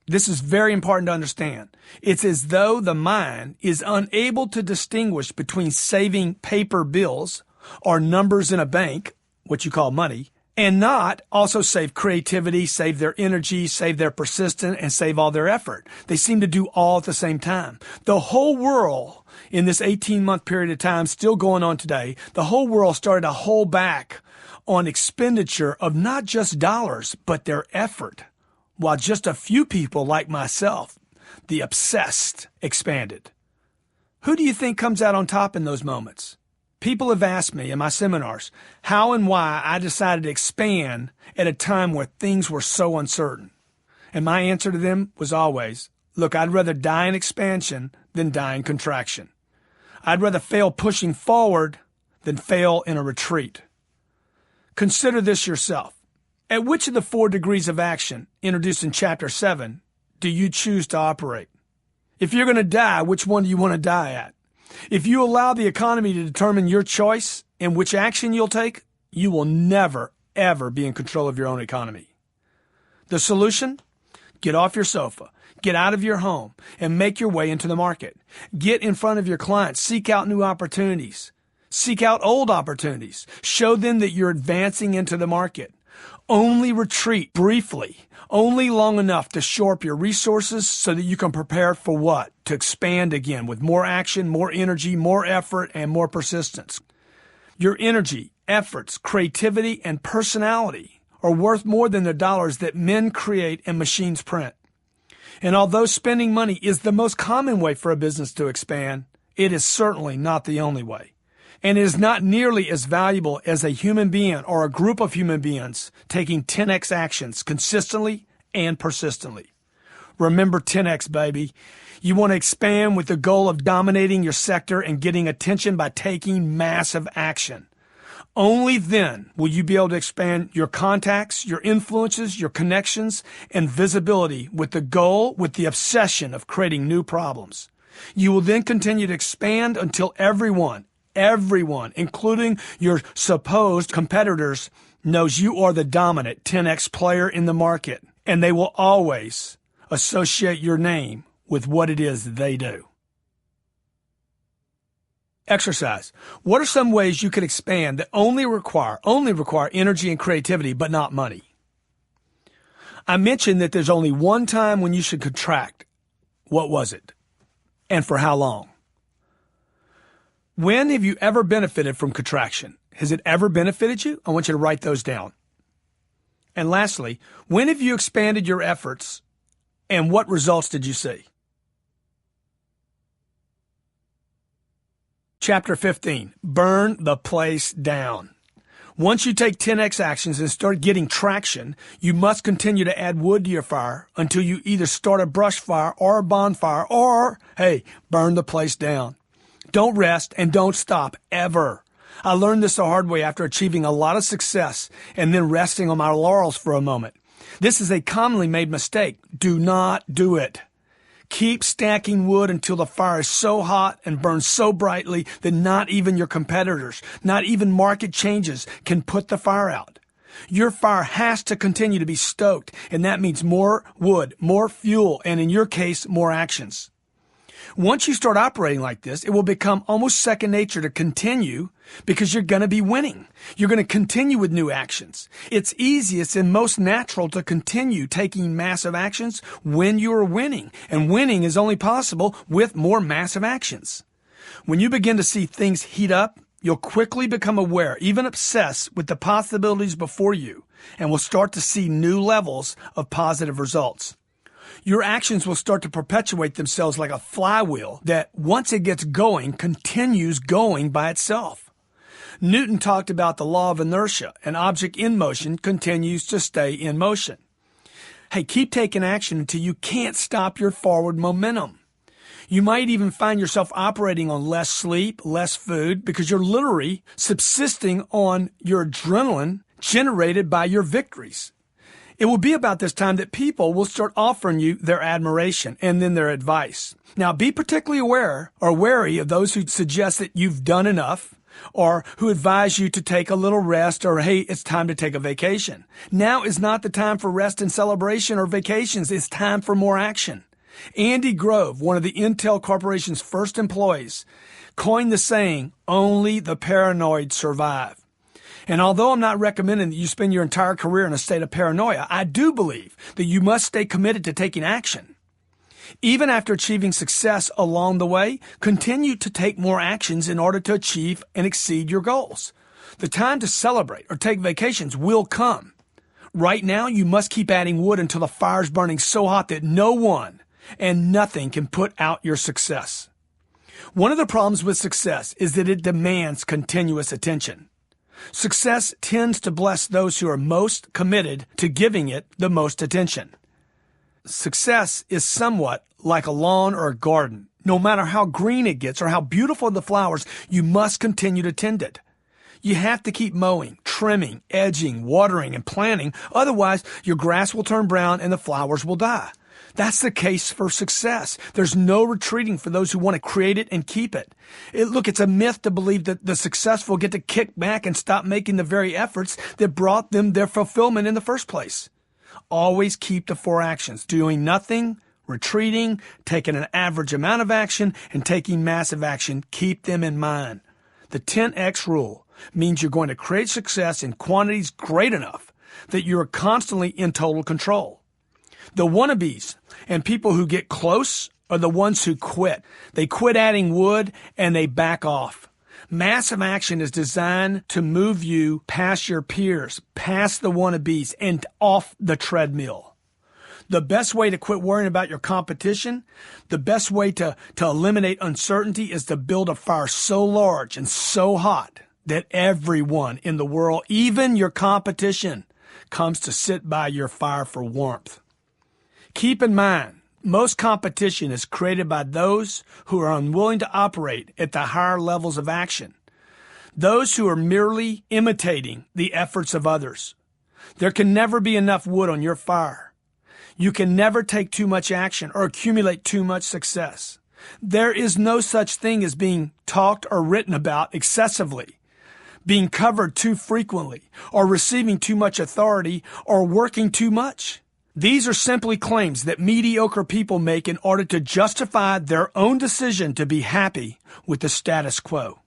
Speaker 1: This is very important to understand. It's as though the mind is unable to distinguish between saving paper bills or numbers in a bank, what you call money, and not also save creativity, save their energy, save their persistence, and save all their effort. They seem to do all at the same time. The whole world in this 18-month period of time, still going on today, the whole world started to hold back on expenditure of not just dollars, but their effort, while just a few people like myself, the obsessed, expanded. Who do you think comes out on top in those moments? People have asked me in my seminars how and why I decided to expand at a time where things were so uncertain. And my answer to them was always, look, I'd rather die in expansion than die in contraction. I'd rather fail pushing forward than fail in a retreat. Consider this yourself. At which of the 4 degrees of action introduced in Chapter 7 do you choose to operate? If you're going to die, which one do you want to die at? If you allow the economy to determine your choice and which action you'll take, you will never, ever be in control of your own economy. The solution? Get off your sofa. Get out of your home and make your way into the market. Get in front of your clients. Seek out new opportunities. Seek out old opportunities. Show them that you're advancing into the market. Only retreat briefly, only long enough to shore up your resources so that you can prepare for what? To expand again with more action, more energy, more effort, and more persistence. Your energy, efforts, creativity, and personality are worth more than the dollars that men create and machines print. And although spending money is the most common way for a business to expand, it is certainly not the only way. And it is not nearly as valuable as a human being or a group of human beings taking 10x actions consistently and persistently. Remember 10x, baby. You want to expand with the goal of dominating your sector and getting attention by taking massive action. Only then will you be able to expand your contacts, your influences, your connections, and visibility with the goal, with the obsession of creating new problems. You will then continue to expand until everyone, including your supposed competitors, knows you are the dominant 10x player in the market, and they will always associate your name with what it is they do. Exercise. What are some ways you could expand that only require energy and creativity, but not money? I mentioned that there's only one time when you should contract. What was it? And for how long? When have you ever benefited from contraction? Has it ever benefited you? I want you to write those down. And lastly, when have you expanded your efforts and what results did you see? Chapter 15, burn the place down. Once you take 10x actions and start getting traction, you must continue to add wood to your fire until you either start a brush fire or a bonfire or, hey, burn the place down. Don't rest and don't stop ever. I learned this the hard way after achieving a lot of success and then resting on my laurels for a moment. This is a commonly made mistake. Do not do it. Keep stacking wood until the fire is so hot and burns so brightly that not even your competitors, not even market changes can put the fire out. Your fire has to continue to be stoked, and that means more wood, more fuel, and in your case, more actions. Once you start operating like this, it will become almost second nature to continue because you're going to be winning. You're going to continue with new actions. It's easiest and most natural to continue taking massive actions when you are winning. And winning is only possible with more massive actions. When you begin to see things heat up, you'll quickly become aware, even obsessed with the possibilities before you, and will start to see new levels of positive results. Your actions will start to perpetuate themselves like a flywheel that, once it gets going, continues going by itself. Newton talked about the law of inertia. An object in motion continues to stay in motion. Hey, keep taking action until you can't stop your forward momentum. You might even find yourself operating on less sleep, less food, because you're literally subsisting on your adrenaline generated by your victories. It will be about this time that people will start offering you their admiration and then their advice. Now, be particularly aware or wary of those who suggest that you've done enough or who advise you to take a little rest or, hey, it's time to take a vacation. Now is not the time for rest and celebration or vacations. It's time for more action. Andy Grove, one of the Intel Corporation's first employees, coined the saying, "Only the paranoid survive." And although I'm not recommending that you spend your entire career in a state of paranoia, I do believe that you must stay committed to taking action. Even after achieving success along the way, continue to take more actions in order to achieve and exceed your goals. The time to celebrate or take vacations will come. Right now, you must keep adding wood until the fire's burning so hot that no one and nothing can put out your success. One of the problems with success is that it demands continuous attention. Success tends to bless those who are most committed to giving it the most attention. Success is somewhat like a lawn or a garden. No matter how green it gets or how beautiful the flowers, you must continue to tend it. You have to keep mowing, trimming, edging, watering, and planting. Otherwise, your grass will turn brown and the flowers will die. That's the case for success. There's no retreating for those who want to create it and keep it. Look, it's a myth to believe that the successful get to kick back and stop making the very efforts that brought them their fulfillment in the first place. Always keep the 4 actions: doing nothing, retreating, taking an average amount of action, and taking massive action. Keep them in mind. The 10X rule means you're going to create success in quantities great enough that you're constantly in total control. The wannabes and people who get close are the ones who quit. They quit adding wood and they back off. Massive action is designed to move you past your peers, past the wannabes, and off the treadmill. The best way to quit worrying about your competition, the best way to eliminate uncertainty is to build a fire so large and so hot that everyone in the world, even your competition, comes to sit by your fire for warmth. Keep in mind, most competition is created by those who are unwilling to operate at the higher levels of action, those who are merely imitating the efforts of others. There can never be enough wood on your fire. You can never take too much action or accumulate too much success. There is no such thing as being talked or written about excessively, being covered too frequently, or receiving too much authority, or working too much. These are simply claims that mediocre people make in order to justify their own decision to be happy with the status quo.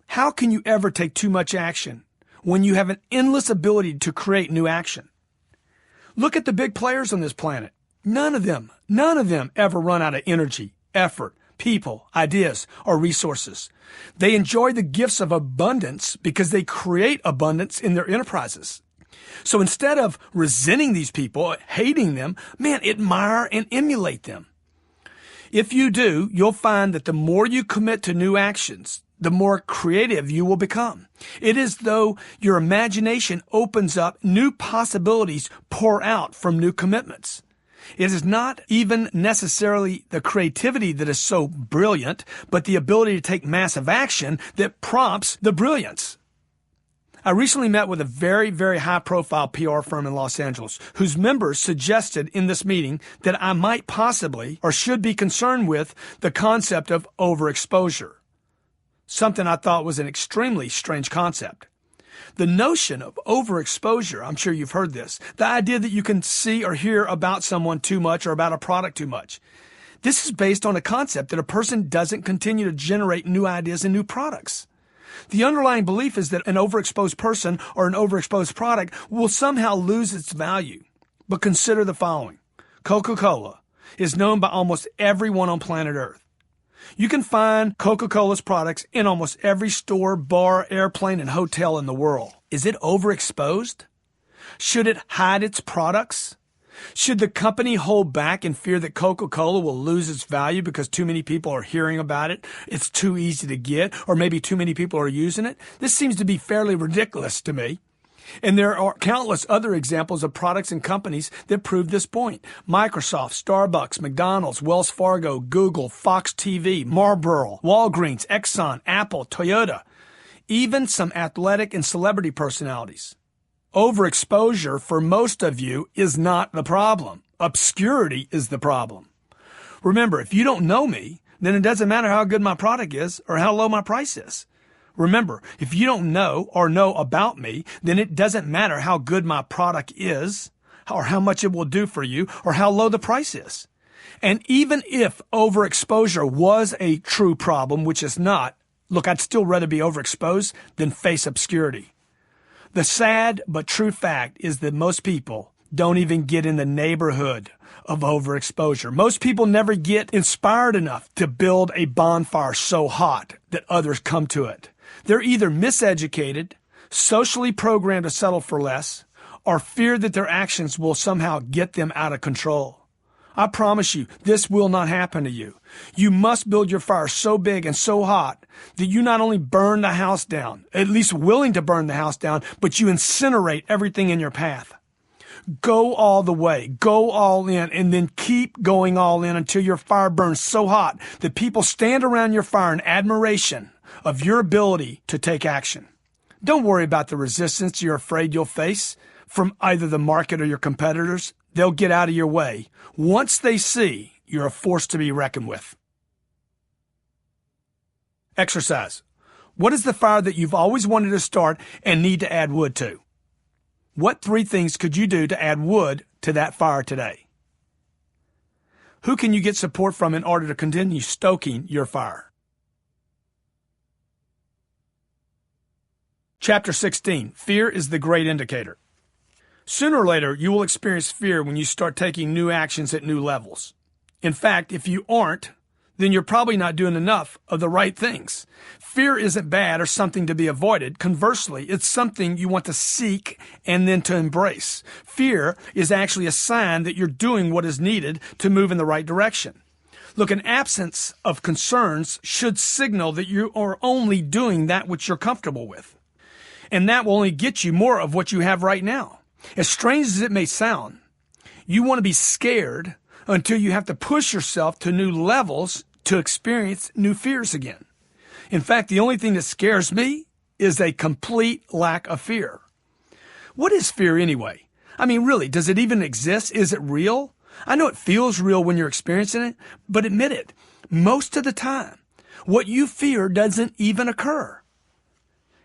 Speaker 1: How can you ever take too much action when you have an endless ability to create new action? Look at the big players on this planet. None of them ever run out of energy, effort, people, ideas, or resources. They enjoy the gifts of abundance because they create abundance in their enterprises. So instead of resenting these people, hating them, admire and emulate them. If you do, you'll find that the more you commit to new actions, the more creative you will become. It is though your imagination opens up, new possibilities pour out from new commitments. It is not even necessarily the creativity that is so brilliant, but the ability to take massive action that prompts the brilliance. I recently met with a very, very high-profile PR firm in Los Angeles whose members suggested in this meeting that I might possibly or should be concerned with the concept of overexposure, something I thought was an extremely strange concept. The notion of overexposure, I'm sure you've heard this, the idea that you can see or hear about someone too much or about a product too much. This is based on a concept that a person doesn't continue to generate new ideas and new products. The underlying belief is that an overexposed person or an overexposed product will somehow lose its value. But consider the following. Coca-Cola is known by almost everyone on planet Earth. You can find Coca-Cola's products in almost every store, bar, airplane, and hotel in the world. Is it overexposed? Should it hide its products? Should the company hold back in fear that Coca-Cola will lose its value because too many people are hearing about it, it's too easy to get, or maybe too many people are using it? This seems to be fairly ridiculous to me. And there are countless other examples of products and companies that prove this point. Microsoft, Starbucks, McDonald's, Wells Fargo, Google, Fox TV, Marlboro, Walgreens, Exxon, Apple, Toyota, even some athletic and celebrity personalities. Overexposure for most of you is not the problem. Obscurity is the problem. Remember, if you don't know me, then it doesn't matter how good my product is or how low my price is. Remember, if you don't know or know about me, then it doesn't matter how good my product is or how much it will do for you or how low the price is. And even if overexposure was a true problem, which is not, look, I'd still rather be overexposed than face obscurity. The sad but true fact is that most people don't even get in the neighborhood of overexposure. Most people never get inspired enough to build a bonfire so hot that others come to it. They're either miseducated, socially programmed to settle for less, or fear that their actions will somehow get them out of control. I promise you, this will not happen to you. You must build your fire so big and so hot that you not only burn the house down, at least willing to burn the house down, but you incinerate everything in your path. Go all the way, go all in, and then keep going all in until your fire burns so hot that people stand around your fire in admiration of your ability to take action. Don't worry about the resistance you're afraid you'll face from either the market or your competitors. They'll get out of your way once they see you're a force to be reckoned with. Exercise. What is the fire that you've always wanted to start and need to add wood to? What 3 things could you do to add wood to that fire today? Who can you get support from in order to continue stoking your fire? Chapter 16. Fear is the great indicator. Sooner or later, you will experience fear when you start taking new actions at new levels. In fact, if you aren't, then you're probably not doing enough of the right things. Fear isn't bad or something to be avoided. Conversely, it's something you want to seek and then to embrace. Fear is actually a sign that you're doing what is needed to move in the right direction. Look, an absence of concerns should signal that you are only doing that which you're comfortable with. And that will only get you more of what you have right now. As strange as it may sound, you want to be scared until you have to push yourself to new levels to experience new fears again. In fact, the only thing that scares me is a complete lack of fear. What is fear anyway? I mean, really, does it even exist? Is it real? I know it feels real when you're experiencing it, but admit it, most of the time, what you fear doesn't even occur.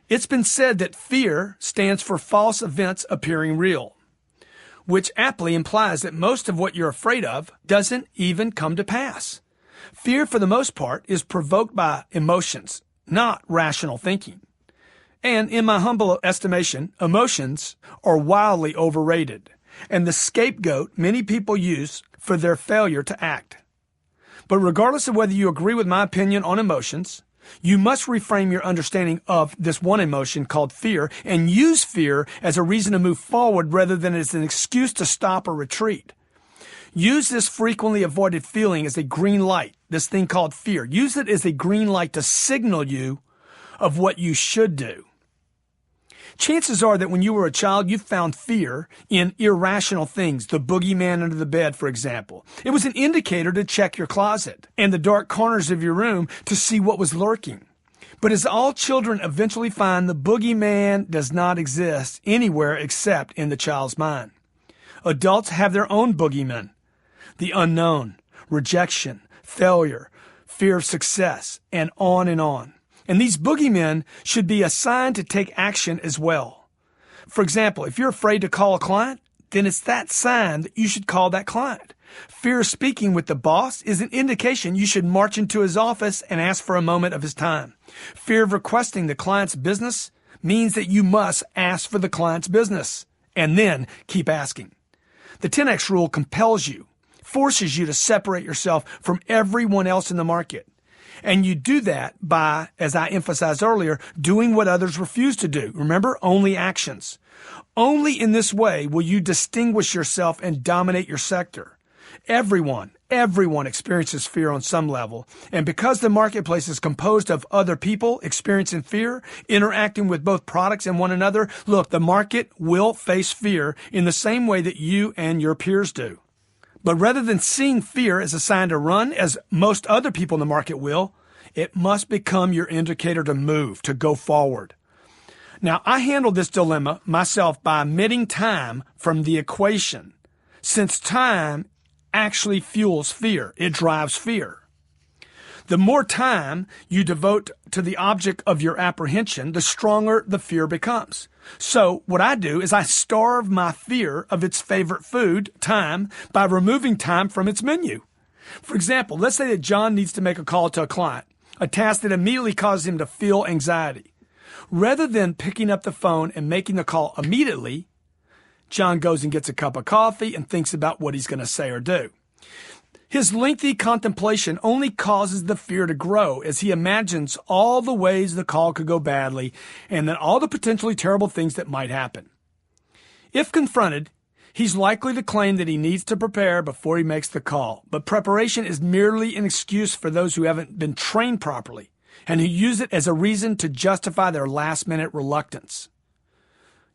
Speaker 1: It's been said that fear stands for false events appearing real, which aptly implies that most of what you're afraid of doesn't even come to pass. Fear, for the most part, is provoked by emotions, not rational thinking. And in my humble estimation, emotions are wildly overrated and the scapegoat many people use for their failure to act. But regardless of whether you agree with my opinion on emotions, you must reframe your understanding of this one emotion called fear and use fear as a reason to move forward rather than as an excuse to stop or retreat. Use this frequently avoided feeling as a green light, this thing called fear. Use it as a green light to signal you of what you should do. Chances are that when you were a child, you found fear in irrational things, the boogeyman under the bed, for example. It was an indicator to check your closet and the dark corners of your room to see what was lurking. But as all children eventually find, the boogeyman does not exist anywhere except in the child's mind. Adults have their own boogeymen, the unknown, rejection, failure, fear of success, and on and on. And these boogeymen should be a sign to take action as well. For example, if you're afraid to call a client, then it's that sign that you should call that client. Fear of speaking with the boss is an indication you should march into his office and ask for a moment of his time. Fear of requesting the client's business means that you must ask for the client's business and then keep asking. The 10X rule compels you, forces you to separate yourself from everyone else in the market. And you do that by, as I emphasized earlier, doing what others refuse to do. Remember, only actions. Only in this way will you distinguish yourself and dominate your sector. Everyone experiences fear on some level. And because the marketplace is composed of other people experiencing fear, interacting with both products and one another, look, the market will face fear in the same way that you and your peers do. But rather than seeing fear as a sign to run, as most other people in the market will, it must become your indicator to move, to go forward. Now, I handled this dilemma myself by omitting time from the equation, since time actually fuels fear. It drives fear. The more time you devote to the object of your apprehension, the stronger the fear becomes. So what I do is I starve my fear of its favorite food, time, by removing time from its menu. For example, let's say that John needs to make a call to a client, a task that immediately causes him to feel anxiety. Rather than picking up the phone and making the call immediately, John goes and gets a cup of coffee and thinks about what he's going to say or do. His lengthy contemplation only causes the fear to grow as he imagines all the ways the call could go badly and then all the potentially terrible things that might happen. If confronted, he's likely to claim that he needs to prepare before he makes the call, but preparation is merely an excuse for those who haven't been trained properly and who use it as a reason to justify their last-minute reluctance.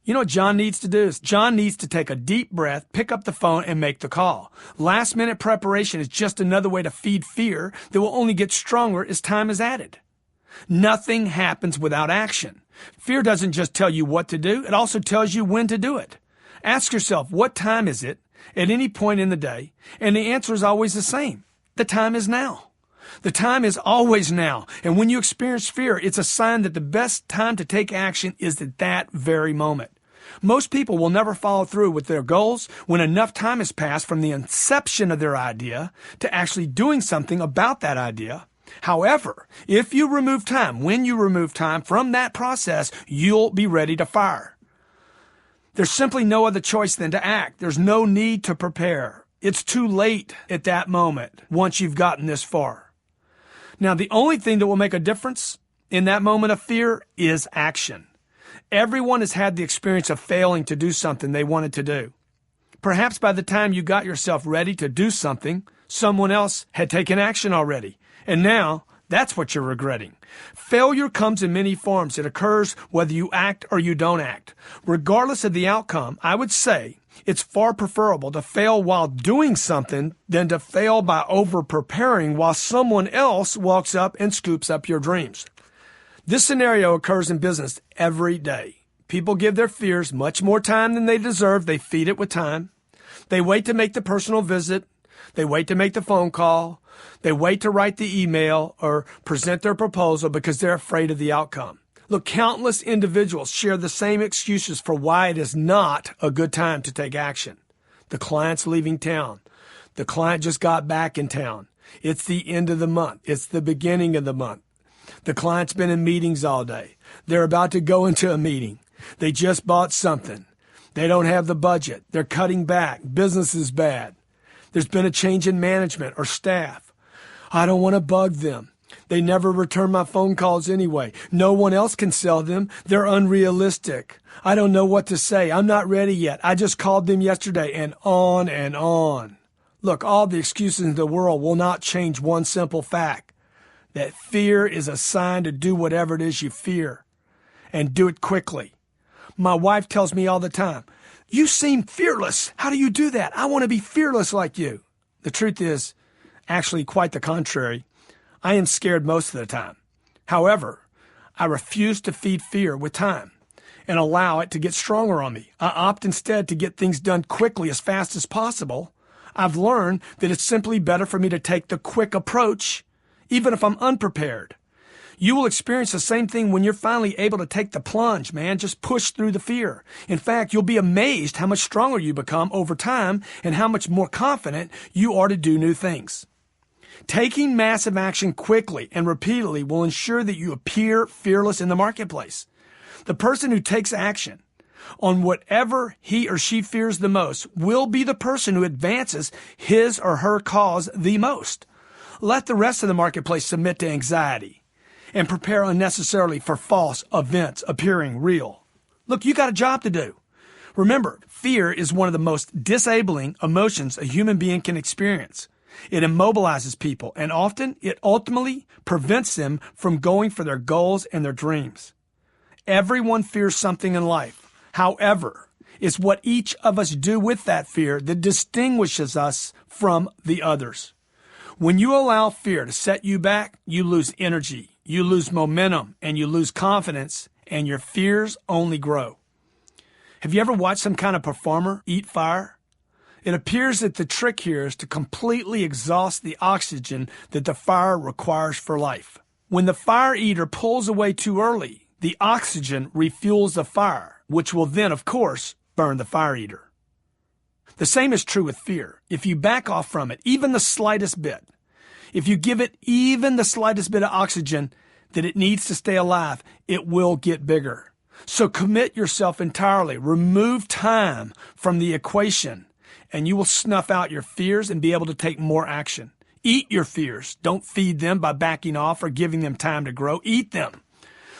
Speaker 1: You know what John needs to do is John needs to take a deep breath, pick up the phone, and make the call. Last-minute preparation is just another way to feed fear that will only get stronger as time is added. Nothing happens without action. Fear doesn't just tell you what to do, it also tells you when to do it. Ask yourself, what time is it at any point in the day? And the answer is always the same. The time is now. The time is always now. And when you experience fear, it's a sign that the best time to take action is at that very moment. Most people will never follow through with their goals when enough time has passed from the inception of their idea to actually doing something about that idea. However, if you remove time, when you remove time from that process, you'll be ready to fire. There's simply no other choice than to act. There's no need to prepare. It's too late at that moment once you've gotten this far. Now, the only thing that will make a difference in that moment of fear is action. Everyone has had the experience of failing to do something they wanted to do. Perhaps by the time you got yourself ready to do something, someone else had taken action already. And now, that's what you're regretting. Failure comes in many forms. It occurs whether you act or you don't act. Regardless of the outcome, I would say it's far preferable to fail while doing something than to fail by over-preparing while someone else walks up and scoops up your dreams. This scenario occurs in business every day. People give their fears much more time than they deserve. They feed it with time. They wait to make the personal visit. They wait to make the phone call. They wait to write the email or present their proposal because they're afraid of the outcome. Look, countless individuals share the same excuses for why it is not a good time to take action. The client's leaving town. The client just got back in town. It's the end of the month. It's the beginning of the month. The client's been in meetings all day. They're about to go into a meeting. They just bought something. They don't have the budget. They're cutting back. Business is bad. There's been a change in management or staff. I don't want to bug them. They never return my phone calls anyway. No one else can sell them. They're unrealistic. I don't know what to say. I'm not ready yet. I just called them yesterday, and on and on. Look, all the excuses in the world will not change one simple fact. That fear is a sign to do whatever it is you fear, and do it quickly. My wife tells me all the time, you seem fearless. How do you do that? I want to be fearless like you. The truth is, actually quite the contrary. I am scared most of the time. However, I refuse to feed fear with time and allow it to get stronger on me. I opt instead to get things done quickly as fast as possible. I've learned that it's simply better for me to take the quick approach even if I'm unprepared. You will experience the same thing when you're finally able to take the plunge, man. Just push through the fear. In fact, you'll be amazed how much stronger you become over time and how much more confident you are to do new things. Taking massive action quickly and repeatedly will ensure that you appear fearless in the marketplace. The person who takes action on whatever he or she fears the most will be the person who advances his or her cause the most. Let the rest of the marketplace submit to anxiety and prepare unnecessarily for false events appearing real. Look, you got a job to do. Remember, fear is one of the most disabling emotions a human being can experience. It immobilizes people, and often it ultimately prevents them from going for their goals and their dreams. Everyone fears something in life. However, it's what each of us do with that fear that distinguishes us from the others. When you allow fear to set you back, you lose energy, you lose momentum, and you lose confidence, and your fears only grow. Have you ever watched some kind of performer eat fire? It appears that the trick here is to completely exhaust the oxygen that the fire requires for life. When the fire eater pulls away too early, the oxygen refuels the fire, which will then, of course, burn the fire eater. The same is true with fear. If you back off from it, even the slightest bit, if you give it even the slightest bit of oxygen that it needs to stay alive, it will get bigger. So commit yourself entirely. Remove time from the equation, and you will snuff out your fears and be able to take more action. Eat your fears. Don't feed them by backing off or giving them time to grow. Eat them.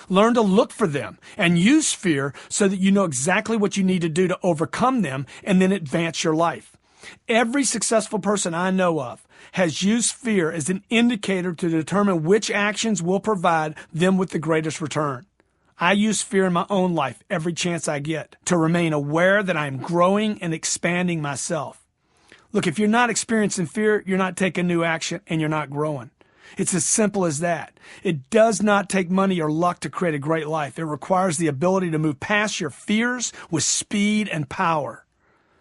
Speaker 1: Learn to look for them and use fear so that you know exactly what you need to do to overcome them and then advance your life. Every successful person I know of has used fear as an indicator to determine which actions will provide them with the greatest return. I use fear in my own life every chance I get to remain aware that I am growing and expanding myself. Look, if you're not experiencing fear, you're not taking new action and you're not growing. It's as simple as that. It does not take money or luck to create a great life. It requires the ability to move past your fears with speed and power.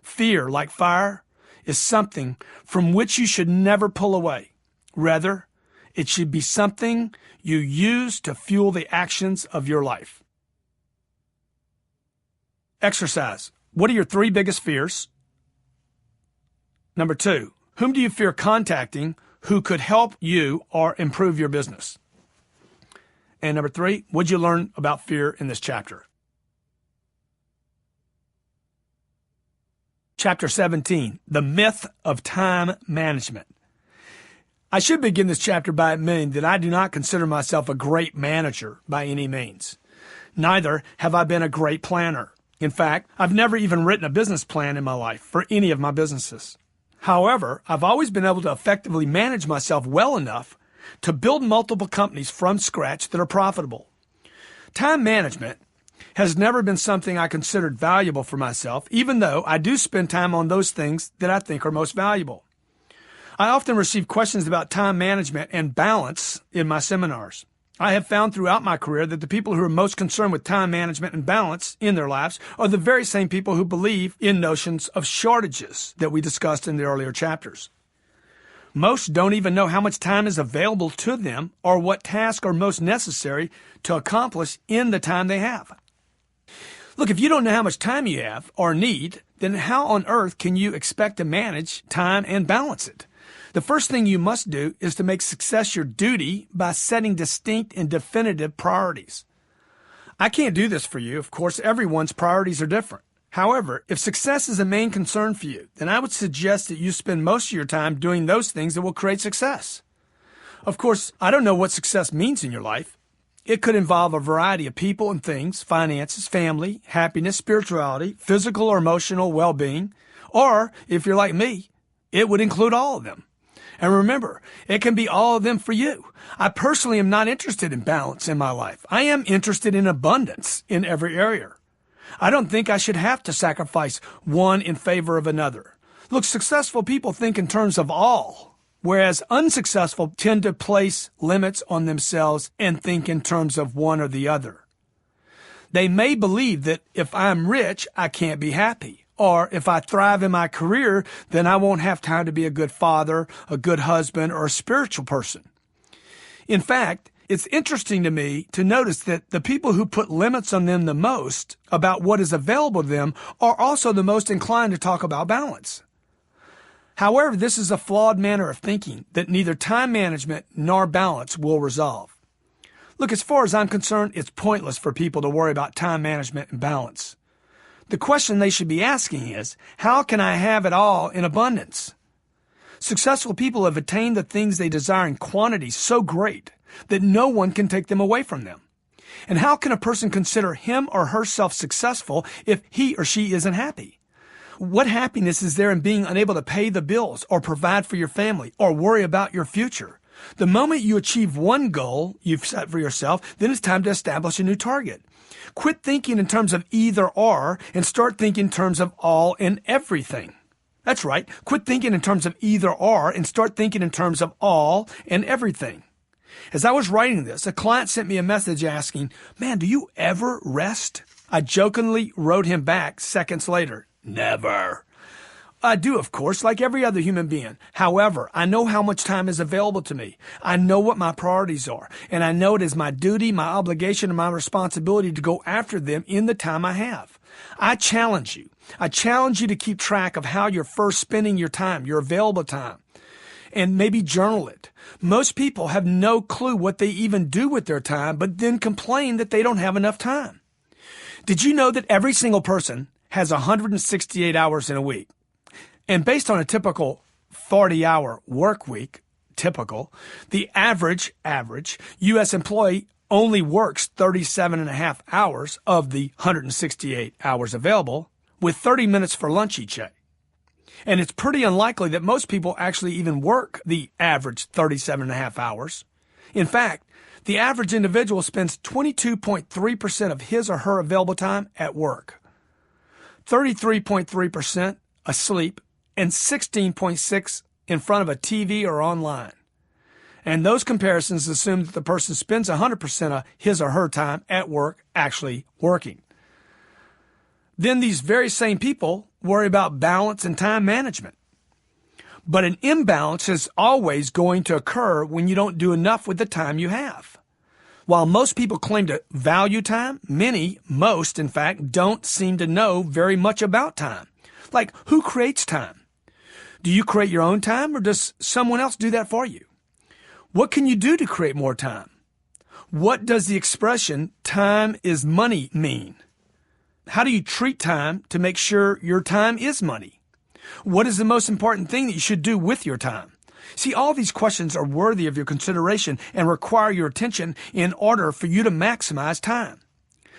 Speaker 1: Fear, like fire, is something from which you should never pull away. Rather, it should be something you use to fuel the actions of your life. Exercise. What are your 3 biggest fears? Number 2, whom do you fear contacting who could help you or improve your business? And number 3, what'd you learn about fear in this chapter? Chapter 17, the myth of time management. I should begin this chapter by admitting that I do not consider myself a great manager by any means. Neither have I been a great planner. In fact, I've never even written a business plan in my life for any of my businesses. However, I've always been able to effectively manage myself well enough to build multiple companies from scratch that are profitable. Time management has never been something I considered valuable for myself, even though I do spend time on those things that I think are most valuable. I often receive questions about time management and balance in my seminars. I have found throughout my career that the people who are most concerned with time management and balance in their lives are the very same people who believe in notions of shortages that we discussed in the earlier chapters. Most don't even know how much time is available to them or what tasks are most necessary to accomplish in the time they have. Look, if you don't know how much time you have or need, then how on earth can you expect to manage time and balance it? The first thing you must do is to make success your duty by setting distinct and definitive priorities. I can't do this for you. Of course, everyone's priorities are different. However, if success is a main concern for you, then I would suggest that you spend most of your time doing those things that will create success. Of course, I don't know what success means in your life. It could involve a variety of people and things, finances, family, happiness, spirituality, physical or emotional well-being, or if you're like me, it would include all of them. And remember, it can be all of them for you. I personally am not interested in balance in my life. I am interested in abundance in every area. I don't think I should have to sacrifice one in favor of another. Look, successful people think in terms of all, whereas unsuccessful tend to place limits on themselves and think in terms of one or the other. They may believe that if I'm rich, I can't be happy. Or if I thrive in my career, then I won't have time to be a good father, a good husband, or a spiritual person. In fact, It's interesting to me to notice that the people who put limits on them the most about what is available to them are also the most inclined to talk about balance. However, this is a flawed manner of thinking that neither time management nor balance will resolve. Look, as far as I'm concerned, it's pointless for people to worry about time management and balance. The question they should be asking is, how can I have it all in abundance? Successful people have attained the things they desire in quantities so great that no one can take them away from them. And how can a person consider him or herself successful if he or she isn't happy? What happiness is there in being unable to pay the bills or provide for your family or worry about your future? The moment you achieve one goal you've set for yourself, then it's time to establish a new target. Quit thinking in terms of either or and start thinking in terms of all and everything. That's right. Quit thinking in terms of either or and start thinking in terms of all and everything. As I was writing this, a client sent me a message asking, "Man, do you ever rest?" I jokingly wrote him back seconds later, "Never." I do, of course, like every other human being. However, I know how much time is available to me. I know what my priorities are, and I know it is my duty, my obligation, and my responsibility to go after them in the time I have. I challenge you. I challenge you to keep track of how you're first spending your time, your available time, and maybe journal it. Most people have no clue what they even do with their time, but then complain that they don't have enough time. Did you know that every single person has 168 hours in a week? And based on a typical 40-hour work week, the average U.S. employee only works 37 and a half hours of the 168 hours available, with 30 minutes for lunch each day. And it's pretty unlikely that most people actually even work the average 37 and a half hours. In fact, the average individual spends 22.3% of his or her available time at work, 33.3% asleep, and 16.6% in front of a TV or online. And those comparisons assume that the person spends 100% of his or her time at work actually working. Then these very same people worry about balance and time management. But an imbalance is always going to occur when you don't do enough with the time you have. While most people claim to value time, most, in fact, don't seem to know very much about time. Like, who creates time? Do you create your own time, or does someone else do that for you? What can you do to create more time? What does the expression time is money mean? How do you treat time to make sure your time is money? What is the most important thing that you should do with your time? See, all these questions are worthy of your consideration and require your attention in order for you to maximize time.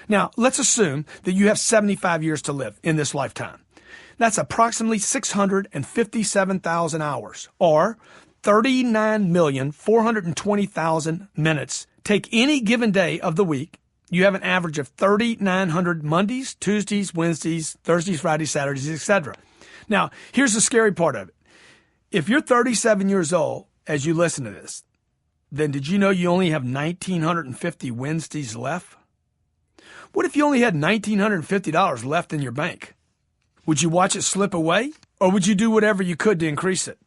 Speaker 1: Now, let's assume that you have 75 years to live in this lifetime. That's approximately 657,000 hours, or 39,420,000 minutes. Take any given day of the week. You have an average of 3,900 Mondays, Tuesdays, Wednesdays, Thursdays, Fridays, Saturdays, etc. Now, here's the scary part of it. If you're 37 years old as you listen to this, then did you know you only have 1,950 Wednesdays left? What if you only had $1,950 left in your bank? Would you watch it slip away, or would you do whatever you could to increase it?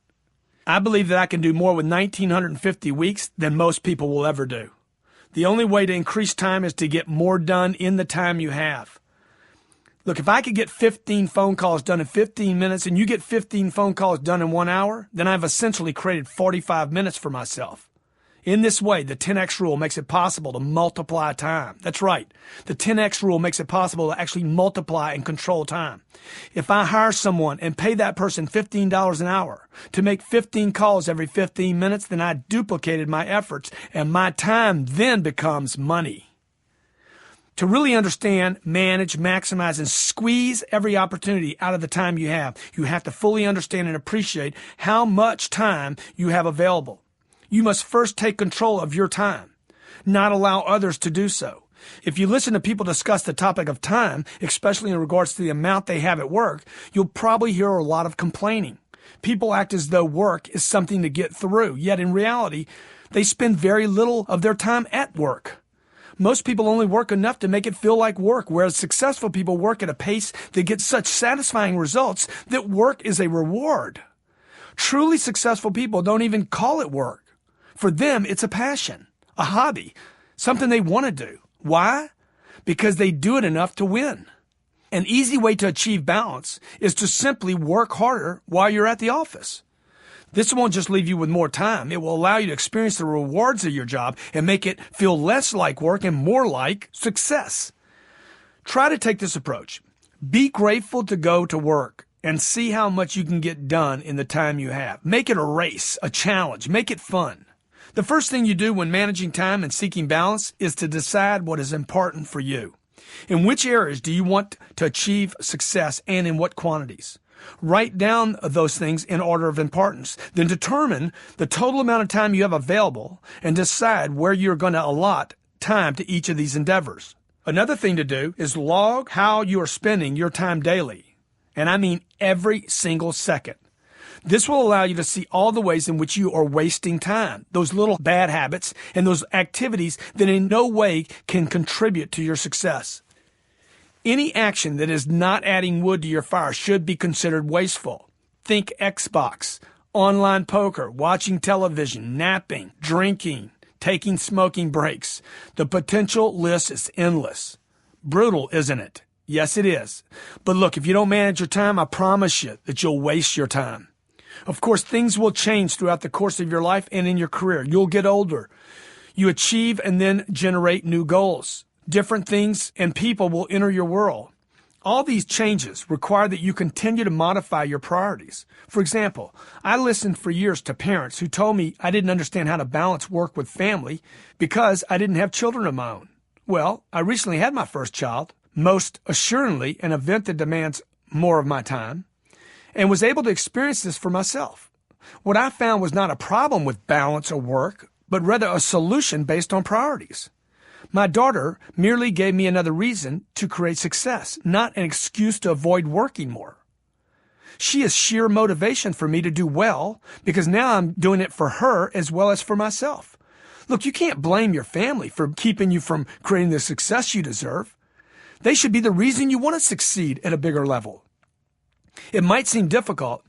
Speaker 1: I believe that I can do more with 1,950 weeks than most people will ever do. The only way to increase time is to get more done in the time you have. Look, if I could get 15 phone calls done in 15 minutes and you get 15 phone calls done in 1 hour, then I've essentially created 45 minutes for myself. In this way, the 10X rule makes it possible to multiply time. That's right. The 10X rule makes it possible to actually multiply and control time. If I hire someone and pay that person $15 an hour to make 15 calls every 15 minutes, then I duplicated my efforts, and my time then becomes money. To really understand, manage, maximize, and squeeze every opportunity out of the time you have to fully understand and appreciate how much time you have available. You must first take control of your time, not allow others to do so. If you listen to people discuss the topic of time, especially in regards to the amount they have at work, you'll probably hear a lot of complaining. People act as though work is something to get through, yet in reality, they spend very little of their time at work. Most people only work enough to make it feel like work, whereas successful people work at a pace that gets such satisfying results that work is a reward. Truly successful people don't even call it work. For them, it's a passion, a hobby, something they want to do. Why? Because they do it enough to win. An easy way to achieve balance is to simply work harder while you're at the office. This won't just leave you with more time. It will allow you to experience the rewards of your job and make it feel less like work and more like success. Try to take this approach. Be grateful to go to work and see how much you can get done in the time you have. Make it a race, a challenge. Make it fun. The first thing you do when managing time and seeking balance is to decide what is important for you. In which areas do you want to achieve success and in what quantities? Write down those things in order of importance. Then determine the total amount of time you have available and decide where you're going to allot time to each of these endeavors. Another thing to do is log how you are spending your time daily. And I mean every single second. This will allow you to see all the ways in which you are wasting time, those little bad habits and those activities that in no way can contribute to your success. Any action that is not adding wood to your fire should be considered wasteful. Think Xbox, online poker, watching television, napping, drinking, taking smoking breaks. The potential list is endless. Brutal, isn't it? Yes, it is. But look, if you don't manage your time, I promise you that you'll waste your time. Of course, things will change throughout the course of your life and in your career. You'll get older. You achieve and then generate new goals. Different things and people will enter your world. All these changes require that you continue to modify your priorities. For example, I listened for years to parents who told me I didn't understand how to balance work with family because I didn't have children of my own. Well, I recently had my first child, most assuredly an event that demands more of my time, and was able to experience this for myself. What I found was not a problem with balance or work, but rather a solution based on priorities. My daughter merely gave me another reason to create success, not an excuse to avoid working more. She is sheer motivation for me to do well because now I'm doing it for her as well as for myself. Look, you can't blame your family for keeping you from creating the success you deserve. They should be the reason you want to succeed at a bigger level. It might seem difficult,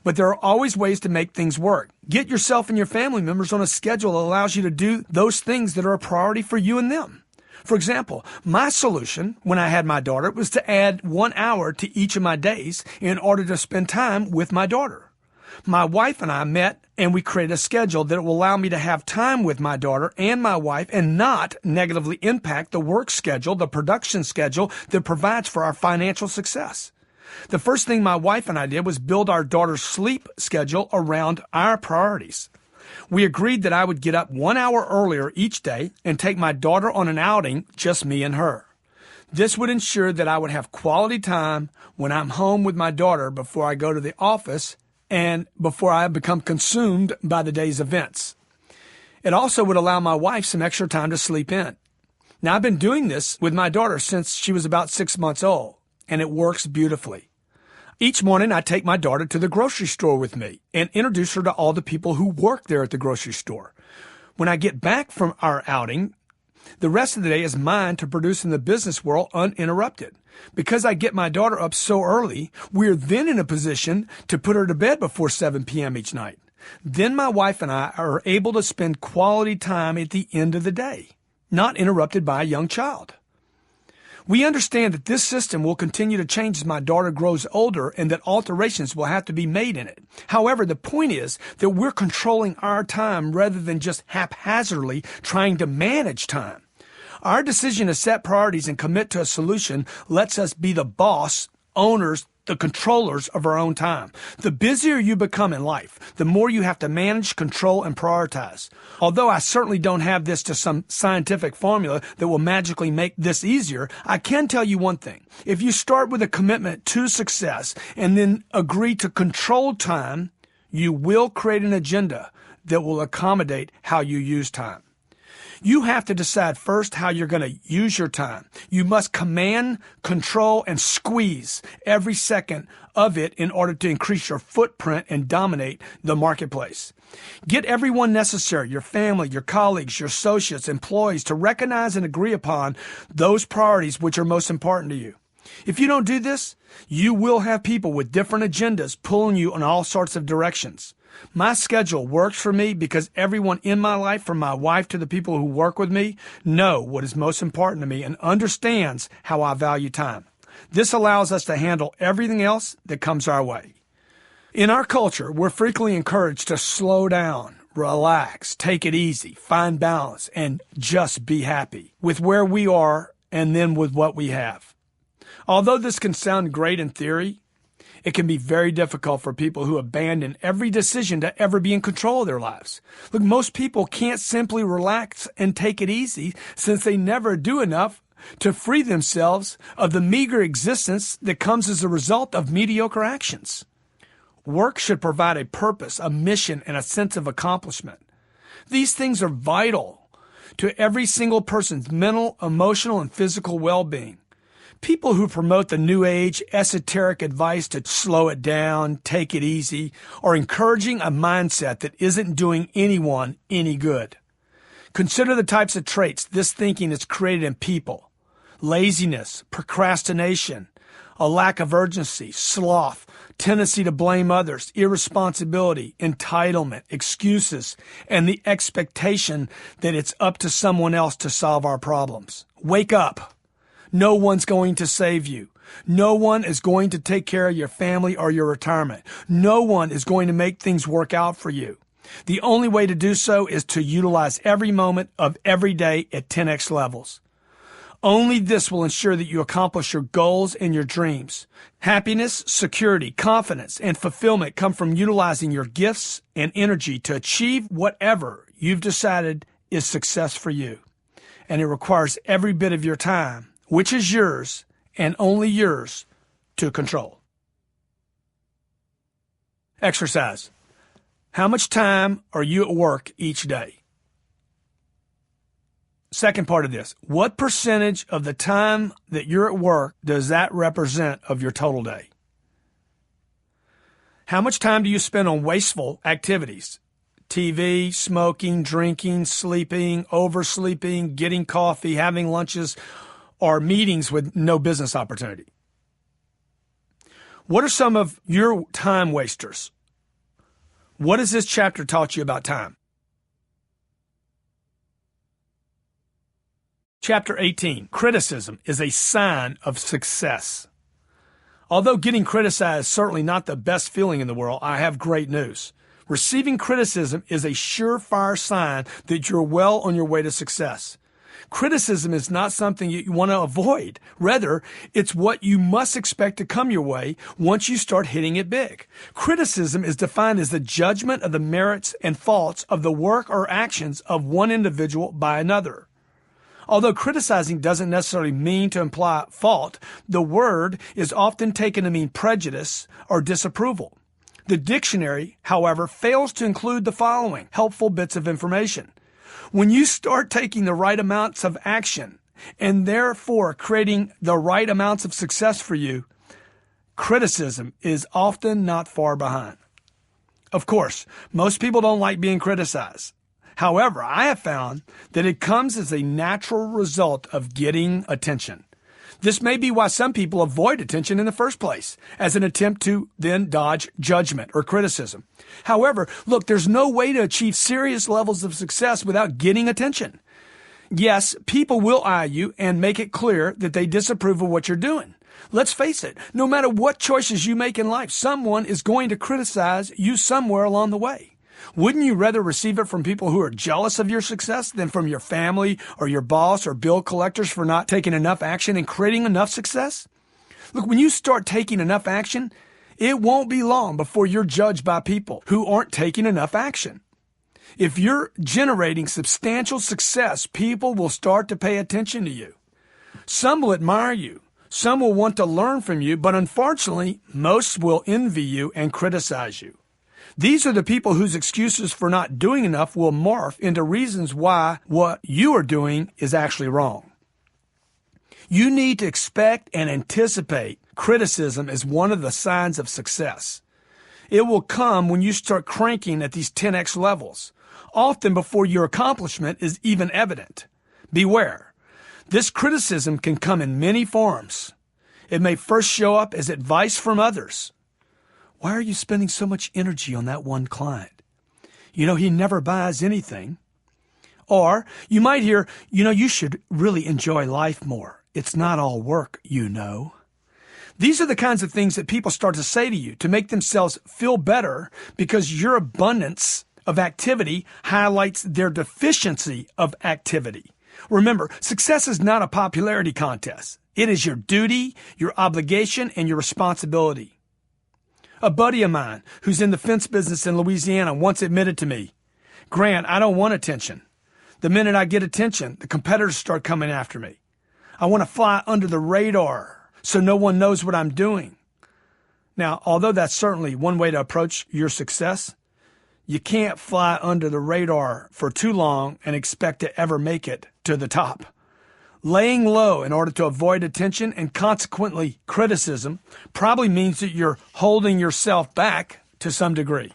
Speaker 1: but there are always ways to make things work. Get yourself and your family members on a schedule that allows you to do those things that are a priority for you and them. For example, my solution when I had my daughter was to add 1 hour to each of my days in order to spend time with my daughter. My wife and I met and we created a schedule that will allow me to have time with my daughter and my wife and not negatively impact the work schedule, the production schedule that provides for our financial success. The first thing my wife and I did was build our daughter's sleep schedule around our priorities. We agreed that I would get up 1 hour earlier each day and take my daughter on an outing, just me and her. This would ensure that I would have quality time when I'm home with my daughter before I go to the office and before I become consumed by the day's events. It also would allow my wife some extra time to sleep in. Now, I've been doing this with my daughter since she was about 6 months old, and it works beautifully. Each morning, I take my daughter to the grocery store with me and introduce her to all the people who work there at the grocery store. When I get back from our outing, the rest of the day is mine to produce in the business world uninterrupted. Because I get my daughter up so early, we're then in a position to put her to bed before 7 p.m. each night. Then my wife and I are able to spend quality time at the end of the day, not interrupted by a young child. We understand that this system will continue to change as my daughter grows older and that alterations will have to be made in it. However, the point is that we're controlling our time rather than just haphazardly trying to manage time. Our decision to set priorities and commit to a solution lets us be the boss, owners, the controllers of our own time. The busier you become in life, the more you have to manage, control, and prioritize. Although I certainly don't have this to some scientific formula that will magically make this easier, I can tell you one thing. If you start with a commitment to success and then agree to control time, you will create an agenda that will accommodate how you use time. You have to decide first how you're going to use your time. You must command, control, and squeeze every second of it in order to increase your footprint and dominate the marketplace. Get everyone necessary, your family, your colleagues, your associates, employees, to recognize and agree upon those priorities which are most important to you. If you don't do this, you will have people with different agendas pulling you in all sorts of directions. My schedule works for me because everyone in my life, from my wife to the people who work with me, know what is most important to me and understands how I value time. This allows us to handle everything else that comes our way. In our culture, we're frequently encouraged to slow down, relax, take it easy, find balance, and just be happy with where we are and then with what we have. Although this can sound great in theory, it can be very difficult for people who abandon every decision to ever be in control of their lives. Look, most people can't simply relax and take it easy since they never do enough to free themselves of the meager existence that comes as a result of mediocre actions. Work should provide a purpose, a mission, and a sense of accomplishment. These things are vital to every single person's mental, emotional, and physical well-being. People who promote the New Age, esoteric advice to slow it down, take it easy, are encouraging a mindset that isn't doing anyone any good. Consider the types of traits this thinking has created in people: laziness, procrastination, a lack of urgency, sloth, tendency to blame others, irresponsibility, entitlement, excuses, and the expectation that it's up to someone else to solve our problems. Wake up. No one's going to save you. No one is going to take care of your family or your retirement. No one is going to make things work out for you. The only way to do so is to utilize every moment of every day at 10x levels. Only this will ensure that you accomplish your goals and your dreams. Happiness, security, confidence, and fulfillment come from utilizing your gifts and energy to achieve whatever you've decided is success for you. And it requires every bit of your time, which is yours and only yours to control. Exercise. How much time are you at work each day? Second part of this, what percentage of the time that you're at work does that represent of your total day? How much time do you spend on wasteful activities? TV, smoking, drinking, sleeping, oversleeping, getting coffee, having lunches, or meetings with no business opportunity? What are some of your time wasters? What has this chapter taught you about time? Chapter 18, criticism is a sign of success. Although getting criticized is certainly not the best feeling in the world, I have great news. Receiving criticism is a surefire sign that you're well on your way to success. Criticism is not something you want to avoid. Rather, it's what you must expect to come your way once you start hitting it big. Criticism is defined as the judgment of the merits and faults of the work or actions of one individual by another. Although criticizing doesn't necessarily mean to imply fault, the word is often taken to mean prejudice or disapproval. The dictionary, however, fails to include the following helpful bits of information. When you start taking the right amounts of action and therefore creating the right amounts of success for you, criticism is often not far behind. Of course, most people don't like being criticized. However, I have found that it comes as a natural result of getting attention. This may be why some people avoid attention in the first place, as an attempt to then dodge judgment or criticism. However, look, there's no way to achieve serious levels of success without getting attention. Yes, people will eye you and make it clear that they disapprove of what you're doing. Let's face it, no matter what choices you make in life, someone is going to criticize you somewhere along the way. Wouldn't you rather receive it from people who are jealous of your success than from your family or your boss or bill collectors for not taking enough action and creating enough success? Look, when you start taking enough action, it won't be long before you're judged by people who aren't taking enough action. If you're generating substantial success, people will start to pay attention to you. Some will admire you. Some will want to learn from you, but unfortunately, most will envy you and criticize you. These are the people whose excuses for not doing enough will morph into reasons why what you are doing is actually wrong. You need to expect and anticipate criticism as one of the signs of success. It will come when you start cranking at these 10x levels, often before your accomplishment is even evident. Beware. This criticism can come in many forms. It may first show up as advice from others. Why are you spending so much energy on that one client? He never buys anything. Or you might hear, you should really enjoy life more. It's not all work, These are the kinds of things that people start to say to you to make themselves feel better because your abundance of activity highlights their deficiency of activity. Remember, success is not a popularity contest. It is your duty, your obligation, and your responsibility. A buddy of mine who's in the fence business in Louisiana once admitted to me, "Grant, I don't want attention. The minute I get attention, the competitors start coming after me. I want to fly under the radar so no one knows what I'm doing." Now, although that's certainly one way to approach your success, you can't fly under the radar for too long and expect to ever make it to the top. Laying low in order to avoid attention and consequently criticism probably means that you're holding yourself back to some degree.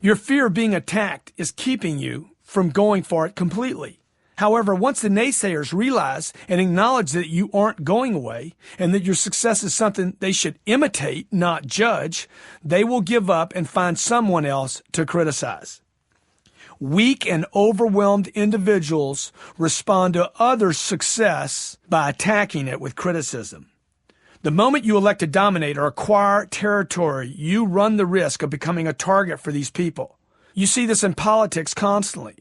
Speaker 1: Your fear of being attacked is keeping you from going for it completely. However, once the naysayers realize and acknowledge that you aren't going away and that your success is something they should imitate, not judge, they will give up and find someone else to criticize. Weak and overwhelmed individuals respond to others' success by attacking it with criticism. The moment you elect to dominate or acquire territory, you run the risk of becoming a target for these people. You see this in politics constantly.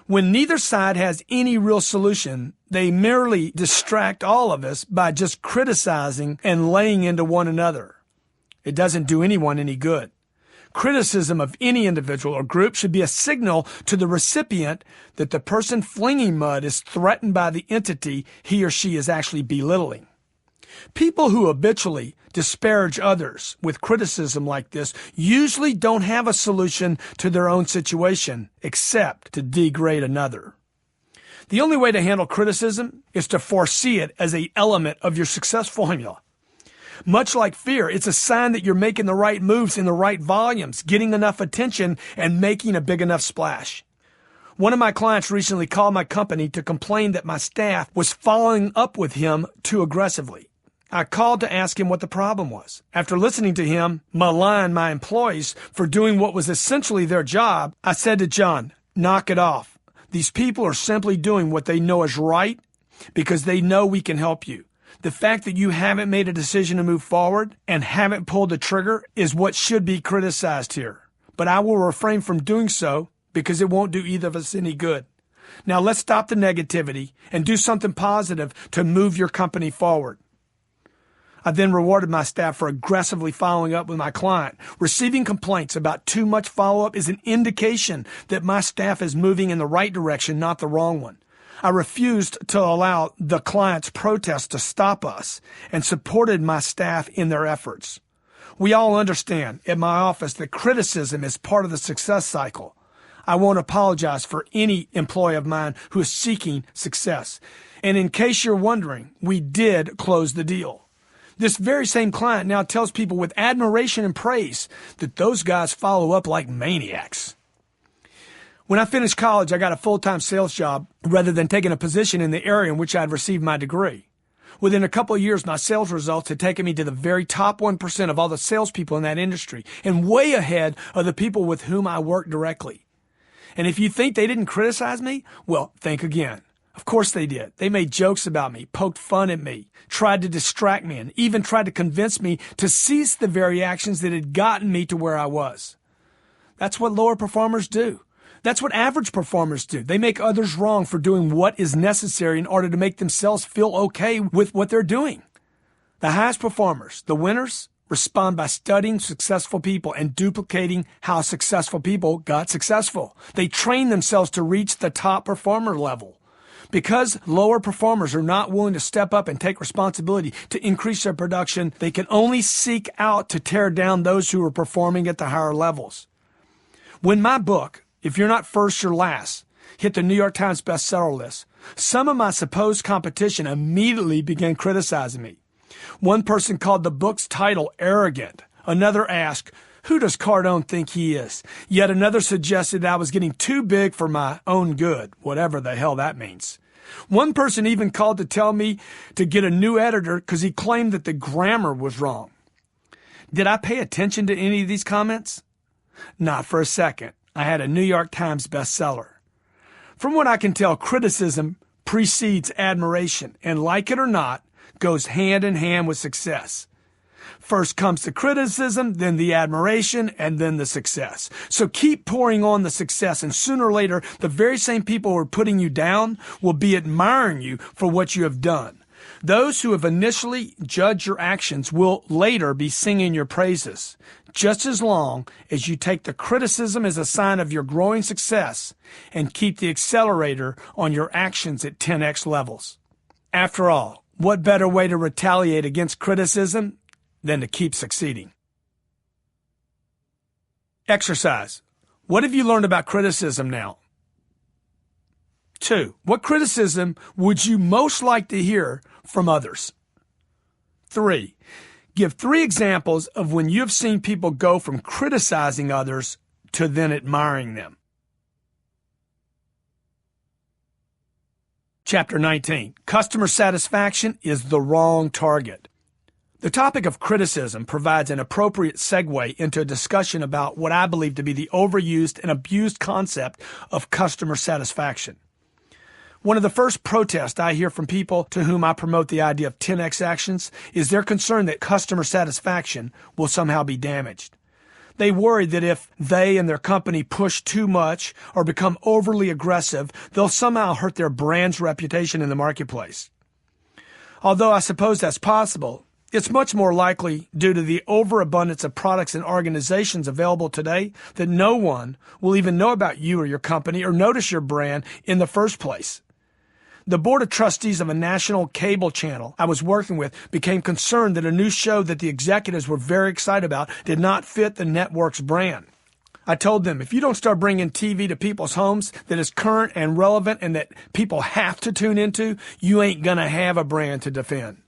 Speaker 1: When neither side has any real solution, they merely distract all of us by just criticizing and laying into one another. It doesn't do anyone any good. Criticism of any individual or group should be a signal to the recipient that the person flinging mud is threatened by the entity he or she is actually belittling. People who habitually disparage others with criticism like this usually don't have a solution to their own situation except to degrade another. The only way to handle criticism is to foresee it as an element of your success formula. Much like fear, it's a sign that you're making the right moves in the right volumes, getting enough attention, and making a big enough splash. One of my clients recently called my company to complain that my staff was following up with him too aggressively. I called to ask him what the problem was. After listening to him malign my employees for doing what was essentially their job, I said to John, "Knock it off. These people are simply doing what they know is right because they know we can help you. The fact that you haven't made a decision to move forward and haven't pulled the trigger is what should be criticized here. But I will refrain from doing so because it won't do either of us any good. Now let's stop the negativity and do something positive to move your company forward." I then rewarded my staff for aggressively following up with my client. Receiving complaints about too much follow-up is an indication that my staff is moving in the right direction, not the wrong one. I refused to allow the client's protest to stop us and supported my staff in their efforts. We all understand at my office that criticism is part of the success cycle. I won't apologize for any employee of mine who is seeking success. And in case you're wondering, we did close the deal. This very same client now tells people with admiration and praise that those guys follow up like maniacs. When I finished college, I got a full-time sales job rather than taking a position in the area in which I had received my degree. Within a couple of years, my sales results had taken me to the very top 1% of all the salespeople in that industry and way ahead of the people with whom I worked directly. And if you think they didn't criticize me, well, think again. Of course they did. They made jokes about me, poked fun at me, tried to distract me, and even tried to convince me to cease the very actions that had gotten me to where I was. That's what lower performers do. That's what average performers do. They make others wrong for doing what is necessary in order to make themselves feel okay with what they're doing. The highest performers, the winners, respond by studying successful people and duplicating how successful people got successful. They train themselves to reach the top performer level. Because lower performers are not willing to step up and take responsibility to increase their production, they can only seek out to tear down those who are performing at the higher levels. When my book, If You're Not First, You're Last, hit the New York Times bestseller list, some of my supposed competition immediately began criticizing me. One person called the book's title arrogant. Another asked, "Who does Cardone think he is?" Yet another suggested I was getting too big for my own good, whatever the hell that means. One person even called to tell me to get a new editor because he claimed that the grammar was wrong. Did I pay attention to any of these comments? Not for a second. I had a New York Times bestseller. From what I can tell, criticism precedes admiration, and like it or not, goes hand in hand with success. First comes the criticism, then the admiration, and then the success. So keep pouring on the success, and sooner or later, the very same people who are putting you down will be admiring you for what you have done. Those who have initially judged your actions will later be singing your praises, just as long as you take the criticism as a sign of your growing success and keep the accelerator on your actions at 10x levels. After all, what better way to retaliate against criticism than to keep succeeding? Exercise. What have you learned about criticism now? 2. What criticism would you most like to hear from others? 3. Give 3 examples of when you have seen people go from criticizing others to then admiring them. Chapter 19. Customer satisfaction is the wrong target. The topic of criticism provides an appropriate segue into a discussion about what I believe to be the overused and abused concept of customer satisfaction. One of the first protests I hear from people to whom I promote the idea of 10x actions is their concern that customer satisfaction will somehow be damaged. They worry that if they and their company push too much or become overly aggressive, they'll somehow hurt their brand's reputation in the marketplace. Although I suppose that's possible, it's much more likely, due to the overabundance of products and organizations available today, that no one will even know about you or your company or notice your brand in the first place. The board of trustees of a national cable channel I was working with became concerned that a new show that the executives were very excited about did not fit the network's brand. I told them, if you don't start bringing TV to people's homes that is current and relevant and that people have to tune into, you ain't gonna have a brand to defend.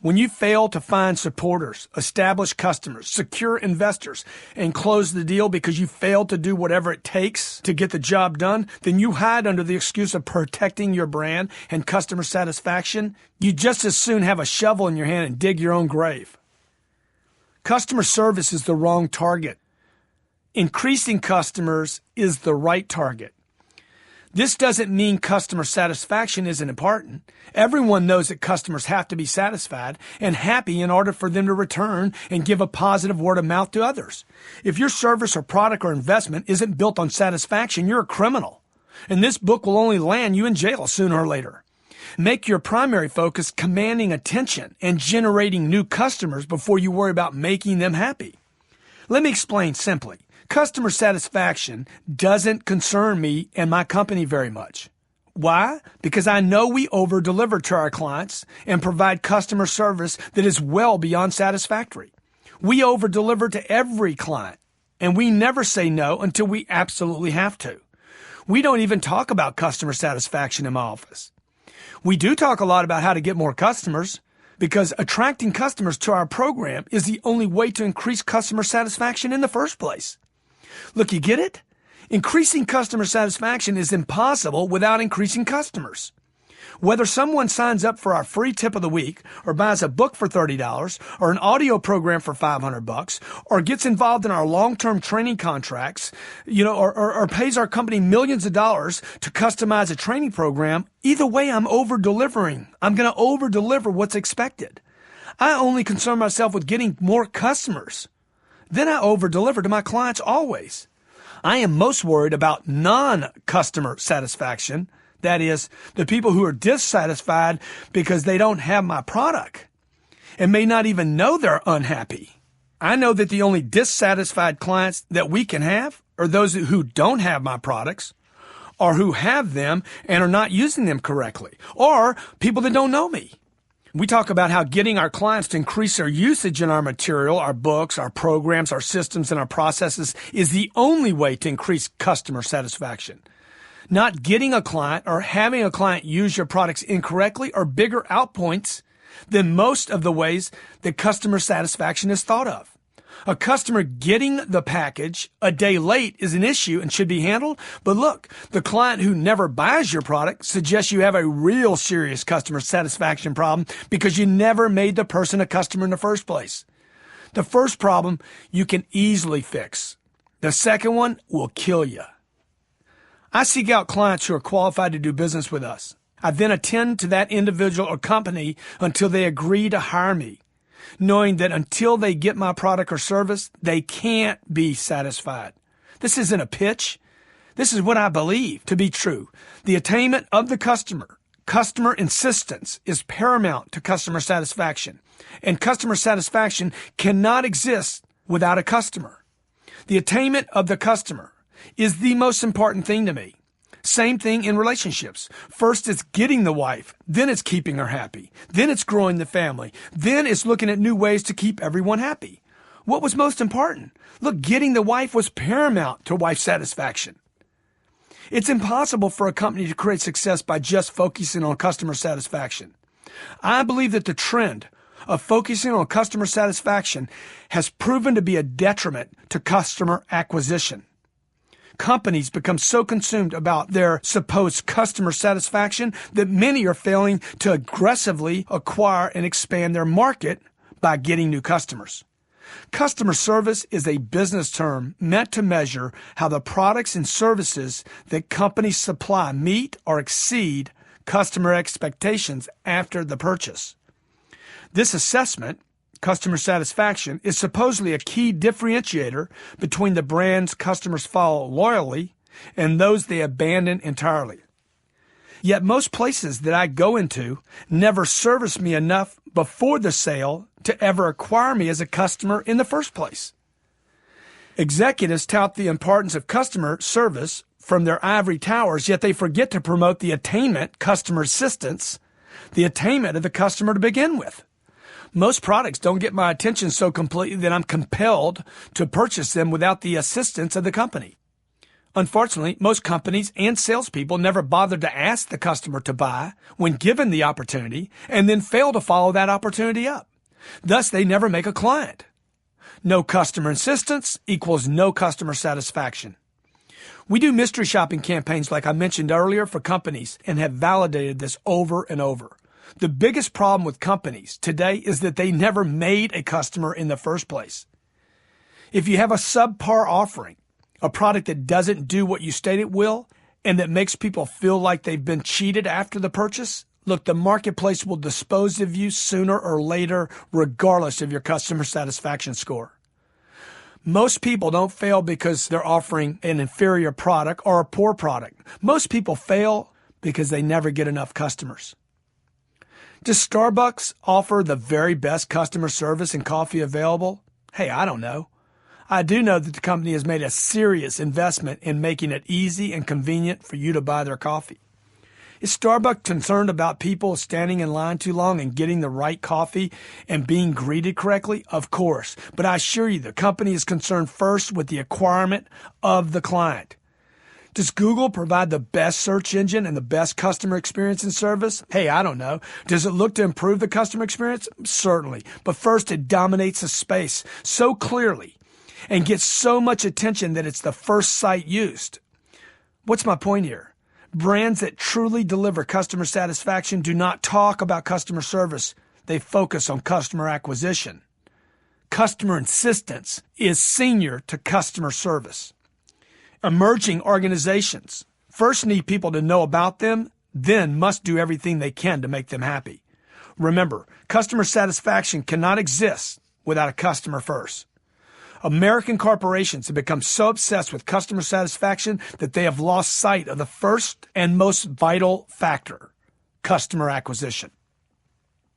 Speaker 1: When you fail to find supporters, establish customers, secure investors, and close the deal because you failed to do whatever it takes to get the job done, then you hide under the excuse of protecting your brand and customer satisfaction. You just as soon have a shovel in your hand and dig your own grave. Customer service is the wrong target. Increasing customers is the right target. This doesn't mean customer satisfaction isn't important. Everyone knows that customers have to be satisfied and happy in order for them to return and give a positive word of mouth to others. If your service or product or investment isn't built on satisfaction, you're a criminal. And this book will only land you in jail sooner or later. Make your primary focus commanding attention and generating new customers before you worry about making them happy. Let me explain simply. Customer satisfaction doesn't concern me and my company very much. Why? Because I know we over-deliver to our clients and provide customer service that is well beyond satisfactory. We over-deliver to every client, and we never say no until we absolutely have to. We don't even talk about customer satisfaction in my office. We do talk a lot about how to get more customers, because attracting customers to our program is the only way to increase customer satisfaction in the first place. Look, you get it? Increasing customer satisfaction is impossible without increasing customers. Whether someone signs up for our free tip of the week or buys a book for $30 or an audio program for $500 or gets involved in our long-term training contracts, or pays our company millions of dollars to customize a training program, either way, I'm over-delivering. I'm going to over-deliver what's expected. I only concern myself with getting more customers. Then I over-deliver to my clients always. I am most worried about non-customer satisfaction. That is, the people who are dissatisfied because they don't have my product and may not even know they're unhappy. I know that the only dissatisfied clients that we can have are those who don't have my products or who have them and are not using them correctly, or people that don't know me. We talk about how getting our clients to increase their usage in our material, our books, our programs, our systems, and our processes is the only way to increase customer satisfaction. Not getting a client or having a client use your products incorrectly are bigger outpoints than most of the ways that customer satisfaction is thought of. A customer getting the package a day late is an issue and should be handled. But look, the client who never buys your product suggests you have a real serious customer satisfaction problem because you never made the person a customer in the first place. The first problem you can easily fix. The second one will kill you. I seek out clients who are qualified to do business with us. I then attend to that individual or company until they agree to hire me, knowing that until they get my product or service, they can't be satisfied. This isn't a pitch. This is what I believe to be true. The attainment of the customer insistence is paramount to customer satisfaction, and customer satisfaction cannot exist without a customer. The attainment of the customer is the most important thing to me. Same thing in relationships. First, it's getting the wife. Then it's keeping her happy. Then it's growing the family. Then it's looking at new ways to keep everyone happy. What was most important? Look, getting the wife was paramount to wife satisfaction. It's impossible for a company to create success by just focusing on customer satisfaction. I believe that the trend of focusing on customer satisfaction has proven to be a detriment to customer acquisition. Companies become so consumed about their supposed customer satisfaction that many are failing to aggressively acquire and expand their market by getting new customers. Customer service is a business term meant to measure how the products and services that companies supply meet or exceed customer expectations after the purchase. This assessment, customer satisfaction, is supposedly a key differentiator between the brands customers follow loyally and those they abandon entirely. Yet most places that I go into never service me enough before the sale to ever acquire me as a customer in the first place. Executives tout the importance of customer service from their ivory towers, yet they forget to promote the attainment, customer assistance, the attainment of the customer to begin with. Most products don't get my attention so completely that I'm compelled to purchase them without the assistance of the company. Unfortunately, most companies and salespeople never bother to ask the customer to buy when given the opportunity and then fail to follow that opportunity up. Thus, they never make a client. No customer insistence equals no customer satisfaction. We do mystery shopping campaigns like I mentioned earlier for companies and have validated this over and over. The biggest problem with companies today is that they never made a customer in the first place. If you have a subpar offering, a product that doesn't do what you state it will, and that makes people feel like they've been cheated after the purchase, look, the marketplace will dispose of you sooner or later, regardless of your customer satisfaction score. Most people don't fail because they're offering an inferior product or a poor product. Most people fail because they never get enough customers. Does Starbucks offer the very best customer service and coffee available? Hey, I don't know. I do know that the company has made a serious investment in making it easy and convenient for you to buy their coffee. Is Starbucks concerned about people standing in line too long and getting the right coffee and being greeted correctly? Of course. But I assure you, the company is concerned first with the acquirement of the client. Does Google provide the best search engine and the best customer experience and service? Hey, I don't know. Does it look to improve the customer experience? Certainly. But first, it dominates the space so clearly and gets so much attention that it's the first site used. What's my point here? Brands that truly deliver customer satisfaction do not talk about customer service. They focus on customer acquisition. Customer insistence is senior to customer service. Emerging organizations first need people to know about them, then must do everything they can to make them happy. Remember, customer satisfaction cannot exist without a customer first. American corporations have become so obsessed with customer satisfaction that they have lost sight of the first and most vital factor, customer acquisition.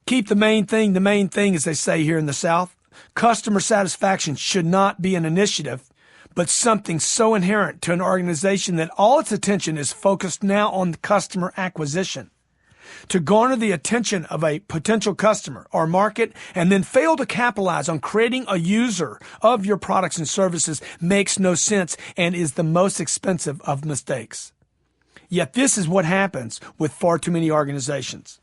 Speaker 1: Keep the main thing, as they say here in the South. Customer satisfaction should not be an initiative, but something so inherent to an organization that all its attention is focused now on customer acquisition. To garner the attention of a potential customer or market and then fail to capitalize on creating a user of your products and services makes no sense and is the most expensive of mistakes. Yet this is what happens with far too many organizations.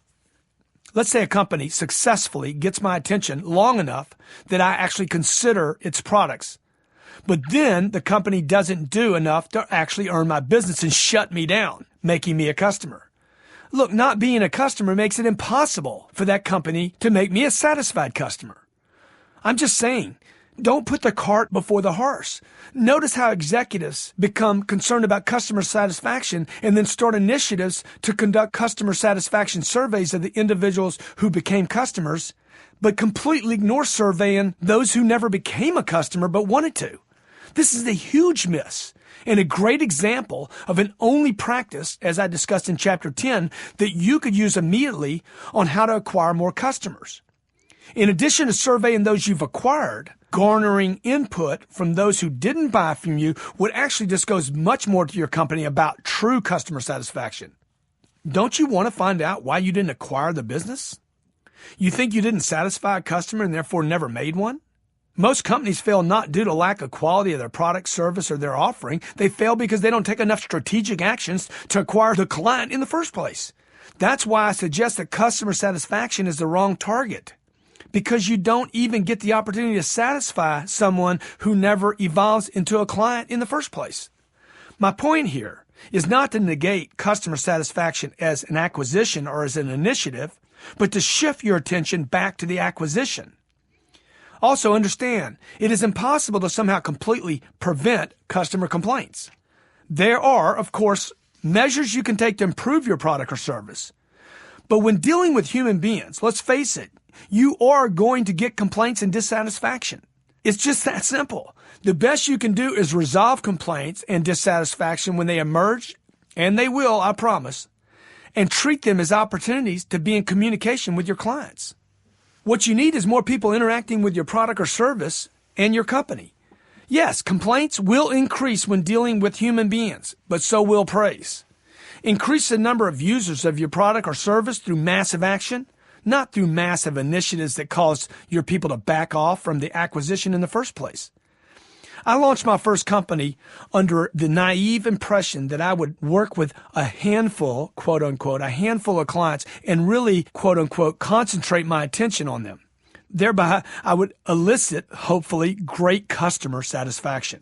Speaker 1: Let's say a company successfully gets my attention long enough that I actually consider its products. But then the company doesn't do enough to actually earn my business and shut me down, making me a customer. Look, not being a customer makes it impossible for that company to make me a satisfied customer. I'm just saying, don't put the cart before the horse. Notice how executives become concerned about customer satisfaction and then start initiatives to conduct customer satisfaction surveys of the individuals who became customers, but completely ignore surveying those who never became a customer but wanted to. This is a huge miss and a great example of an only practice, as I discussed in Chapter 10, that you could use immediately on how to acquire more customers. In addition to surveying those you've acquired, garnering input from those who didn't buy from you would actually disclose much more to your company about true customer satisfaction. Don't you want to find out why you didn't acquire the business? You think you didn't satisfy a customer and therefore never made one? Most companies fail not due to lack of quality of their product, service, or their offering. They fail because they don't take enough strategic actions to acquire the client in the first place. That's why I suggest that customer satisfaction is the wrong target, because you don't even get the opportunity to satisfy someone who never evolves into a client in the first place. My point here is not to negate customer satisfaction as an acquisition or as an initiative, but to shift your attention back to the acquisition. Also understand, it is impossible to somehow completely prevent customer complaints. There are, of course, measures you can take to improve your product or service. But when dealing with human beings, let's face it, you are going to get complaints and dissatisfaction. It's just that simple. The best you can do is resolve complaints and dissatisfaction when they emerge, and they will, I promise, and treat them as opportunities to be in communication with your clients. What you need is more people interacting with your product or service and your company. Yes, complaints will increase when dealing with human beings, but so will praise. Increase the number of users of your product or service through massive action, not through massive initiatives that cause your people to back off from the acquisition in the first place. I launched my first company under the naive impression that I would work with a handful, quote unquote, a handful of clients and really, quote unquote, concentrate my attention on them. Thereby, I would elicit, hopefully, great customer satisfaction.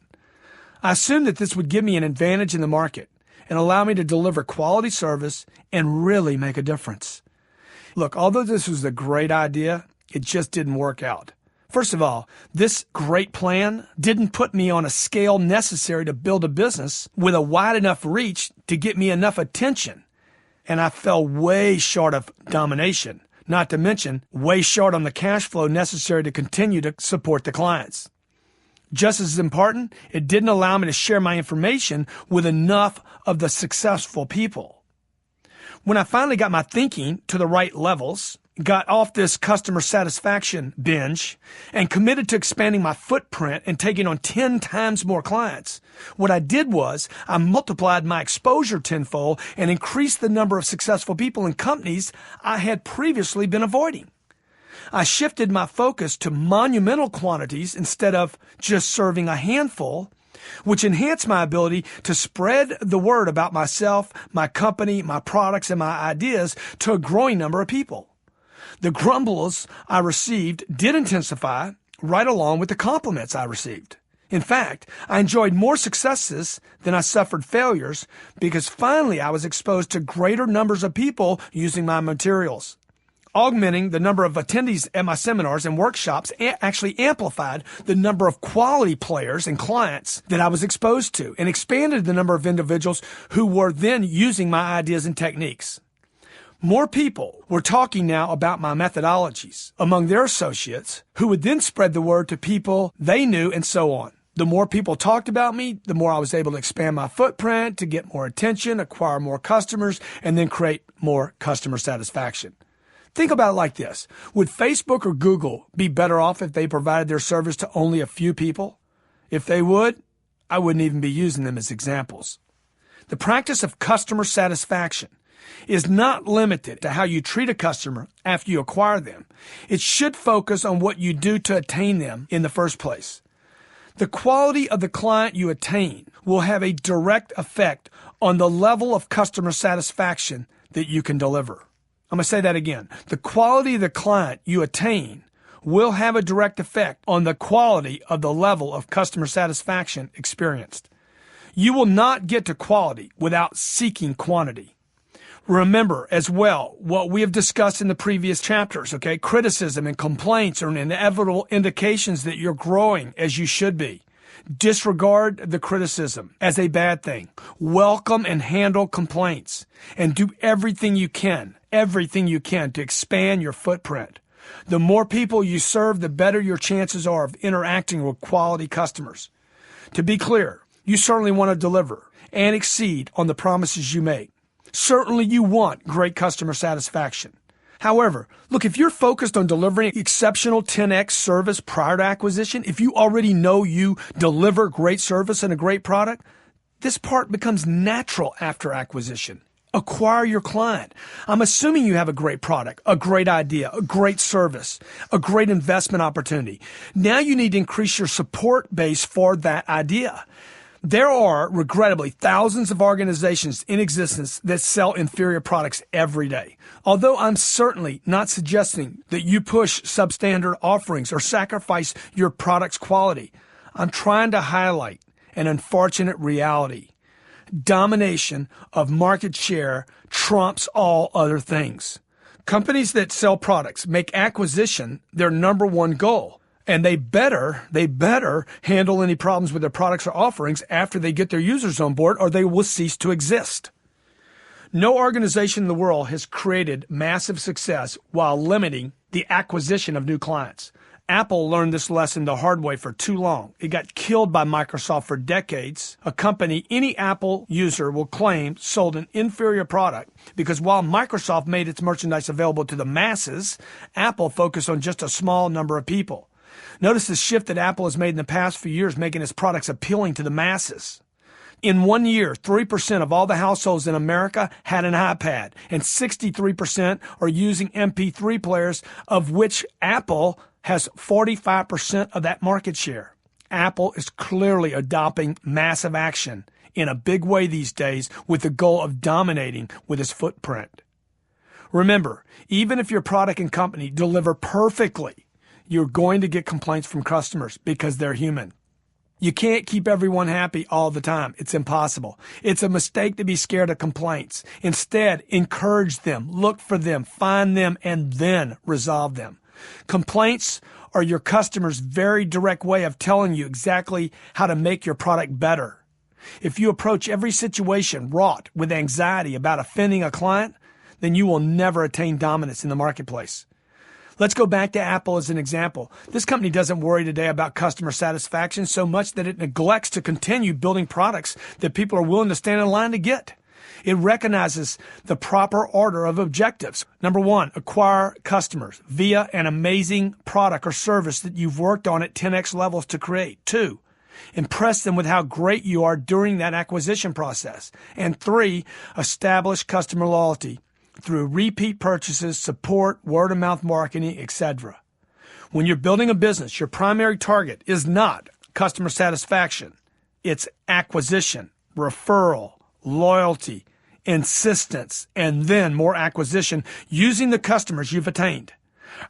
Speaker 1: I assumed that this would give me an advantage in the market and allow me to deliver quality service and really make a difference. Look, although this was a great idea, it just didn't work out. First of all, this great plan didn't put me on a scale necessary to build a business with a wide enough reach to get me enough attention. And I fell way short of domination, not to mention way short on the cash flow necessary to continue to support the clients. Just as important, it didn't allow me to share my information with enough of the successful people. When I finally got my thinking to the right levels, got off this customer satisfaction binge, and committed to expanding my footprint and taking on 10 times more clients, what I did was I multiplied my exposure tenfold and increased the number of successful people and companies I had previously been avoiding. I shifted my focus to monumental quantities instead of just serving a handful, which enhanced my ability to spread the word about myself, my company, my products, and my ideas to a growing number of people. The grumbles I received did intensify right along with the compliments I received. In fact, I enjoyed more successes than I suffered failures because finally I was exposed to greater numbers of people using my materials. Augmenting the number of attendees at my seminars and workshops actually amplified the number of quality players and clients that I was exposed to and expanded the number of individuals who were then using my ideas and techniques. More people were talking now about my methodologies among their associates, who would then spread the word to people they knew, and so on. The more people talked about me, the more I was able to expand my footprint, to get more attention, acquire more customers, and then create more customer satisfaction. Think about it like this. Would Facebook or Google be better off if they provided their service to only a few people? If they would, I wouldn't even be using them as examples. The practice of customer satisfaction is not limited to how you treat a customer after you acquire them. It should focus on what you do to attain them in the first place. The quality of the client you attain will have a direct effect on the level of customer satisfaction that you can deliver. I'm going to say that again. The quality of the client you attain will have a direct effect on the quality of the level of customer satisfaction experienced. You will not get to quality without seeking quantity. Remember as well what we have discussed in the previous chapters, okay? Criticism and complaints are inevitable indications that you're growing as you should be. Disregard the criticism as a bad thing. Welcome and handle complaints, and do everything you can to expand your footprint. The more people you serve, the better your chances are of interacting with quality customers. To be clear, you certainly want to deliver and exceed on the promises you make. Certainly you want great customer satisfaction. However, look, if you're focused on delivering exceptional 10x service prior to acquisition, if you already know you deliver great service and a great product, this part becomes natural after acquisition. Acquire your client. I'm assuming you have a great product, a great idea, a great service, a great investment opportunity. Now you need to increase your support base for that idea. There are, regrettably, thousands of organizations in existence that sell inferior products every day. Although I'm certainly not suggesting that you push substandard offerings or sacrifice your product's quality, I'm trying to highlight an unfortunate reality. Domination of market share trumps all other things. Companies that sell products make acquisition their number one goal. And they better handle any problems with their products or offerings after they get their users on board, or they will cease to exist. No organization in the world has created massive success while limiting the acquisition of new clients. Apple learned this lesson the hard way for too long. It got killed by Microsoft for decades, a company any Apple user will claim sold an inferior product because while Microsoft made its merchandise available to the masses, Apple focused on just a small number of people. Notice the shift that Apple has made in the past few years, making its products appealing to the masses. In 1 year, 3% of all the households in America had an iPad, and 63% are using MP3 players, of which Apple has 45% of that market share. Apple is clearly adopting massive action in a big way these days with the goal of dominating with its footprint. Remember, even if your product and company deliver perfectly, you're going to get complaints from customers because they're human. You can't keep everyone happy all the time. It's impossible. It's a mistake to be scared of complaints. Instead, encourage them, look for them, find them, and then resolve them. Complaints are your customer's very direct way of telling you exactly how to make your product better. If you approach every situation wrought with anxiety about offending a client, then you will never attain dominance in the marketplace. Let's go back to Apple as an example. This company doesn't worry today about customer satisfaction so much that it neglects to continue building products that people are willing to stand in line to get. It recognizes the proper order of objectives. Number one, acquire customers via an amazing product or service that you've worked on at 10x levels to create. 2, impress them with how great you are during that acquisition process. And 3, establish customer loyalty through repeat purchases, support, word-of-mouth marketing, etc. When you're building a business, your primary target is not customer satisfaction. It's acquisition, referral, loyalty, insistence, and then more acquisition using the customers you've attained.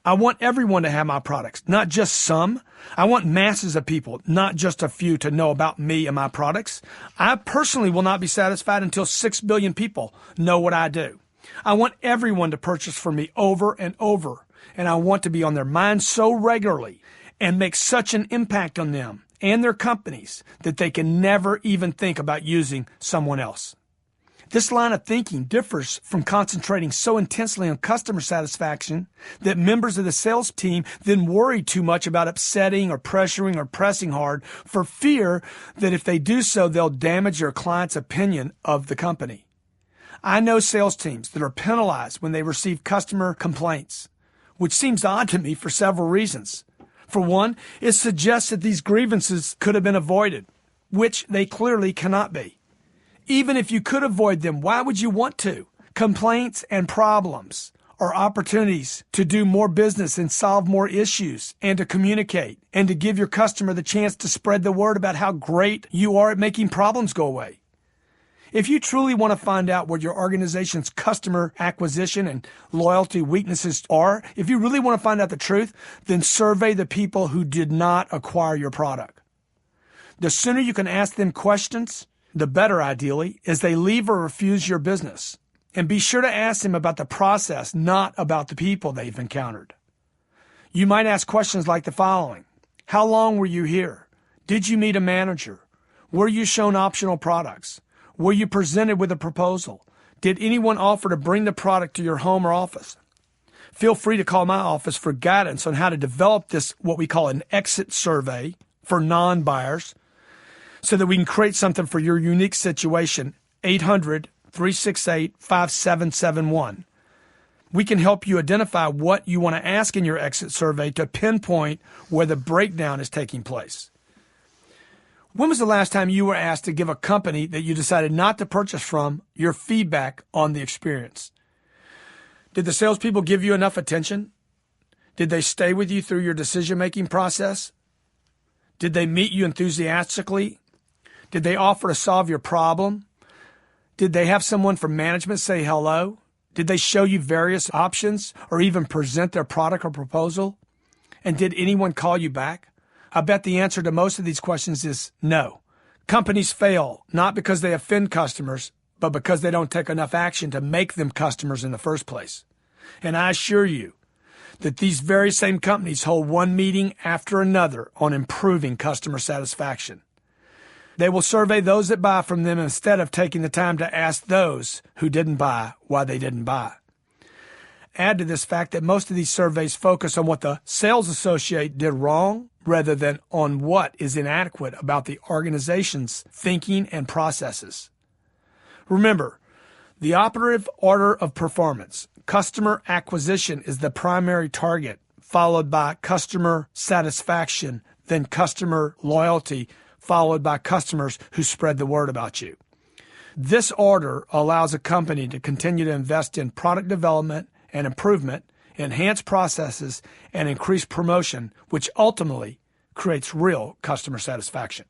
Speaker 1: I want everyone to have my products, not just some. I want masses of people, not just a few, to know about me and my products. I personally will not be satisfied until 6 billion people know what I do. I want everyone to purchase from me over and over, and I want to be on their minds so regularly and make such an impact on them and their companies that they can never even think about using someone else. This line of thinking differs from concentrating so intensely on customer satisfaction that members of the sales team then worry too much about upsetting or pressuring or pressing hard for fear that if they do so, they'll damage their client's opinion of the company. I know sales teams that are penalized when they receive customer complaints, which seems odd to me for several reasons. For one, it suggests that these grievances could have been avoided, which they clearly cannot be. Even if you could avoid them, why would you want to? Complaints and problems are opportunities to do more business and solve more issues and to communicate and to give your customer the chance to spread the word about how great you are at making problems go away. If you truly want to find out what your organization's customer acquisition and loyalty weaknesses are, if you really want to find out the truth, then survey the people who did not acquire your product. The sooner you can ask them questions, the better, ideally, as they leave or refuse your business. And be sure to ask them about the process, not about the people they've encountered. You might ask questions like the following. How long were you here? Did you meet a manager? Were you shown optional products? Were you presented with a proposal? Did anyone offer to bring the product to your home or office? Feel free to call my office for guidance on how to develop this, what we call an exit survey for non-buyers, so that we can create something for your unique situation. 800-368-5771. We can help you identify what you want to ask in your exit survey to pinpoint where the breakdown is taking place. When was the last time you were asked to give a company that you decided not to purchase from your feedback on the experience? Did the salespeople give you enough attention? Did they stay with you through your decision-making process? Did they meet you enthusiastically? Did they offer to solve your problem? Did they have someone from management say hello? Did they show you various options or even present their product or proposal? And did anyone call you back? I bet the answer to most of these questions is no. Companies fail not because they offend customers, but because they don't take enough action to make them customers in the first place. And I assure you that these very same companies hold one meeting after another on improving customer satisfaction. They will survey those that buy from them instead of taking the time to ask those who didn't buy why they didn't buy. Add to this fact that most of these surveys focus on what the sales associate did wrong rather than on what is inadequate about the organization's thinking and processes. Remember, the operative order of performance, customer acquisition is the primary target, followed by customer satisfaction, then customer loyalty, followed by customers who spread the word about you. This order allows a company to continue to invest in product development and improvement, enhance processes, and increase promotion, which ultimately creates real customer satisfaction.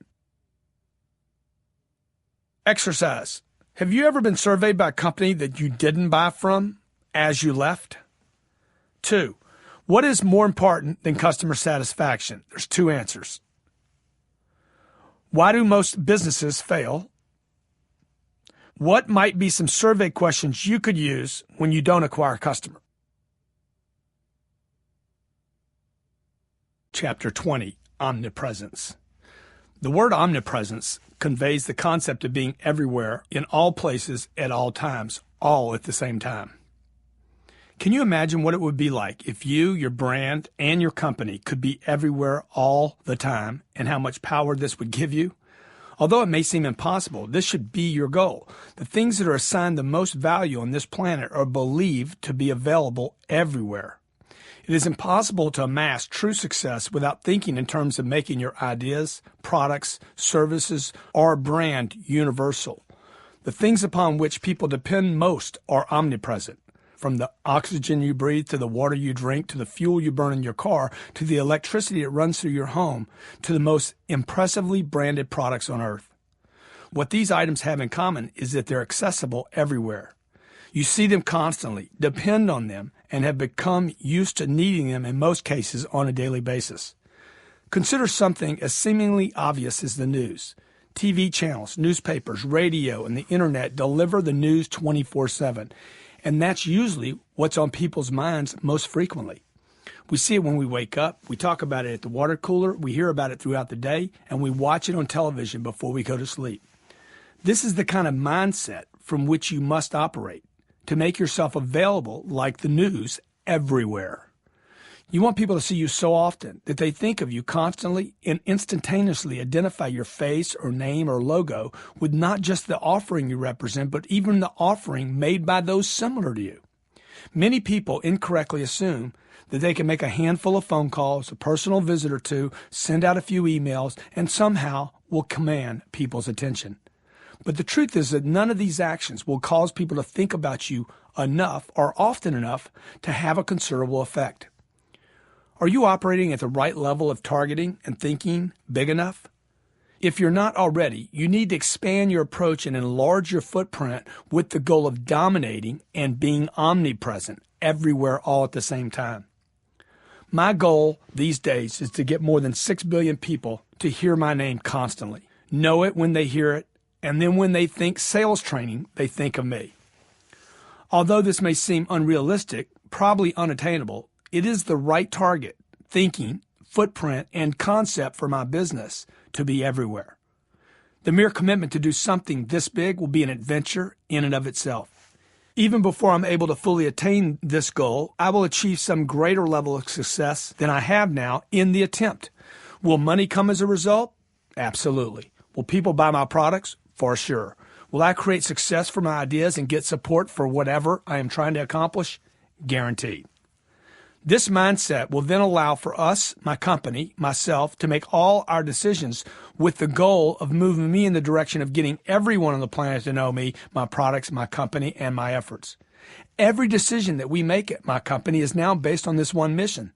Speaker 1: Exercise. Have you ever been surveyed by a company that you didn't buy from as you left? 2. What is more important than customer satisfaction? There's 2 answers. Why do most businesses fail? What might be some survey questions you could use when you don't acquire a customer? Chapter 20, Omnipresence. The word omnipresence conveys the concept of being everywhere, in all places, at all times, all at the same time. Can you imagine what it would be like if you, your brand, and your company could be everywhere all the time, and how much power this would give you? Although it may seem impossible, this should be your goal. The things that are assigned the most value on this planet are believed to be available everywhere. It is impossible to amass true success without thinking in terms of making your ideas, products, services, or brand universal. The things upon which people depend most are omnipresent. From the oxygen you breathe, to the water you drink, to the fuel you burn in your car, to the electricity that runs through your home, to the most impressively branded products on earth. What these items have in common is that they're accessible everywhere. You see them constantly, depend on them, and have become used to needing them in most cases on a daily basis. Consider something as seemingly obvious as the news. TV channels, newspapers, radio, and the internet deliver the news 24/7. And that's usually what's on people's minds most frequently. We see it when we wake up, we talk about it at the water cooler, we hear about it throughout the day, and we watch it on television before we go to sleep. This is the kind of mindset from which you must operate to make yourself available like the news everywhere. You want people to see you so often that they think of you constantly and instantaneously identify your face or name or logo with not just the offering you represent, but even the offering made by those similar to you. Many people incorrectly assume that they can make a handful of phone calls, a personal visit or two, send out a few emails, and somehow will command people's attention. But the truth is that none of these actions will cause people to think about you enough or often enough to have a considerable effect. Are you operating at the right level of targeting and thinking big enough? If you're not already, you need to expand your approach and enlarge your footprint with the goal of dominating and being omnipresent everywhere all at the same time. My goal these days is to get more than 6 billion people to hear my name constantly, know it when they hear it, and then when they think sales training, they think of me. Although this may seem unrealistic, probably unattainable, it is the right target, thinking, footprint, and concept for my business to be everywhere. The mere commitment to do something this big will be an adventure in and of itself. Even before I'm able to fully attain this goal, I will achieve some greater level of success than I have now in the attempt. Will money come as a result? Absolutely. Will people buy my products? For sure. Will I create success for my ideas and get support for whatever I am trying to accomplish? Guaranteed. This mindset will then allow for us, my company, myself, to make all our decisions with the goal of moving me in the direction of getting everyone on the planet to know me, my products, my company, and my efforts. Every decision that we make at my company is now based on this one mission: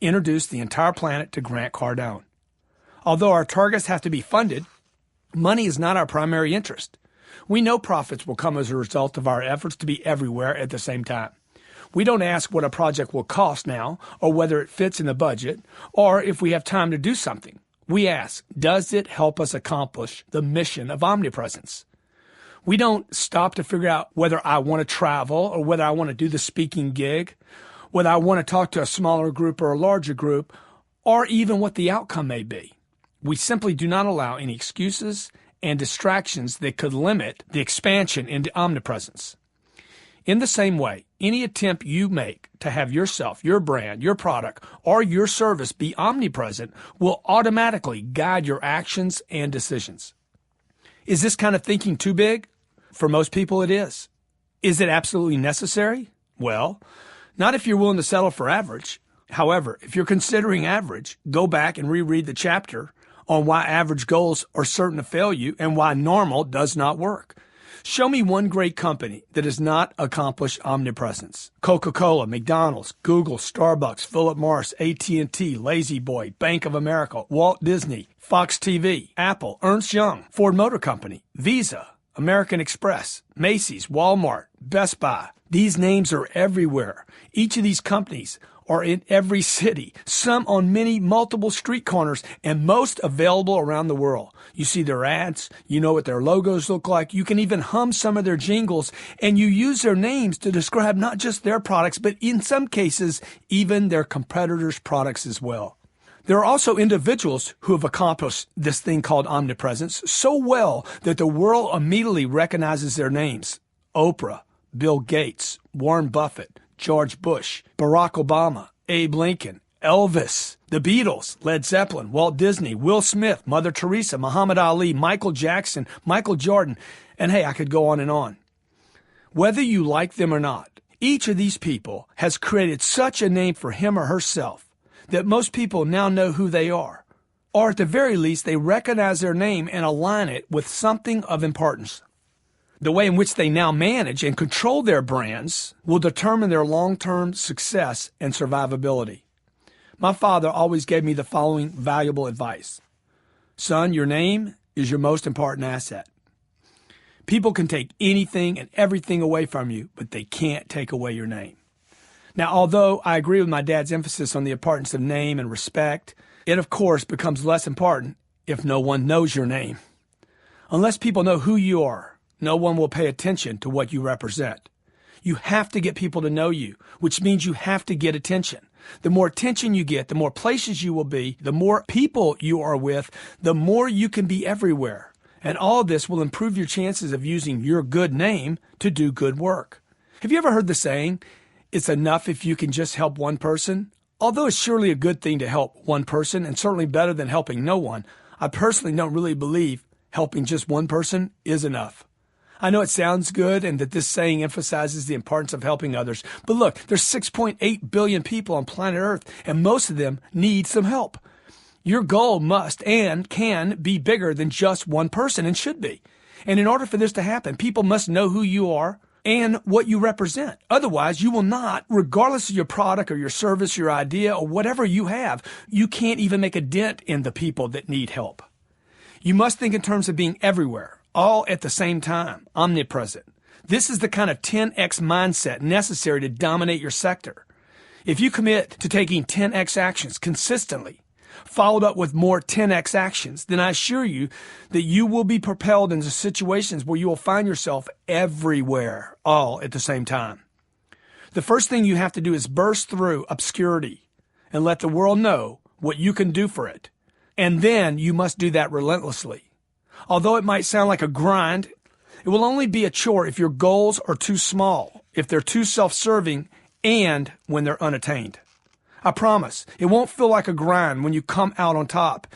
Speaker 1: introduce the entire planet to Grant Cardone. Although our targets have to be funded, money is not our primary interest. We know profits will come as a result of our efforts to be everywhere at the same time. We don't ask what a project will cost now, or whether it fits in the budget, or if we have time to do something. We ask, does it help us accomplish the mission of omnipresence? We don't stop to figure out whether I want to travel, or whether I want to do the speaking gig, whether I want to talk to a smaller group or a larger group, or even what the outcome may be. We simply do not allow any excuses and distractions that could limit the expansion into omnipresence. In the same way, any attempt you make to have yourself, your brand, your product, or your service be omnipresent will automatically guide your actions and decisions. Is this kind of thinking too big? For most people, it is. Is it absolutely necessary? Well, not if you're willing to settle for average. However, if you're considering average, go back and reread the chapter on why average goals are certain to fail you and why normal does not work. Show me one great company that has not accomplished omnipresence. Coca-Cola, McDonald's, Google, Starbucks, Philip Morris, AT&T, La-Z-Boy, Bank of America, Walt Disney, Fox TV, Apple, Ernst Young, Ford Motor Company, Visa, American Express, Macy's, Walmart, Best Buy. These names are everywhere. Each of these companies are in every city, some on many multiple street corners, and most available around the world. You see their ads, you know what their logos look like, you can even hum some of their jingles, and you use their names to describe not just their products, but in some cases, even their competitors' products as well. There are also individuals who have accomplished this thing called omnipresence so well that the world immediately recognizes their names. Oprah, Bill Gates, Warren Buffett, George Bush, Barack Obama, Abe Lincoln, Elvis, the Beatles, Led Zeppelin, Walt Disney, Will Smith, Mother Teresa, Muhammad Ali, Michael Jackson, Michael Jordan, and hey, I could go on and on. Whether you like them or not, each of these people has created such a name for him or herself that most people now know who they are, or at the very least, they recognize their name and align it with something of importance. The way in which they now manage and control their brands will determine their long-term success and survivability. My father always gave me the following valuable advice. Son, your name is your most important asset. People can take anything and everything away from you, but they can't take away your name. Now, although I agree with my dad's emphasis on the importance of name and respect, it of course becomes less important if no one knows your name. Unless people know who you are, no one will pay attention to what you represent. You have to get people to know you, which means you have to get attention. The more attention you get, the more places you will be, the more people you are with, the more you can be everywhere. And all this will improve your chances of using your good name to do good work. Have you ever heard the saying, it's enough if you can just help one person? Although it's surely a good thing to help one person and certainly better than helping no one, I personally don't really believe helping just one person is enough. I know it sounds good and that this saying emphasizes the importance of helping others, but look, there's 6.8 billion people on planet Earth, and most of them need some help. Your goal must and can be bigger than just one person and should be. And in order for this to happen, people must know who you are and what you represent. Otherwise, you will not, regardless of your product or your service, your idea, or whatever you have, you can't even make a dent in the people that need help. You must think in terms of being everywhere, all at the same time, omnipresent. This is the kind of 10x mindset necessary to dominate your sector. If you commit to taking 10x actions consistently, followed up with more 10x actions, then I assure you that you will be propelled into situations where you will find yourself everywhere, all at the same time. The first thing you have to do is burst through obscurity and let the world know what you can do for it. And then you must do that relentlessly. Although it might sound like a grind, it will only be a chore if your goals are too small, if they're too self-serving, and when they're unattained. I promise, it won't feel like a grind when you come out on top.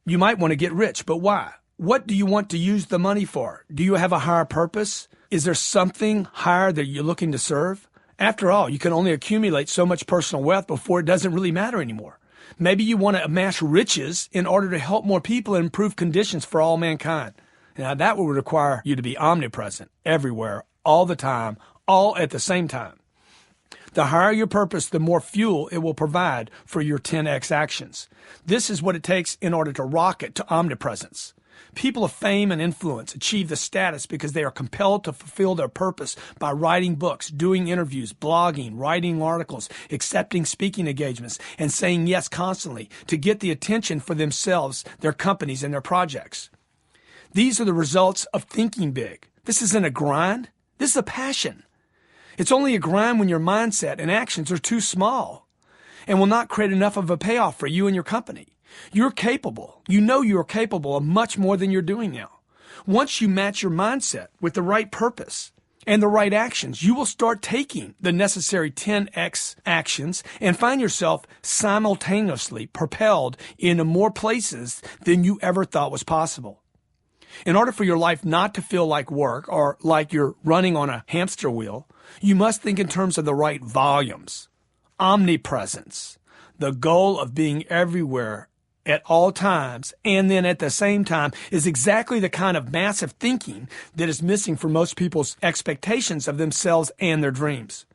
Speaker 1: You might want to get rich, but why? What do you want to use the money for? Do you have a higher purpose? Is there something higher that you're looking to serve? After all, you can only accumulate so much personal wealth before it doesn't really matter anymore. Maybe you want to amass riches in order to help more people and improve conditions for all mankind. Now, that will require you to be omnipresent, everywhere, all the time, all at the same time. The higher your purpose, the more fuel it will provide for your 10x actions. This is what it takes in order to rocket to omnipresence. People of fame and influence achieve the status because they are compelled to fulfill their purpose by writing books, doing interviews, blogging, writing articles, accepting speaking engagements, and saying yes constantly to get the attention for themselves, their companies, and their projects. These are the results of thinking big. This isn't a grind. This is a passion. It's only a grind when your mindset and actions are too small and will not create enough of a payoff for you and your company. You're capable. You know you're capable of much more than you're doing now. Once you match your mindset with the right purpose and the right actions, you will start taking the necessary 10x actions and find yourself simultaneously propelled into more places than you ever thought was possible. In order for your life not to feel like work or like you're running on a hamster wheel, you must think in terms of the right volumes. Omnipresence, the goal of being everywhere at all times, and then at the same time, is exactly the kind of massive thinking that is missing from most people's expectations of themselves and their dreams.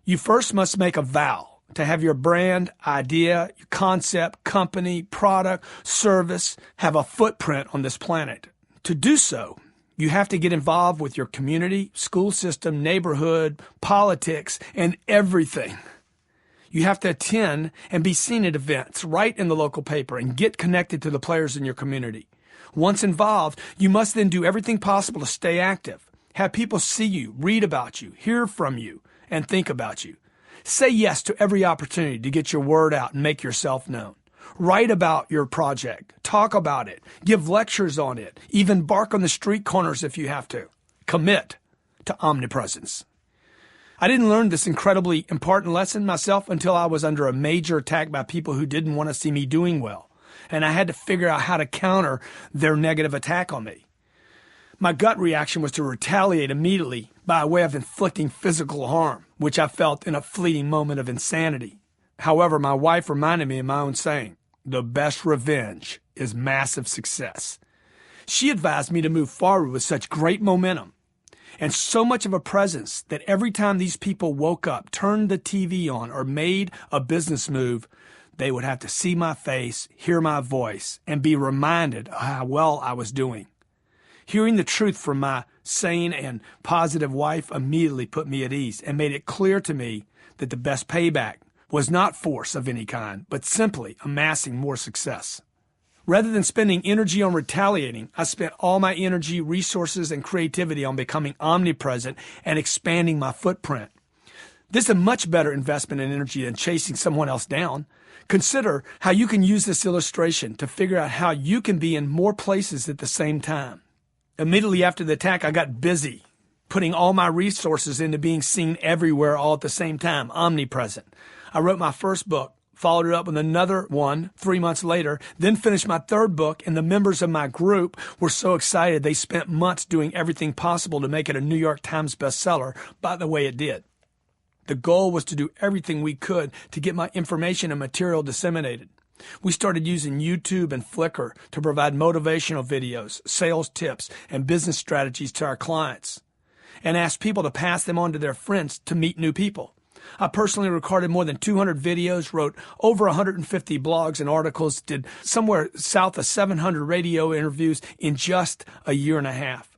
Speaker 1: You first must make a vow to have your brand, idea, your concept, company, product, service have a footprint on this planet. To do so, you have to get involved with your community, school system, neighborhood, politics, and everything. You have to attend and be seen at events, write in the local paper, and get connected to the players in your community. Once involved, you must then do everything possible to stay active. Have people see you, read about you, hear from you, and think about you. Say yes to every opportunity to get your word out and make yourself known. Write about your project. Talk about it. Give lectures on it. Even bark on the street corners if you have to. Commit to omnipresence. I didn't learn this incredibly important lesson myself until I was under a major attack by people who didn't want to see me doing well, and I had to figure out how to counter their negative attack on me. My gut reaction was to retaliate immediately by way of inflicting physical harm, which I felt in a fleeting moment of insanity. However, my wife reminded me of my own saying, the best revenge is massive success. She advised me to move forward with such great momentum and so much of a presence that every time these people woke up, turned the TV on, or made a business move, they would have to see my face, hear my voice, and be reminded of how well I was doing. Hearing the truth from my sane and positive wife immediately put me at ease and made it clear to me that the best payback was not force of any kind, but simply amassing more success. Rather than spending energy on retaliating, I spent all my energy, resources, and creativity on becoming omnipresent and expanding my footprint. This is a much better investment in energy than chasing someone else down. Consider how you can use this illustration to figure out how you can be in more places at the same time. Immediately after the attack, I got busy, putting all my resources into being seen everywhere all at the same time, omnipresent. I wrote my first book, followed it up with another one 3 months later, then finished my third book, and the members of my group were so excited they spent months doing everything possible to make it a New York Times bestseller. By the way, it did. The goal was to do everything we could to get my information and material disseminated. We started using YouTube and Flickr to provide motivational videos, sales tips, and business strategies to our clients, and asked people to pass them on to their friends to meet new people. I personally recorded more than 200 videos, wrote over 150 blogs and articles, did somewhere south of 700 radio interviews in just a year and a half.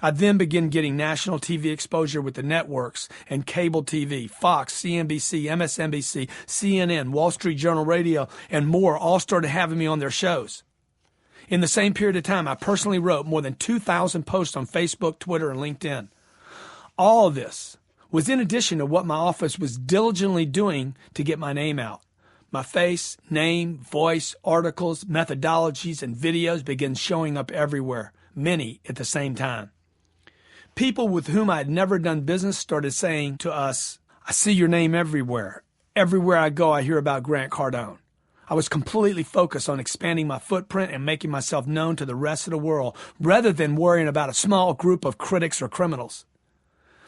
Speaker 1: I then began getting national TV exposure with the networks and cable TV, Fox, CNBC, MSNBC, CNN, Wall Street Journal Radio, and more all started having me on their shows. In the same period of time, I personally wrote more than 2,000 posts on Facebook, Twitter, and LinkedIn. All of this was in addition to what my office was diligently doing to get my name out. My face, name, voice, articles, methodologies, and videos began showing up everywhere, many at the same time. People with whom I had never done business started saying to us, "I see your name everywhere. Everywhere I go, I hear about Grant Cardone." I was completely focused on expanding my footprint and making myself known to the rest of the world, rather than worrying about a small group of critics or criminals.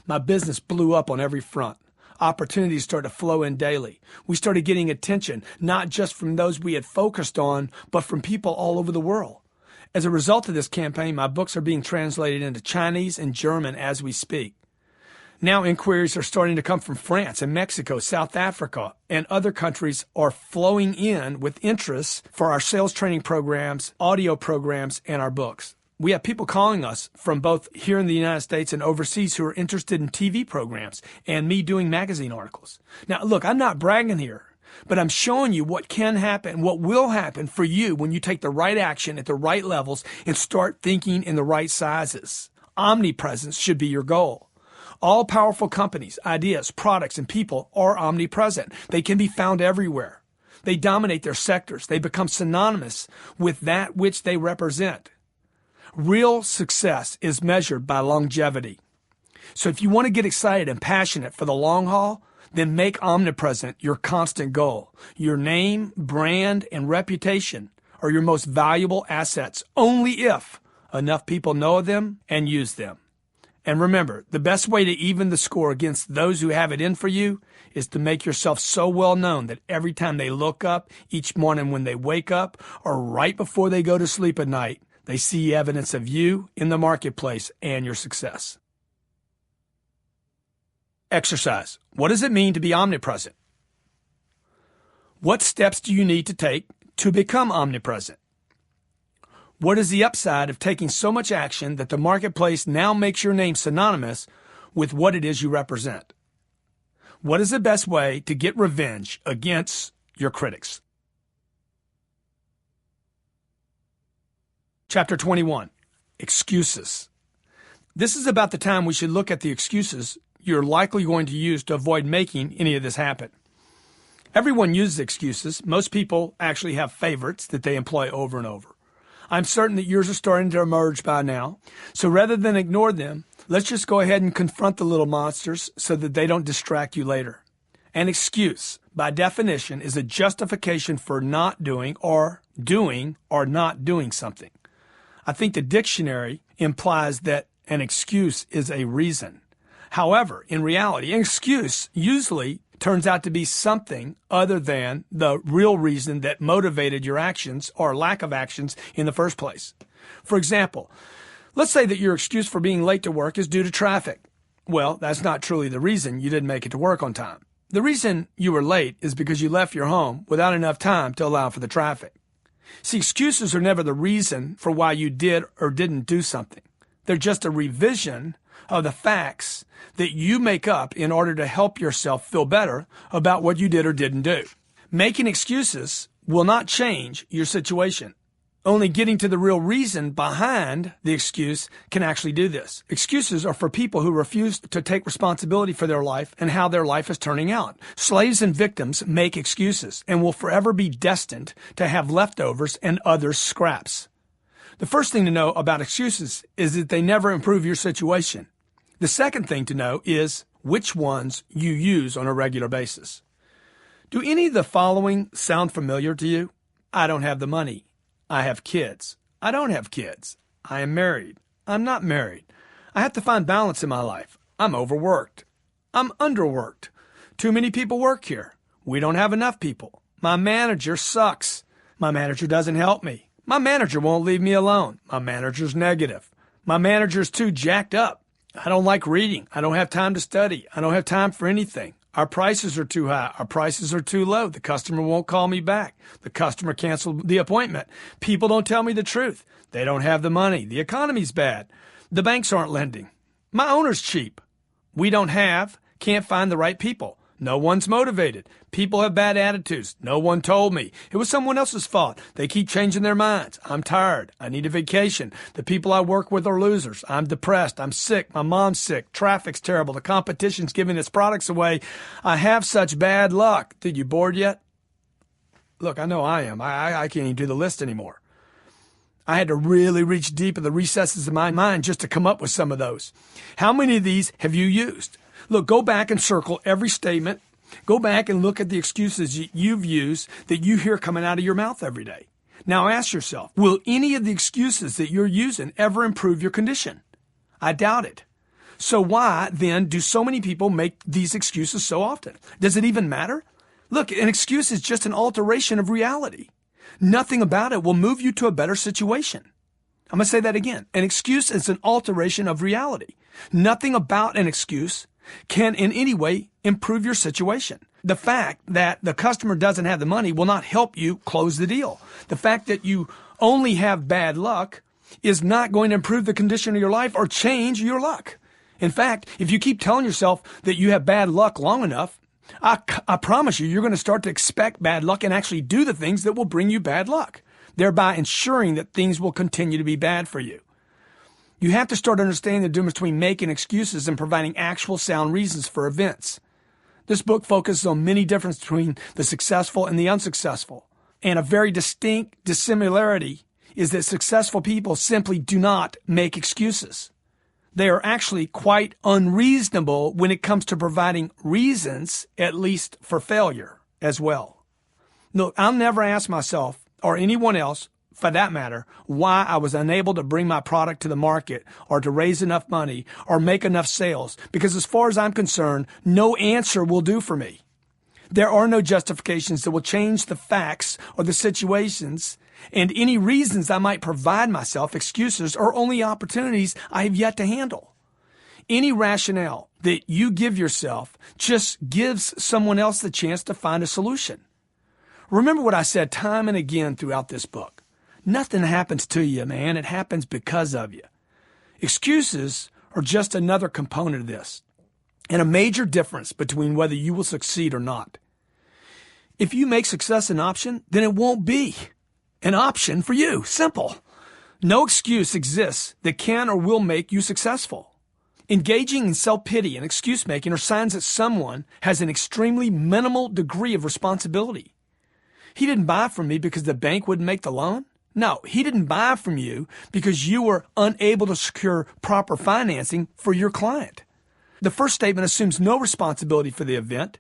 Speaker 1: My business blew up on every front. Opportunities started to flow in daily. We started getting attention, not just from those we had focused on, but from people all over the world. As a result of this campaign, my books are being translated into Chinese and German as we speak. Now inquiries are starting to come from France and Mexico, South Africa, and other countries are flowing in with interest for our sales training programs, audio programs, and our books. We have people calling us from both here in the United States and overseas who are interested in TV programs and me doing magazine articles. Now, look, I'm not bragging here, but I'm showing you what can happen, what will happen for you when you take the right action at the right levels and start thinking in the right sizes. Omnipresence should be your goal. All powerful companies, ideas, products, and people are omnipresent. They can be found everywhere. They dominate their sectors. They become synonymous with that which they represent. Real success is measured by longevity. So if you want to get excited and passionate for the long haul, then make omnipresent your constant goal. Your name, brand, and reputation are your most valuable assets only if enough people know of them and use them. And remember, the best way to even the score against those who have it in for you is to make yourself so well known that every time they look up each morning when they wake up or right before they go to sleep at night, they see evidence of you in the marketplace and your success. Exercise. What does it mean to be omnipresent? What steps do you need to take to become omnipresent? What is the upside of taking so much action that the marketplace now makes your name synonymous with what it is you represent? What is the best way to get revenge against your critics? Chapter 21, Excuses. This is about the time we should look at the excuses you're likely going to use to avoid making any of this happen. Everyone uses excuses. Most people actually have favorites that they employ over and over. I'm certain that yours are starting to emerge by now. So rather than ignore them, let's just go ahead and confront the little monsters so that they don't distract you later. An excuse, by definition, is a justification for not doing or not doing something. I think the dictionary implies that an excuse is a reason. However, in reality, an excuse usually turns out to be something other than the real reason that motivated your actions or lack of actions in the first place. For example, let's say that your excuse for being late to work is due to traffic. Well, that's not truly the reason you didn't make it to work on time. The reason you were late is because you left your home without enough time to allow for the traffic. See, excuses are never the reason for why you did or didn't do something. They're just a revision of the facts that you make up in order to help yourself feel better about what you did or didn't do. Making excuses will not change your situation. Only getting to the real reason behind the excuse can actually do this. Excuses are for people who refuse to take responsibility for their life and how their life is turning out. Slaves and victims make excuses and will forever be destined to have leftovers and others scraps. The first thing to know about excuses is that they never improve your situation. The second thing to know is which ones you use on a regular basis. Do any of the following sound familiar to you? I don't have the money. I have kids. I don't have kids. I am married. I'm not married. I have to find balance in my life. I'm overworked. I'm underworked. Too many people work here. We don't have enough people. My manager sucks. My manager doesn't help me. My manager won't leave me alone. My manager's negative. My manager's too jacked up. I don't like reading. I don't have time to study. I don't have time for anything. Our prices are too high. Our prices are too low. The customer won't call me back. The customer canceled the appointment. People don't tell me the truth. They don't have the money. The economy's bad. The banks aren't lending. My owner's cheap. Can't find the right people. No one's motivated. People have bad attitudes. No one told me. It was someone else's fault. They keep changing their minds. I'm tired. I need a vacation. The people I work with are losers. I'm depressed. I'm sick. My mom's sick. Traffic's terrible. The competition's giving its products away. I have such bad luck. Did you bored yet? Look, I know I am. I can't even do the list anymore. I had to really reach deep in the recesses of my mind just to come up with some of those. How many of these have you used? Look, go back and circle every statement. Go back and look at the excuses you've used that you hear coming out of your mouth every day. Now ask yourself, will any of the excuses that you're using ever improve your condition? I doubt it. So why then do so many people make these excuses so often? Does it even matter? Look, an excuse is just an alteration of reality. Nothing about it will move you to a better situation. I'm going to say that again. An excuse is an alteration of reality. Nothing about an excuse can in any way improve your situation. The fact that the customer doesn't have the money will not help you close the deal. The fact that you only have bad luck is not going to improve the condition of your life or change your luck. In fact, if you keep telling yourself that you have bad luck long enough, I promise you're going to start to expect bad luck and actually do the things that will bring you bad luck, thereby ensuring that things will continue to be bad for you. You have to start understanding the difference between making excuses and providing actual sound reasons for events. This book focuses on many differences between the successful and the unsuccessful. And a very distinct dissimilarity is that successful people simply do not make excuses. They are actually quite unreasonable when it comes to providing reasons, at least for failure as well. Look, I'll never ask myself or anyone else, for that matter, why I was unable to bring my product to the market or to raise enough money or make enough sales, because as far as I'm concerned, no answer will do for me. There are no justifications that will change the facts or the situations, and any reasons I might provide myself, excuses, or only opportunities I have yet to handle. Any rationale that you give yourself just gives someone else the chance to find a solution. Remember what I said time and again throughout this book. Nothing happens to you, man. It happens because of you. Excuses are just another component of this, and a major difference between whether you will succeed or not. If you make success an option, then it won't be an option for you. Simple. No excuse exists that can or will make you successful. Engaging in self-pity and excuse-making are signs that someone has an extremely minimal degree of responsibility. He didn't buy from me because the bank wouldn't make the loan. No, he didn't buy from you because you were unable to secure proper financing for your client. The first statement assumes no responsibility for the event,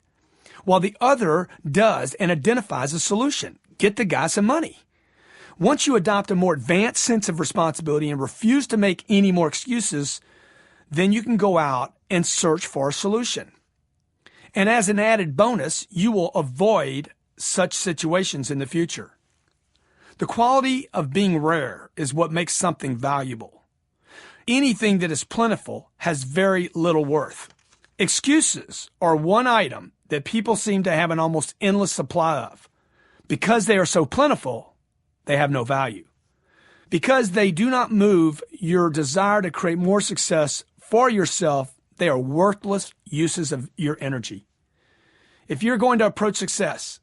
Speaker 1: while the other does and identifies a solution. Get the guy some money. Once you adopt a more advanced sense of responsibility and refuse to make any more excuses, then you can go out and search for a solution. And as an added bonus, you will avoid such situations in the future. The quality of being rare is what makes something valuable. Anything that is plentiful has very little worth. Excuses are one item that people seem to have an almost endless supply of. Because they are so plentiful, they have no value. Because they do not move your desire to create more success for yourself, they are worthless uses of your energy. If you're going to approach success,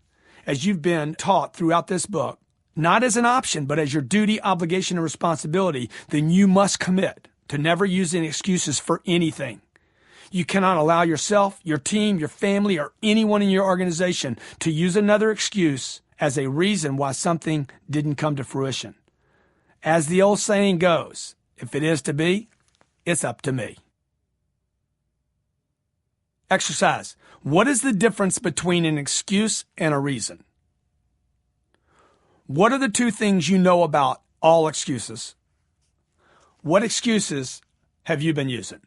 Speaker 1: as you've been taught throughout this book, not as an option, but as your duty, obligation, and responsibility, then you must commit to never using excuses for anything. You cannot allow yourself, your team, your family, or anyone in your organization to use another excuse as a reason why something didn't come to fruition. As the old saying goes, if it is to be, it's up to me. Exercise. What is the difference between an excuse and a reason? What are the two things you know about all excuses? What excuses have you been using?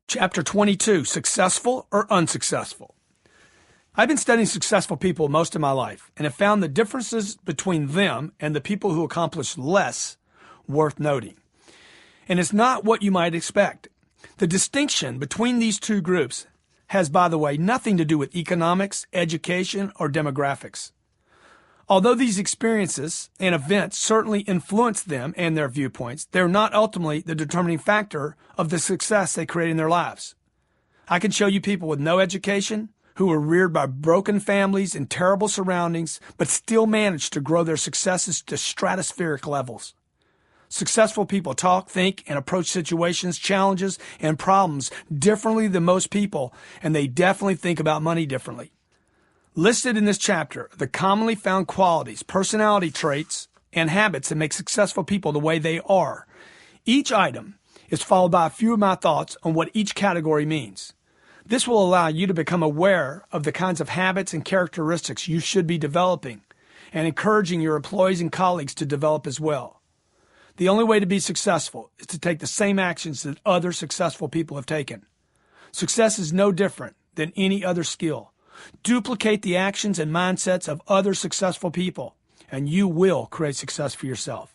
Speaker 1: Chapter 22, Successful or Unsuccessful? I've been studying successful people most of my life and have found the differences between them and the people who accomplish less worth noting. And it's not what you might expect. The distinction between these two groups has, by the way, nothing to do with economics, education, or demographics. Although these experiences and events certainly influence them and their viewpoints, they're not ultimately the determining factor of the success they create in their lives. I can show you people with no education who were reared by broken families and terrible surroundings, but still managed to grow their successes to stratospheric levels. Successful people talk, think, and approach situations, challenges, and problems differently than most people, and they definitely think about money differently. Listed in this chapter are the commonly found qualities, personality traits, and habits that make successful people the way they are. Each item is followed by a few of my thoughts on what each category means. This will allow you to become aware of the kinds of habits and characteristics you should be developing and encouraging your employees and colleagues to develop as well. The only way to be successful is to take the same actions that other successful people have taken. Success is no different than any other skill. Duplicate the actions and mindsets of other successful people, and you will create success for yourself.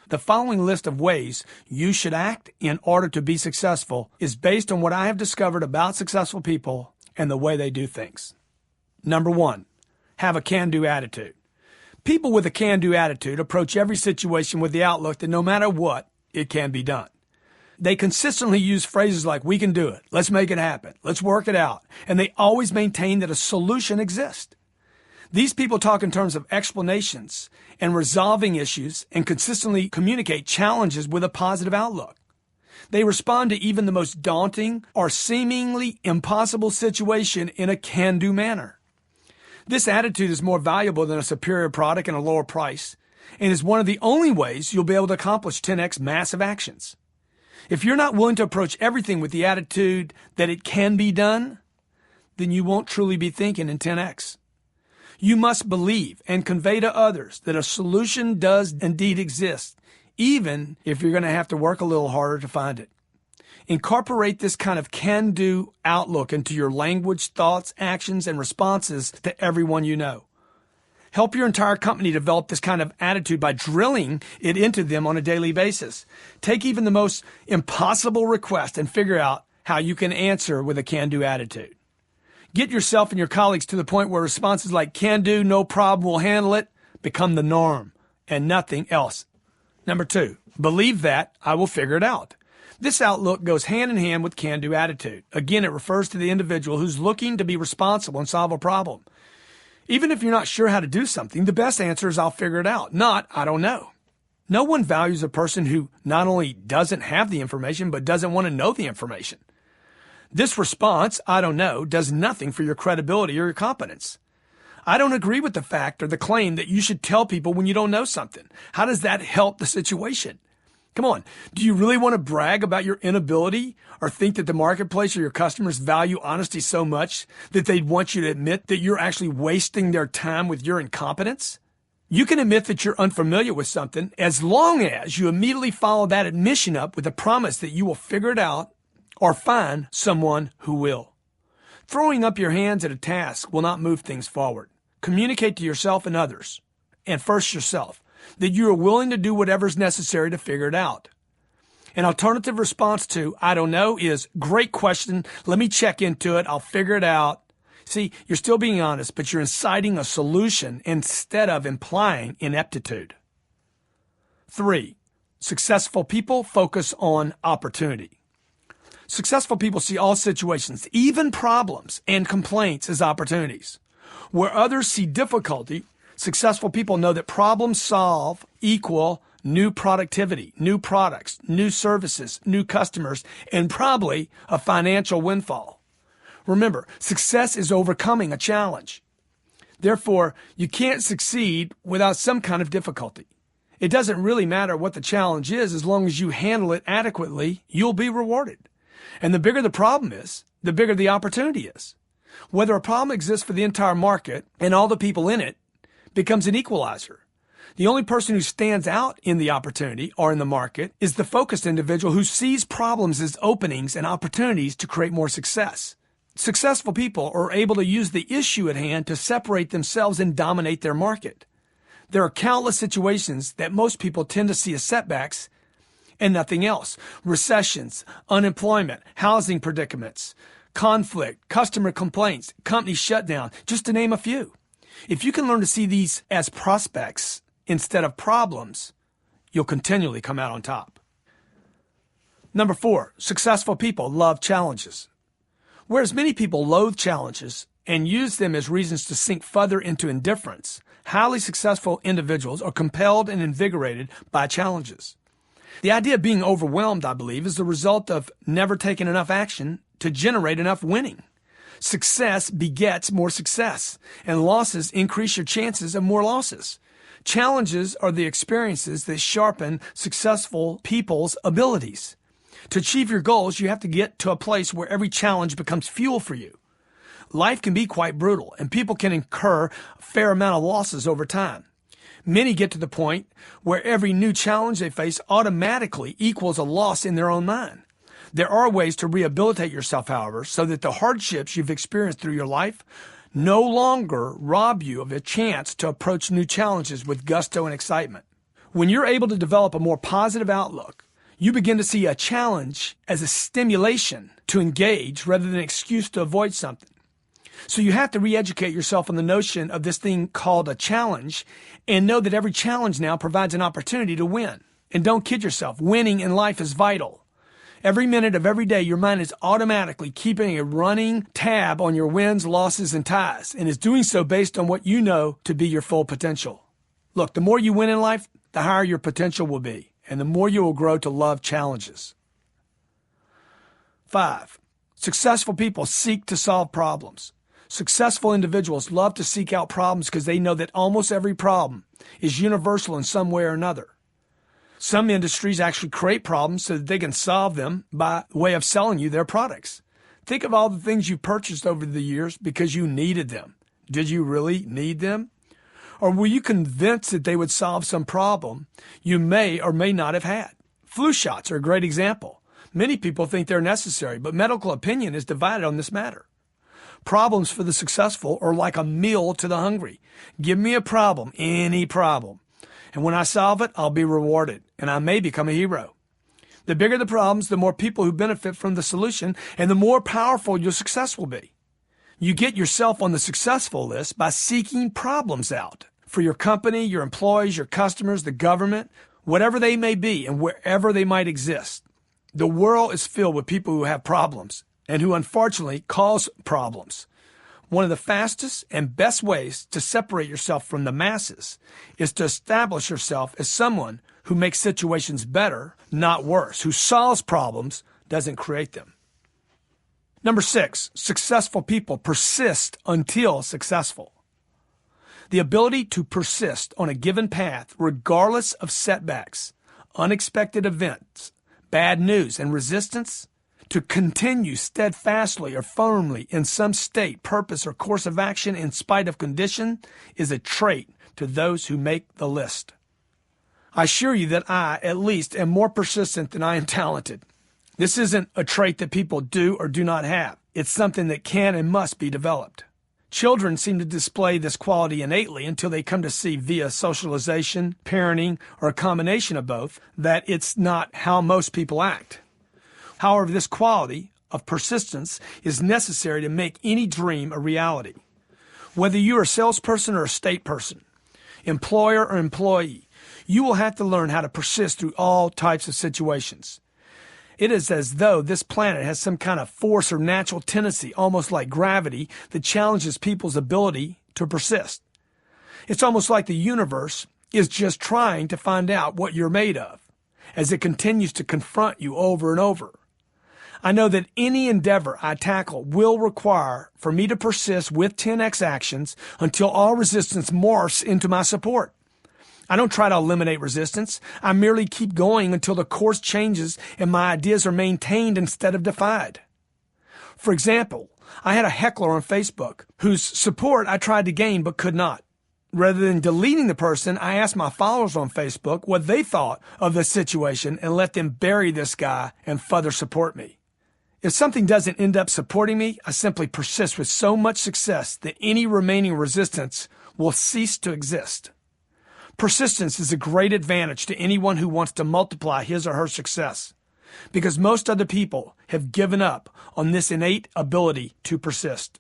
Speaker 1: The following list of ways you should act in order to be successful is based on what I have discovered about successful people and the way they do things. Number 1, have a can-do attitude. People with a can-do attitude approach every situation with the outlook that no matter what, it can be done. They consistently use phrases like, we can do it, let's make it happen, let's work it out, and they always maintain that a solution exists. These people talk in terms of explanations and resolving issues and consistently communicate challenges with a positive outlook. They respond to even the most daunting or seemingly impossible situation in a can-do manner. This attitude is more valuable than a superior product and a lower price, and is one of the only ways you'll be able to accomplish 10x massive actions. If you're not willing to approach everything with the attitude that it can be done, then you won't truly be thinking in 10x. You must believe and convey to others that a solution does indeed exist, even if you're going to have to work a little harder to find it. Incorporate this kind of can-do outlook into your language, thoughts, actions, and responses to everyone you know. Help your entire company develop this kind of attitude by drilling it into them on a daily basis. Take even the most impossible request and figure out how you can answer with a can-do attitude. Get yourself and your colleagues to the point where responses like can do, no problem, we'll handle it, become the norm and nothing else. Number 2, believe that I will figure it out. This outlook goes hand in hand with can-do attitude. Again, it refers to the individual who's looking to be responsible and solve a problem. Even if you're not sure how to do something, the best answer is I'll figure it out, not I don't know. No one values a person who not only doesn't have the information, but doesn't want to know the information. This response, I don't know, does nothing for your credibility or your competence. I don't agree with the fact or the claim that you should tell people when you don't know something. How does that help the situation? Come on, do you really want to brag about your inability or think that the marketplace or your customers value honesty so much that they'd want you to admit that you're actually wasting their time with your incompetence? You can admit that you're unfamiliar with something as long as you immediately follow that admission up with a promise that you will figure it out or find someone who will. Throwing up your hands at a task will not move things forward. Communicate to yourself and others, and first yourself, that you are willing to do whatever is necessary to figure it out. An alternative response to, I don't know, is, great question, let me check into it, I'll figure it out. See, you're still being honest, but you're inciting a solution instead of implying ineptitude. 3, successful people focus on opportunity. Successful people see all situations, even problems and complaints, as opportunities. Where others see difficulty, successful people know that problem solve equal new productivity, new products, new services, new customers, and probably a financial windfall. Remember, success is overcoming a challenge. Therefore, you can't succeed without some kind of difficulty. It doesn't really matter what the challenge is, as long as you handle it adequately, you'll be rewarded. And the bigger the problem is, the bigger the opportunity is. Whether a problem exists for the entire market and all the people in it becomes an equalizer. The only person who stands out in the opportunity or in the market is the focused individual who sees problems as openings and opportunities to create more success. Successful people are able to use the issue at hand to separate themselves and dominate their market. There are countless situations that most people tend to see as setbacks, and nothing else. Recessions, unemployment, housing predicaments, conflict, customer complaints, company shutdown, just to name a few. If you can learn to see these as prospects instead of problems, you'll continually come out on top. Number 4, successful people love challenges. Whereas many people loathe challenges and use them as reasons to sink further into indifference, highly successful individuals are compelled and invigorated by challenges. The idea of being overwhelmed, I believe, is the result of never taking enough action to generate enough winning. Success begets more success, and losses increase your chances of more losses. Challenges are the experiences that sharpen successful people's abilities. To achieve your goals, you have to get to a place where every challenge becomes fuel for you. Life can be quite brutal, and people can incur a fair amount of losses over time. Many get to the point where every new challenge they face automatically equals a loss in their own mind. There are ways to rehabilitate yourself, however, so that the hardships you've experienced through your life no longer rob you of a chance to approach new challenges with gusto and excitement. When you're able to develop a more positive outlook, you begin to see a challenge as a stimulation to engage rather than an excuse to avoid something. So you have to re-educate yourself on the notion of this thing called a challenge and know that every challenge now provides an opportunity to win. And don't kid yourself, winning in life is vital. Every minute of every day, your mind is automatically keeping a running tab on your wins, losses, and ties, and is doing so based on what you know to be your full potential. Look, the more you win in life, the higher your potential will be, and the more you will grow to love challenges. 5, successful people seek to solve problems. Successful individuals love to seek out problems because they know that almost every problem is universal in some way or another. Some industries actually create problems so that they can solve them by way of selling you their products. Think of all the things you purchased over the years because you needed them. Did you really need them? Or were you convinced that they would solve some problem you may or may not have had? Flu shots are a great example. Many people think they're necessary, but medical opinion is divided on this matter. Problems for the successful are like a meal to the hungry. Give me a problem, any problem. And when I solve it, I'll be rewarded, and I may become a hero. The bigger the problems, the more people who benefit from the solution, and the more powerful your success will be. You get yourself on the successful list by seeking problems out for your company, your employees, your customers, the government, whatever they may be, and wherever they might exist. The world is filled with people who have problems and who unfortunately cause problems. One of the fastest and best ways to separate yourself from the masses is to establish yourself as someone who makes situations better, not worse, who solves problems, doesn't create them. Number 6, successful people persist until successful. The ability to persist on a given path, regardless of setbacks, unexpected events, bad news, and resistance, to continue steadfastly or firmly in some state, purpose, or course of action in spite of condition is a trait to those who make the list. I assure you that I, at least, am more persistent than I am talented. This isn't a trait that people do or do not have. It's something that can and must be developed. Children seem to display this quality innately until they come to see via socialization, parenting, or a combination of both that it's not how most people act. However, this quality of persistence is necessary to make any dream a reality. Whether you're a salesperson or a state person, employer or employee, you will have to learn how to persist through all types of situations. It is as though this planet has some kind of force or natural tendency, almost like gravity, that challenges people's ability to persist. It's almost like the universe is just trying to find out what you're made of, as it continues to confront you over and over. I know that any endeavor I tackle will require for me to persist with 10x actions until all resistance morphs into my support. I don't try to eliminate resistance. I merely keep going until the course changes and my ideas are maintained instead of defied. For example, I had a heckler on Facebook whose support I tried to gain but could not. Rather than deleting the person, I asked my followers on Facebook what they thought of the situation and let them bury this guy and further support me. If something doesn't end up supporting me, I simply persist with so much success that any remaining resistance will cease to exist. Persistence is a great advantage to anyone who wants to multiply his or her success, because most other people have given up on this innate ability to persist.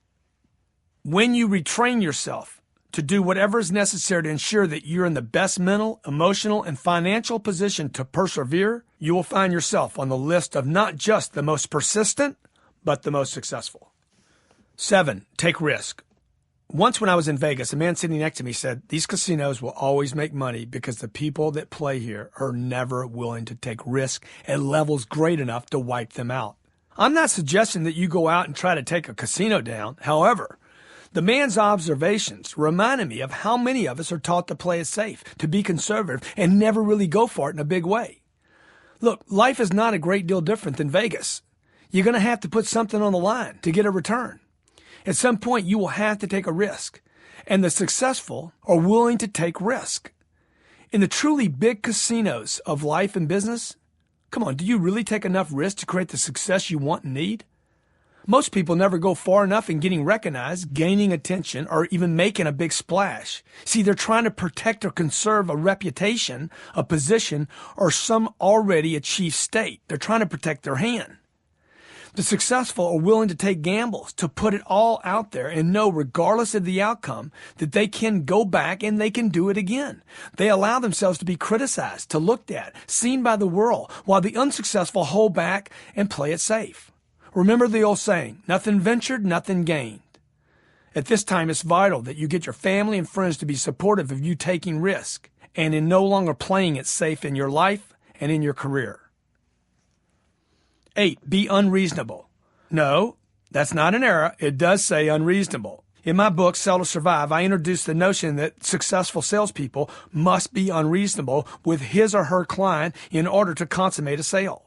Speaker 1: When you retrain yourself to do whatever is necessary to ensure that you're in the best mental, emotional, and financial position to persevere, you will find yourself on the list of not just the most persistent, but the most successful. 7, take risk. Once when I was in Vegas, a man sitting next to me said, "These casinos will always make money because the people that play here are never willing to take risk at levels great enough to wipe them out." I'm not suggesting that you go out and try to take a casino down. However, the man's observations reminded me of how many of us are taught to play it safe, to be conservative, and never really go for it in a big way. Look, life is not a great deal different than Vegas. You're going to have to put something on the line to get a return. At some point, you will have to take a risk, and the successful are willing to take risk. In the truly big casinos of life and business, come on, do you really take enough risk to create the success you want and need? Most people never go far enough in getting recognized, gaining attention, or even making a big splash. See, they're trying to protect or conserve a reputation, a position, or some already achieved state. They're trying to protect their hand. The successful are willing to take gambles, to put it all out there and know, regardless of the outcome, that they can go back and they can do it again. They allow themselves to be criticized, to looked at, seen by the world, while the unsuccessful hold back and play it safe. Remember the old saying, nothing ventured, nothing gained. At this time, it's vital that you get your family and friends to be supportive of you taking risk and in no longer playing it safe in your life and in your career. 8, be unreasonable. No, that's not an error. It does say unreasonable. In my book, Sell to Survive, I introduced the notion that successful salespeople must be unreasonable with his or her client in order to consummate a sale.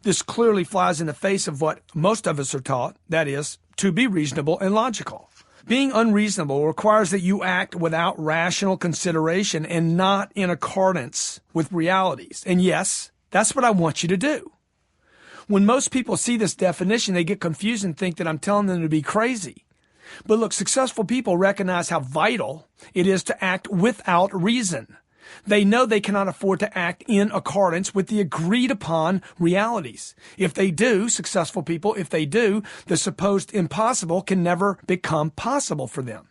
Speaker 1: This clearly flies in the face of what most of us are taught, that is, to be reasonable and logical. Being unreasonable requires that you act without rational consideration and not in accordance with realities. And yes, that's what I want you to do. When most people see this definition, they get confused and think that I'm telling them to be crazy. But look, successful people recognize how vital it is to act without reason. They know they cannot afford to act in accordance with the agreed upon realities. If they do, successful people, if they do, the supposed impossible can never become possible for them.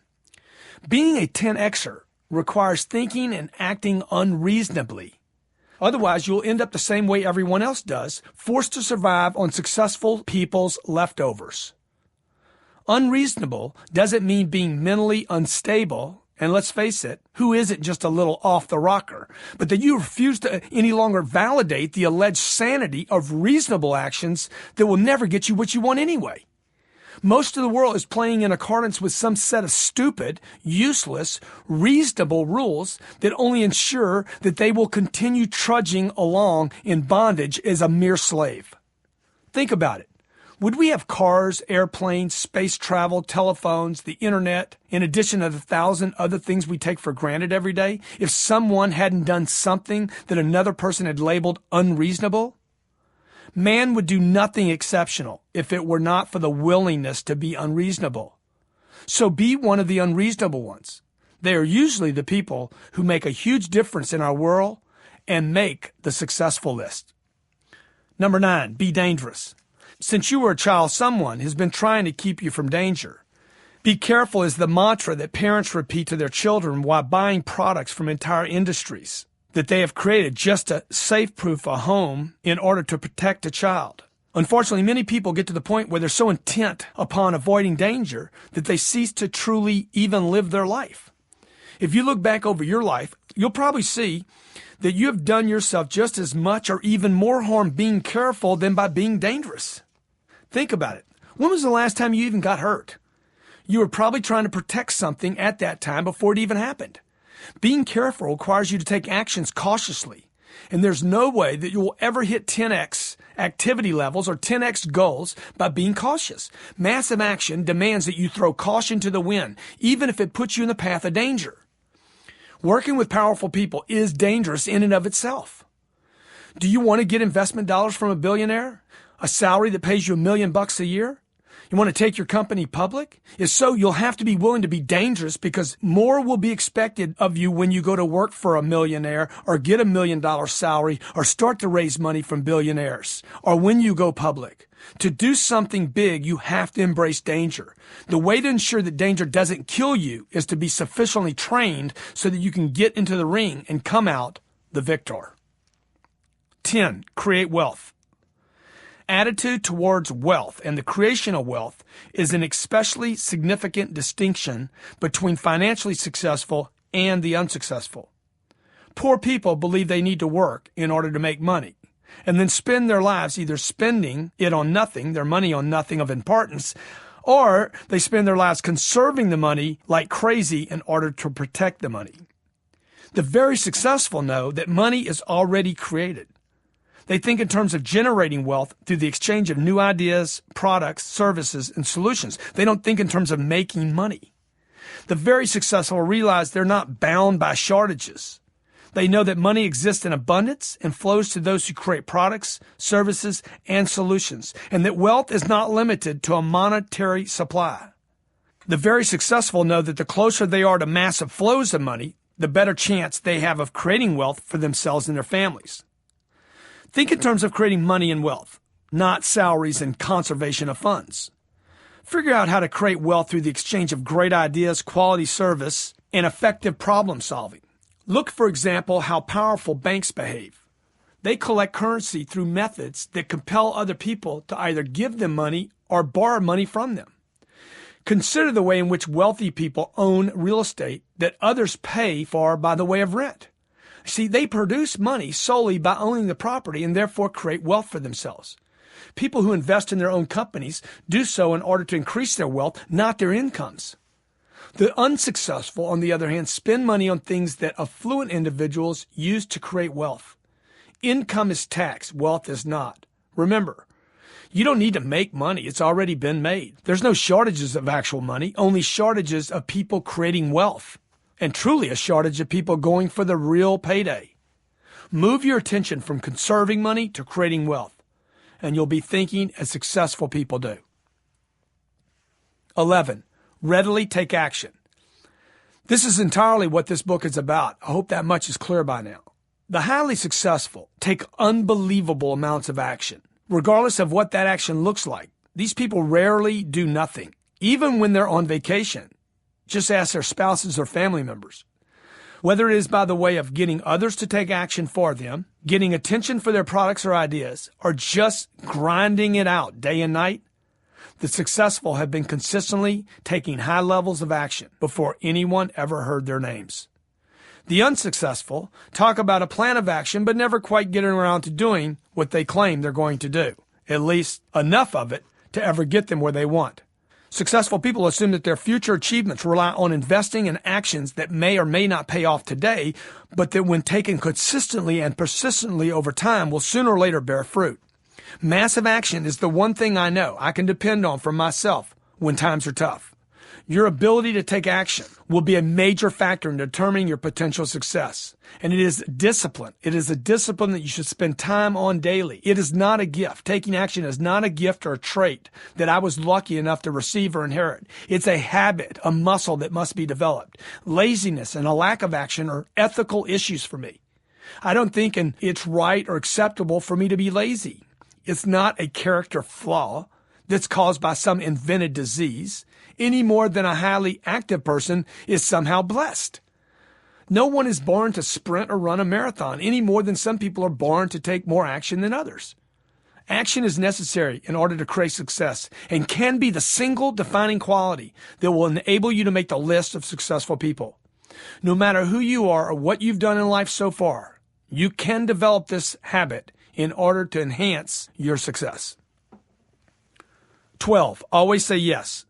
Speaker 1: Being a 10Xer requires thinking and acting unreasonably. Otherwise, you'll end up the same way everyone else does, forced to survive on successful people's leftovers. Unreasonable doesn't mean being mentally unstable, and let's face it, who isn't just a little off the rocker? But that you refuse to any longer validate the alleged sanity of reasonable actions that will never get you what you want anyway. Most of the world is playing in accordance with some set of stupid, useless, reasonable rules that only ensure that they will continue trudging along in bondage as a mere slave. Think about it. Would we have cars, airplanes, space travel, telephones, the internet, in addition to the 1,000 other things we take for granted every day, if someone hadn't done something that another person had labeled unreasonable? Man would do nothing exceptional if it were not for the willingness to be unreasonable. So be one of the unreasonable ones. They are usually the people who make a huge difference in our world and make the successful list. Number 9, be dangerous. Since you were a child, someone has been trying to keep you from danger. Be careful is the mantra that parents repeat to their children while buying products from entire industries that they have created just to safe-proof a home in order to protect a child. Unfortunately, many people get to the point where they're so intent upon avoiding danger that they cease to truly even live their life. If you look back over your life, you'll probably see that you have done yourself just as much or even more harm being careful than by being dangerous. Think about it. When was the last time you even got hurt? You were probably trying to protect something at that time before it even happened. Being careful requires you to take actions cautiously, and there's no way that you will ever hit 10x activity levels or 10x goals by being cautious. Massive action demands that you throw caution to the wind, even if it puts you in the path of danger. Working with powerful people is dangerous in and of itself. Do you want to get investment dollars from a billionaire? A salary that pays you $1 million a year? You want to take your company public? If so, you'll have to be willing to be dangerous because more will be expected of you when you go to work for a millionaire or get $1 million salary or start to raise money from billionaires or when you go public. To do something big, you have to embrace danger. The way to ensure that danger doesn't kill you is to be sufficiently trained so that you can get into the ring and come out the victor. 10. Create wealth. Attitude towards wealth and the creation of wealth is an especially significant distinction between financially successful and the unsuccessful. Poor people believe they need to work in order to make money and then spend their lives either spending it on nothing, their money on nothing of importance, or they spend their lives conserving the money like crazy in order to protect the money. The very successful know that money is already created. They think in terms of generating wealth through the exchange of new ideas, products, services, and solutions. They don't think in terms of making money. The very successful realize they're not bound by shortages. They know that money exists in abundance and flows to those who create products, services, and solutions, and that wealth is not limited to a monetary supply. The very successful know that the closer they are to massive flows of money, the better chance they have of creating wealth for themselves and their families. Think in terms of creating money and wealth, not salaries and conservation of funds. Figure out how to create wealth through the exchange of great ideas, quality service, and effective problem solving. Look, for example, how powerful banks behave. They collect currency through methods that compel other people to either give them money or borrow money from them. Consider the way in which wealthy people own real estate that others pay for by the way of rent. See, they produce money solely by owning the property and therefore create wealth for themselves. People who invest in their own companies do so in order to increase their wealth, not their incomes. The unsuccessful, on the other hand, spend money on things that affluent individuals use to create wealth. Income is taxed, wealth is not. Remember, you don't need to make money. It's already been made. There's no shortages of actual money, only shortages of people creating wealth. And truly a shortage of people going for the real payday. Move your attention from conserving money to creating wealth, and you'll be thinking as successful people do. 11. Readily take action. This is entirely what this book is about. I hope that much is clear by now. The highly successful take unbelievable amounts of action, regardless of what that action looks like. These people rarely do nothing, even when they're on vacation. Just ask their spouses or family members. Whether it is by the way of getting others to take action for them, getting attention for their products or ideas, or just grinding it out day and night, the successful have been consistently taking high levels of action before anyone ever heard their names. The unsuccessful talk about a plan of action but never quite getting around to doing what they claim they're going to do, at least enough of it to ever get them where they want. Successful people assume that their future achievements rely on investing in actions that may or may not pay off today, but that when taken consistently and persistently over time will sooner or later bear fruit. Massive action is the one thing I know I can depend on for myself when times are tough. Your ability to take action will be a major factor in determining your potential success. And it is discipline. It is a discipline that you should spend time on daily. It is not a gift. Taking action is not a gift or a trait that I was lucky enough to receive or inherit. It's a habit, a muscle that must be developed. Laziness and a lack of action are ethical issues for me. I don't think it's right or acceptable for me to be lazy. It's not a character flaw that's caused by some invented disease, any more than a highly active person is somehow blessed. No one is born to sprint or run a marathon any more than some people are born to take more action than others. Action is necessary in order to create success and can be the single defining quality that will enable you to make the list of successful people. No matter who you are or what you've done in life so far, you can develop this habit in order to enhance your success. 12. Always say yes.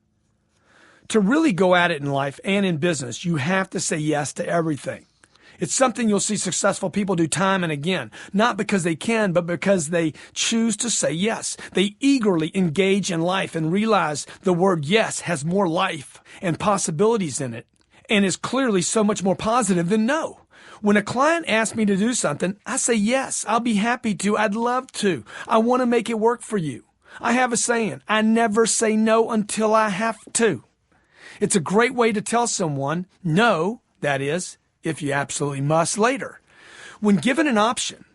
Speaker 1: To really go at it in life and in business, you have to say yes to everything. It's something you'll see successful people do time and again, not because they can, but because they choose to say yes. They eagerly engage in life and realize the word yes has more life and possibilities in it and is clearly so much more positive than no. When a client asks me to do something, I say yes. I'll be happy to. I'd love to. I want to make it work for you. I have a saying, I never say no until I have to. It's a great way to tell someone no, that is, if you absolutely must later. When given an option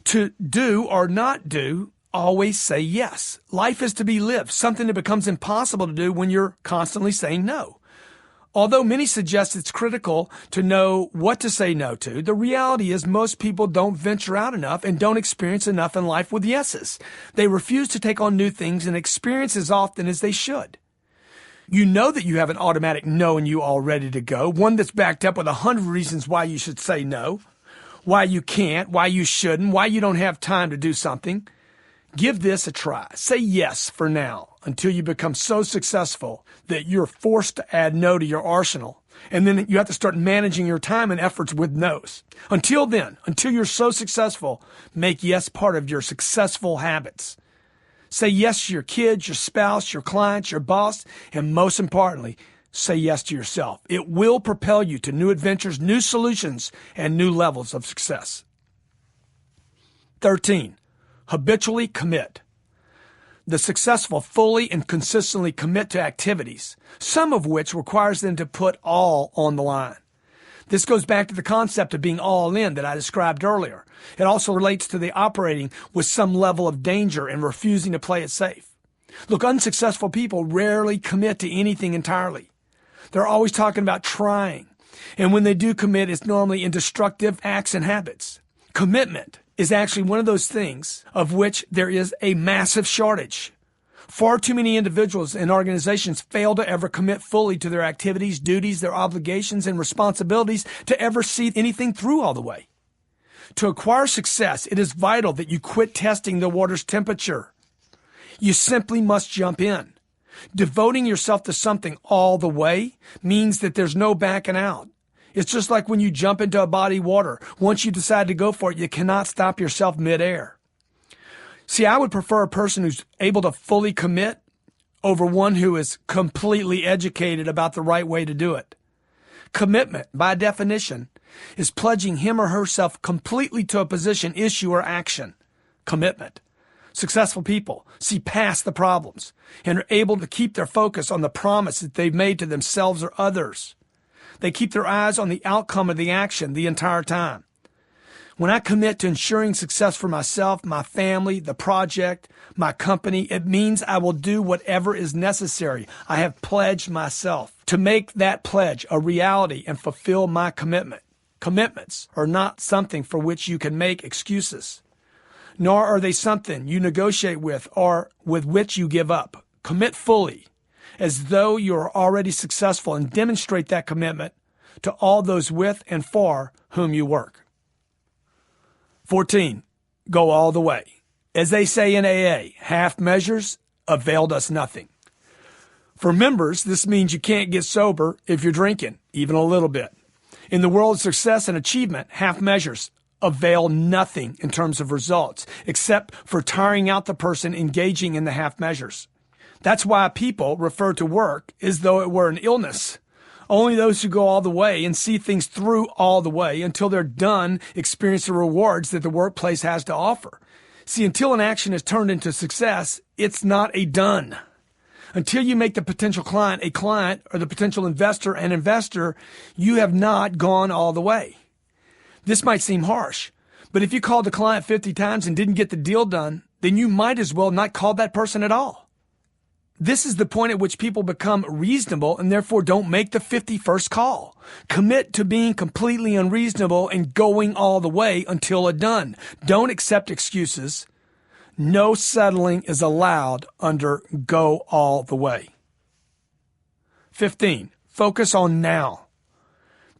Speaker 1: to do or not do, always say yes. Life is to be lived, something that becomes impossible to do when you're constantly saying no. Although many suggest it's critical to know what to say no to, the reality is most people don't venture out enough and don't experience enough in life with yeses. They refuse to take on new things and experience as often as they should. You know that you have an automatic no in you all ready to go, one that's backed up with 100 reasons why you should say no, why you can't, why you shouldn't, why you don't have time to do something. Give this a try. Say yes for now until you become so successful that you're forced to add no to your arsenal. And then you have to start managing your time and efforts with no's. Until then, until you're so successful, make yes part of your successful habits. Say yes to your kids, your spouse, your clients, your boss, and most importantly, say yes to yourself. It will propel you to new adventures, new solutions, and new levels of success. 13. Habitually commit. The successful fully and consistently commit to activities, some of which requires them to put all on the line. This goes back to the concept of being all in that I described earlier. It also relates to the operating with some level of danger and refusing to play it safe. Look, unsuccessful people rarely commit to anything entirely. They're always talking about trying. And when they do commit, it's normally in destructive acts and habits. Commitment is actually one of those things of which there is a massive shortage. Far too many individuals and organizations fail to ever commit fully to their activities, duties, their obligations, and responsibilities to ever see anything through all the way. To acquire success, it is vital that you quit testing the water's temperature. You simply must jump in. Devoting yourself to something all the way means that there's no backing out. It's just like when you jump into a body of water. Once you decide to go for it, you cannot stop yourself midair. See, I would prefer a person who's able to fully commit over one who is completely educated about the right way to do it. Commitment, by definition, is pledging him or herself completely to a position, issue, or action. Commitment. Successful people see past the problems and are able to keep their focus on the promise that they've made to themselves or others. They keep their eyes on the outcome of the action the entire time. When I commit to ensuring success for myself, my family, the project, my company, it means I will do whatever is necessary. I have pledged myself to make that pledge a reality and fulfill my commitment. Commitments are not something for which you can make excuses, nor are they something you negotiate with or with which you give up. Commit fully, as though you are already successful, and demonstrate that commitment to all those with and for whom you work. 14. Go all the way. As they say in AA, half measures availed us nothing. For members, this means you can't get sober if you're drinking, even a little bit. In the world of success and achievement, half measures avail nothing in terms of results, except for tiring out the person engaging in the half measures. That's why people refer to work as though it were an illness. Only those who go all the way and see things through all the way until they're done experience the rewards that the workplace has to offer. See, until an action is turned into success, it's not a done. Until you make the potential client a client or the potential investor an investor, you have not gone all the way. This might seem harsh, but if you called the client 50 times and didn't get the deal done, then you might as well not call that person at all. This is the point at which people become reasonable and therefore don't make the 51st call. Commit to being completely unreasonable and going all the way until it's done. Don't accept excuses. No settling is allowed under go all the way. 15. Focus on now.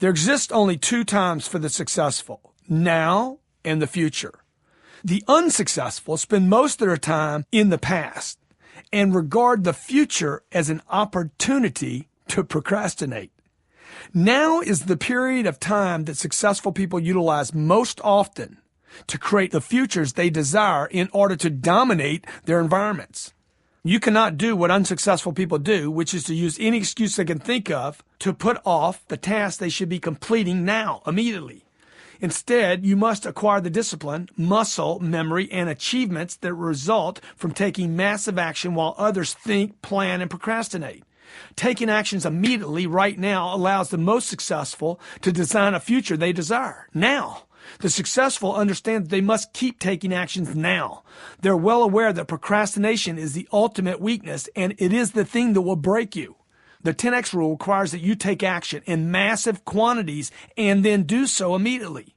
Speaker 1: There exist only two times for the successful, now and the future. The unsuccessful spend most of their time in the past and regard the future as an opportunity to procrastinate. Now is the period of time that successful people utilize most often to create the futures they desire in order to dominate their environments. You cannot do what unsuccessful people do, which is to use any excuse they can think of to put off the task they should be completing now, immediately. Instead, you must acquire the discipline, muscle, memory, and achievements that result from taking massive action while others think, plan, and procrastinate. Taking actions immediately right now allows the most successful to design a future they desire now. The successful understand that they must keep taking actions now. They're well aware that procrastination is the ultimate weakness, and it is the thing that will break you. The 10X rule requires that you take action in massive quantities and then do so immediately.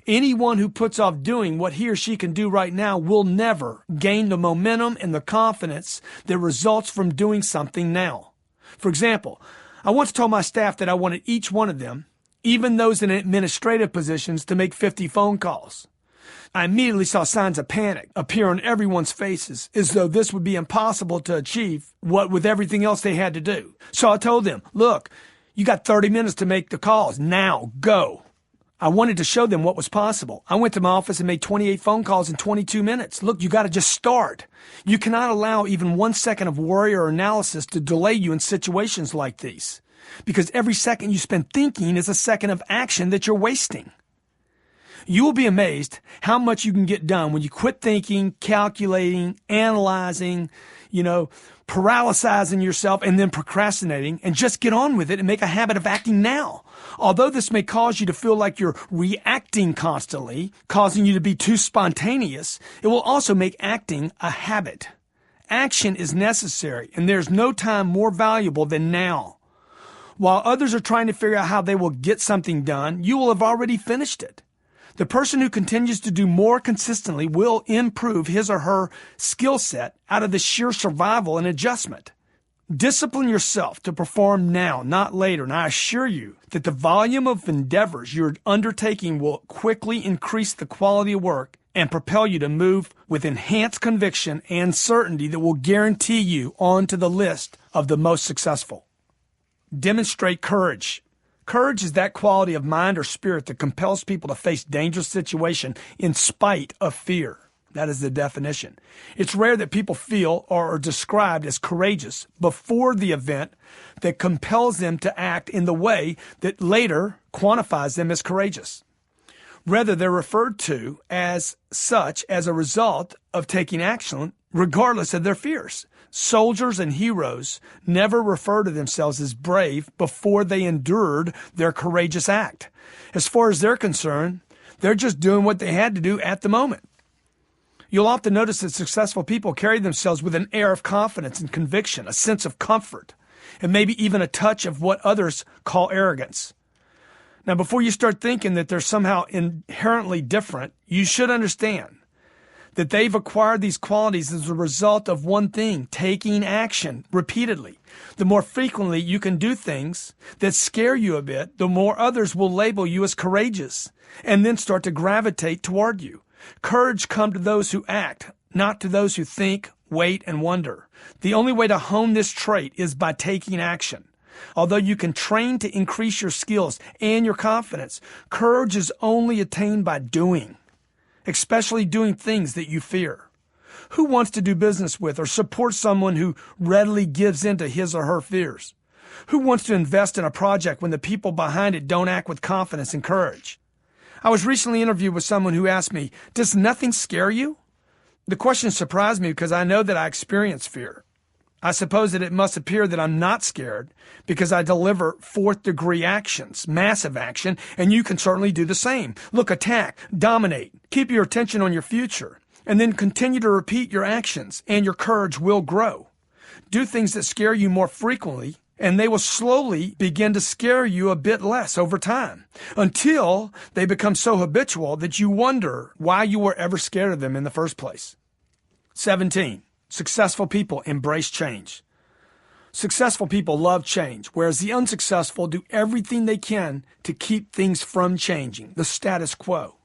Speaker 1: Anyone who puts off doing what he or she can do right now will never gain the momentum and the confidence that results from doing something now. For example, I once told my staff that I wanted each one of them, even those in administrative positions, to make 50 phone calls. I immediately saw signs of panic appear on everyone's faces, as though this would be impossible to achieve, what with everything else they had to do. So I told them, look, you got 30 minutes to make the calls. Now, go. I wanted to show them what was possible. I went to my office and made 28 phone calls in 22 minutes. Look, you got to just start. You cannot allow even 1 second of worry or analysis to delay you in situations like these, because every second you spend thinking is a second of action that you're wasting. You will be amazed how much you can get done when you quit thinking, calculating, analyzing, paralyzing yourself and then procrastinating, and just get on with it and make a habit of acting now. Although this may cause you to feel like you're reacting constantly, causing you to be too spontaneous, it will also make acting a habit. Action is necessary, and there's no time more valuable than now. While others are trying to figure out how they will get something done, you will have already finished it. The person who continues to do more consistently will improve his or her skill set out of the sheer survival and adjustment. Discipline yourself to perform now, not later, and I assure you that the volume of endeavors you're undertaking will quickly increase the quality of work and propel you to move with enhanced conviction and certainty that will guarantee you onto the list of the most successful. Demonstrate courage. Courage is that quality of mind or spirit that compels people to face dangerous situations in spite of fear. That is the definition. It's rare that people feel or are described as courageous before the event that compels them to act in the way that later quantifies them as courageous. Rather, they're referred to as such as a result of taking action regardless of their fears. Soldiers and heroes never refer to themselves as brave before they endured their courageous act. As far as they're concerned, they're just doing what they had to do at the moment. You'll often notice that successful people carry themselves with an air of confidence and conviction, a sense of comfort, and maybe even a touch of what others call arrogance. Now, before you start thinking that they're somehow inherently different, you should understand that they've acquired these qualities as a result of one thing: taking action repeatedly. The more frequently you can do things that scare you a bit, the more others will label you as courageous and then start to gravitate toward you. Courage comes to those who act, not to those who think, wait, and wonder. The only way to hone this trait is by taking action. Although you can train to increase your skills and your confidence, courage is only attained by doing, especially doing things that you fear. Who wants to do business with or support someone who readily gives in to his or her fears? Who wants to invest in a project when the people behind it don't act with confidence and courage? I was recently interviewed with someone who asked me, "Does nothing scare you?" The question surprised me because I know that I experience fear. I suppose that it must appear that I'm not scared because I deliver fourth-degree actions, massive action, and you can certainly do the same. Look, attack, dominate, keep your attention on your future, and then continue to repeat your actions, and your courage will grow. Do things that scare you more frequently, and they will slowly begin to scare you a bit less over time, until they become so habitual that you wonder why you were ever scared of them in the first place. 17. Successful people embrace change. Successful people love change, whereas the unsuccessful do everything they can to keep things from changing, the status quo.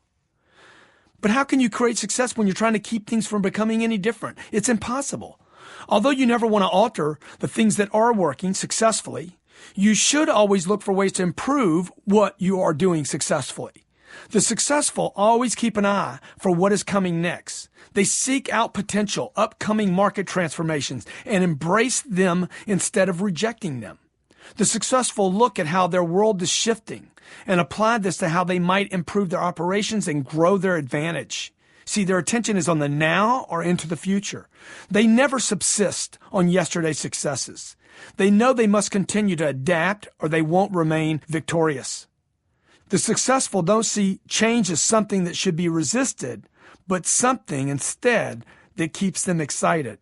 Speaker 1: But how can you create success when you're trying to keep things from becoming any different? It's impossible. Although you never want to alter the things that are working successfully, you should always look for ways to improve what you are doing successfully. The successful always keep an eye for what is coming next. They seek out potential upcoming market transformations and embrace them instead of rejecting them. The successful look at how their world is shifting and apply this to how they might improve their operations and grow their advantage. See, their attention is on the now or into the future. They never subsist on yesterday's successes. They know they must continue to adapt or they won't remain victorious. The successful don't see change as something that should be resisted, but something instead that keeps them excited.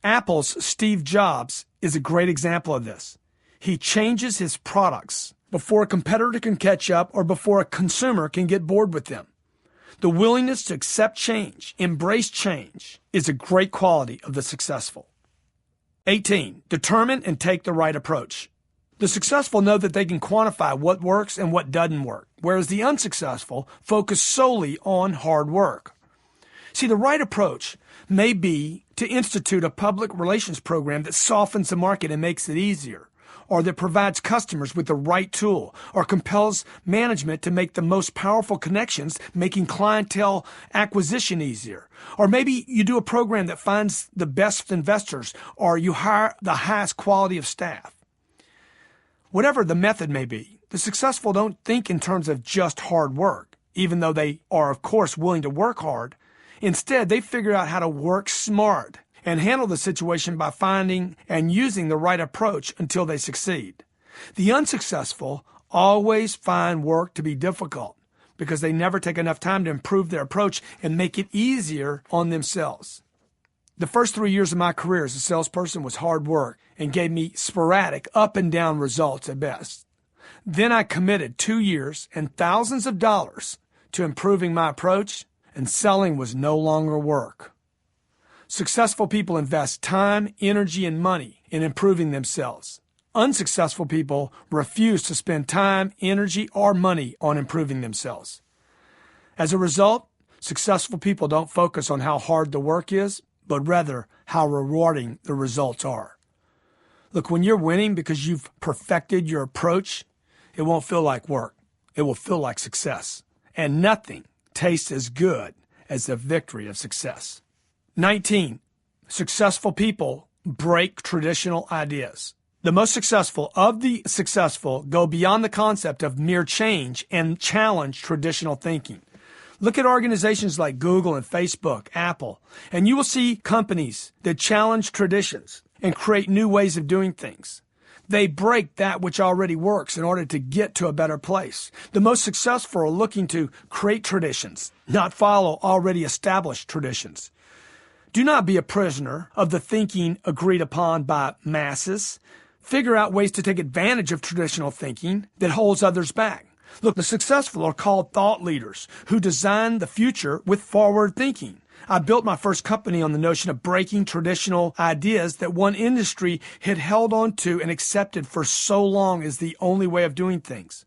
Speaker 1: Apple's Steve Jobs is a great example of this. He changes his products before a competitor can catch up or before a consumer can get bored with them. The willingness to accept change, embrace change, is a great quality of the successful. 18. Determine and take the right approach. The successful know that they can quantify what works and what doesn't work, whereas the unsuccessful focus solely on hard work. See, the right approach may be to institute a public relations program that softens the market and makes it easier, or that provides customers with the right tool, or compels management to make the most powerful connections, making clientele acquisition easier. Or maybe you do a program that finds the best investors, or you hire the highest quality of staff. Whatever the method may be, the successful don't think in terms of just hard work, even though they are, of course, willing to work hard. Instead, they figure out how to work smart and handle the situation by finding and using the right approach until they succeed. The unsuccessful always find work to be difficult because they never take enough time to improve their approach and make it easier on themselves. The first 3 years of my career as a salesperson was hard work and gave me sporadic up and down results at best. Then I committed 2 years and thousands of dollars to improving my approach, and selling was no longer work. Successful people invest time, energy, and money in improving themselves. Unsuccessful people refuse to spend time, energy, or money on improving themselves. As a result, successful people don't focus on how hard the work is, but rather how rewarding the results are. Look, when you're winning because you've perfected your approach, it won't feel like work. It will feel like success. And nothing tastes as good as the victory of success. 19. Successful people break traditional ideas. The most successful of the successful go beyond the concept of mere change and challenge traditional thinking. Look at organizations like Google and Facebook, Apple, and you will see companies that challenge traditions and create new ways of doing things. They break that which already works in order to get to a better place. The most successful are looking to create traditions, not follow already established traditions. Do not be a prisoner of the thinking agreed upon by masses. Figure out ways to take advantage of traditional thinking that holds others back. Look, the successful are called thought leaders who design the future with forward thinking. I built my first company on the notion of breaking traditional ideas that one industry had held on to and accepted for so long as the only way of doing things.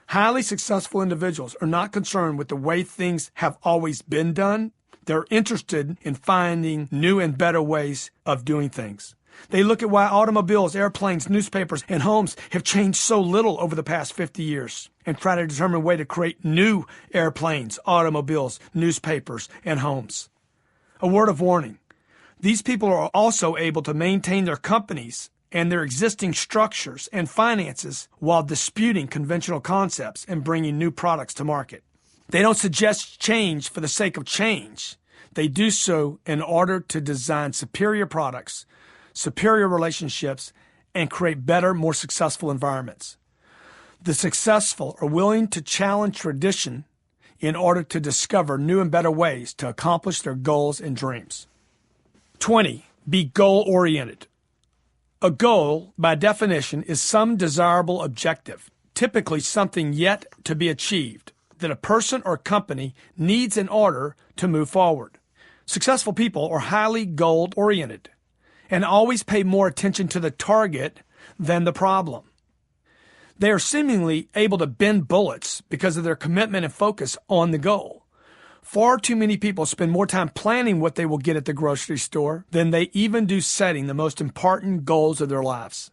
Speaker 1: Highly successful individuals are not concerned with the way things have always been done. They're interested in finding new and better ways of doing things. They look at why automobiles, airplanes, newspapers, and homes have changed so little over the past 50 years and try to determine a way to create new airplanes, automobiles, newspapers, and homes. A word of warning. These people are also able to maintain their companies and their existing structures and finances while disputing conventional concepts and bringing new products to market. They don't suggest change for the sake of change. They do so in order to design superior products, superior relationships, and create better, more successful environments. The successful are willing to challenge tradition in order to discover new and better ways to accomplish their goals and dreams. 20. Be goal-oriented. A goal, by definition, is some desirable objective, typically something yet to be achieved, that a person or company needs in order to move forward. Successful people are highly goal-oriented and always pay more attention to the target than the problem. They are seemingly able to bend bullets because of their commitment and focus on the goal. Far too many people spend more time planning what they will get at the grocery store than they even do setting the most important goals of their lives.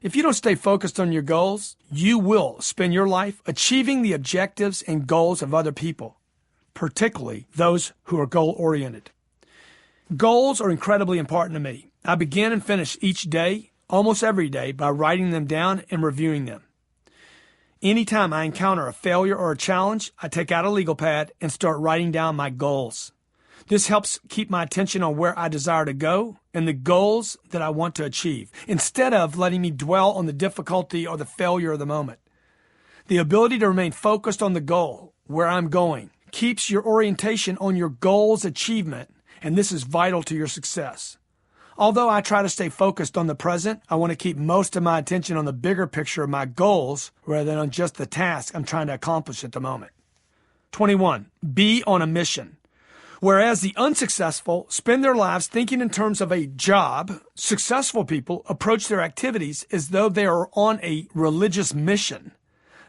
Speaker 1: If you don't stay focused on your goals, you will spend your life achieving the objectives and goals of other people, particularly those who are goal-oriented. Goals are incredibly important to me. I begin and finish each day almost every day by writing them down and reviewing them. Anytime I encounter a failure or a challenge, I take out a legal pad and start writing down my goals. This helps keep my attention on where I desire to go and the goals that I want to achieve, instead of letting me dwell on the difficulty or the failure of the moment. The ability to remain focused on the goal, where I'm going, keeps your orientation on your goal's achievement, and this is vital to your success. Although I try to stay focused on the present, I want to keep most of my attention on the bigger picture of my goals rather than on just the task I'm trying to accomplish at the moment. 21. Be on a mission. Whereas the unsuccessful spend their lives thinking in terms of a job, successful people approach their activities as though they are on a religious mission,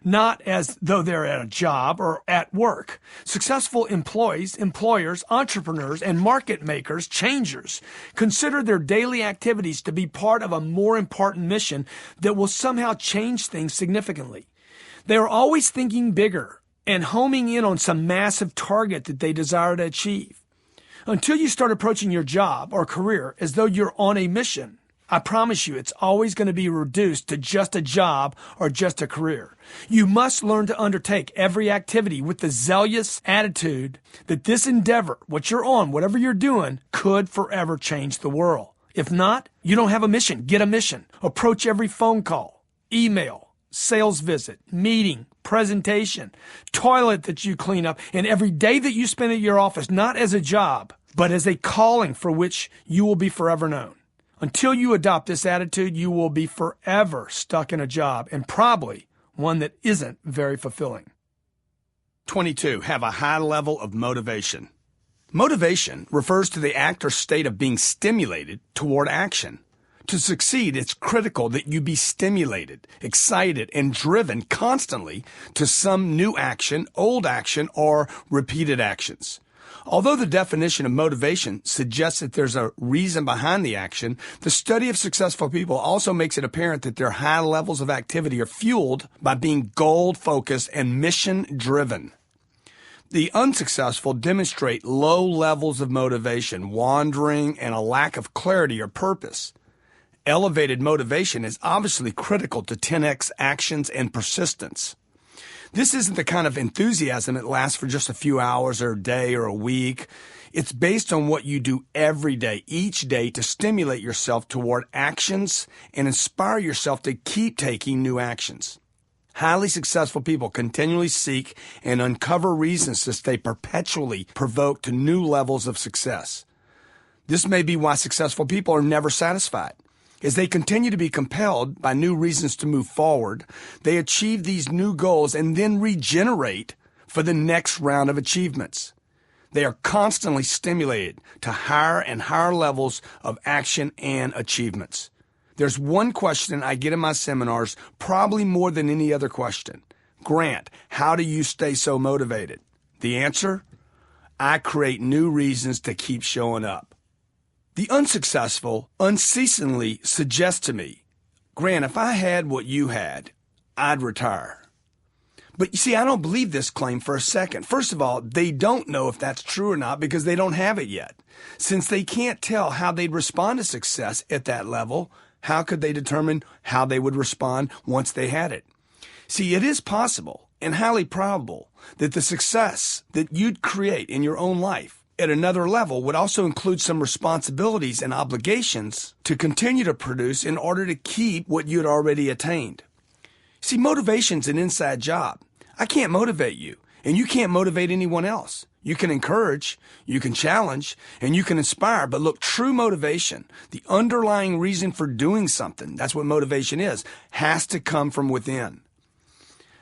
Speaker 1: not as though they're at a job or at work. Successful employees, employers, entrepreneurs, and market makers, changers, consider their daily activities to be part of a more important mission that will somehow change things significantly. They are always thinking bigger and homing in on some massive target that they desire to achieve. Until you start approaching your job or career as though you're on a mission, I promise you it's always going to be reduced to just a job or just a career. You must learn to undertake every activity with the zealous attitude that this endeavor, what you're on, whatever you're doing, could forever change the world. If not, you don't have a mission. Get a mission. Approach every phone call, email, sales visit, meeting, presentation, toilet that you clean up, and every day that you spend at your office, not as a job, but as a calling for which you will be forever known. Until you adopt this attitude, you will be forever stuck in a job, and probably one that isn't very fulfilling. 22. Have a high level of motivation. Motivation refers to the act or state of being stimulated toward action. To succeed, it's critical that you be stimulated, excited, and driven constantly to some new action, old action, or repeated actions. Although the definition of motivation suggests that there's a reason behind the action, the study of successful people also makes it apparent that their high levels of activity are fueled by being goal-focused and mission-driven. The unsuccessful demonstrate low levels of motivation, wandering, and a lack of clarity or purpose. Elevated motivation is obviously critical to 10x actions and persistence. This isn't the kind of enthusiasm that lasts for just a few hours or a day or a week. It's based on what you do every day, each day, to stimulate yourself toward actions and inspire yourself to keep taking new actions. Highly successful people continually seek and uncover reasons to stay perpetually provoked to new levels of success. This may be why successful people are never satisfied. As they continue to be compelled by new reasons to move forward, they achieve these new goals and then regenerate for the next round of achievements. They are constantly stimulated to higher and higher levels of action and achievements. There's one question I get in my seminars, probably more than any other question. Grant, how do you stay so motivated? The answer? I create new reasons to keep showing up. The unsuccessful unceasingly suggest to me, Grant, if I had what you had, I'd retire. But you see, I don't believe this claim for a second. First of all, they don't know if that's true or not because they don't have it yet. Since they can't tell how they'd respond to success at that level, how could they determine how they would respond once they had it? See, it is possible and highly probable that the success that you'd create in your own life at another level would also include some responsibilities and obligations to continue to produce in order to keep what you'd already attained. See, motivation's an inside job. I can't motivate you, and you can't motivate anyone else. You can encourage, you can challenge, and you can inspire, but look, true motivation, the underlying reason for doing something, that's what motivation is, has to come from within.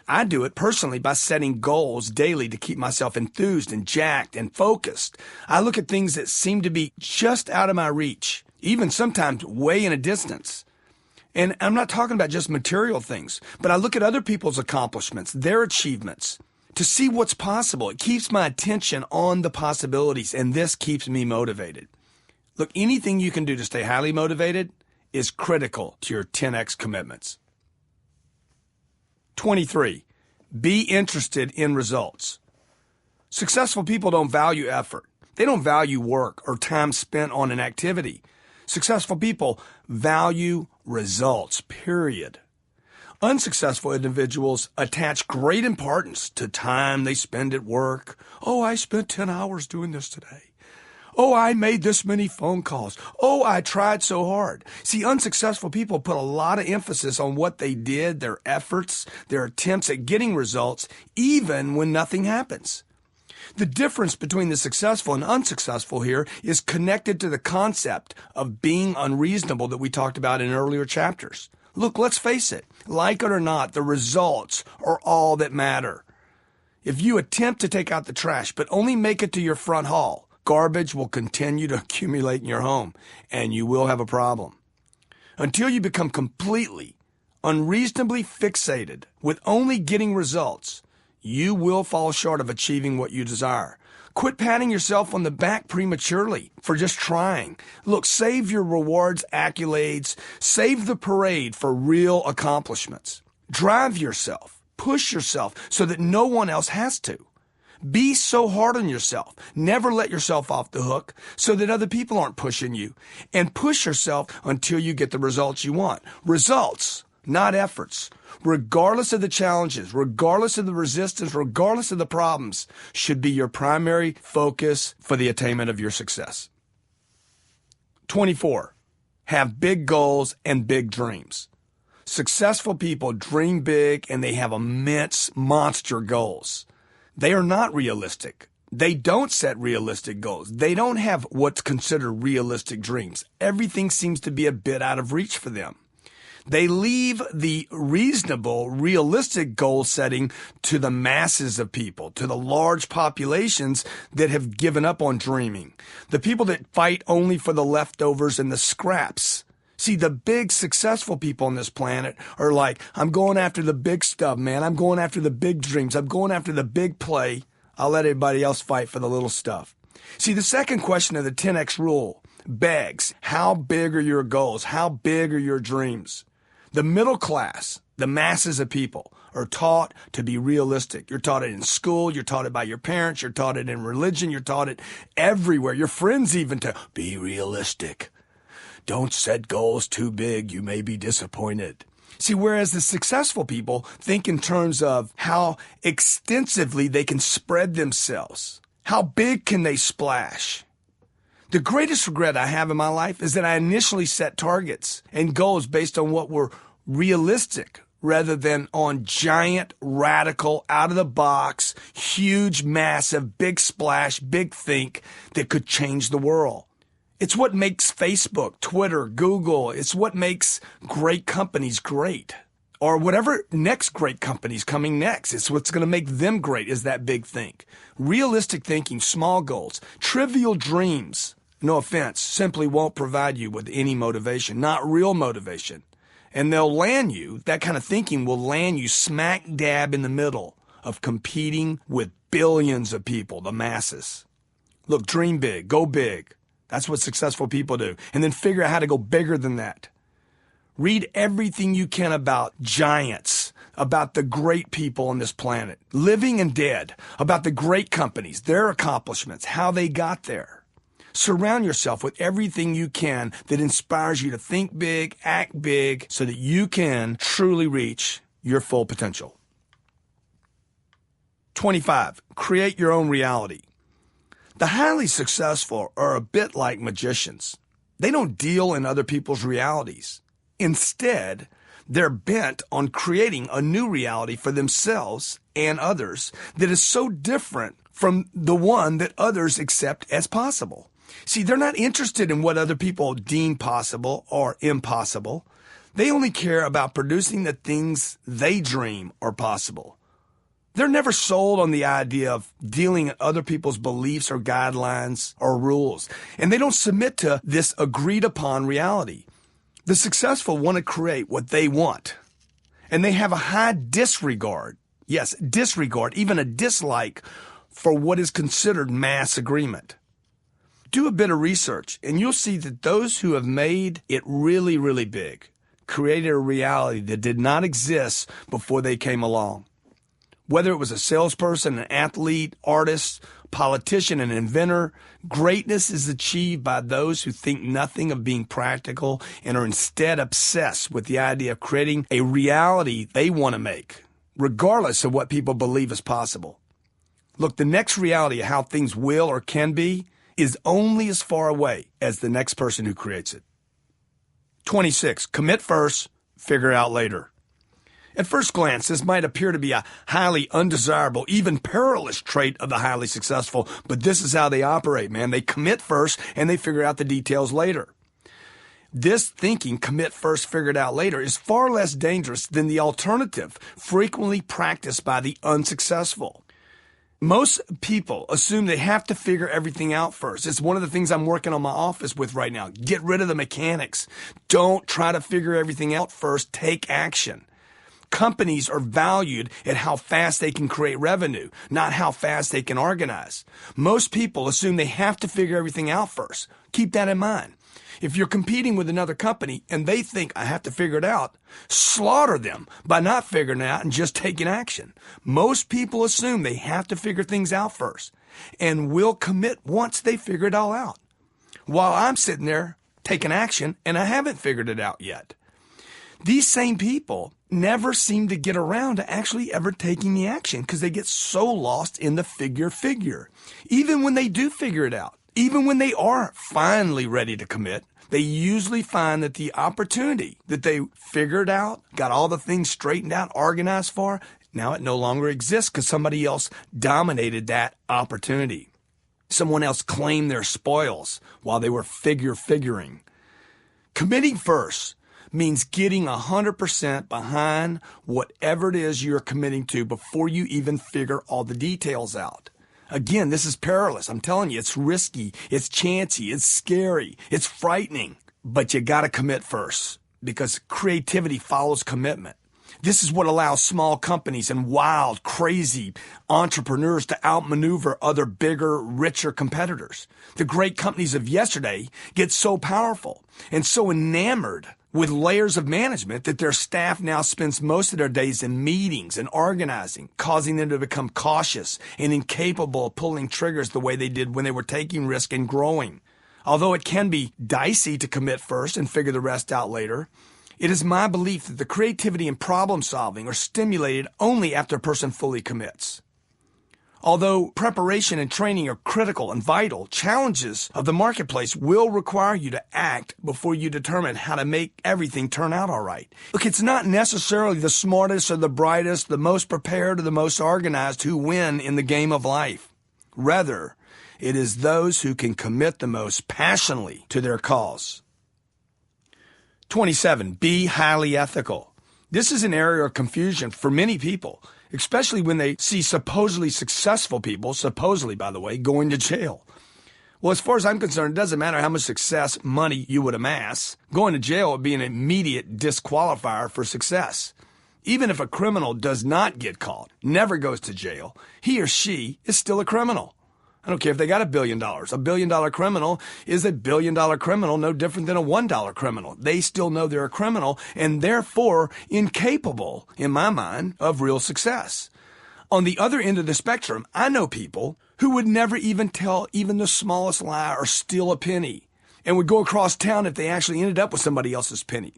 Speaker 1: I do it personally by setting goals daily to keep myself enthused and jacked and focused. I look at things that seem to be just out of my reach, even sometimes way in a distance. And I'm not talking about just material things, but I look at other people's accomplishments, their achievements, to see what's possible. It keeps my attention on the possibilities, and this keeps me motivated. Look, anything you can do to stay highly motivated is critical to your 10x commitments. 23. Be interested in results. Successful people don't value effort. They don't value work or time spent on an activity. Successful people value results, period. Unsuccessful individuals attach great importance to time they spend at work. Oh, I spent 10 hours doing this today. Oh, I made this many phone calls. Oh, I tried so hard. See, unsuccessful people put a lot of emphasis on what they did, their efforts, their attempts at getting results, even when nothing happens. The difference between the successful and unsuccessful here is connected to the concept of being unreasonable that we talked about in earlier chapters. Look, let's face it, like it or not, the results are all that matter. If you attempt to take out the trash but only make it to your front hall, garbage will continue to accumulate in your home, and you will have a problem. Until you become completely, unreasonably fixated with only getting results, you will fall short of achieving what you desire. Quit patting yourself on the back prematurely for just trying. Look, save your rewards, accolades, save the parade for real accomplishments. Drive yourself, push yourself so that no one else has to. Be so hard on yourself. Never let yourself off the hook so that other people aren't pushing you. And push yourself until you get the results you want. Results, not efforts. Regardless of the challenges, regardless of the resistance, regardless of the problems, should be your primary focus for the attainment of your success. 24. Have big goals and big dreams. Successful people dream big and they have immense monster goals. They are not realistic. They don't set realistic goals. They don't have what's considered realistic dreams. Everything seems to be a bit out of reach for them. They leave the reasonable, realistic goal setting to the masses of people, to the large populations that have given up on dreaming. The people that fight only for the leftovers and the scraps. See, the big successful people on this planet are like, I'm going after the big stuff, man. I'm going after the big dreams. I'm going after the big play. I'll let everybody else fight for the little stuff. See, the second question of the 10X rule begs, how big are your goals? How big are your dreams? The middle class, the masses of people, are taught to be realistic. You're taught it in school. You're taught it by your parents. You're taught it in religion. You're taught it everywhere. Your friends even to be realistic. Don't set goals too big. You may be disappointed. See, whereas the successful people think in terms of how extensively they can spread themselves. How big can they splash? The greatest regret I have in my life is that I initially set targets and goals based on what were realistic rather than on giant, radical, out-of-the-box, huge, massive, big splash, big think that could change the world. It's what makes Facebook, Twitter, Google. It's what makes great companies great. Or whatever next great company's coming next. It's what's going to make them great is that big think. Realistic thinking, small goals, trivial dreams, no offense, simply won't provide you with any motivation, not real motivation. And they'll land you, that kind of thinking will land you smack dab in the middle of competing with billions of people, the masses. Look, dream big, go big. That's what successful people do. And then figure out how to go bigger than that. Read everything you can about giants, about the great people on this planet, living and dead, about the great companies, their accomplishments, how they got there. Surround yourself with everything you can that inspires you to think big, act big, so that you can truly reach your full potential. 25. Create your own reality. The highly successful are a bit like magicians. They don't deal in other people's realities. Instead, they're bent on creating a new reality for themselves and others that is so different from the one that others accept as possible. See, they're not interested in what other people deem possible or impossible. They only care about producing the things they dream are possible. They're never sold on the idea of dealing in other people's beliefs or guidelines or rules. And they don't submit to this agreed upon reality. The successful want to create what they want. And they have a high disregard, yes, disregard, even a dislike for what is considered mass agreement. Do a bit of research and you'll see that those who have made it really, really big created a reality that did not exist before they came along. Whether it was a salesperson, an athlete, artist, politician, an inventor, greatness is achieved by those who think nothing of being practical and are instead obsessed with the idea of creating a reality they want to make, regardless of what people believe is possible. Look, the next reality of how things will or can be is only as far away as the next person who creates it. 26. Commit first, figure out later. At first glance, this might appear to be a highly undesirable, even perilous trait of the highly successful, but this is how they operate, man. They commit first and they figure out the details later. This thinking, commit first, figure it out later, is far less dangerous than the alternative frequently practiced by the unsuccessful. Most people assume they have to figure everything out first. It's one of the things I'm working on my office with right now. Get rid of the mechanics. Don't try to figure everything out first. Take action. Companies are valued at how fast they can create revenue, not how fast they can organize. Most people assume they have to figure everything out first. Keep that in mind. If you're competing with another company and they think I have to figure it out, slaughter them by not figuring it out and just taking action. Most people assume they have to figure things out first and will commit once they figure it all out. While I'm sitting there taking action and I haven't figured it out yet. These same people never seem to get around to actually ever taking the action because they get so lost in the figure. Even when they do figure it out, even when they are finally ready to commit, they usually find that the opportunity that they figured out, got all the things straightened out, organized for, now it no longer exists because somebody else dominated that opportunity. Someone else claimed their spoils while they were figuring. Committing first means getting 100% behind whatever it is you're committing to before you even figure all the details out. Again, this is perilous. I'm telling you, it's risky, it's chancy, it's scary, it's frightening. But you gotta commit first because creativity follows commitment. This is what allows small companies and wild, crazy entrepreneurs to outmaneuver other bigger, richer competitors. The great companies of yesterday get so powerful and so enamored with layers of management that their staff now spends most of their days in meetings and organizing, causing them to become cautious and incapable of pulling triggers the way they did when they were taking risk and growing. Although it can be dicey to commit first and figure the rest out later, it is my belief that the creativity and problem solving are stimulated only after a person fully commits. Although preparation and training are critical and vital, challenges of the marketplace will require you to act before you determine how to make everything turn out all right. Look, it's not necessarily the smartest or the brightest, the most prepared or the most organized who win in the game of life. Rather, it is those who can commit the most passionately to their cause. 27. Be highly ethical. This is an area of confusion for many people, especially when they see supposedly successful people, supposedly, by the way, going to jail. Well, as far as I'm concerned, it doesn't matter how much success, money you would amass. Going to jail would be an immediate disqualifier for success. Even if a criminal does not get caught, never goes to jail, he or she is still a criminal. I don't care if they got $1 billion. $1 billion criminal is $1 billion criminal, no different than a $1 criminal. They still know they're a criminal and therefore incapable, in my mind, of real success. On the other end of the spectrum, I know people who would never even tell even the smallest lie or steal a penny and would go across town if they actually ended up with somebody else's penny.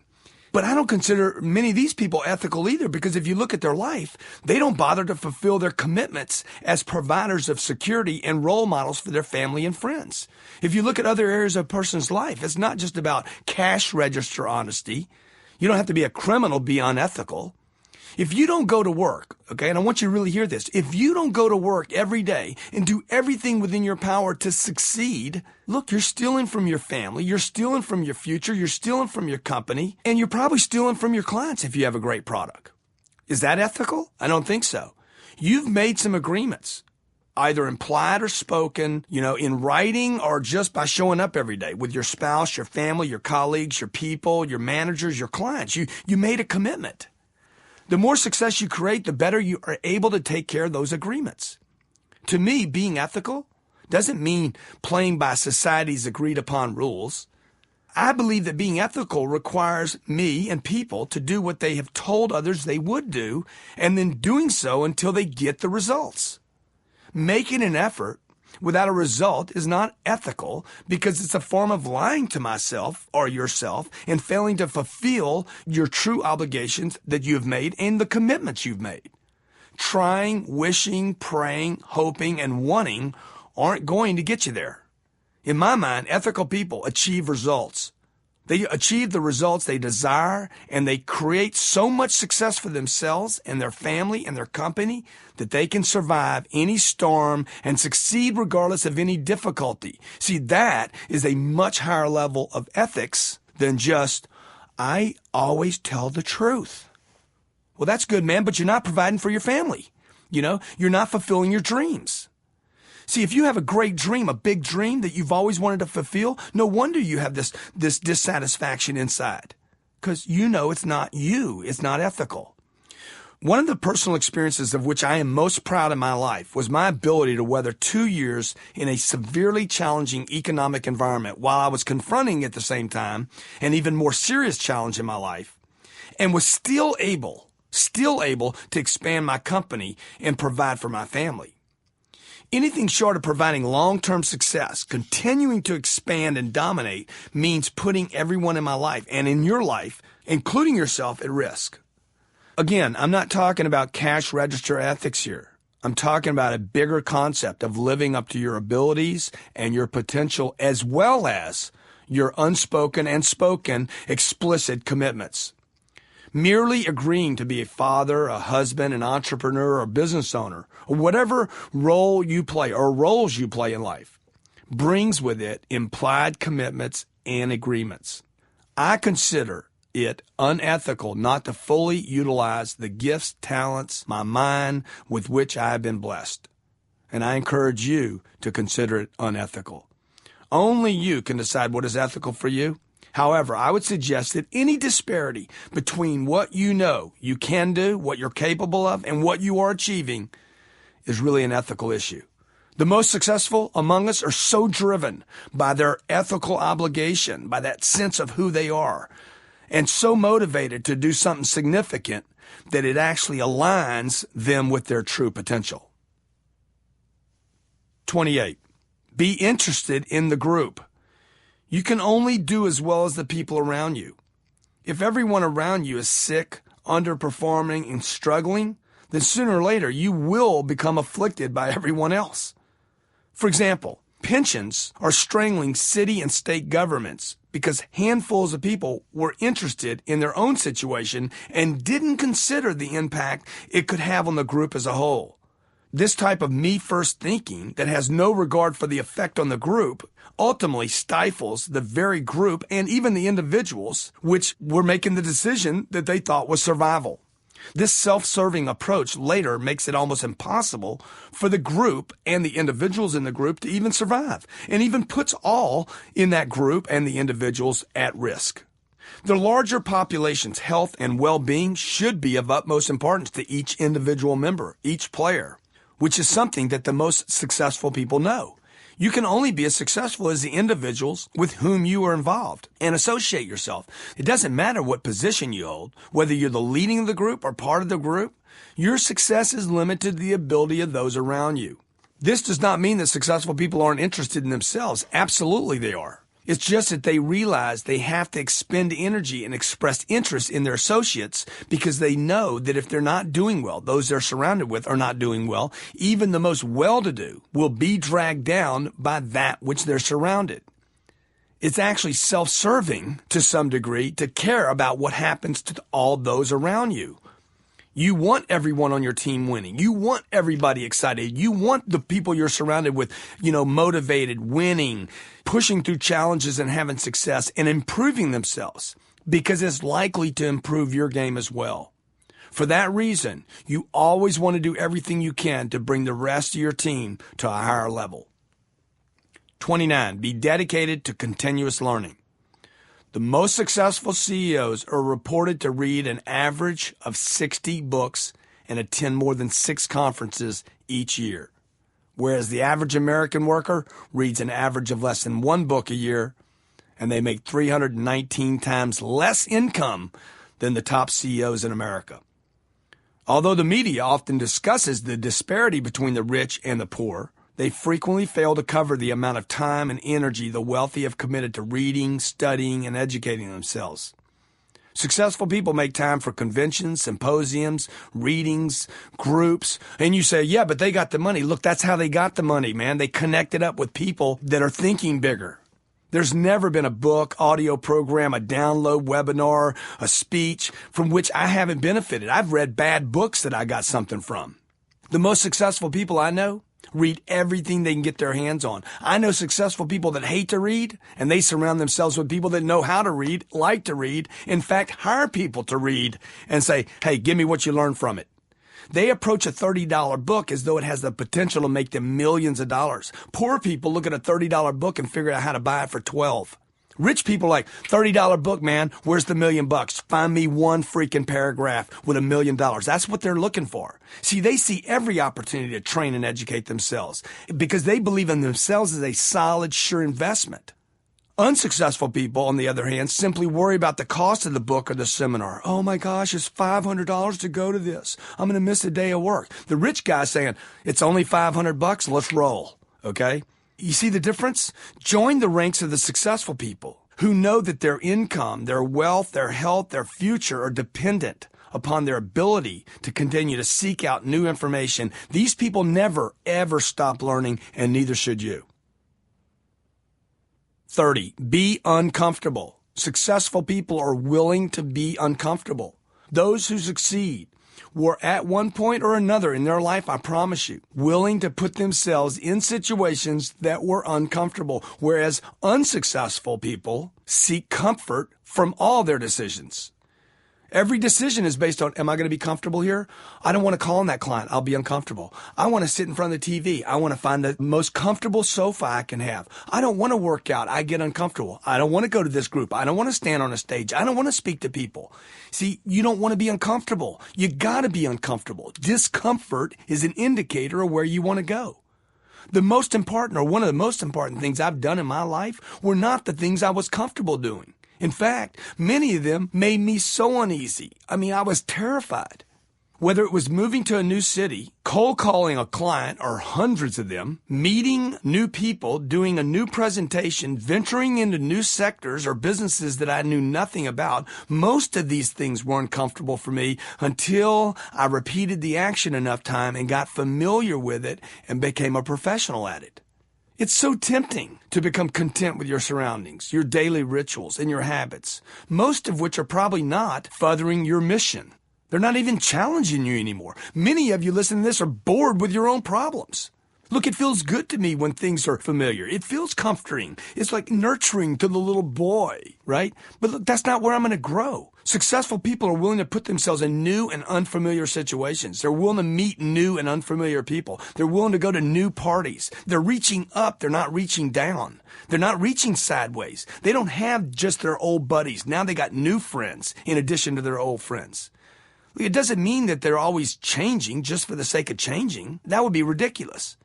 Speaker 1: But I don't consider many of these people ethical either, because if you look at their life, they don't bother to fulfill their commitments as providers of security and role models for their family and friends. If you look at other areas of a person's life, it's not just about cash register honesty. You don't have to be a criminal to be unethical. If you don't go to work, okay, and I want you to really hear this, if you don't go to work every day and do everything within your power to succeed, look, you're stealing from your family, you're stealing from your future, you're stealing from your company, and you're probably stealing from your clients if you have a great product. Is that ethical? I don't think so. You've made some agreements, either implied or spoken, in writing or just by showing up every day with your spouse, your family, your colleagues, your people, your managers, your clients. You made a commitment. The more success you create, the better you are able to take care of those agreements. To me, being ethical doesn't mean playing by society's agreed upon rules. I believe that being ethical requires me and people to do what they have told others they would do, and then doing so until they get the results. Making an effort without a result is not ethical because it's a form of lying to myself or yourself and failing to fulfill your true obligations that you have made and the commitments you've made. Trying, wishing, praying, hoping, and wanting aren't going to get you there. In my mind, ethical people achieve results. They achieve the results they desire, and they create so much success for themselves and their family and their company that they can survive any storm and succeed regardless of any difficulty. See, that is a much higher level of ethics than just, I always tell the truth. Well, that's good, man, but you're not providing for your family. You're not fulfilling your dreams. See, if you have a great dream, a big dream that you've always wanted to fulfill, no wonder you have this dissatisfaction inside. Because it's not you. It's not ethical. One of the personal experiences of which I am most proud in my life was my ability to weather 2 years in a severely challenging economic environment while I was confronting at the same time an even more serious challenge in my life, and was still able to expand my company and provide for my family. Anything short of providing long-term success, continuing to expand and dominate, means putting everyone in my life and in your life, including yourself, at risk. Again, I'm not talking about cash register ethics here. I'm talking about a bigger concept of living up to your abilities and your potential, as well as your unspoken and spoken explicit commitments. Merely agreeing to be a father, a husband, an entrepreneur, or business owner, or whatever role you play or roles you play in life, brings with it implied commitments and agreements. I consider it unethical not to fully utilize the gifts, talents, my mind with which I have been blessed. And I encourage you to consider it unethical. Only you can decide what is ethical for you. However, I would suggest that any disparity between what you know you can do, what you're capable of, and what you are achieving is really an ethical issue. The most successful among us are so driven by their ethical obligation, by that sense of who they are, and so motivated to do something significant that it actually aligns them with their true potential. 28. Be interested in the group. You can only do as well as the people around you. If everyone around you is sick, underperforming, and struggling, then sooner or later you will become afflicted by everyone else. For example, pensions are strangling city and state governments because handfuls of people were interested in their own situation and didn't consider the impact it could have on the group as a whole. This type of me-first thinking that has no regard for the effect on the group ultimately stifles the very group and even the individuals which were making the decision that they thought was survival. This self-serving approach later makes it almost impossible for the group and the individuals in the group to even survive, and even puts all in that group and the individuals at risk. The larger population's health and well-being should be of utmost importance to each individual member, each player, which is something that the most successful people know. You can only be as successful as the individuals with whom you are involved and associate yourself. It doesn't matter what position you hold, whether you're the leading of the group or part of the group, your success is limited to the ability of those around you. This does not mean that successful people aren't interested in themselves. Absolutely they are. It's just that they realize they have to expend energy and express interest in their associates because they know that if they're not doing well, those they're surrounded with are not doing well, even the most well-to-do will be dragged down by that which they're surrounded. It's actually self-serving to some degree to care about what happens to all those around you. You want everyone on your team winning. You want everybody excited. You want the people you're surrounded with, motivated, winning, pushing through challenges and having success and improving themselves because it's likely to improve your game as well. For that reason, you always want to do everything you can to bring the rest of your team to a higher level. 29. Be dedicated to continuous learning. The most successful CEOs are reported to read an average of 60 books and attend more than 6 conferences each year, whereas the average American worker reads an average of less than 1 book a year and they make 319 times less income than the top CEOs in America. Although the media often discusses the disparity between the rich and the poor, they frequently fail to cover the amount of time and energy the wealthy have committed to reading, studying, and educating themselves. Successful people make time for conventions, symposiums, readings, groups. And you say, yeah, but they got the money. Look, that's how they got the money, man. They connected up with people that are thinking bigger. There's never been a book, audio program, a download, webinar, a speech from which I haven't benefited. I've read bad books that I got something from. The most successful people I know read everything they can get their hands on. I know successful people that hate to read, and they surround themselves with people that know how to read, like to read, in fact, hire people to read and say, hey, give me what you learned from it. They approach a $30 book as though it has the potential to make them millions of dollars. Poor people look at a $30 book and figure out how to buy it for $12. Rich people are like, $30 book, man, where's the $1 million? Find me one freaking paragraph with $1 million. That's what they're looking for. See, they see every opportunity to train and educate themselves because they believe in themselves as a solid, sure investment. Unsuccessful people, on the other hand, simply worry about the cost of the book or the seminar. Oh my gosh, it's $500 to go to this. I'm going to miss a day of work. The rich guy saying, it's only $500, let's roll. Okay? You see the difference? Join the ranks of the successful people who know that their income, their wealth, their health, their future are dependent upon their ability to continue to seek out new information. These people never, ever stop learning, and neither should you. 30, be uncomfortable. Successful people are willing to be uncomfortable. Those who succeed were at one point or another in their life, I promise you, willing to put themselves in situations that were uncomfortable, whereas unsuccessful people seek comfort from all their decisions. Every decision is based on, am I going to be comfortable here? I don't want to call on that client. I'll be uncomfortable. I want to sit in front of the TV. I want to find the most comfortable sofa I can have. I don't want to work out. I get uncomfortable. I don't want to go to this group. I don't want to stand on a stage. I don't want to speak to people. See, you don't want to be uncomfortable. You got to be uncomfortable. Discomfort is an indicator of where you want to go. The most important, or one of the most important things I've done in my life were not the things I was comfortable doing. In fact, many of them made me so uneasy. I was terrified. Whether it was moving to a new city, cold calling a client, or hundreds of them, meeting new people, doing a new presentation, venturing into new sectors or businesses that I knew nothing about, most of these things were uncomfortable for me until I repeated the action enough time and got familiar with it and became a professional at it. It's so tempting to become content with your surroundings, your daily rituals, and your habits, most of which are probably not furthering your mission. They're not even challenging you anymore. Many of you listening to this are bored with your own problems. Look, it feels good to me when things are familiar. It feels comforting. It's like nurturing to the little boy, right? But look, that's not where I'm going to grow. Successful people are willing to put themselves in new and unfamiliar situations. They're willing to meet new and unfamiliar people. They're willing to go to new parties. They're reaching up. They're not reaching down. They're not reaching sideways. They don't have just their old buddies. Now they got new friends in addition to their old friends. It doesn't mean that they're always changing just for the sake of changing. That would be ridiculous.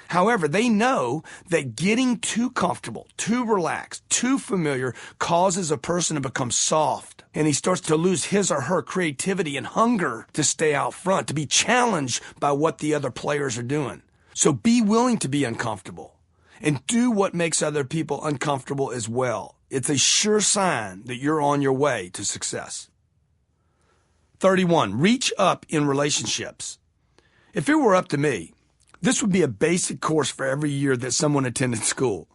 Speaker 1: However, they know that getting too comfortable, too relaxed, too familiar causes a person to become soft, and he starts to lose his or her creativity and hunger to stay out front, to be challenged by what the other players are doing. So be willing to be uncomfortable and do what makes other people uncomfortable as well. It's a sure sign that you're on your way to success. 31, reach up in relationships. If it were up to me, this would be a basic course for every year that someone attended school.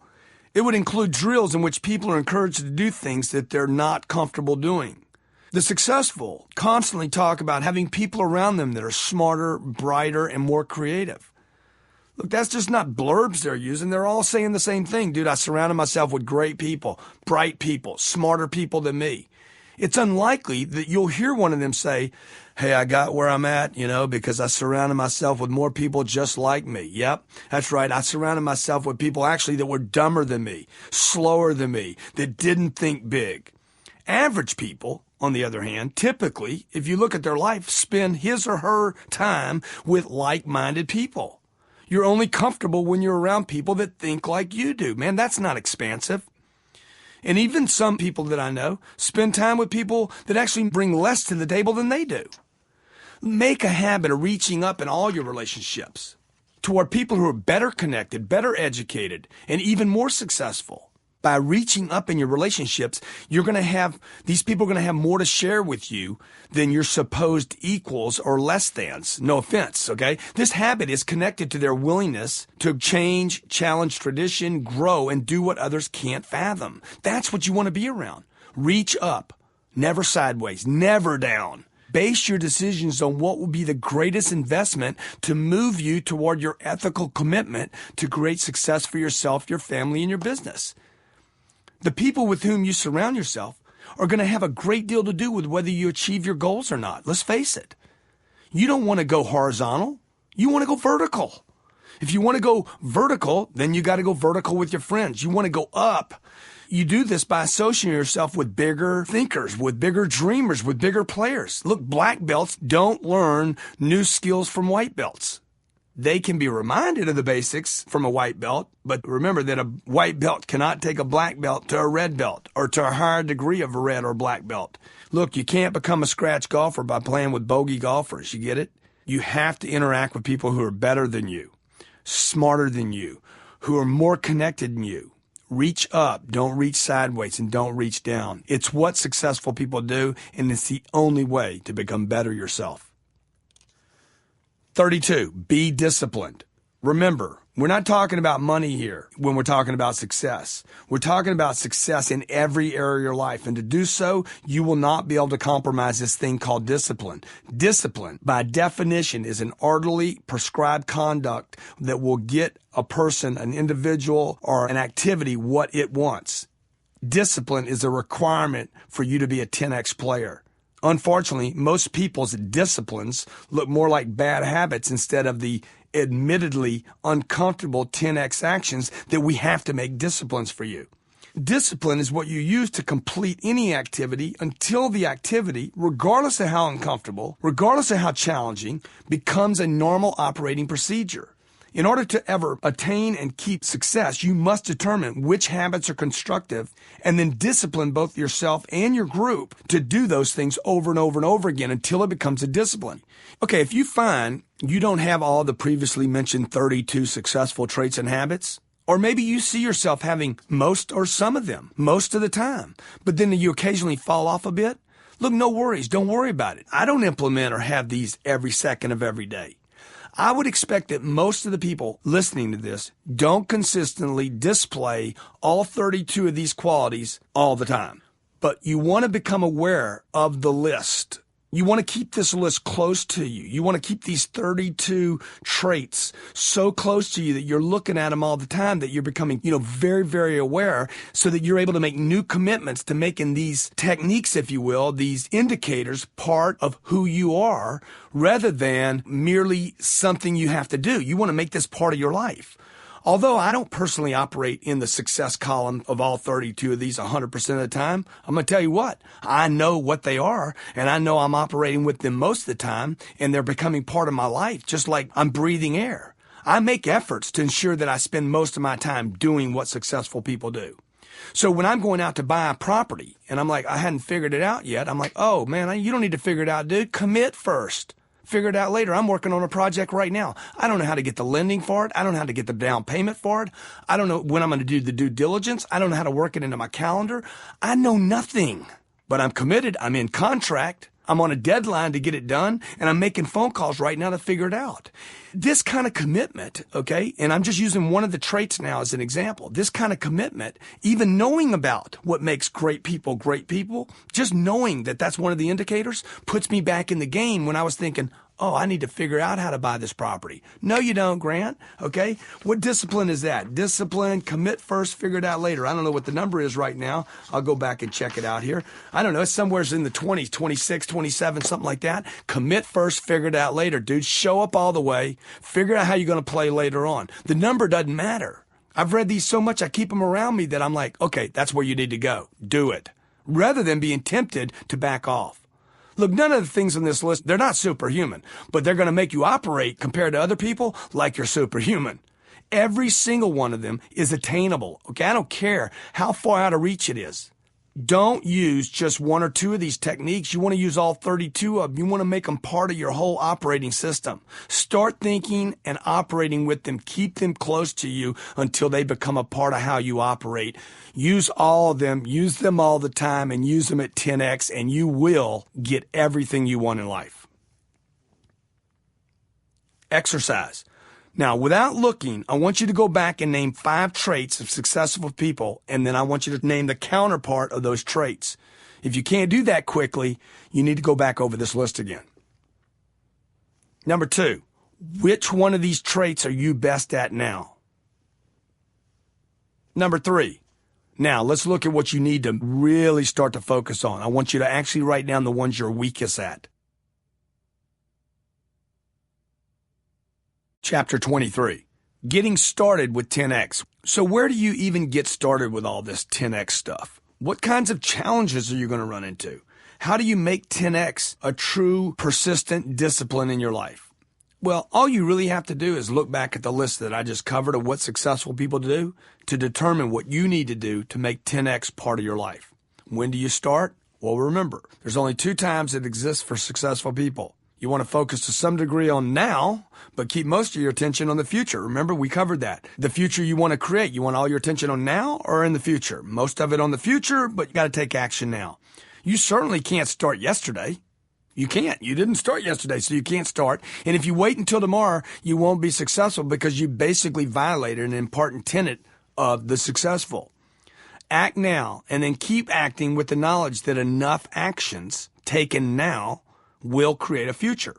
Speaker 1: It would include drills in which people are encouraged to do things that they're not comfortable doing. The successful constantly talk about having people around them that are smarter, brighter, and more creative. Look, that's just not blurbs they're using. They're all saying the same thing. Dude, I surrounded myself with great people, bright people, smarter people than me. It's unlikely that you'll hear one of them say, hey, I got where I'm at, because I surrounded myself with more people just like me. Yep, that's right. I surrounded myself with people actually that were dumber than me, slower than me, that didn't think big. Average people, on the other hand, typically, if you look at their life, spend his or her time with like-minded people. You're only comfortable when you're around people that think like you do. Man, that's not expansive. And even some people that I know spend time with people that actually bring less to the table than they do. Make a habit of reaching up in all your relationships toward people who are better connected, better educated, and even more successful. By reaching up in your relationships, these people are going to have more to share with you than your supposed equals or less thans. No offense, okay? This habit is connected to their willingness to change, challenge tradition, grow, and do what others can't fathom. That's what you want to be around. Reach up, never sideways, never down. Base your decisions on what will be the greatest investment to move you toward your ethical commitment to create success for yourself, your family, and your business. The people with whom you surround yourself are going to have a great deal to do with whether you achieve your goals or not. Let's face it. You don't want to go horizontal. You want to go vertical. If you want to go vertical, then you got to go vertical with your friends. You want to go up. You do this by associating yourself with bigger thinkers, with bigger dreamers, with bigger players. Look, black belts don't learn new skills from white belts. They can be reminded of the basics from a white belt, but remember that a white belt cannot take a black belt to a red belt or to a higher degree of a red or black belt. Look, you can't become a scratch golfer by playing with bogey golfers. You get it? You have to interact with people who are better than you, smarter than you, who are more connected than you. Reach up, don't reach sideways, and don't reach down. It's what successful people do, and it's the only way to become better yourself. 32, be disciplined. Remember, we're not talking about money here when we're talking about success. We're talking about success in every area of your life. And to do so, you will not be able to compromise this thing called discipline. Discipline, by definition, is an orderly, prescribed conduct that will get a person, an individual, or an activity what it wants. Discipline is a requirement for you to be a 10X player. Unfortunately, most people's disciplines look more like bad habits instead of the admittedly uncomfortable 10X actions that we have to make disciplines for you. Discipline is what you use to complete any activity until the activity, regardless of how uncomfortable, regardless of how challenging, becomes a normal operating procedure. In order to ever attain and keep success, you must determine which habits are constructive and then discipline both yourself and your group to do those things over and over and over again until it becomes a discipline. Okay, if you find you don't have all the previously mentioned 32 successful traits and habits, or maybe you see yourself having most or some of them most of the time, but then you occasionally fall off a bit, look, no worries. Don't worry about it. I don't implement or have these every second of every day. I would expect that most of the people listening to this don't consistently display all 32 of these qualities all the time. But you want to become aware of the list. You want to keep this list close to you. You want to keep these 32 traits so close to you that you're looking at them all the time, that you're becoming, very, very aware, so that you're able to make new commitments to making these techniques, if you will, these indicators, part of who you are, rather than merely something you have to do. You want to make this part of your life. Although I don't personally operate in the success column of all 32 of these 100% of the time, I'm going to tell you what, I know what they are, and I know I'm operating with them most of the time, and they're becoming part of my life, just like I'm breathing air. I make efforts to ensure that I spend most of my time doing what successful people do. So when I'm going out to buy a property, and I'm like, I hadn't figured it out yet, I'm like, oh man, you don't need to figure it out, dude. Commit first. Figure it out later. I'm working on a project right now. I don't know how to get the lending for it. I don't know how to get the down payment for it. I don't know when I'm going to do the due diligence. I don't know how to work it into my calendar. I know nothing, but I'm committed. I'm in contract. I'm on a deadline to get it done, and I'm making phone calls right now to figure it out. This kind of commitment, okay, and I'm just using one of the traits now as an example. This kind of commitment, even knowing about what makes great people, just knowing that that's one of the indicators puts me back in the game when I was thinking, oh, I need to figure out how to buy this property. No, you don't, Grant. Okay. What discipline is that? Discipline, commit first, figure it out later. I don't know what the number is right now. I'll go back and check it out here. I don't know. It's somewhere in the 20s, 26, 27, something like that. Commit first, figure it out later, dude. Show up all the way. Figure out how you're going to play later on. The number doesn't matter. I've read these so much, I keep them around me that I'm like, okay, that's where you need to go. Do it. Rather than being tempted to back off. Look, none of the things on this list, they're not superhuman, but they're going to make you operate compared to other people like you're superhuman. Every single one of them is attainable. Okay, I don't care how far out of reach it is. Don't use just one or two of these techniques. You want to use all 32 of them. You want to make them part of your whole operating system. Start thinking and operating with them. Keep them close to you until they become a part of how you operate. Use all of them. Use them all the time and use them at 10x, and you will get everything you want in life. Exercise. Now, without looking, I want you to go back and name 5 traits of successful people, and then I want you to name the counterpart of those traits. If you can't do that quickly, you need to go back over this list again. Number 2, which one of these traits are you best at now? Number 3, now let's look at what you need to really start to focus on. I want you to actually write down the ones you're weakest at. Chapter 23, getting started with 10x. So where do you even get started with all this 10x stuff? What kinds of challenges are you going to run into? How do you make 10x a true, persistent discipline in your life? Well, all you really have to do is look back at the list that I just covered of what successful people do to determine what you need to do to make 10x part of your life. When do you start? Well, remember, there's only 2 times it exists for successful people. You want to focus to some degree on now, but keep most of your attention on the future. Remember, we covered that. The future you want to create, you want all your attention on now or in the future? Most of it on the future, but you got to take action now. You certainly can't start yesterday. You can't. You didn't start yesterday, so you can't start. And if you wait until tomorrow, you won't be successful because you basically violated an important tenet of the successful. Act now, and then keep acting with the knowledge that enough actions taken now will create a future,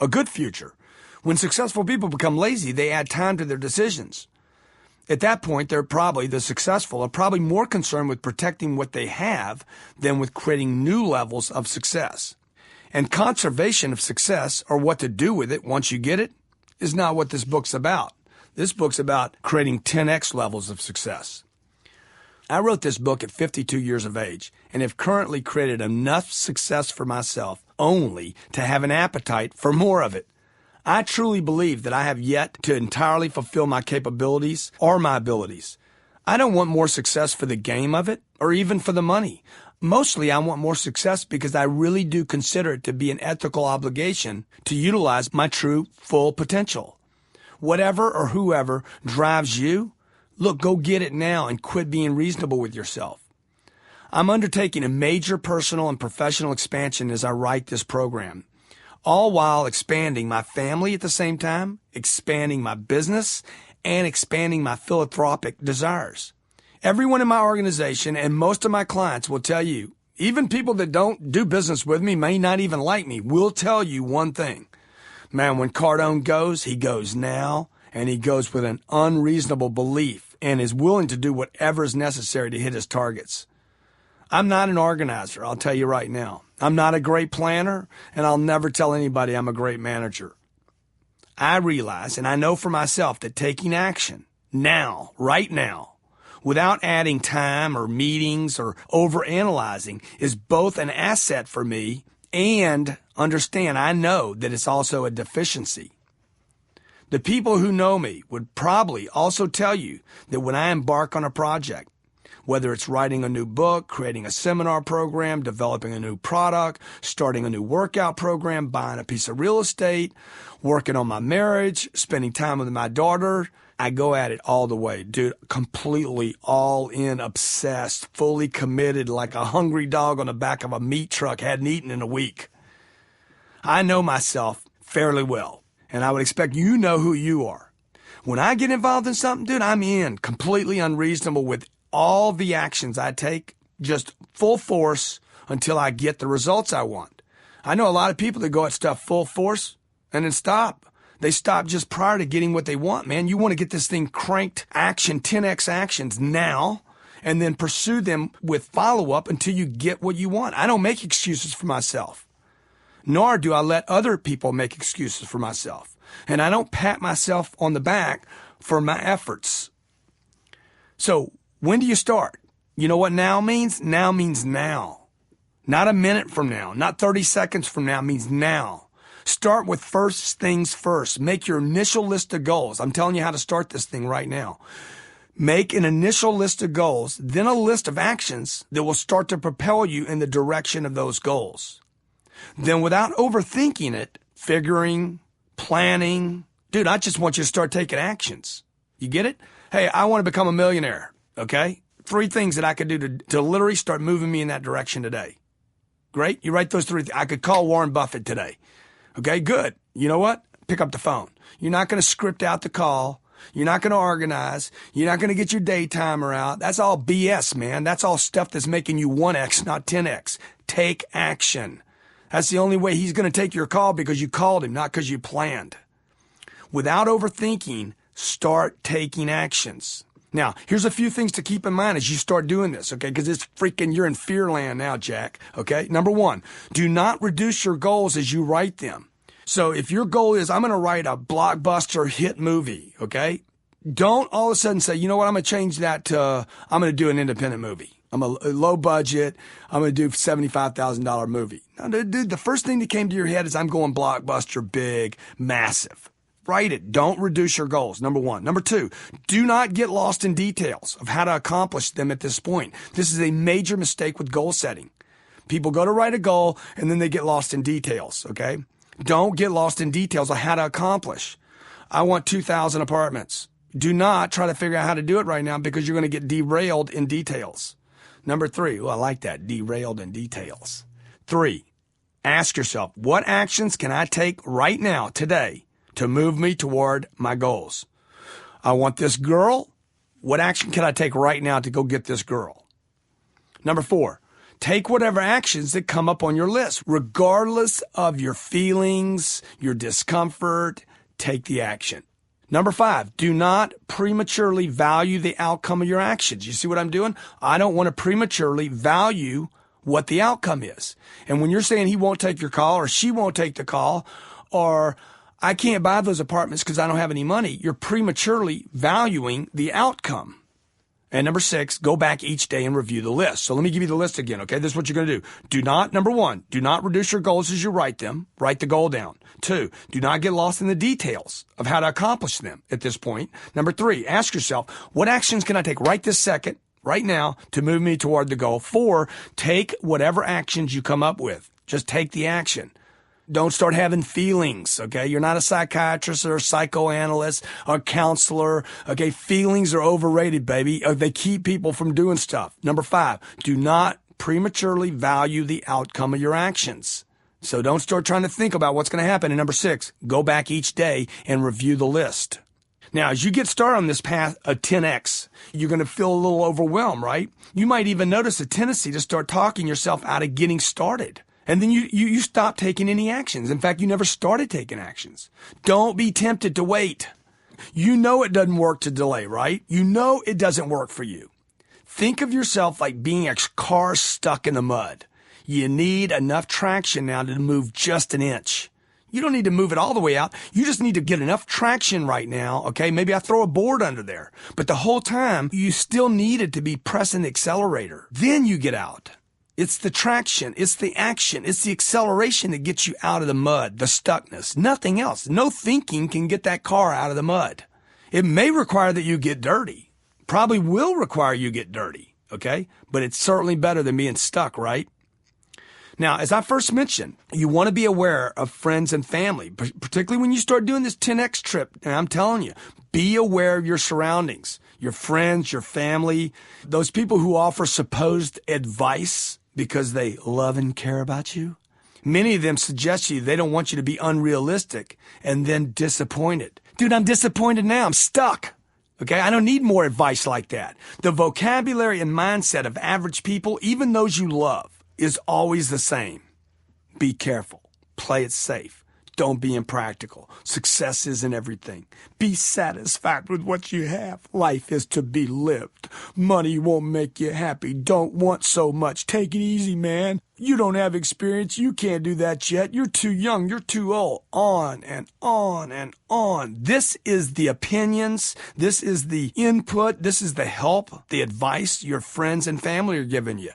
Speaker 1: a good future. When successful people become lazy, they add time to their decisions. At that point, the successful are probably more concerned with protecting what they have than with creating new levels of success. And conservation of success, or what to do with it once you get it, is not what this book's about. This book's about creating 10x levels of success. I wrote this book at 52 years of age and have currently created enough success for myself only to have an appetite for more of it. I truly believe that I have yet to entirely fulfill my capabilities or my abilities. I don't want more success for the game of it or even for the money. Mostly I want more success because I really do consider it to be an ethical obligation to utilize my true full potential. Whatever or whoever drives you, look, go get it now and quit being reasonable with yourself. I'm undertaking a major personal and professional expansion as I write this program, all while expanding my family at the same time, expanding my business, and expanding my philanthropic desires. Everyone in my organization and most of my clients will tell you, even people that don't do business with me, may not even like me, will tell you one thing. Man, when Cardone goes, he goes now, and he goes with an unreasonable belief and is willing to do whatever is necessary to hit his targets. I'm not an organizer, I'll tell you right now. I'm not a great planner, and I'll never tell anybody I'm a great manager. I realize, and I know for myself, that taking action now, right now, without adding time or meetings or overanalyzing is both an asset for me and, understand, I know that it's also a deficiency. The people who know me would probably also tell you that when I embark on a project, whether it's writing a new book, creating a seminar program, developing a new product, starting a new workout program, buying a piece of real estate, working on my marriage, spending time with my daughter, I go at it all the way, dude, completely all in, obsessed, fully committed, like a hungry dog on the back of a meat truck, hadn't eaten in a week. I know myself fairly well. And I would expect you know who you are. When I get involved in something, dude, I'm in, completely unreasonable with all the actions I take, just full force until I get the results I want. I know a lot of people that go at stuff full force and then stop. They stop just prior to getting what they want, man. You want to get this thing cranked, action, 10x actions now, and then pursue them with follow-up until you get what you want. I don't make excuses for myself. Nor do I let other people make excuses for myself. And I don't pat myself on the back for my efforts. So when do you start? You know what now means? Now means now. Not a minute from now, not 30 seconds from now, it means now. Start with first things first. Make your initial list of goals. I'm telling you how to start this thing right now. Make an initial list of goals, then a list of actions that will start to propel you in the direction of those goals. Then without overthinking it, figuring, planning, dude, I just want you to start taking actions. You get it? Hey, I want to become a millionaire. Okay? 3 things that I could do to literally start moving me in that direction today. Great. You write those 3. I could call Warren Buffett today. Okay, good. You know what? Pick up the phone. You're not going to script out the call. You're not going to organize. You're not going to get your day timer out. That's all BS, man. That's all stuff that's making you 1X, not 10X. Take action. That's the only way he's going to take your call, because you called him, not because you planned. Without overthinking, start taking actions. Now, here's a few things to keep in mind as you start doing this, okay? Because you're in fear land now, Jack, okay? Number 1, do not reduce your goals as you write them. So if your goal is, I'm going to write a blockbuster hit movie, okay? Don't all of a sudden say, you know what, I'm going to change that to, I'm going to do an independent movie. I'm a low budget. I'm going to do a $75,000 movie. Now, dude, the first thing that came to your head is, I'm going blockbuster, big, massive. Write it. Don't reduce your goals, number 1. Number 2, do not get lost in details of how to accomplish them at this point. This is a major mistake with goal setting. People go to write a goal and then they get lost in details, okay? Don't get lost in details of how to accomplish. I want 2,000 apartments. Do not try to figure out how to do it right now, because you're going to get derailed in details. Number 3, I like that, derailed in details. 3, ask yourself, what actions can I take right now, today, to move me toward my goals? I want this girl. What action can I take right now to go get this girl? Number 4, take whatever actions that come up on your list, regardless of your feelings, your discomfort, take the action. Number 5, do not prematurely value the outcome of your actions. You see what I'm doing? I don't want to prematurely value what the outcome is. And when you're saying he won't take your call, or she won't take the call, or I can't buy those apartments because I don't have any money, you're prematurely valuing the outcome. And number 6, go back each day and review the list. So let me give you the list again, okay? This is what you're going to do. Number 1, do not reduce your goals as you write them. Write the goal down. 2, do not get lost in the details of how to accomplish them at this point. Number 3, ask yourself, what actions can I take right this second, right now, to move me toward the goal? 4, take whatever actions you come up with. Just take the action. Don't start having feelings, okay? You're not a psychiatrist or a psychoanalyst or counselor, okay? Feelings are overrated, baby. They keep people from doing stuff. Number 5, do not prematurely value the outcome of your actions. So don't start trying to think about what's going to happen. And number 6, go back each day and review the list. Now, as you get started on this path of 10X, you're going to feel a little overwhelmed, right? You might even notice a tendency to start talking yourself out of getting started. And then you stop taking any actions. In fact, you never started taking actions. Don't be tempted to wait. You know it doesn't work to delay, right? You know it doesn't work for you. Think of yourself like being a car stuck in the mud. You need enough traction now to move just an inch. You don't need to move it all the way out. You just need to get enough traction right now, okay? Maybe I throw a board under there. But the whole time, you still needed to be pressing the accelerator. Then you get out. It's the traction, it's the action, it's the acceleration that gets you out of the mud, the stuckness, nothing else. No thinking can get that car out of the mud. It may require that you get dirty, probably will require you get dirty, okay? But it's certainly better than being stuck, right? Now, as I first mentioned, you want to be aware of friends and family, particularly when you start doing this 10X trip. And I'm telling you, be aware of your surroundings, your friends, your family, those people who offer supposed advice because they love and care about you. Many of them suggest to you they don't want you to be unrealistic and then disappointed. Dude, I'm disappointed now. I'm stuck. Okay, I don't need more advice like that. The vocabulary and mindset of average people, even those you love, is always the same. Be careful. Play it safe. Don't be impractical. Success isn't everything. Be satisfied with what you have. Life is to be lived. Money won't make you happy. Don't want so much. Take it easy, man. You don't have experience. You can't do that yet. You're too young. You're too old. On and on and on. This is the opinions. This is the input. This is the help, the advice your friends and family are giving you.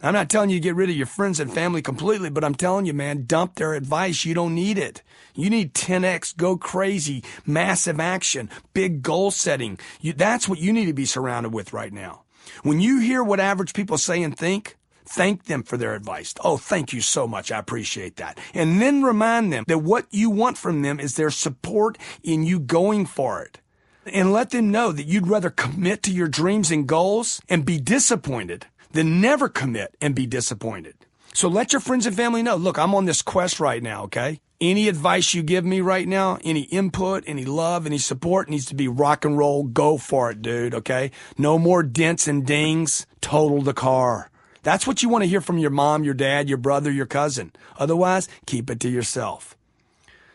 Speaker 1: I'm not telling you to get rid of your friends and family completely, but I'm telling you, man, dump their advice. You don't need it. You need 10X, go crazy, massive action, big goal setting. That's what you need to be surrounded with right now. When you hear what average people say and think, thank them for their advice. Oh, thank you so much. I appreciate that. And then remind them that what you want from them is their support in you going for it. And let them know that you'd rather commit to your dreams and goals and be disappointed than never commit and be disappointed. So let your friends and family know, look, I'm on this quest right now, okay? Any advice you give me right now, any input, any love, any support needs to be rock and roll. Go for it, dude, okay? No more dents and dings. Total the car. That's what you want to hear from your mom, your dad, your brother, your cousin. Otherwise, keep it to yourself.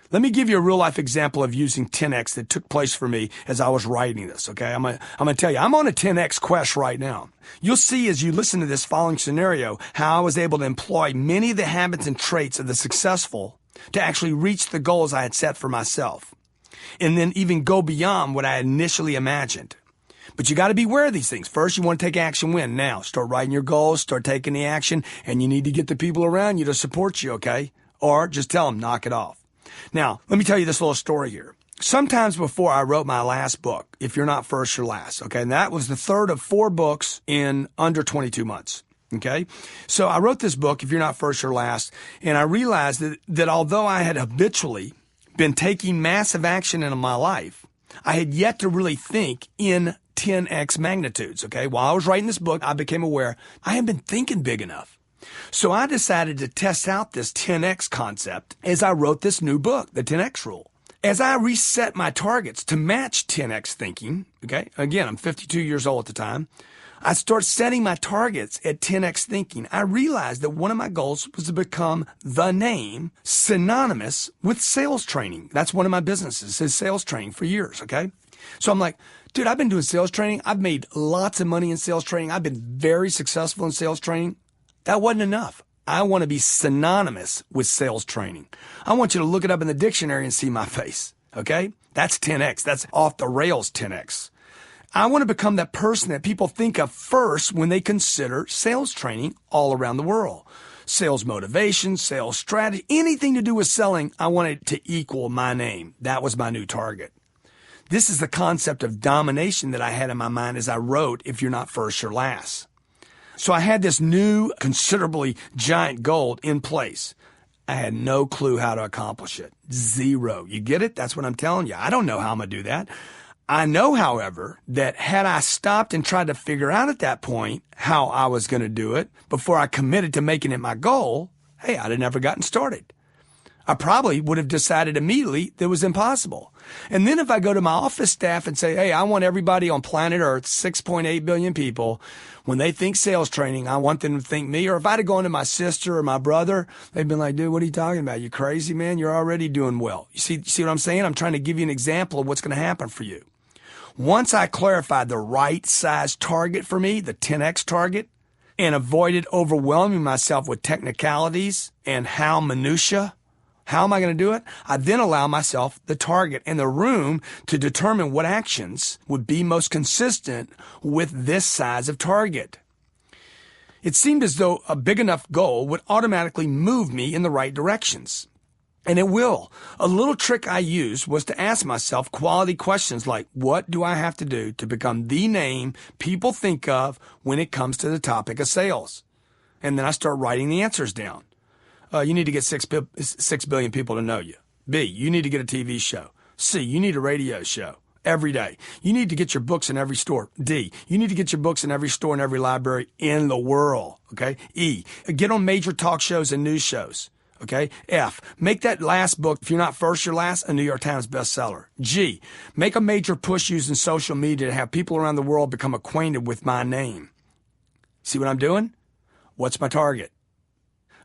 Speaker 1: Let me give you a real-life example of using 10X that took place for me as I was writing this, okay? I'm going to tell you, I'm on a 10X quest right now. You'll see as you listen to this following scenario how I was able to employ many of the habits and traits of the successful to actually reach the goals I had set for myself, and then even go beyond what I had initially imagined. But you got to be aware of these things. First, you want to take action when? Now. Start writing your goals, start taking the action, and you need to get the people around you to support you, okay? Or just tell them, knock it off. Now, let me tell you this little story here. Sometimes before I wrote my last book, If You're Not First, You're Last, okay? And that was the third of 4 books in under 22 months, okay? So I wrote this book, If You're Not First, You're Last, and I realized that although I had habitually been taking massive action in my life, I had yet to really think in 10X magnitudes, okay? While I was writing this book, I became aware I hadn't been thinking big enough. So I decided to test out this 10X concept as I wrote this new book, The 10X Rule. As I reset my targets to match 10X thinking, okay, again, I'm 52 years old at the time, I start setting my targets at 10X thinking. I realized that one of my goals was to become the name synonymous with sales training. That's one of my businesses, is sales training for years, okay? So I'm like, dude, I've been doing sales training. I've made lots of money in sales training. I've been very successful in sales training. That wasn't enough. I want to be synonymous with sales training. I want you to look it up in the dictionary and see my face, okay? That's 10X. That's off the rails 10X. I want to become that person that people think of first when they consider sales training all around the world. Sales motivation, sales strategy, anything to do with selling, I want it to equal my name. That was my new target. This is the concept of domination that I had in my mind as I wrote, If You're Not First, You're Last. So I had this new, considerably giant goal in place. I had no clue how to accomplish it. Zero. You get it? That's what I'm telling you. I don't know how I'm going to do that. I know, however, that had I stopped and tried to figure out at that point how I was going to do it before I committed to making it my goal, hey, I'd have never gotten started. I probably would have decided immediately that it was impossible. And then if I go to my office staff and say, hey, I want everybody on planet Earth, 6.8 billion people, when they think sales training, I want them to think me. Or if I'd have gone to my sister or my brother, they'd been like, dude, what are you talking about? You crazy, man? You're already doing well. You see what I'm saying? I'm trying to give you an example of what's going to happen for you. Once I clarified the right size target for me, the 10X target, and avoided overwhelming myself with technicalities and minutia, how am I going to do it? I then allow myself the target and the room to determine what actions would be most consistent with this size of target. It seemed as though a big enough goal would automatically move me in the right directions. And it will. A little trick I used was to ask myself quality questions like, what do I have to do to become the name people think of when it comes to the topic of sales? And then I start writing the answers down. You need to get 6 billion people to know you. B, you need to get a TV show. C, you need a radio show every day. You need to get your books in every store. D, you need to get your books in every store and every library in the world. Okay. E, get on major talk shows and news shows. Okay. F, make that last book, If You're Not First, You're Last, a New York Times bestseller. G, make a major push using social media to have people around the world become acquainted with my name. See what I'm doing? What's my target?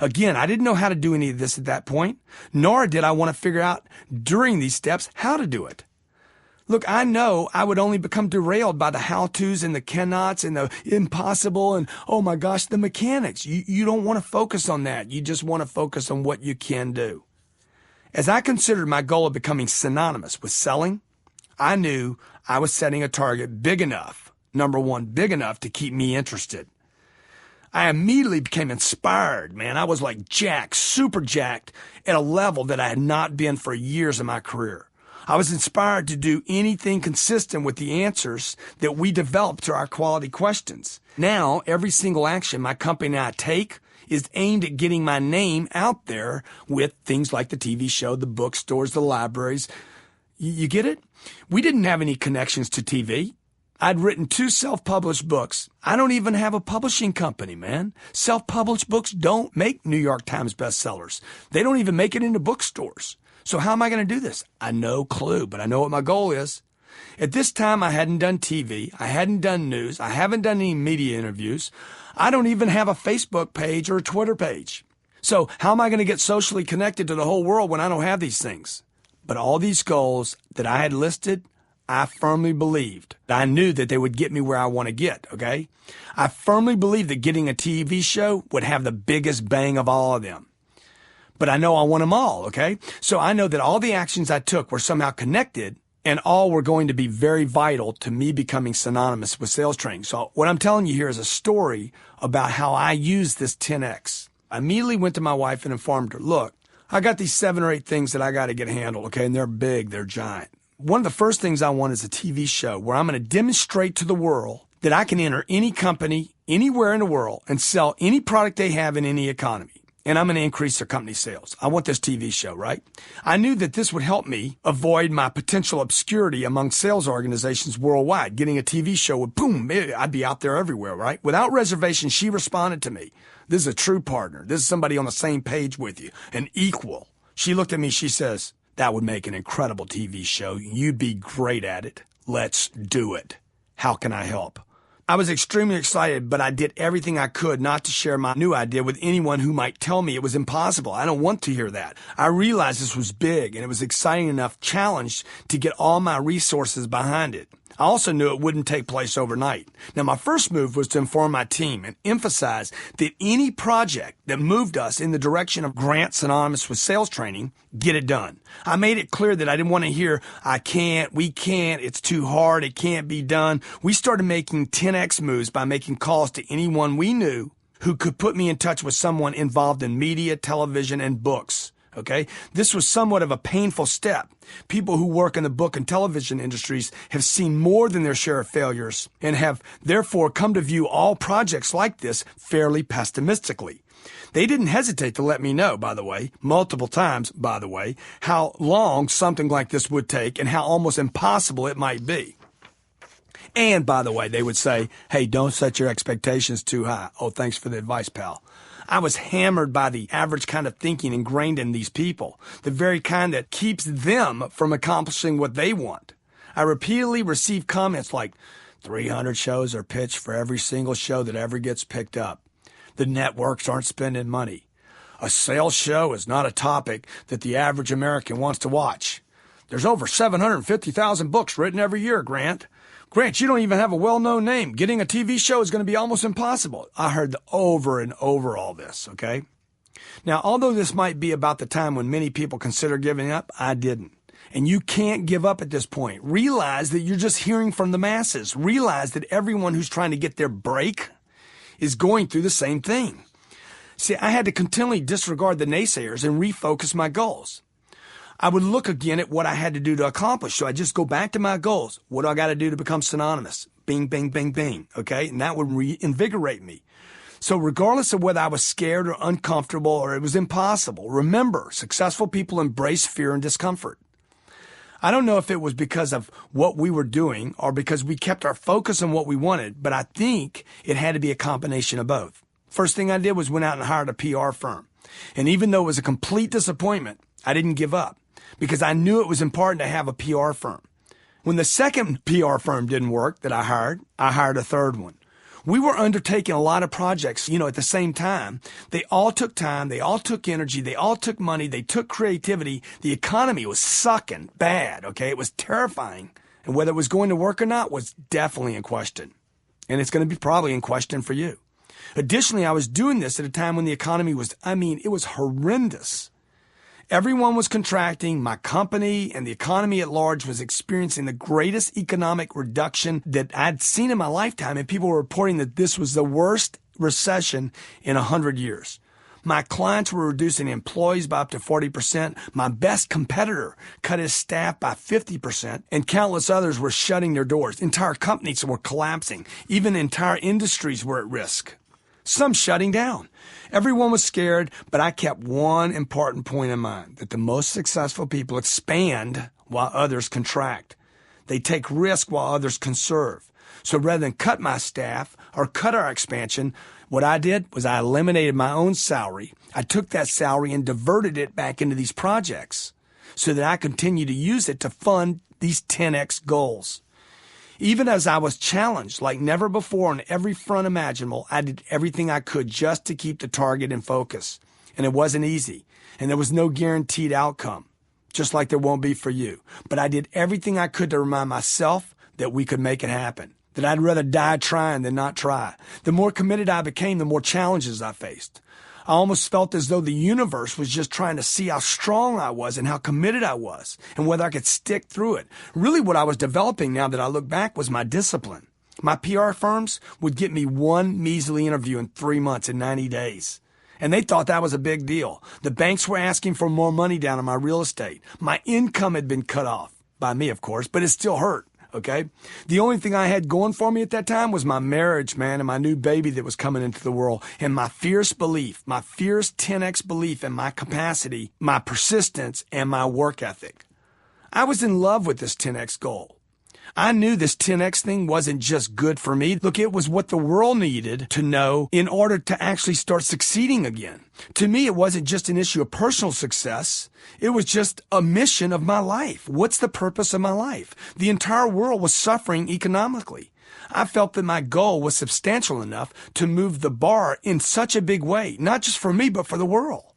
Speaker 1: Again, I didn't know how to do any of this at that point, nor did I want to figure out during these steps how to do it. Look, I know I would only become derailed by the how-tos and the cannots and the impossible and, oh my gosh, the mechanics. You don't want to focus on that. You just want to focus on what you can do. As I considered my goal of becoming synonymous with selling, I knew I was setting a target big enough, number one, big enough to keep me interested. I immediately became inspired, man. I was like jacked, super jacked at a level that I had not been for years in my career. I was inspired to do anything consistent with the answers that we developed to our quality questions. Now, every single action my company and I take is aimed at getting my name out there with things like the TV show, the bookstores, the libraries. You get it? We didn't have any connections to TV. I'd written 2 self-published books. I don't even have a publishing company, man. Self-published books don't make New York Times bestsellers. They don't even make it into bookstores. So how am I going to do this? I have no clue, but I know what my goal is. At this time, I hadn't done TV. I hadn't done news. I haven't done any media interviews. I don't even have a Facebook page or a Twitter page. So how am I going to get socially connected to the whole world when I don't have these things? But all these goals that I had listed, I firmly believed. I knew that they would get me where I want to get, okay? I firmly believed that getting a TV show would have the biggest bang of all of them. But I know I want them all, okay? So I know that all the actions I took were somehow connected and all were going to be very vital to me becoming synonymous with sales training. So what I'm telling you here is a story about how I used this 10X. I immediately went to my wife and informed her, look, I got these 7 or 8 things that I got to get handled, okay? And they're big, they're giant. One of the first things I want is a TV show where I'm going to demonstrate to the world that I can enter any company anywhere in the world and sell any product they have in any economy. And I'm going to increase their company sales. I want this TV show, right? I knew that this would help me avoid my potential obscurity among sales organizations worldwide. Getting a TV show would, boom, I'd be out there everywhere, right? Without reservation, she responded to me. This is a true partner. This is somebody on the same page with you, an equal. She looked at me, she says, that would make an incredible TV show. You'd be great at it. Let's do it. How can I help? I was extremely excited, but I did everything I could not to share my new idea with anyone who might tell me it was impossible. I don't want to hear that. I realized this was big and it was exciting enough challenge to get all my resources behind it. I also knew it wouldn't take place overnight. Now, my first move was to inform my team and emphasize that any project that moved us in the direction of Grant synonymous with sales training, get it done. I made it clear that I didn't want to hear, I can't, we can't, it's too hard, it can't be done. We started making 10X moves by making calls to anyone we knew who could put me in touch with someone involved in media, television, and books. Okay, this was somewhat of a painful step. People who work in the book and television industries have seen more than their share of failures and have therefore come to view all projects like this fairly pessimistically. They didn't hesitate to let me know, by the way, multiple times, by the way, how long something like this would take and how almost impossible it might be. And by the way, they would say, hey, don't set your expectations too high. Oh, thanks for the advice, pal. I was hammered by the average kind of thinking ingrained in these people, the very kind that keeps them from accomplishing what they want. I repeatedly received comments like, 300 shows are pitched for every single show that ever gets picked up. The networks aren't spending money. A sales show is not a topic that the average American wants to watch. There's over 750,000 books written every year, Grant. Grant, you don't even have a well-known name. Getting a TV show is going to be almost impossible. I heard over and over all this, okay? Now, although this might be about the time when many people consider giving up, I didn't. And you can't give up at this point. Realize that you're just hearing from the masses. Realize that everyone who's trying to get their break is going through the same thing. See, I had to continually disregard the naysayers and refocus my goals. I would look again at what I had to do to accomplish. So I just go back to my goals. What do I got to do to become synonymous? Bing, bing, bing, bing. Okay. And that would reinvigorate me. So regardless of whether I was scared or uncomfortable or it was impossible, remember, successful people embrace fear and discomfort. I don't know if it was because of what we were doing or because we kept our focus on what we wanted, but I think it had to be a combination of both. First thing I did was went out and hired a PR firm. And even though it was a complete disappointment, I didn't give up, because I knew it was important to have a PR firm. When the second PR firm didn't work that I hired a third one. We were undertaking a lot of projects, at the same time. They all took time. They all took energy. They all took money. They took creativity. The economy was sucking bad, okay? It was terrifying. And whether it was going to work or not was definitely in question. And it's going to be probably in question for you. Additionally, I was doing this at a time when the economy was, it was horrendous. Everyone was contracting. My company and the economy at large was experiencing the greatest economic reduction that I'd seen in my lifetime. And people were reporting that this was the worst recession in 100 years. My clients were reducing employees by up to 40%. My best competitor cut his staff by 50%, and countless others were shutting their doors. Entire companies were collapsing. Even entire industries were at risk. Some shutting down. Everyone was scared, but I kept one important point in mind, that the most successful people expand while others contract. They take risk while others conserve. So rather than cut my staff or cut our expansion, what I did was I eliminated my own salary. I took that salary and diverted it back into these projects so that I continue to use it to fund these 10X goals. Even as I was challenged like never before on every front imaginable, I did everything I could just to keep the target in focus. And it wasn't easy, and there was no guaranteed outcome, just like there won't be for you. But I did everything I could to remind myself that we could make it happen, that I'd rather die trying than not try. The more committed I became, the more challenges I faced. I almost felt as though the universe was just trying to see how strong I was and how committed I was and whether I could stick through it. Really what I was developing now that I look back was my discipline. My PR firms would get me one measly interview in 3 months and 90 days. And they thought that was a big deal. The banks were asking for more money down on my real estate. My income had been cut off, by me of course, but it still hurt. Okay? The only thing I had going for me at that time was my marriage, man, and my new baby that was coming into the world, and my fierce belief, my fierce 10X belief in my capacity, my persistence, and my work ethic. I was in love with this 10X goal. I knew this 10X thing wasn't just good for me. Look, it was what the world needed to know in order to actually start succeeding again. To me, it wasn't just an issue of personal success. It was just a mission of my life. What's the purpose of my life? The entire world was suffering economically. I felt that my goal was substantial enough to move the bar in such a big way, not just for me, but for the world.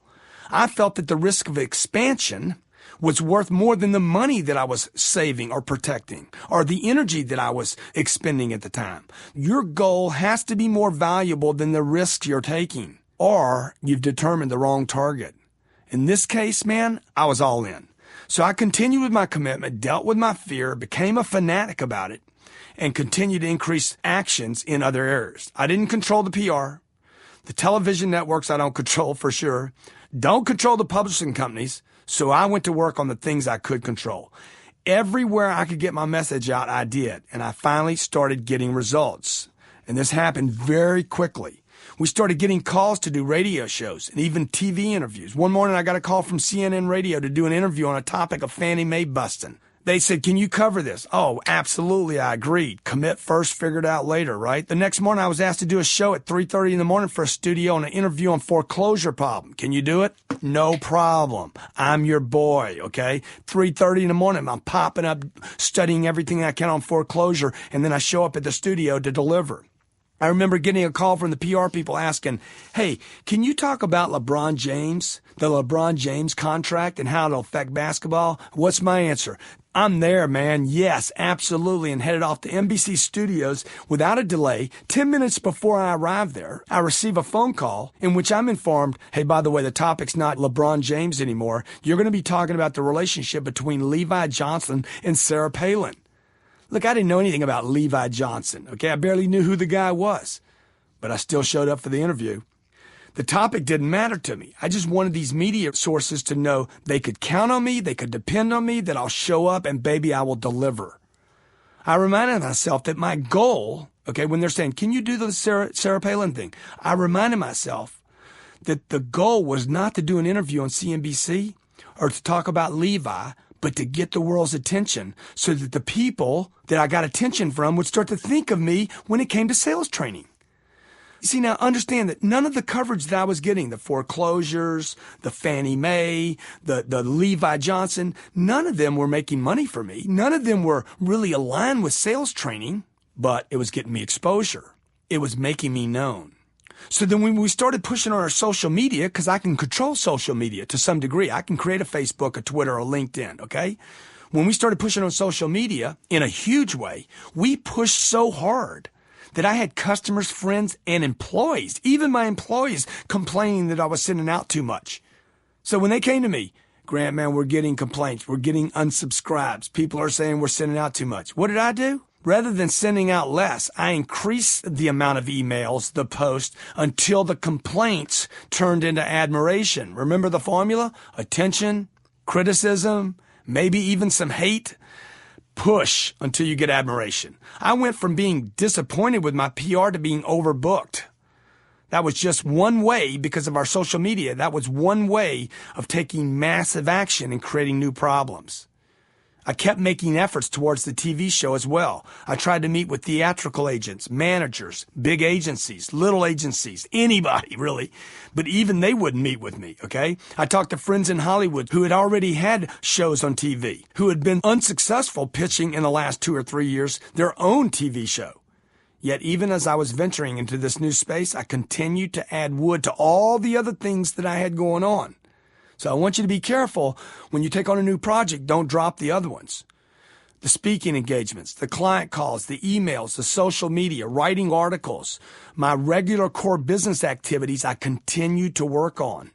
Speaker 1: I felt that the risk of expansion was worth more than the money that I was saving or protecting or the energy that I was expending at the time. Your goal has to be more valuable than the risks you're taking, or you've determined the wrong target. In this case, man, I was all in. So I continued with my commitment, dealt with my fear, became a fanatic about it, and continued to increase actions in other areas. I didn't control the PR. The television networks I don't control for sure. Don't control the publishing companies. So I went to work on the things I could control. Everywhere I could get my message out, I did. And I finally started getting results. And this happened very quickly. We started getting calls to do radio shows and even TV interviews. One morning I got a call from CNN Radio to do an interview on a topic of Fannie Mae busting. They said, "Can you cover this?" Oh, absolutely, I agreed. Commit first, figure it out later, right? The next morning I was asked to do a show at 3:30 in the morning for a studio and an interview on foreclosure problem. Can you do it? No problem. I'm your boy, okay? 3:30 in the morning, I'm popping up, studying everything I can on foreclosure, and then I show up at the studio to deliver. I remember getting a call from the PR people asking, "Hey, can you talk about LeBron James, the LeBron James contract and how it'll affect basketball?" What's my answer? I'm there, man. Yes, absolutely. And headed off to NBC Studios without a delay. 10 minutes before I arrived there, I receive a phone call in which I'm informed, "Hey, by the way, the topic's not LeBron James anymore. You're going to be talking about the relationship between Levi Johnson and Sarah Palin." Look, I didn't know anything about Levi Johnson, okay? I barely knew who the guy was, but I still showed up for the interview. The topic didn't matter to me. I just wanted these media sources to know they could count on me, they could depend on me, that I'll show up and baby, I will deliver. I reminded myself that my goal, okay, when they're saying, "Can you do the Sarah Palin thing?" I reminded myself that the goal was not to do an interview on CNBC or to talk about Levi, but to get the world's attention so that the people that I got attention from would start to think of me when it came to sales training. You see, now understand that none of the coverage that I was getting, the foreclosures, the Fannie Mae, the Levi Johnson, none of them were making money for me. None of them were really aligned with sales training, but it was getting me exposure. It was making me known. So then when we started pushing on our social media, because I can control social media to some degree, I can create a Facebook, a Twitter, or LinkedIn, okay? When we started pushing on social media in a huge way, we pushed so hard that I had customers, friends, and employees, even my employees, complaining that I was sending out too much. So when they came to me, "Grant, man, we're getting complaints. We're getting unsubscribes. People are saying we're sending out too much." What did I do? Rather than sending out less, I increased the amount of emails, the post, until the complaints turned into admiration. Remember the formula? Attention, criticism, maybe even some hate. Push until you get admiration. I went from being disappointed with my PR to being overbooked. That was just one way, because of our social media, that was one way of taking massive action and creating new problems. I kept making efforts towards the TV show as well. I tried to meet with theatrical agents, managers, big agencies, little agencies, anybody really. But even they wouldn't meet with me, okay? I talked to friends in Hollywood who had already had shows on TV, who had been unsuccessful pitching in the last 2 or 3 years their own TV show. Yet even as I was venturing into this new space, I continued to add wood to all the other things that I had going on. So I want you to be careful when you take on a new project. Don't drop the other ones. The speaking engagements, the client calls, the emails, the social media, writing articles, my regular core business activities I continued to work on.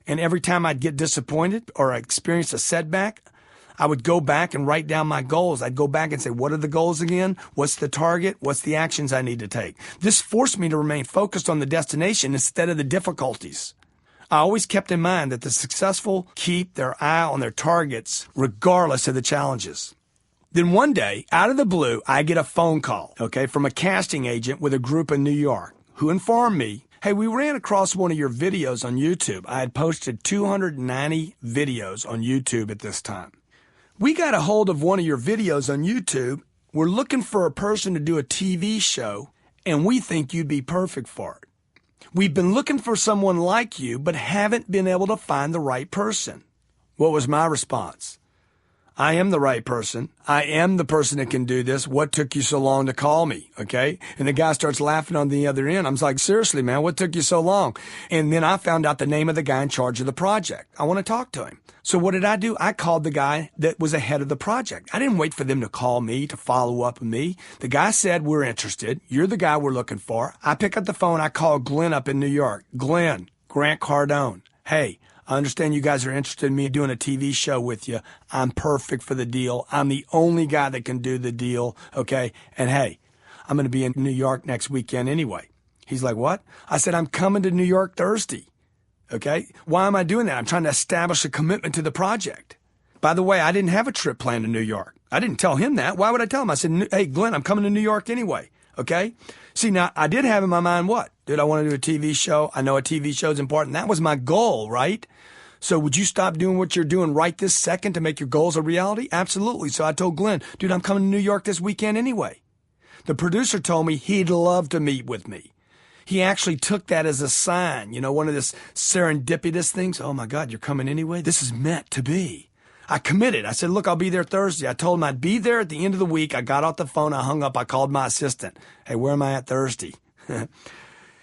Speaker 1: And every time I'd get disappointed or experience a setback, I would go back and write down my goals. I'd go back and say, what are the goals again? What's the target? What's the actions I need to take? This forced me to remain focused on the destination instead of the difficulties. I always kept in mind that the successful keep their eye on their targets regardless of the challenges. Then one day, out of the blue, I get a phone call, from a casting agent with a group in New York who informed me, hey, we ran across one of your videos on YouTube. I had posted 290 videos on YouTube at this time. We got a hold of one of your videos on YouTube. We're looking for a person to do a TV show, and we think you'd be perfect for it. We've been looking for someone like you, but haven't been able to find the right person. What was my response? I am the right person. I am the person that can do this. What took you so long to call me? Okay. And the guy starts laughing on the other end. I'm like, seriously, man, what took you so long? And then I found out the name of the guy in charge of the project. I want to talk to him. So what did I do? I called the guy that was ahead of the project. I didn't wait for them to call me to follow up with me. The guy said, we're interested. You're the guy we're looking for. I pick up the phone. I call Glenn up in New York. Glenn, Grant Cardone. Hey, I understand you guys are interested in me doing a TV show with you. I'm perfect for the deal. I'm the only guy that can do the deal, okay? And hey, I'm going to be in New York next weekend anyway. He's like, what? I said, I'm coming to New York Thursday, okay? Why am I doing that? I'm trying to establish a commitment to the project. By the way, I didn't have a trip planned to New York. I didn't tell him that. Why would I tell him? I said, hey, Glenn, I'm coming to New York anyway, okay? See, now, I did have in my mind what? Dude, I want to do a TV show. I know a TV show is important. That was my goal, right? So would you stop doing what you're doing right this second to make your goals a reality? Absolutely. So I told Glenn, dude, I'm coming to New York this weekend anyway. The producer told me he'd love to meet with me. He actually took that as a sign, one of this serendipitous things. Oh my God, you're coming anyway? This is meant to be. I committed. I said, look, I'll be there Thursday. I told him I'd be there at the end of the week. I got off the phone. I hung up. I called my assistant. Hey, where am I at Thursday?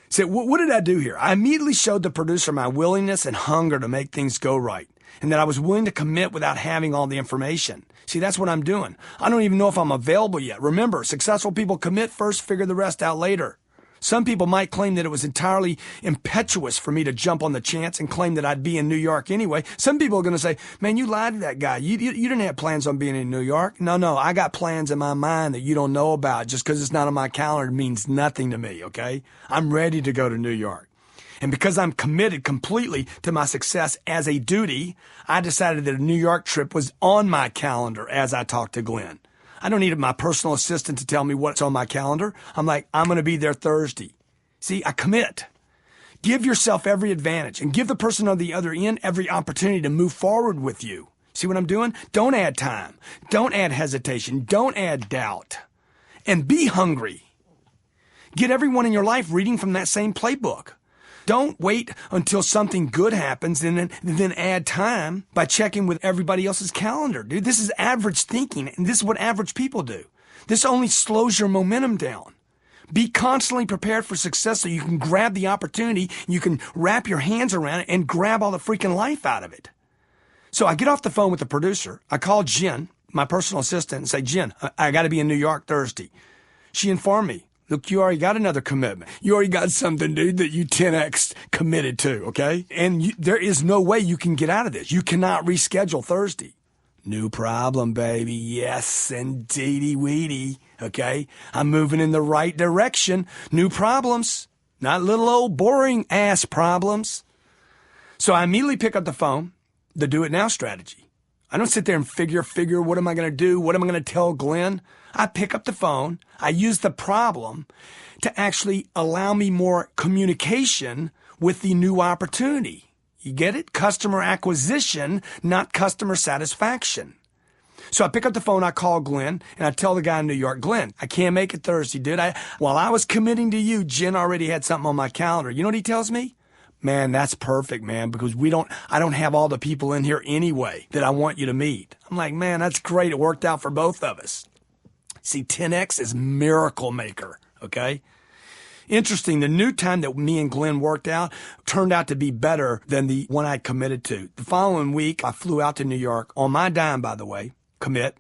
Speaker 1: Said, what did I do here? I immediately showed the producer my willingness and hunger to make things go right, and that I was willing to commit without having all the information. See, that's what I'm doing. I don't even know if I'm available yet. Remember, successful people commit first, figure the rest out later. Some people might claim that it was entirely impetuous for me to jump on the chance and claim that I'd be in New York anyway. Some people are going to say, man, you lied to that guy. You didn't have plans on being in New York. No, I got plans in my mind that you don't know about. Just because it's not on my calendar means nothing to me, okay? I'm ready to go to New York. And because I'm committed completely to my success as a duty, I decided that a New York trip was on my calendar as I talked to Glenn. I don't need my personal assistant to tell me what's on my calendar. I'm like, I'm going to be there Thursday. See, I commit. Give yourself every advantage and give the person on the other end every opportunity to move forward with you. See what I'm doing? Don't add time. Don't add hesitation. Don't add doubt. And be hungry. Get everyone in your life reading from that same playbook. Don't wait until something good happens and then add time by checking with everybody else's calendar. Dude, this is average thinking, and this is what average people do. This only slows your momentum down. Be constantly prepared for success so you can grab the opportunity, you can wrap your hands around it and grab all the freaking life out of it. So I get off the phone with the producer. I call Jen, my personal assistant, and say, Jen, I got to be in New York Thursday. She informed me. Look, you already got another commitment. You already got something, dude, that you 10x committed to, okay? And there is no way you can get out of this. You cannot reschedule Thursday. New problem, baby. Yes, indeedy weedy. Okay? I'm moving in the right direction. New problems. Not little old boring ass problems. So I immediately pick up the phone, the do it now strategy. I don't sit there and figure, what am I going to do? What am I going to tell Glenn? I pick up the phone. I use the problem to actually allow me more communication with the new opportunity. You get it? Customer acquisition, not customer satisfaction. So I pick up the phone, I call Glenn, and I tell the guy in New York, Glenn, I can't make it Thursday, dude. While I was committing to you, Jen already had something on my calendar. You know what he tells me? Man, that's perfect, man, because I don't have all the people in here anyway that I want you to meet. I'm like, man, that's great. It worked out for both of us. See, 10X is miracle maker, okay? Interesting, the new time that me and Glenn worked out turned out to be better than the one I committed to. The following week, I flew out to New York on my dime, by the way, commit.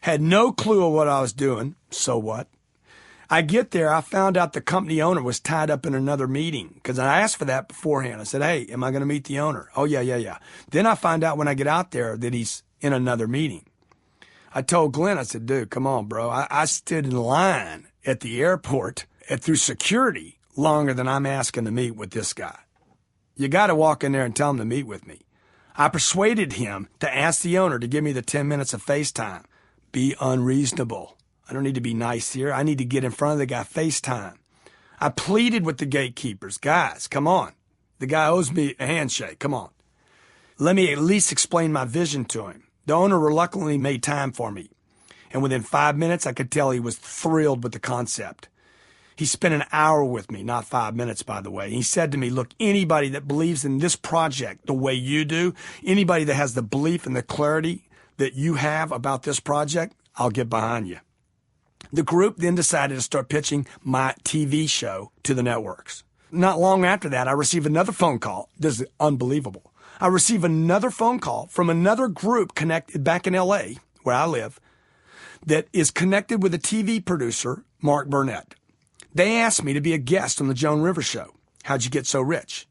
Speaker 1: Had no clue of what I was doing. So what? I get there, I found out the company owner was tied up in another meeting because I asked for that beforehand. I said, hey, am I going to meet the owner? Oh, yeah. Then I find out when I get out there that he's in another meeting. I told Glenn, I said, dude, come on, bro. I stood in line at the airport through security longer than I'm asking to meet with this guy. You got to walk in there and tell him to meet with me. I persuaded him to ask the owner to give me the 10 minutes of FaceTime. Be unreasonable. I don't need to be nice here. I need to get in front of the guy FaceTime. I pleaded with the gatekeepers. Guys, come on. The guy owes me a handshake. Come on. Let me at least explain my vision to him. The owner reluctantly made time for me. And within 5 minutes, I could tell he was thrilled with the concept. He spent an hour with me, not 5 minutes, by the way. He said to me, look, anybody that believes in this project the way you do, anybody that has the belief and the clarity that you have about this project, I'll get behind you. The group then decided to start pitching my TV show to the networks. Not long after that, I received another phone call. This is unbelievable. I received another phone call from another group connected back in LA, where I live, that is connected with a TV producer, Mark Burnett. They asked me to be a guest on the Joan Rivers Show. How'd you get so rich?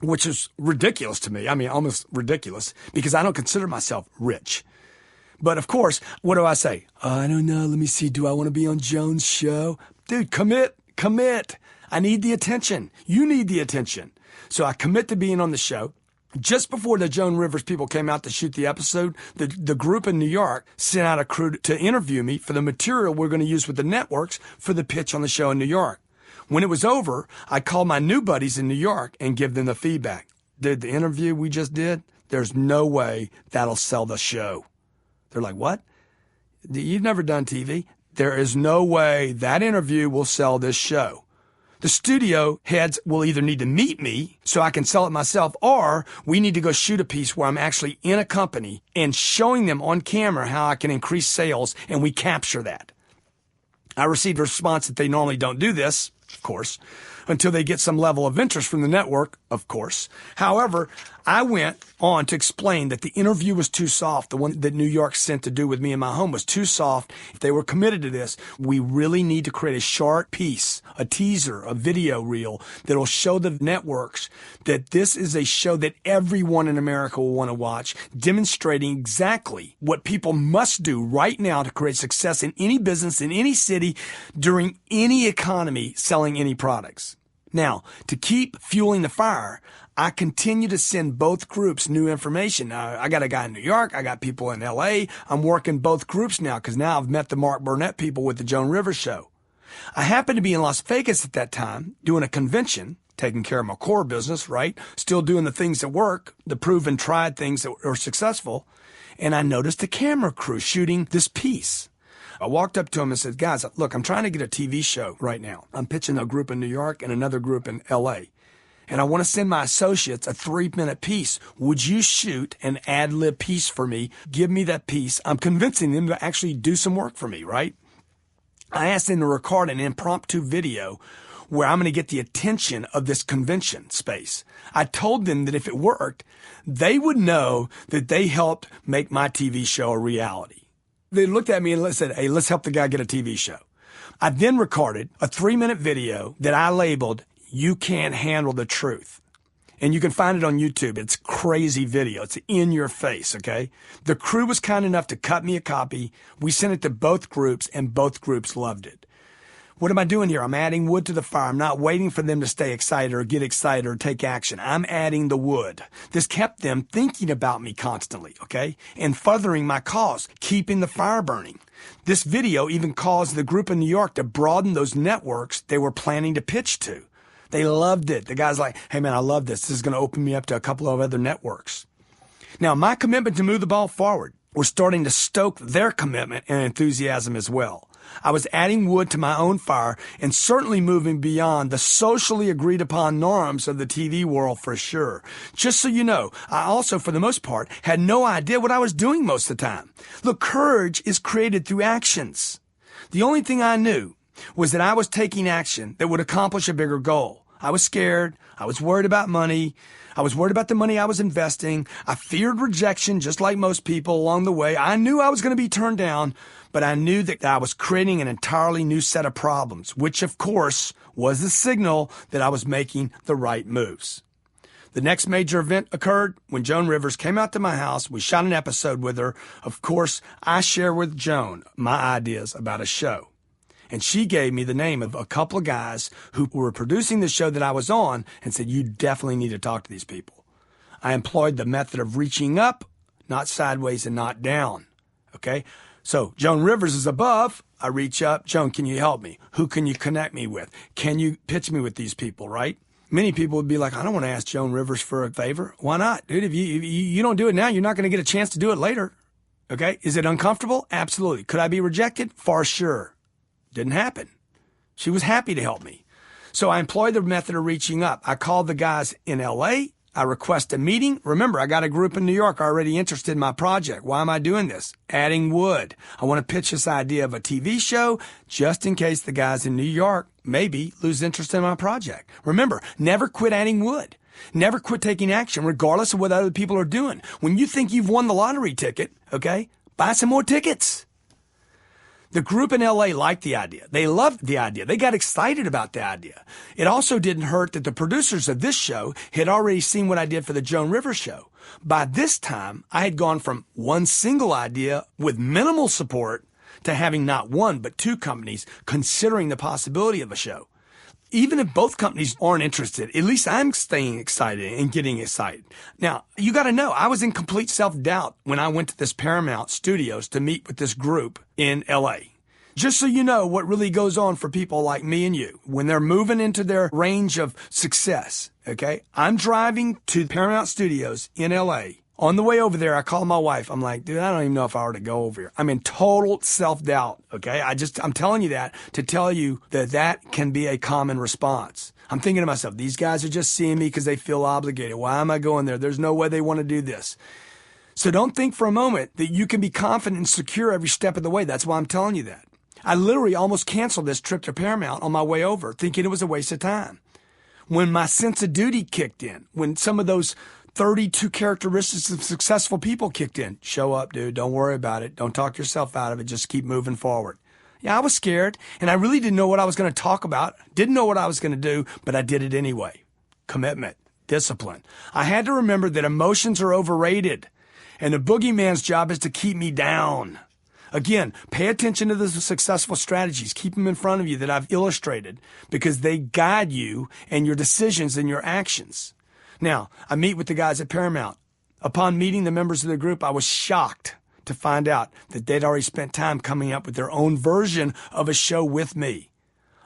Speaker 1: Which is ridiculous to me. I mean, almost ridiculous because I don't consider myself rich. But of course, what do I say? I don't know. Let me see. Do I want to be on Joan's show? Dude, commit. I need the attention. You need the attention. So I commit to being on the show. Just before the Joan Rivers people came out to shoot the episode, the group in New York sent out a crew to interview me for the material we're going to use with the networks for the pitch on the show in New York. When it was over, I called my new buddies in New York and give them the feedback. Dude, the interview we just did, there's no way that'll sell the show. They're like, what? You've never done TV? There is no way that interview will sell this show. The studio heads will either need to meet me so I can sell it myself, or we need to go shoot a piece where I'm actually in a company and showing them on camera how I can increase sales, and we capture that. I received a response that they normally don't do this, of course, until they get some level of interest from the network, of course. However, I went on to explain that the interview was too soft. The one that New York sent to do with me in my home was too soft. If they were committed to this, we really need to create a short piece, a teaser, a video reel that will show the networks that this is a show that everyone in America will want to watch, demonstrating exactly what people must do right now to create success in any business, in any city, during any economy, selling any products. Now, to keep fueling the fire, I continue to send both groups new information. I got a guy in New York. I got people in LA. I'm working both groups now because now I've met the Mark Burnett people with the Joan Rivers Show. I happened to be in Las Vegas at that time doing a convention, taking care of my core business, right? Still doing the things that work, the proven tried things that are successful. And I noticed a camera crew shooting this piece. I walked up to him and said, guys, look, I'm trying to get a TV show right now. I'm pitching a group in New York and another group in LA. And I want to send my associates a 3-minute piece. Would you shoot an ad-lib piece for me? Give me that piece. I'm convincing them to actually do some work for me, right? I asked them to record an impromptu video where I'm going to get the attention of this convention space. I told them that if it worked, they would know that they helped make my TV show a reality. They looked at me and said, hey, let's help the guy get a TV show. I then recorded a 3-minute video that I labeled, You Can't Handle the Truth. And you can find it on YouTube. It's crazy video. It's in your face, okay? The crew was kind enough to cut me a copy. We sent it to both groups, and both groups loved it. What am I doing here? I'm adding wood to the fire. I'm not waiting for them to stay excited or get excited or take action. I'm adding the wood. This kept them thinking about me constantly, okay? And furthering my cause, keeping the fire burning. This video even caused the group in New York to broaden those networks they were planning to pitch to. They loved it. The guy's like, hey man, I love this. This is going to open me up to a couple of other networks. Now, my commitment to move the ball forward was starting to stoke their commitment and enthusiasm as well. I was adding wood to my own fire and certainly moving beyond the socially agreed upon norms of the TV world for sure. Just so you know, I also, for the most part, had no idea what I was doing most of the time. Look, courage is created through actions. The only thing I knew was that I was taking action that would accomplish a bigger goal. I was scared. I was worried about money. I was worried about the money I was investing. I feared rejection just like most people along the way. I knew I was going to be turned down, but I knew that I was creating an entirely new set of problems, which of course was the signal that I was making the right moves. The next major event occurred when Joan Rivers came out to my house. We shot an episode with her. Of course, I share with Joan my ideas about a show. And she gave me the name of a couple of guys who were producing the show that I was on and said, you definitely need to talk to these people. I employed the method of reaching up, not sideways and not down. Okay? So Joan Rivers is above. I reach up. Joan, can you help me? Who can you connect me with? Can you pitch me with these people, right? Many people would be like, I don't want to ask Joan Rivers for a favor. Why not? Dude, if you don't do it now, you're not going to get a chance to do it later. Okay? Is it uncomfortable? Absolutely. Could I be rejected? For sure. Didn't happen. She was happy to help me. So I employed the method of reaching up. I called the guys in LA. I request a meeting. Remember, I got a group in New York already interested in my project. Why am I doing this? Adding wood. I want to pitch this idea of a TV show just in case the guys in New York maybe lose interest in my project. Remember, never quit adding wood. Never quit taking action regardless of what other people are doing. When you think you've won the lottery ticket, okay, buy some more tickets. The group in LA liked the idea. They loved the idea. They got excited about the idea. It also didn't hurt that the producers of this show had already seen what I did for the Joan Rivers show. By this time, I had gone from one single idea with minimal support to having not one but two companies considering the possibility of a show. Even if both companies aren't interested, at least I'm staying excited and getting excited. Now, you got to know, I was in complete self-doubt when I went to this Paramount Studios to meet with this group in LA. Just so you know what really goes on for people like me and you when they're moving into their range of success, okay? I'm driving to Paramount Studios in LA. On the way over there, I call my wife. I'm like, dude, I don't even know if I were to go over here. I'm in total self-doubt, okay? I'm telling you that to tell you that that can be a common response. I'm thinking to myself, these guys are just seeing me because they feel obligated. Why am I going there? There's no way they want to do this. So don't think for a moment that you can be confident and secure every step of the way. That's why I'm telling you that. I literally almost canceled this trip to Paramount on my way over, thinking it was a waste of time. When my sense of duty kicked in, when some of those 32 characteristics of successful people kicked in. Show up, dude. Don't worry about it. Don't talk yourself out of it. Just keep moving forward. Yeah, I was scared, and I really didn't know what I was going to talk about. Didn't know what I was going to do, but I did it anyway. Commitment, discipline. I had to remember that emotions are overrated, and the boogeyman's job is to keep me down. Again, pay attention to the successful strategies. Keep them in front of you that I've illustrated because they guide you and your decisions and your actions. Now, I meet with the guys at Paramount. Upon meeting the members of the group, I was shocked to find out that they'd already spent time coming up with their own version of a show with me.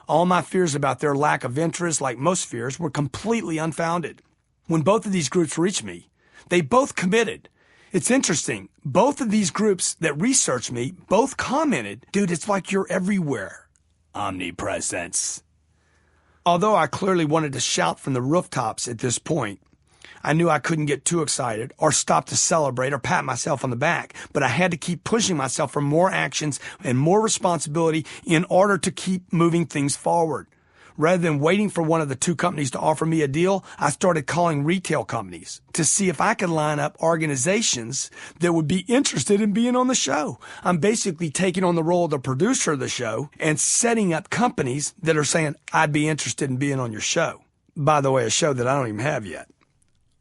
Speaker 1: All my fears about their lack of interest, like most fears, were completely unfounded. When both of these groups reached me, they both committed. It's interesting. Both of these groups that researched me both commented, dude, it's like you're everywhere. Omnipresence. Although I clearly wanted to shout from the rooftops at this point, I knew I couldn't get too excited or stop to celebrate or pat myself on the back, but I had to keep pushing myself for more actions and more responsibility in order to keep moving things forward. Rather than waiting for one of the two companies to offer me a deal, I started calling retail companies to see if I could line up organizations that would be interested in being on the show. I'm basically taking on the role of the producer of the show and setting up companies that are saying, I'd be interested in being on your show. By the way, a show that I don't even have yet.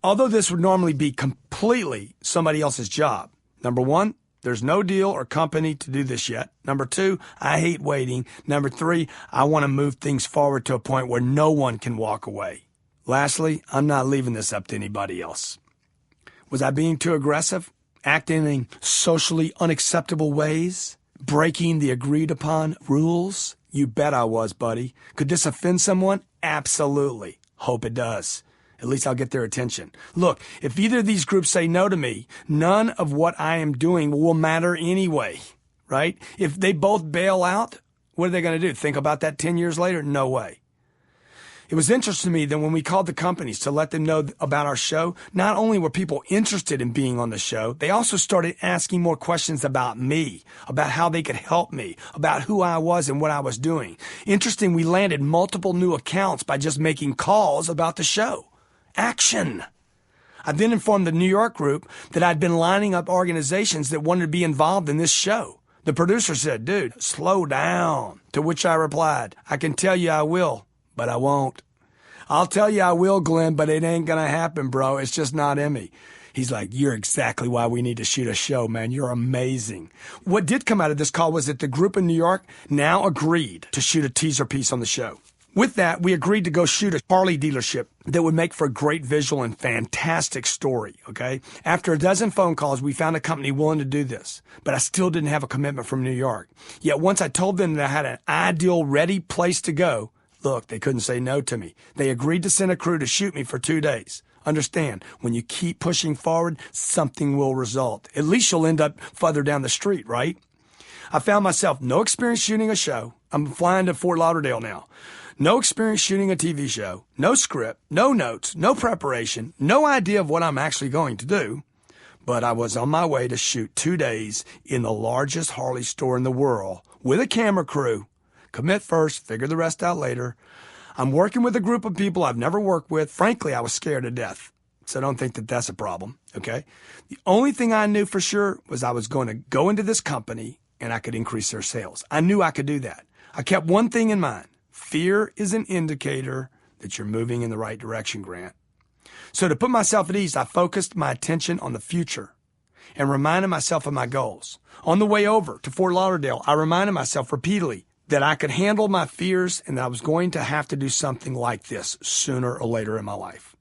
Speaker 1: Although this would normally be completely somebody else's job. Number one, there's no deal or company to do this yet. Number two, I hate waiting. Number three, I want to move things forward to a point where no one can walk away. Lastly, I'm not leaving this up to anybody else. Was I being too aggressive? Acting in socially unacceptable ways? Breaking the agreed upon rules? You bet I was, buddy. Could this offend someone? Absolutely. Hope it does. At least I'll get their attention. Look, if either of these groups say no to me, none of what I am doing will matter anyway, right? If they both bail out, what are they going to do? Think about that 10 years later? No way. It was interesting to me that when we called the companies to let them know about our show, not only were people interested in being on the show, they also started asking more questions about me, about how they could help me, about who I was and what I was doing. Interesting, we landed multiple new accounts by just making calls about the show. Action. I then informed the New York group that I'd been lining up organizations that wanted to be involved in this show. The producer said, dude, slow down. To which I replied, I can tell you I will, but I won't. I'll tell you I will, Glenn, but it ain't going to happen, bro. It's just not in me. He's like, you're exactly why we need to shoot a show, man. You're amazing. What did come out of this call was that the group in New York now agreed to shoot a teaser piece on the show. With that, we agreed to go shoot a Harley dealership that would make for a great visual and fantastic story, okay? After a dozen phone calls, we found a company willing to do this, but I still didn't have a commitment from New York. Yet once I told them that I had an ideal, ready place to go, look, they couldn't say no to me. They agreed to send a crew to shoot me for 2 days. Understand, when you keep pushing forward, something will result. At least you'll end up further down the street, right? I found myself no experience shooting a show. I'm flying to Fort Lauderdale now. No experience shooting a TV show, no script, no notes, no preparation, no idea of what I'm actually going to do. But I was on my way to shoot 2 days in the largest Harley store in the world with a camera crew. Commit first, figure the rest out later. I'm working with a group of people I've never worked with. Frankly, I was scared to death. So don't think that that's a problem, okay? The only thing I knew for sure was I was going to go into this company and I could increase their sales. I knew I could do that. I kept one thing in mind. Fear is an indicator that you're moving in the right direction, Grant. So to put myself at ease, I focused my attention on the future and reminded myself of my goals. On the way over to Fort Lauderdale, I reminded myself repeatedly that I could handle my fears and that I was going to have to do something like this sooner or later in my life.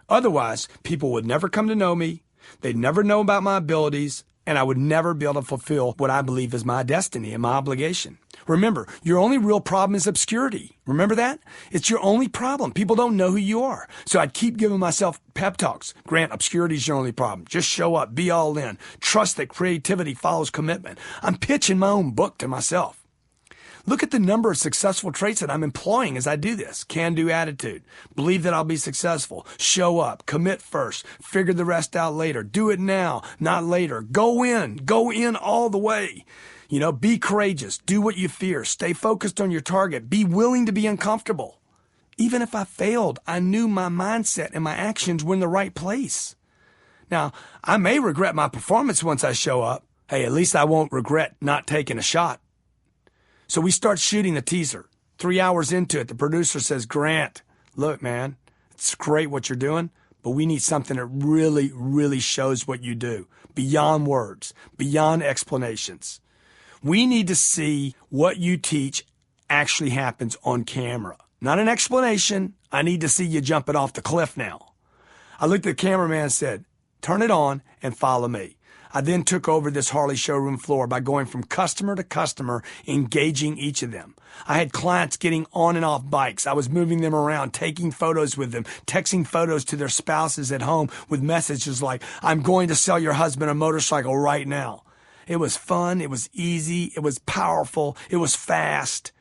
Speaker 1: Otherwise, people would never come to know me, they'd never know about my abilities, and I would never be able to fulfill what I believe is my destiny and my obligation. Remember, your only real problem is obscurity. Remember that? It's your only problem. People don't know who you are. So I'd keep giving myself pep talks. Grant, obscurity is your only problem. Just show up, be all in. Trust that creativity follows commitment. I'm pitching my own book to myself. Look at the number of successful traits that I'm employing as I do this. Can-do attitude. Believe that I'll be successful. Show up. Commit first. Figure the rest out later. Do it now, not later. Go in. Go in all the way. You know, be courageous. Do what you fear. Stay focused on your target. Be willing to be uncomfortable. Even if I failed, I knew my mindset and my actions were in the right place. Now, I may regret my performance once I show up. Hey, at least I won't regret not taking a shot. So we start shooting the teaser. 3 hours into it, the producer says, Grant, look, man, it's great what you're doing, but we need something that really, really shows what you do. Beyond words, beyond explanations. We need to see what you teach actually happens on camera. Not an explanation. I need to see you jumping off the cliff now. I looked at the cameraman and said, turn it on and follow me. I then took over this Harley showroom floor by going from customer to customer, engaging each of them. I had clients getting on and off bikes. I was moving them around, taking photos with them, texting photos to their spouses at home with messages like, I'm going to sell your husband a motorcycle right now. It was fun. It was easy. It was powerful. It was fast.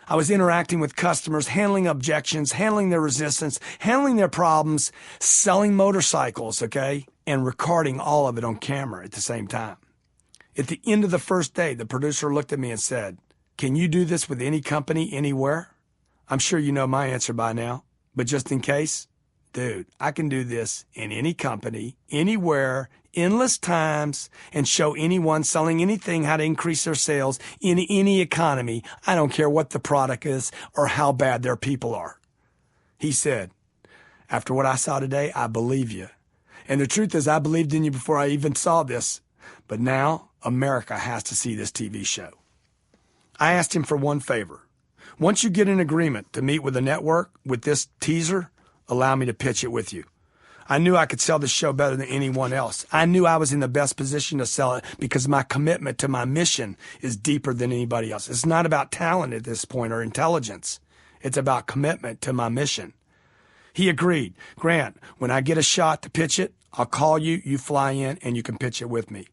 Speaker 1: I was interacting with customers, handling objections, handling their resistance, handling their problems, selling motorcycles, okay? And recording all of it on camera at the same time. At the end of the first day, the producer looked at me and said, can you do this with any company, anywhere? I'm sure you know my answer by now, but just in case, dude, I can do this in any company, anywhere, endless times, and show anyone selling anything how to increase their sales in any economy. I don't care what the product is or how bad their people are. He said, after what I saw today, I believe you. And the truth is, I believed in you before I even saw this. But now, America has to see this TV show. I asked him for one favor. Once you get an agreement to meet with the network with this teaser, allow me to pitch it with you. I knew I could sell this show better than anyone else. I knew I was in the best position to sell it because my commitment to my mission is deeper than anybody else. It's not about talent at this point or intelligence. It's about commitment to my mission. He agreed. Grant, when I get a shot to pitch it, I'll call you, you fly in, and you can pitch it with me.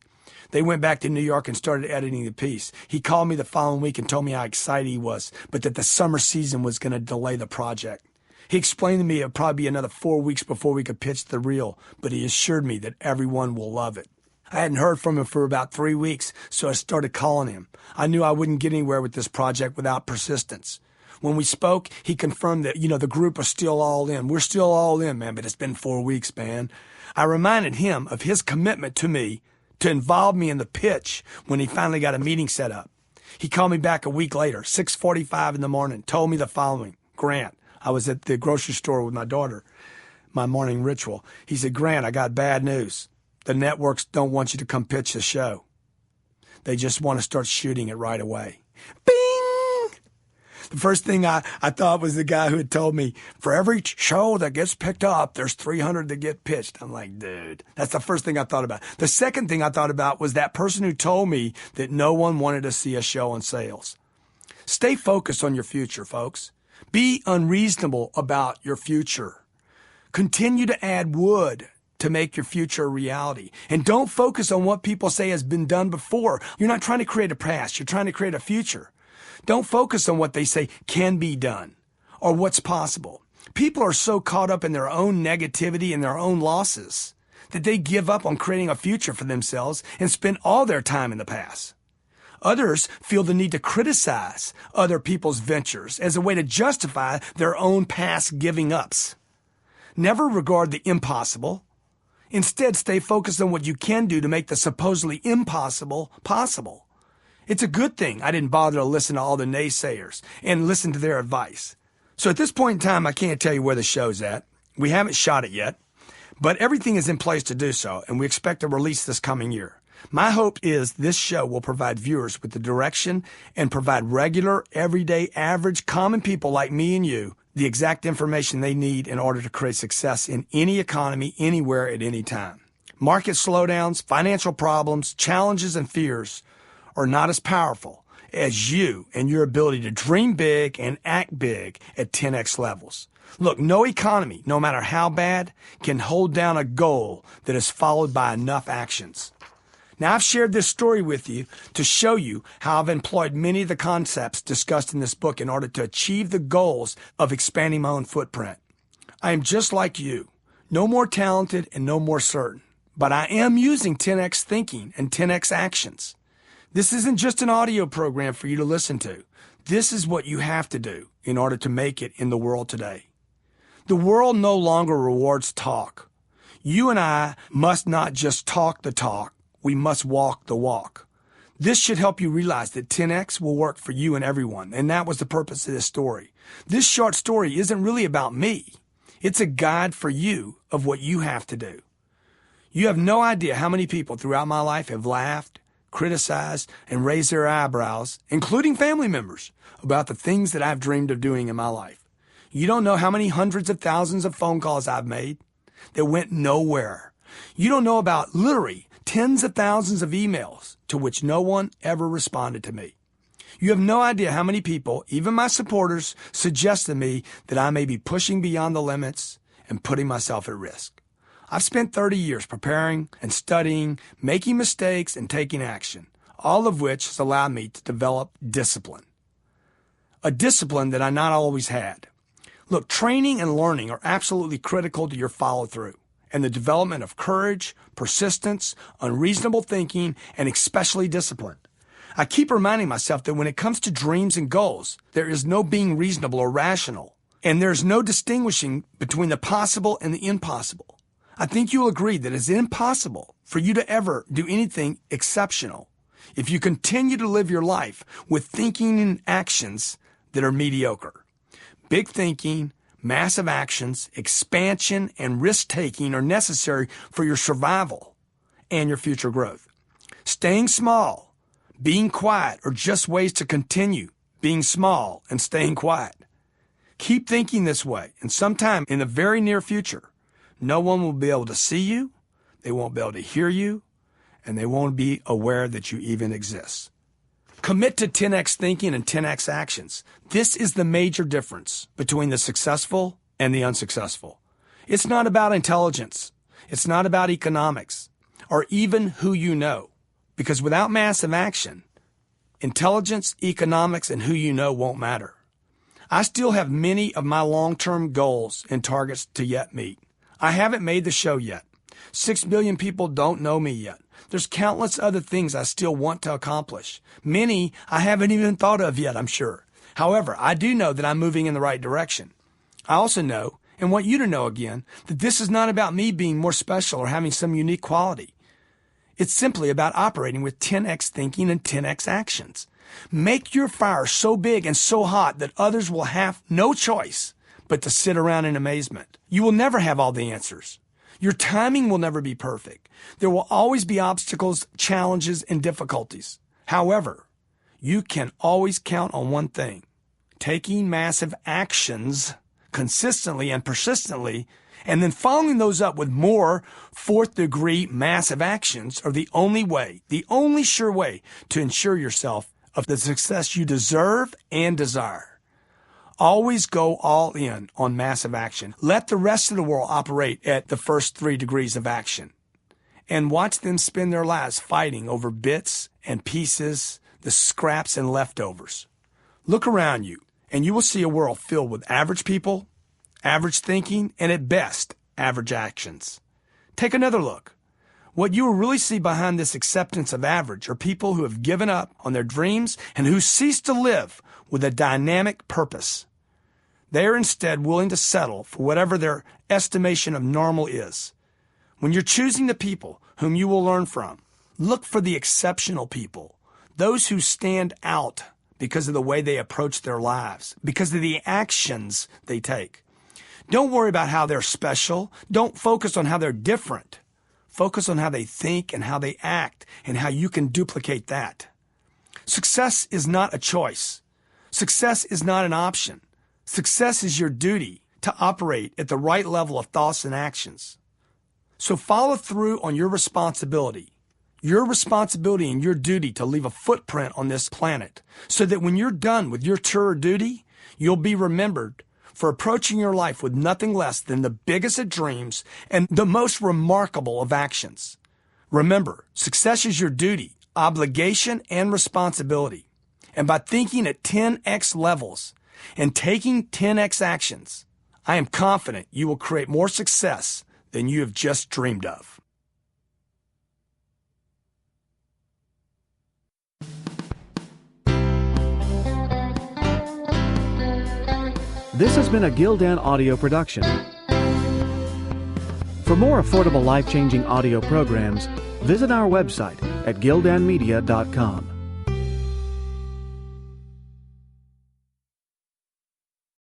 Speaker 1: They went back to New York and started editing the piece. He called me the following week and told me how excited he was, but that the summer season was going to delay the project. He explained to me it would probably be another 4 weeks before we could pitch the reel, but he assured me that everyone will love it. I hadn't heard from him for about 3 weeks, so I started calling him. I knew I wouldn't get anywhere with this project without persistence. When we spoke, he confirmed that, the group was still all in. We're still all in, man, but it's been 4 weeks, man. I reminded him of his commitment to me to involve me in the pitch when he finally got a meeting set up. He called me back a week later, 6:45 in the morning, told me the following. Grant, I was at the grocery store with my daughter, my morning ritual. He said, Grant, I got bad news. The networks don't want you to come pitch the show. They just want to start shooting it right away. Bing! The first thing I thought was the guy who had told me, for every show that gets picked up, there's 300 that get pitched. I'm like, dude, that's the first thing I thought about. The second thing I thought about was that person who told me that no one wanted to see a show on sales. Stay focused on your future, folks. Be unreasonable about your future. Continue to add wood to make your future a reality. And don't focus on what people say has been done before. You're not trying to create a past. You're trying to create a future. Don't focus on what they say can be done or what's possible. People are so caught up in their own negativity and their own losses that they give up on creating a future for themselves and spend all their time in the past. Others feel the need to criticize other people's ventures as a way to justify their own past giving ups. Never regard the impossible. Instead, stay focused on what you can do to make the supposedly impossible possible. It's a good thing I didn't bother to listen to all the naysayers and listen to their advice. So at this point in time, I can't tell you where the show's at. We haven't shot it yet, but everything is in place to do so, and we expect to release this coming year. My hope is this show will provide viewers with the direction and provide regular, everyday, average, common people like me and you the exact information they need in order to create success in any economy, anywhere, at any time. Market slowdowns, financial problems, challenges, and fears are not as powerful as you and your ability to dream big and act big at 10x levels. Look, no economy, no matter how bad, can hold down a goal that is followed by enough actions. Now, I've shared this story with you to show you how I've employed many of the concepts discussed in this book in order to achieve the goals of expanding my own footprint. I am just like you, no more talented and no more certain, but I am using 10x thinking and 10x actions. This isn't just an audio program for you to listen to. This is what you have to do in order to make it in the world today. The world no longer rewards talk. You and I must not just talk the talk. We must walk the walk. This should help you realize that 10X will work for you and everyone, and that was the purpose of this story. This short story isn't really about me. It's a guide for you of what you have to do. You have no idea how many people throughout my life have laughed, criticized, and raised their eyebrows, including family members, about the things that I've dreamed of doing in my life. You don't know how many hundreds of thousands of phone calls I've made that went nowhere. You don't know about literally tens of thousands of emails to which no one ever responded to me. You have no idea how many people, even my supporters, suggest to me that I may be pushing beyond the limits and putting myself at risk. I've spent 30 years preparing and studying, making mistakes and taking action, all of which has allowed me to develop discipline. A discipline that I not always had. Look, training and learning are absolutely critical to your follow-through and the development of courage, persistence, unreasonable thinking, and especially discipline. I keep reminding myself that when it comes to dreams and goals, there is no being reasonable or rational, and there's no distinguishing between the possible and the impossible. I think you'll agree that it's impossible for you to ever do anything exceptional if you continue to live your life with thinking and actions that are mediocre. Big thinking, massive actions, expansion, and risk-taking are necessary for your survival and your future growth. Staying small, being quiet are just ways to continue being small and staying quiet. Keep thinking this way, and sometime in the very near future, no one will be able to see you, they won't be able to hear you, and they won't be aware that you even exist. Commit to 10x thinking and 10x actions. This is the major difference between the successful and the unsuccessful. It's not about intelligence. It's not about economics or even who you know, because without massive action, intelligence, economics, and who you know won't matter. I still have many of my long-term goals and targets to yet meet. I haven't made the show yet. 6 billion people don't know me yet. There's countless other things I still want to accomplish. Many I haven't even thought of yet, I'm sure. However, I do know that I'm moving in the right direction. I also know, and want you to know again, that this is not about me being more special or having some unique quality. It's simply about operating with 10x thinking and 10x actions. Make your fire so big and so hot that others will have no choice but to sit around in amazement. You will never have all the answers. Your timing will never be perfect. There will always be obstacles, challenges, and difficulties. However, you can always count on one thing. Taking massive actions consistently and persistently, and then following those up with more fourth-degree massive actions are the only way, the only sure way to ensure yourself of the success you deserve and desire. Always go all in on massive action. Let the rest of the world operate at the first 3 degrees of action and watch them spend their lives fighting over bits and pieces, the scraps and leftovers. Look around you and you will see a world filled with average people, average thinking, and at best, average actions. Take another look. What you will really see behind this acceptance of average are people who have given up on their dreams and who cease to live with a dynamic purpose. They are instead willing to settle for whatever their estimation of normal is. When you're choosing the people whom you will learn from, look for the exceptional people, those who stand out because of the way they approach their lives, because of the actions they take. Don't worry about how they're special. Don't focus on how they're different. Focus on how they think and how they act and how you can duplicate that. Success is not a choice. Success is not an option. Success is your duty to operate at the right level of thoughts and actions. So follow through on your responsibility and your duty to leave a footprint on this planet so that when you're done with your tour of duty, you'll be remembered for approaching your life with nothing less than the biggest of dreams and the most remarkable of actions. Remember, success is your duty, obligation, and responsibility. And by thinking at 10x levels and taking 10x actions, I am confident you will create more success than you have just dreamed of.
Speaker 2: This has been a Gildan audio production. For more affordable life-changing audio programs, visit our website at gildanmedia.com.